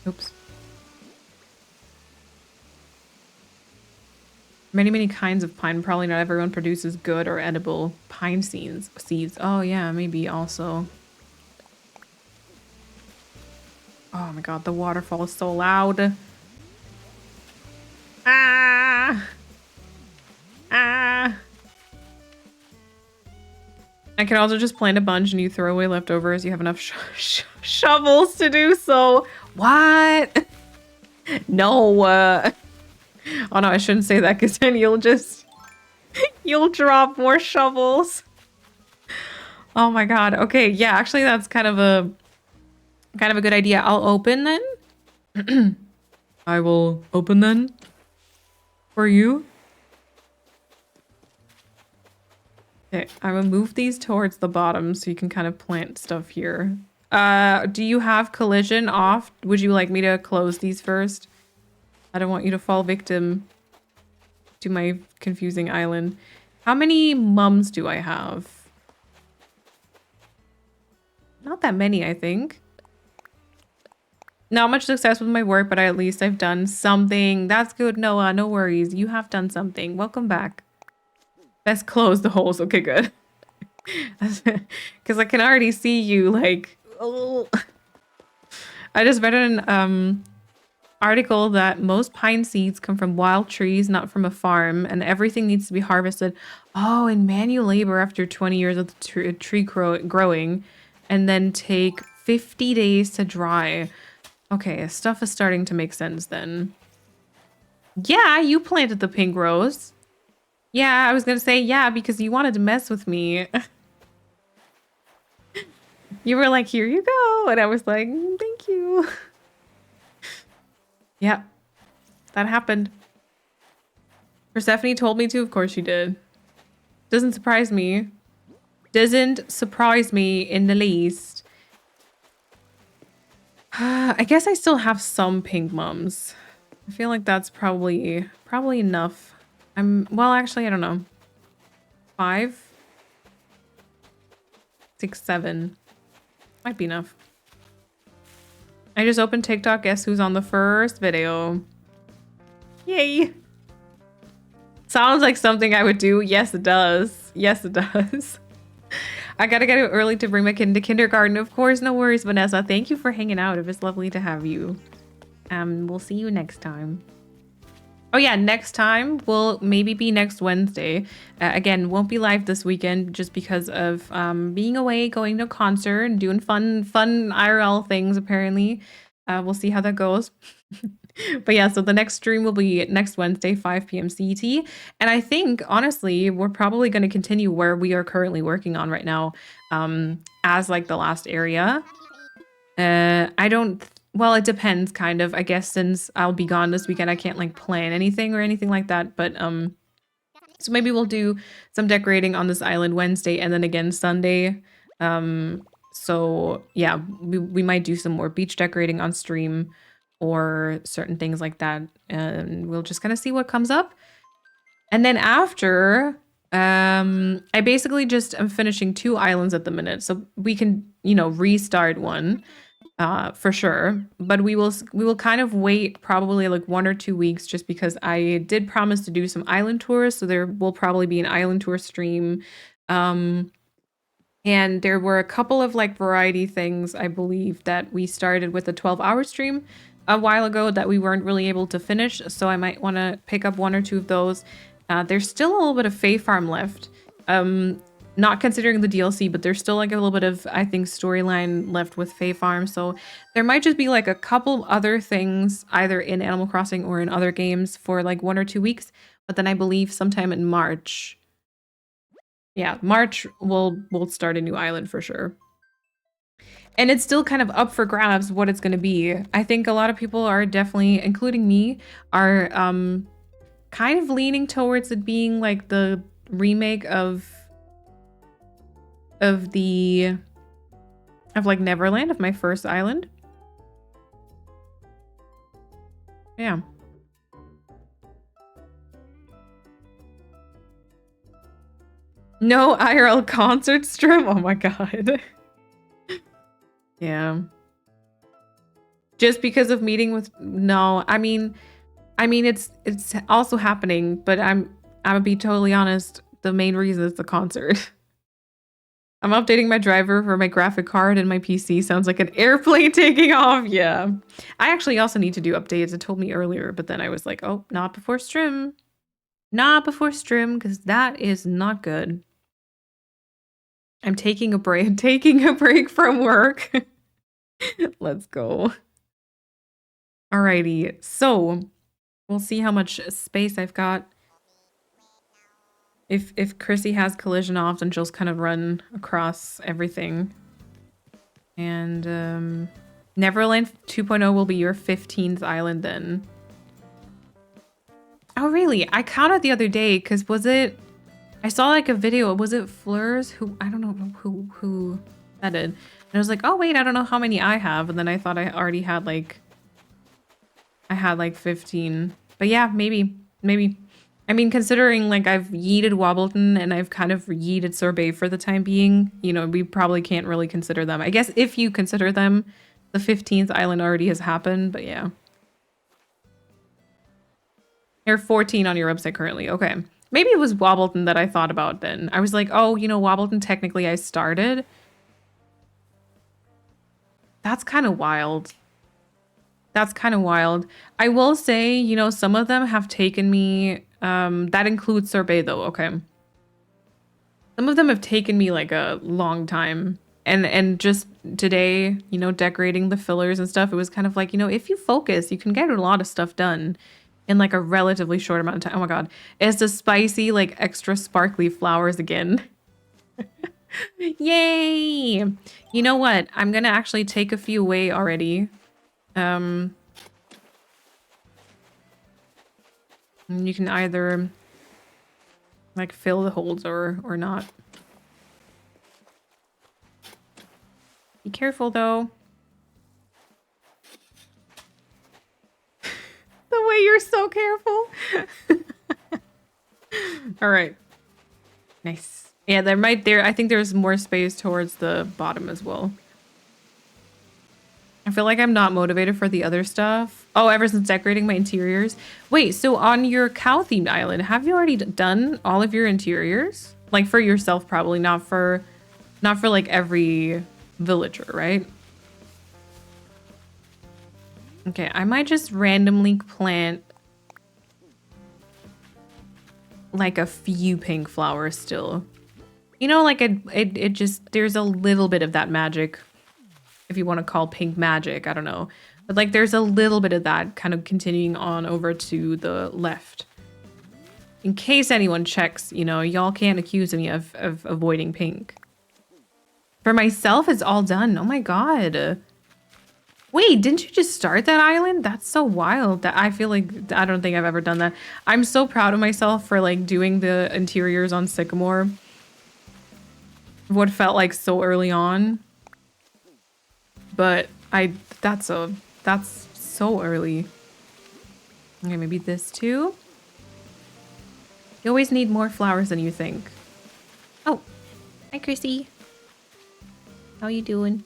Oops. Many kinds of pine. Probably not everyone produces good or edible pine seeds. Oh yeah, maybe also. Oh my god, the waterfall is so loud. Ah! Ah! I can also just plant a bunch and you throw away leftovers. You have enough shovels to do so. What? No. Oh no, I shouldn't say that because then you'll drop more shovels. Oh my god. Okay, yeah, actually that's kind of a good idea. I'll open then. I will open then for you. Okay, I will move these towards the bottom so you can kind of plant stuff here. Do you have collision off? Would you like me to close these first? I don't want you to fall victim to my confusing island. How many mums do I have? Not that many, I think. Not much success with my work, but at least I've done something. That's good, Noah. No worries. You have done something. Welcome back. Best close the holes. Okay, good. Because I can already see you like, oh. I just read an article that most pine seeds come from wild trees, not from a farm, and everything needs to be harvested. Oh, in manual labor after 20 years of the tree growing, and then take 50 days to dry. Okay, stuff is starting to make sense then. Yeah, you planted the pink rose. Yeah, I was gonna say yeah because you wanted to mess with me. You were like, here you go. And I was like, thank you. Yeah, that happened. Persephone told me to. Of course she did. Doesn't surprise me. Doesn't surprise me in the least. I guess I still have some pink mums. I feel like that's probably enough. Well, actually, I don't know. 5, 6, 7. Might be enough. I just opened TikTok. Guess who's on the first video? Yay. Sounds like something I would do. Yes, it does. Yes, it does. I gotta get it early to bring my kid into kindergarten. Of course, no worries, Vanessa. Thank you for hanging out. It was lovely to have you. We'll see you next time. Oh yeah, next time will maybe be next Wednesday. Again, won't be live this weekend just because of being away, going to a concert, and doing fun IRL things apparently. We'll see how that goes. But yeah, so the next stream will be next Wednesday, 5 p.m. CET. And I think, honestly, we're probably going to continue where we are currently working on right now as like the last area. Well, it depends kind of. I guess since I'll be gone this weekend, I can't like plan anything or anything like that. But so maybe we'll do some decorating on this island Wednesday and then again Sunday. So yeah, we might do some more beach decorating on stream or certain things like that. And we'll just kind of see what comes up. And then after, I basically just am finishing 2 islands at the minute. So we can, restart one. For sure, but we will kind of wait probably like 1 or 2 weeks just because I did promise to do some island tours, so there will probably be an island tour stream. And there were a couple of like variety things I believe that we started with a 12-hour stream a while ago that we weren't really able to finish, so I might want to pick up 1 or 2 of those. There's still a little bit of Fae Farm left. Not considering the DLC, but there's still like a little bit of, I think, storyline left with Fae Farm. So there might just be like a couple other things either in Animal Crossing or in other games for like 1 or 2 weeks. But then I believe sometime in March. Yeah, March we'll start a new island for sure. And it's still kind of up for grabs what it's going to be. I think a lot of people are definitely, including me, are kind of leaning towards it being like the remake of like Neverland, of my first island. Yeah. No IRL concert stream? Oh my god. Yeah. Just because of meeting with I mean it's also happening, but I'm gonna be totally honest, the main reason is the concert. I'm updating my driver for my graphic card and my PC. Sounds like an airplane taking off. Yeah. I actually also need to do updates. It told me earlier, but then I was like, oh, not before stream. Not before stream, because that is not good. I'm taking a break. I'm taking a break from work. Let's go. Alrighty. So we'll see how much space I've got. If Chrissy has collision off, then she'll just kind of run across everything. And Neverland 2.0 will be your 15th island then. Oh really? I counted the other day because I saw like a video. Was it Fleurs who, I don't know who that did. And I was like, oh wait, I don't know how many I have. And then I thought I already had like, 15. But yeah, maybe. I mean, considering like I've yeeted Wobbleton and I've kind of yeeted Sorbet for the time being, we probably can't really consider them. I guess if you consider them, the 15th island already has happened, but yeah. You're 14 on your website currently. Okay. Maybe it was Wobbleton that I thought about then. I was like, oh, you know, Wobbleton technically I started. That's kind of wild. That's kind of wild. I will say, you know, some of them have taken me, that includes Sorbet though, okay. Some of them have taken me like a long time. And just today, you know, decorating the fillers and stuff, it was kind of like, you know, if you focus, you can get a lot of stuff done in like a relatively short amount of time. Oh my God. It's the spicy, like extra sparkly flowers again. Yay! You know what? I'm gonna actually take a few away already. And you can either like fill the holes or not. Be careful though. The way you're so careful. All right. Nice. Yeah, I think there's more space towards the bottom as well. I feel like I'm not motivated for the other stuff. Oh, ever since decorating my interiors. Wait, so on your cow themed island, have you already done all of your interiors? Like for yourself, probably not for like every villager, right? Okay, I might just randomly plant like a few pink flowers still. You know, like it just, there's a little bit of that magic, if you want to call pink magic, I don't know. But like there's a little bit of that kind of continuing on over to the left. In case anyone checks, you know, y'all can't accuse me of avoiding pink. For myself, it's all done. Oh my God. Wait, didn't you just start that island? That's so wild. That I feel like, I don't think I've ever done that. I'm so proud of myself for like doing the interiors on Sycamore. What felt like so early on. But that's so early. Okay, maybe this too. You always need more flowers than you think. Oh, hi Chrissy. How you doing?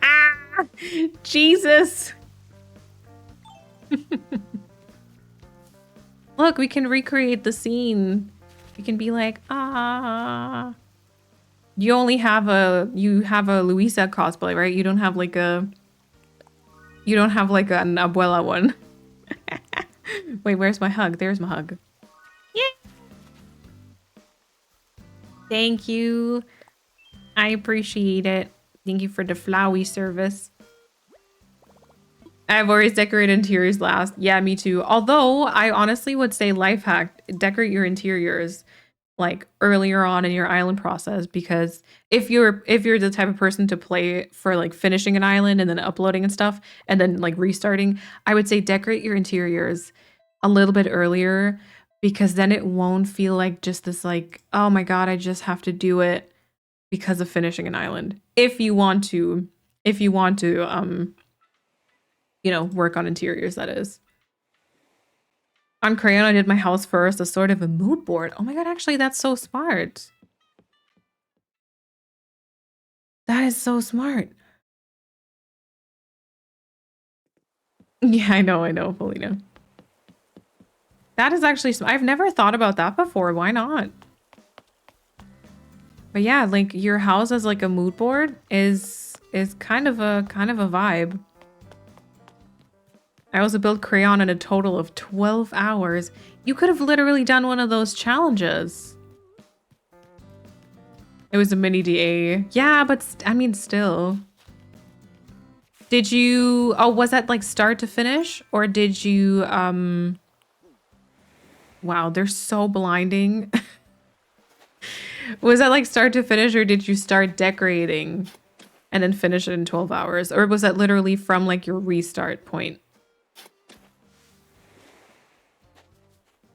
Ah, Jesus. Look, we can recreate the scene. We can be like, ah. You only have a Luisa cosplay, right? You don't have like an Abuela one. Wait, where's my hug? There's my hug. Yeah. Thank you. I appreciate it. Thank you for the flowy service. I've always decorated interiors last. Yeah, me too. Although I honestly would say life hack, decorate your interiors like earlier on in your island process, because if you're the type of person to play for like finishing an island and then uploading and stuff and then like restarting, I would say decorate your interiors a little bit earlier, because then it won't feel like just this like, oh my God, I just have to do it because of finishing an island. If you want to you know, work on interiors, that is. On Crayon, I did my house first, a sort of a mood board. Oh my God, actually, that's so smart. That is so smart. Yeah, I know, Polina. That is actually, I've never thought about that before. Why not? But yeah, like your house as like a mood board is kind of a vibe. I also built Crayon in a total of 12 hours. You could have literally done one of those challenges. It was a mini DA. Yeah, but I mean, still. Did you, oh, was that like start to finish? Or did you, wow, they're so blinding. Was that like start to finish, or did you start decorating and then finish it in 12 hours? Or was that literally from like your restart point?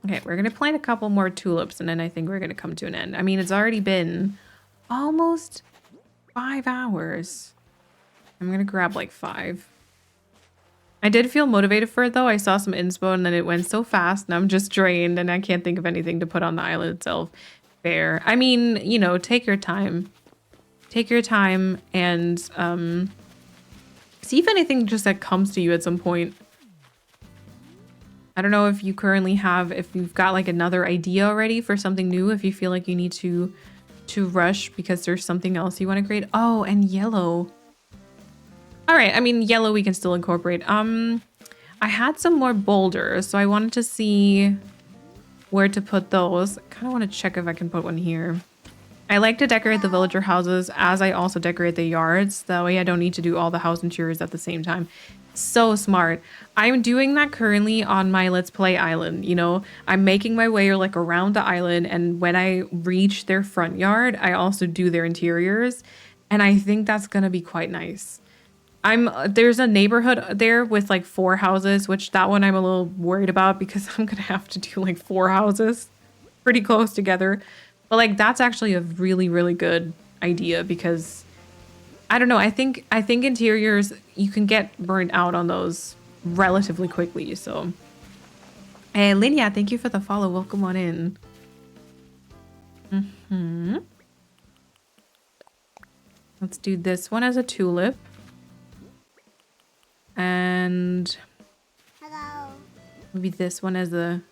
Okay, we're gonna plant a couple more tulips and then I think we're gonna come to an end. I mean, it's already been almost 5 hours. I'm gonna grab like 5. I did feel motivated for it though. I saw some inspo and then it went so fast and I'm just drained and I can't think of anything to put on the island itself. Fair. I mean, you know, take your time. Take your time and see if anything just that comes to you at some point. I don't know if you currently have, if you've got like another idea already for something new, if you feel like you need to rush because there's something else you want to create. Oh, and yellow. All right, I mean, yellow we can still incorporate. I had some more boulders, so I wanted to see where to put those. I kind of want to check if I can put one here. I like to decorate the villager houses as I also decorate the yards. That way I don't need to do all the house interiors at the same time. So smart. I'm doing that currently on my Let's Play island. You know, I'm making my way like around the island, and when I reach their front yard, I also do their interiors. And I think that's gonna be quite nice. There's a neighborhood there with like 4 houses, which that one I'm a little worried about because I'm gonna have to do like 4 houses pretty close together. But like that's actually a really, really good idea because I don't know, I think interiors, you can get burnt out on those relatively quickly. So hey Lydia, thank you for the follow. Welcome on in. Let's do this one as a tulip. And Hello. maybe this one as a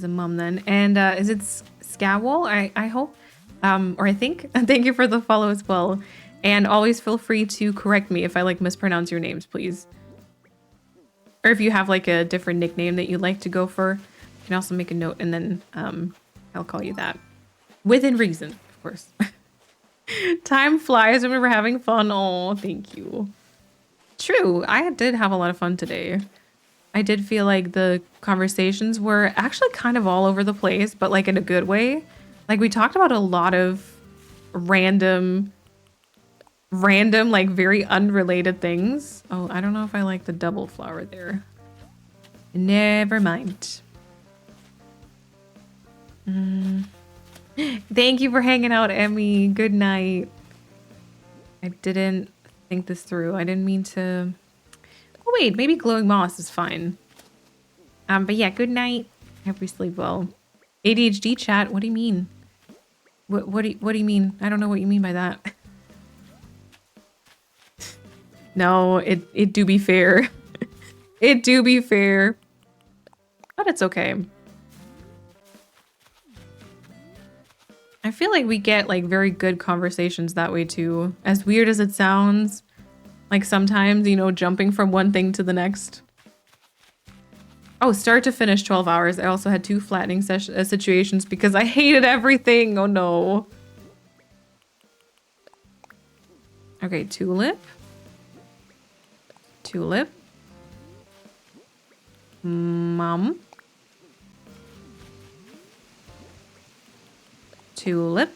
mum then. And is it Scowl? I hope. Or I think. Thank you for the follow as well. And always feel free to correct me if I like mispronounce your names, please. Or if you have like a different nickname that you'd like to go for, you can also make a note and then I'll call you that. Within reason, of course. Time flies when we were having fun. Oh, thank you. True, I did have a lot of fun today. I did feel like the conversations were actually kind of all over the place, but like in a good way. Like we talked about a lot of random, like very unrelated things. Oh, I don't know if I like the double flower there. Never mind. Thank you for hanging out, Emmy. Good night. I didn't think this through. I didn't mean to. Oh wait, maybe glowing moss is fine. But yeah, good night. I hope you sleep well. ADHD chat. What do you mean? What do you mean? I don't know what you mean by that. No, it do be fair. It do be fair. But it's okay. I feel like we get like very good conversations that way too. As weird as it sounds, like sometimes, you know, jumping from one thing to the next. Oh, start to finish 12 hours. I also had 2 flattening situations because I hated everything. Oh no. Okay, tulip. Tulip. Mom. Tulip.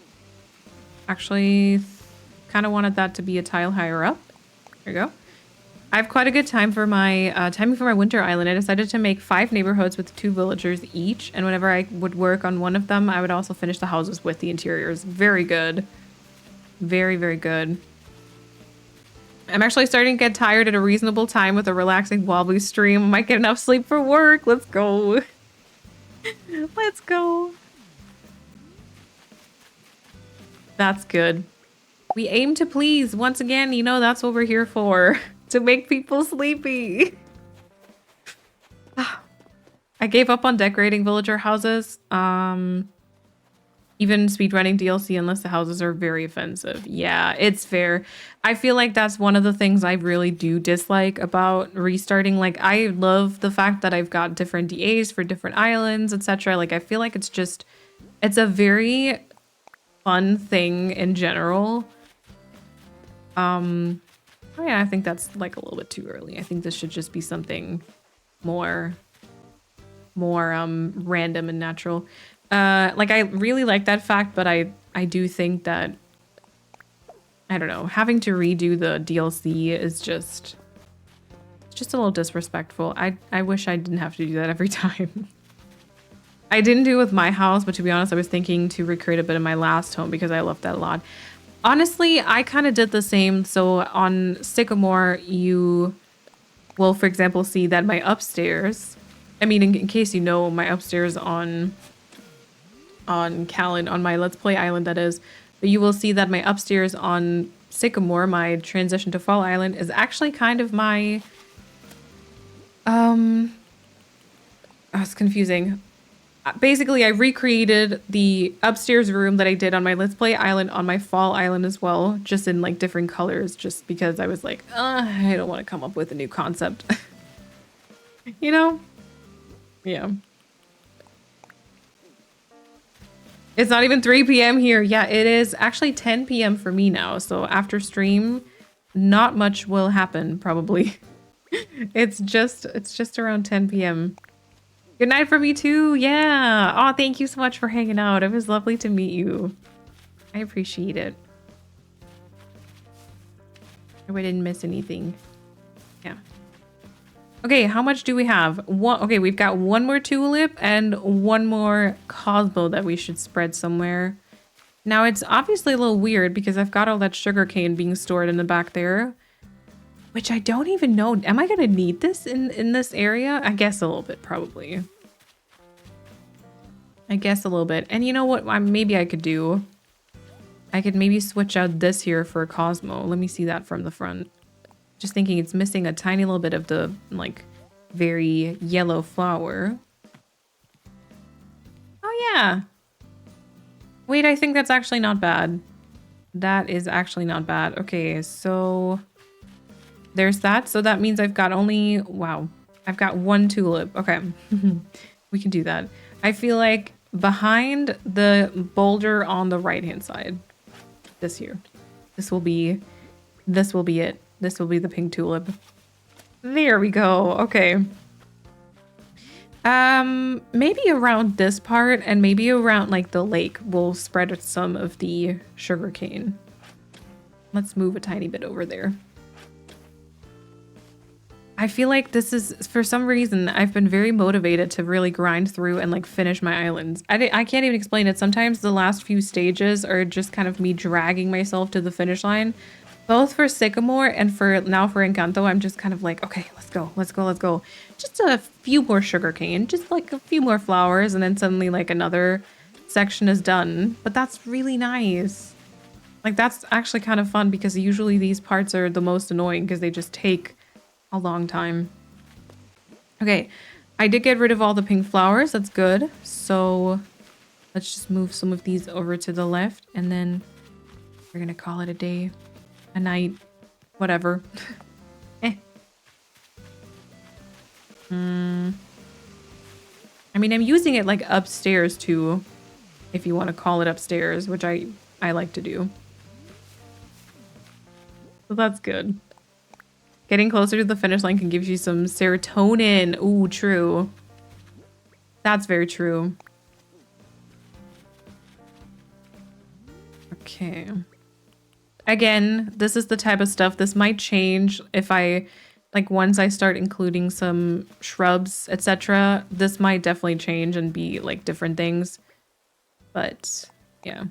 Actually, kind of wanted that to be a tile higher up. There you go. I have quite a good time for my timing for my winter island. I decided to make 5 neighborhoods with 2 villagers each, and whenever I would work on one of them, I would also finish the houses with the interiors. Very good. Very, very good. I'm actually starting to get tired at a reasonable time with a relaxing Wobbly stream. I might get enough sleep for work. Let's go. Let's go. That's good. We aim to please. Once again, you know, that's what we're here for. To make people sleepy. I gave up on decorating villager houses. Even speedrunning DLC unless the houses are very offensive. Yeah, it's fair. I feel like that's one of the things I really do dislike about restarting. Like, I love the fact that I've got different DAs for different islands, etc. Like, I feel like it's a very fun thing in general. Oh yeah, I think that's like a little bit too early. I think this should just be something more random and natural. Like I really like that fact, but I do think that, I don't know, having to redo the DLC is just a little disrespectful. I wish I didn't have to do that every time. I didn't do it with my house, but to be honest, I was thinking to recreate a bit of my last home because I loved that a lot. Honestly, I kind of did the same. So on Sycamore, you will, for example, see that my upstairs, I mean, in case you know, my upstairs on Callan, on my Let's Play island, that is, but you will see that my upstairs on Sycamore, my transition to Fall Island, is actually kind of my, Oh, it's confusing. Basically, I recreated the upstairs room that I did on my Let's Play island on my fall island as well, just in like different colors, just because I was like, I don't want to come up with a new concept. You know? Yeah. It's not even 3 p.m. here. Yeah, it is actually 10 p.m. for me now. So after stream, not much will happen, probably. It's just around 10 p.m. Good night for me too. Yeah. Oh, thank you so much for hanging out. It was lovely to meet you. I appreciate it. I hope I didn't miss anything. Yeah. Okay, how much do we have? Okay, we've got one more tulip and one more cosmo that we should spread somewhere. Now it's obviously a little weird because I've got all that sugarcane being stored in the back there, which I don't even know. Am I gonna need this in this area? I guess a little bit, probably. I guess a little bit. And you know what? Maybe I could do. I could maybe switch out this here for a Cosmo. Let me see that from the front. Just thinking it's missing a tiny little bit of the, like, very yellow flower. Oh, yeah. Wait, I think that's actually not bad. That is actually not bad. Okay, so there's that. So that means I've got only, wow, I've got one tulip. Okay, we can do that. I feel like behind the boulder on the right-hand side, this here, this will be it. This will be the pink tulip. There we go. Okay. Maybe around this part and maybe around like the lake, we'll spread some of the sugarcane. Let's move a tiny bit over there. I feel like this is, for some reason, I've been very motivated to really grind through and like finish my islands. I can't even explain it. Sometimes the last few stages are just kind of me dragging myself to the finish line. Both for Sycamore and for Encanto, I'm just kind of like, okay, let's go, let's go, let's go. Just a few more sugarcane, just like a few more flowers, and then suddenly like another section is done. But that's really nice. Like that's actually kind of fun because usually these parts are the most annoying because they just take a long time. Okay, I did get rid of all the pink flowers. That's good. So let's just move some of these over to the left and then we're gonna call it a day. A night, whatever. I mean, I'm using it like upstairs too, if you want to call it upstairs, which I like to do. So that's good. Getting closer to the finish line can give you some serotonin. Ooh, true. That's very true. Okay. Again, this is the type of stuff, this might change if I, like once I start including some shrubs, etc. This might definitely change and be like different things. But yeah.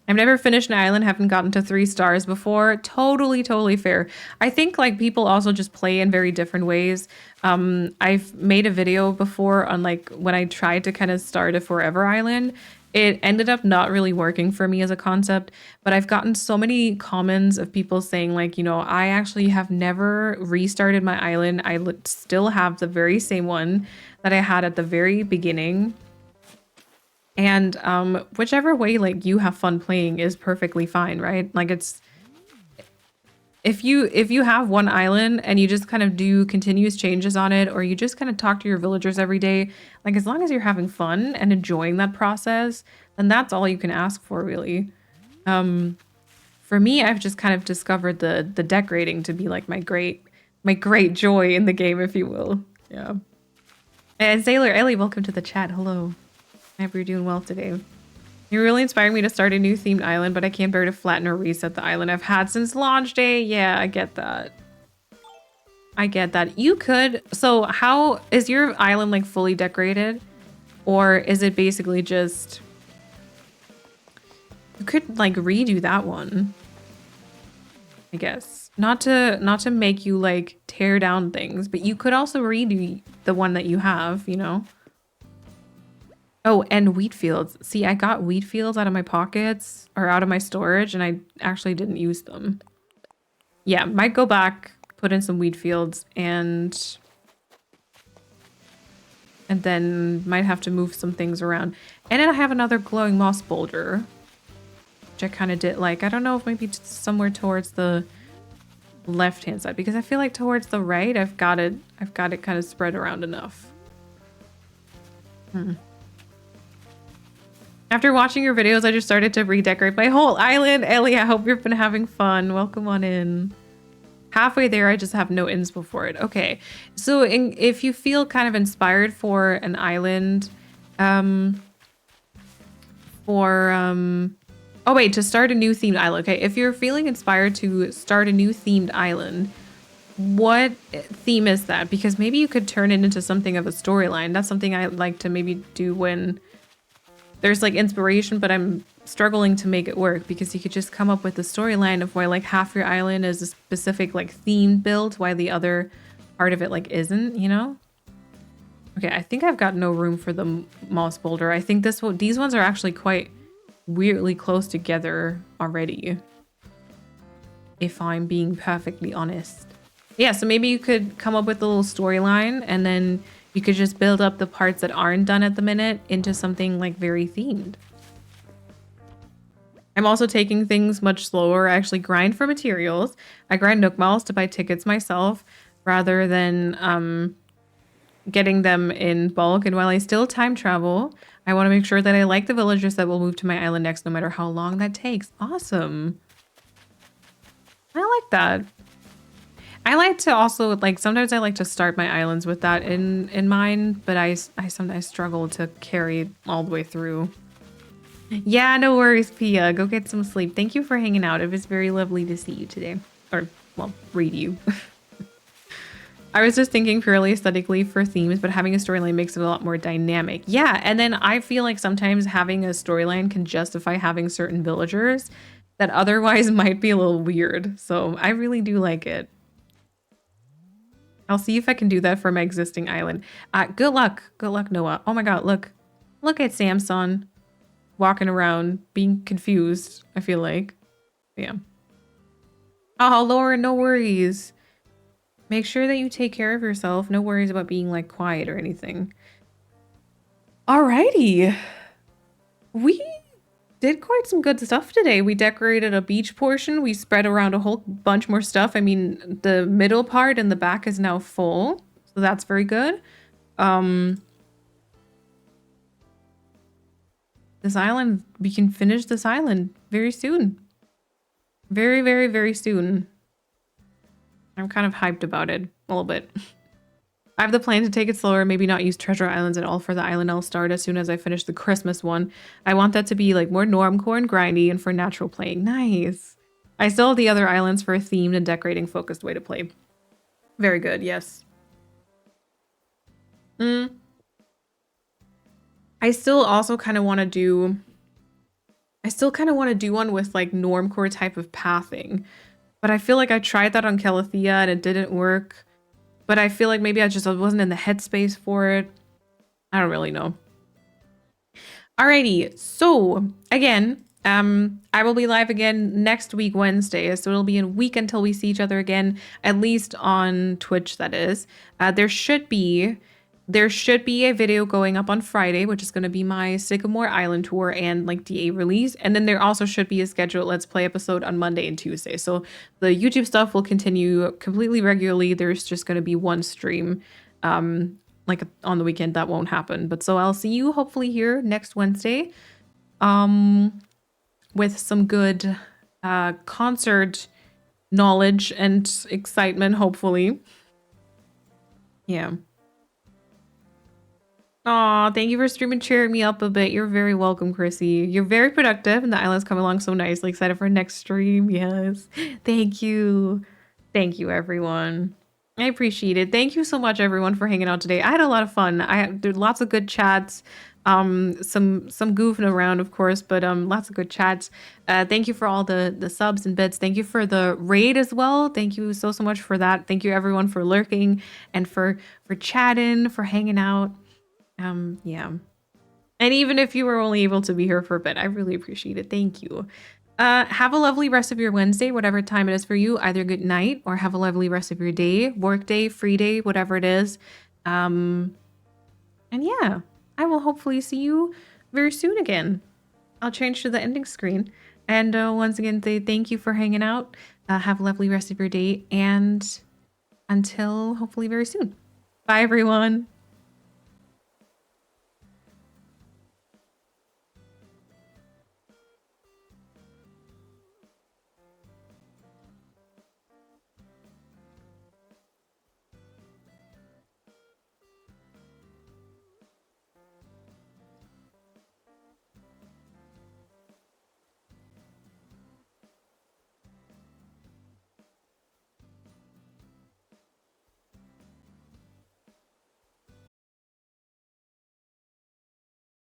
I've never finished an island, haven't gotten to 3 stars before. Totally fair. I think like people also just play in very different ways. I've made a video before on like when I tried to kind of start a forever island. It ended up not really working for me as a concept, but I've gotten so many comments of people saying like, you know, I actually have never restarted my island. I still have the very same one that I had at the very beginning. And whichever way like you have fun playing is perfectly fine, right? Like it's if you have one island and you just kind of do continuous changes on it, or you just kind of talk to your villagers every day, like as long as you're having fun and enjoying that process, then that's all you can ask for, really. For me, I've just kind of discovered the decorating to be like my great joy in the game, if you will. Yeah. And Sailor Ellie, welcome to the chat. Hello. I hope you're doing well today. You're really inspiring me to start a new themed island, but I can't bear to flatten or reset the island I've had since launch day. Yeah, I get that. I get that. You could... So how... Is your island like fully decorated? Or is it basically just... You could like redo that one. I guess. Not to make you like tear down things, but you could also redo the one that you have, you know? Oh, and wheat fields. See, I got wheat fields out of my pockets or out of my storage and I actually didn't use them. Yeah, might go back put in some wheat fields, and then might have to move some things around. And then I have another glowing moss boulder, which I kind of did like. I don't know if maybe somewhere towards the left hand side, because I feel like towards the right I've got it kind of spread around enough. After watching your videos, I just started to redecorate my whole island. Ellie, I hope you've been having fun. Welcome on in. Halfway there, I just have no inspo for it. Okay, so if you feel kind of inspired for an island, oh wait, to start a new themed island. Okay, if you're feeling inspired to start a new themed island, what theme is that? Because maybe you could turn it into something of a storyline. That's something I like to maybe do when there's like inspiration, but I'm struggling to make it work, because you could just come up with a storyline of why like half your island is a specific like themed build, while the other part of it like isn't, you know? Okay, I think I've got no room for the moss boulder. I think these ones are actually quite weirdly close together already, if I'm being perfectly honest. Yeah, so maybe you could come up with a little storyline, and then you could just build up the parts that aren't done at the minute into something like very themed. I'm also taking things much slower. I actually grind for materials. I grind Nook Miles to buy tickets myself rather than getting them in bulk. And while I still time travel, I want to make sure that I like the villagers that will move to my island next, no matter how long that takes. Awesome. I like that. I like to also, like, sometimes I like to start my islands with that in mind, but I sometimes struggle to carry it all the way through. Yeah, no worries, Pia. Go get some sleep. Thank you for hanging out. It was very lovely to see you today. Or, well, read you. I was just thinking purely aesthetically for themes, but having a storyline makes it a lot more dynamic. Yeah, and then I feel like sometimes having a storyline can justify having certain villagers that otherwise might be a little weird. So I really do like it. I'll see if I can do that for my existing island. Good luck. Good luck, Noah. Oh my god, look. Look at Samson walking around being confused, I feel like. Yeah. Oh, Lauren, no worries. Make sure that you take care of yourself. No worries about being like quiet or anything. Alrighty. We did quite some good stuff today. We decorated a beach portion. We spread around a whole bunch more stuff. I mean, the middle part and the back is now full, so that's very good. This island, we can finish this island very soon. Very, very, very soon. I'm kind of hyped about it a little bit. I have the plan to take it slower, maybe not use treasure islands at all for the island I'll start as soon as I finish the Christmas one. I want that to be like more normcore and grindy and for natural playing. Nice. I still have the other islands for a themed and decorating focused way to play. Very good, yes. I still also kind of want to do... one with like normcore type of pathing. But I feel like I tried that on Calathea and it didn't work. But I feel like maybe I wasn't in the headspace for it. I don't really know. Alrighty, so again, I will be live again next week, Wednesday. So it'll be a week until we see each other again, at least on Twitch, that is. There should be a video going up on Friday, which is going to be my Sycamore Island tour and like DA release. And then there also should be a scheduled Let's Play episode on Monday and Tuesday. So the YouTube stuff will continue completely regularly. There's just going to be one stream like on the weekend that won't happen. But so I'll see you hopefully here next Wednesday with some good concert knowledge and excitement, hopefully. Yeah. Aw, thank you for streaming, cheering me up a bit. You're very welcome, Chrissy. You're very productive, and the island's coming along so nicely. Excited for next stream. Yes. Thank you. Thank you, everyone. I appreciate it. Thank you so much, everyone, for hanging out today. I had a lot of fun. There lots of good chats. Some goofing around, of course, but lots of good chats. Thank you for all the subs and bits. Thank you for the raid as well. Thank you so much for that. Thank you, everyone, for lurking and for chatting, for hanging out. Yeah. And even if you were only able to be here for a bit, I really appreciate it. Thank you. Have a lovely rest of your Wednesday, whatever time it is for you. Either good night or have a lovely rest of your day, work day, free day, whatever it is. And yeah, I will hopefully see you very soon again. I'll change to the ending screen. And once again, say thank you for hanging out. Have a lovely rest of your day. And until hopefully very soon. Bye, everyone.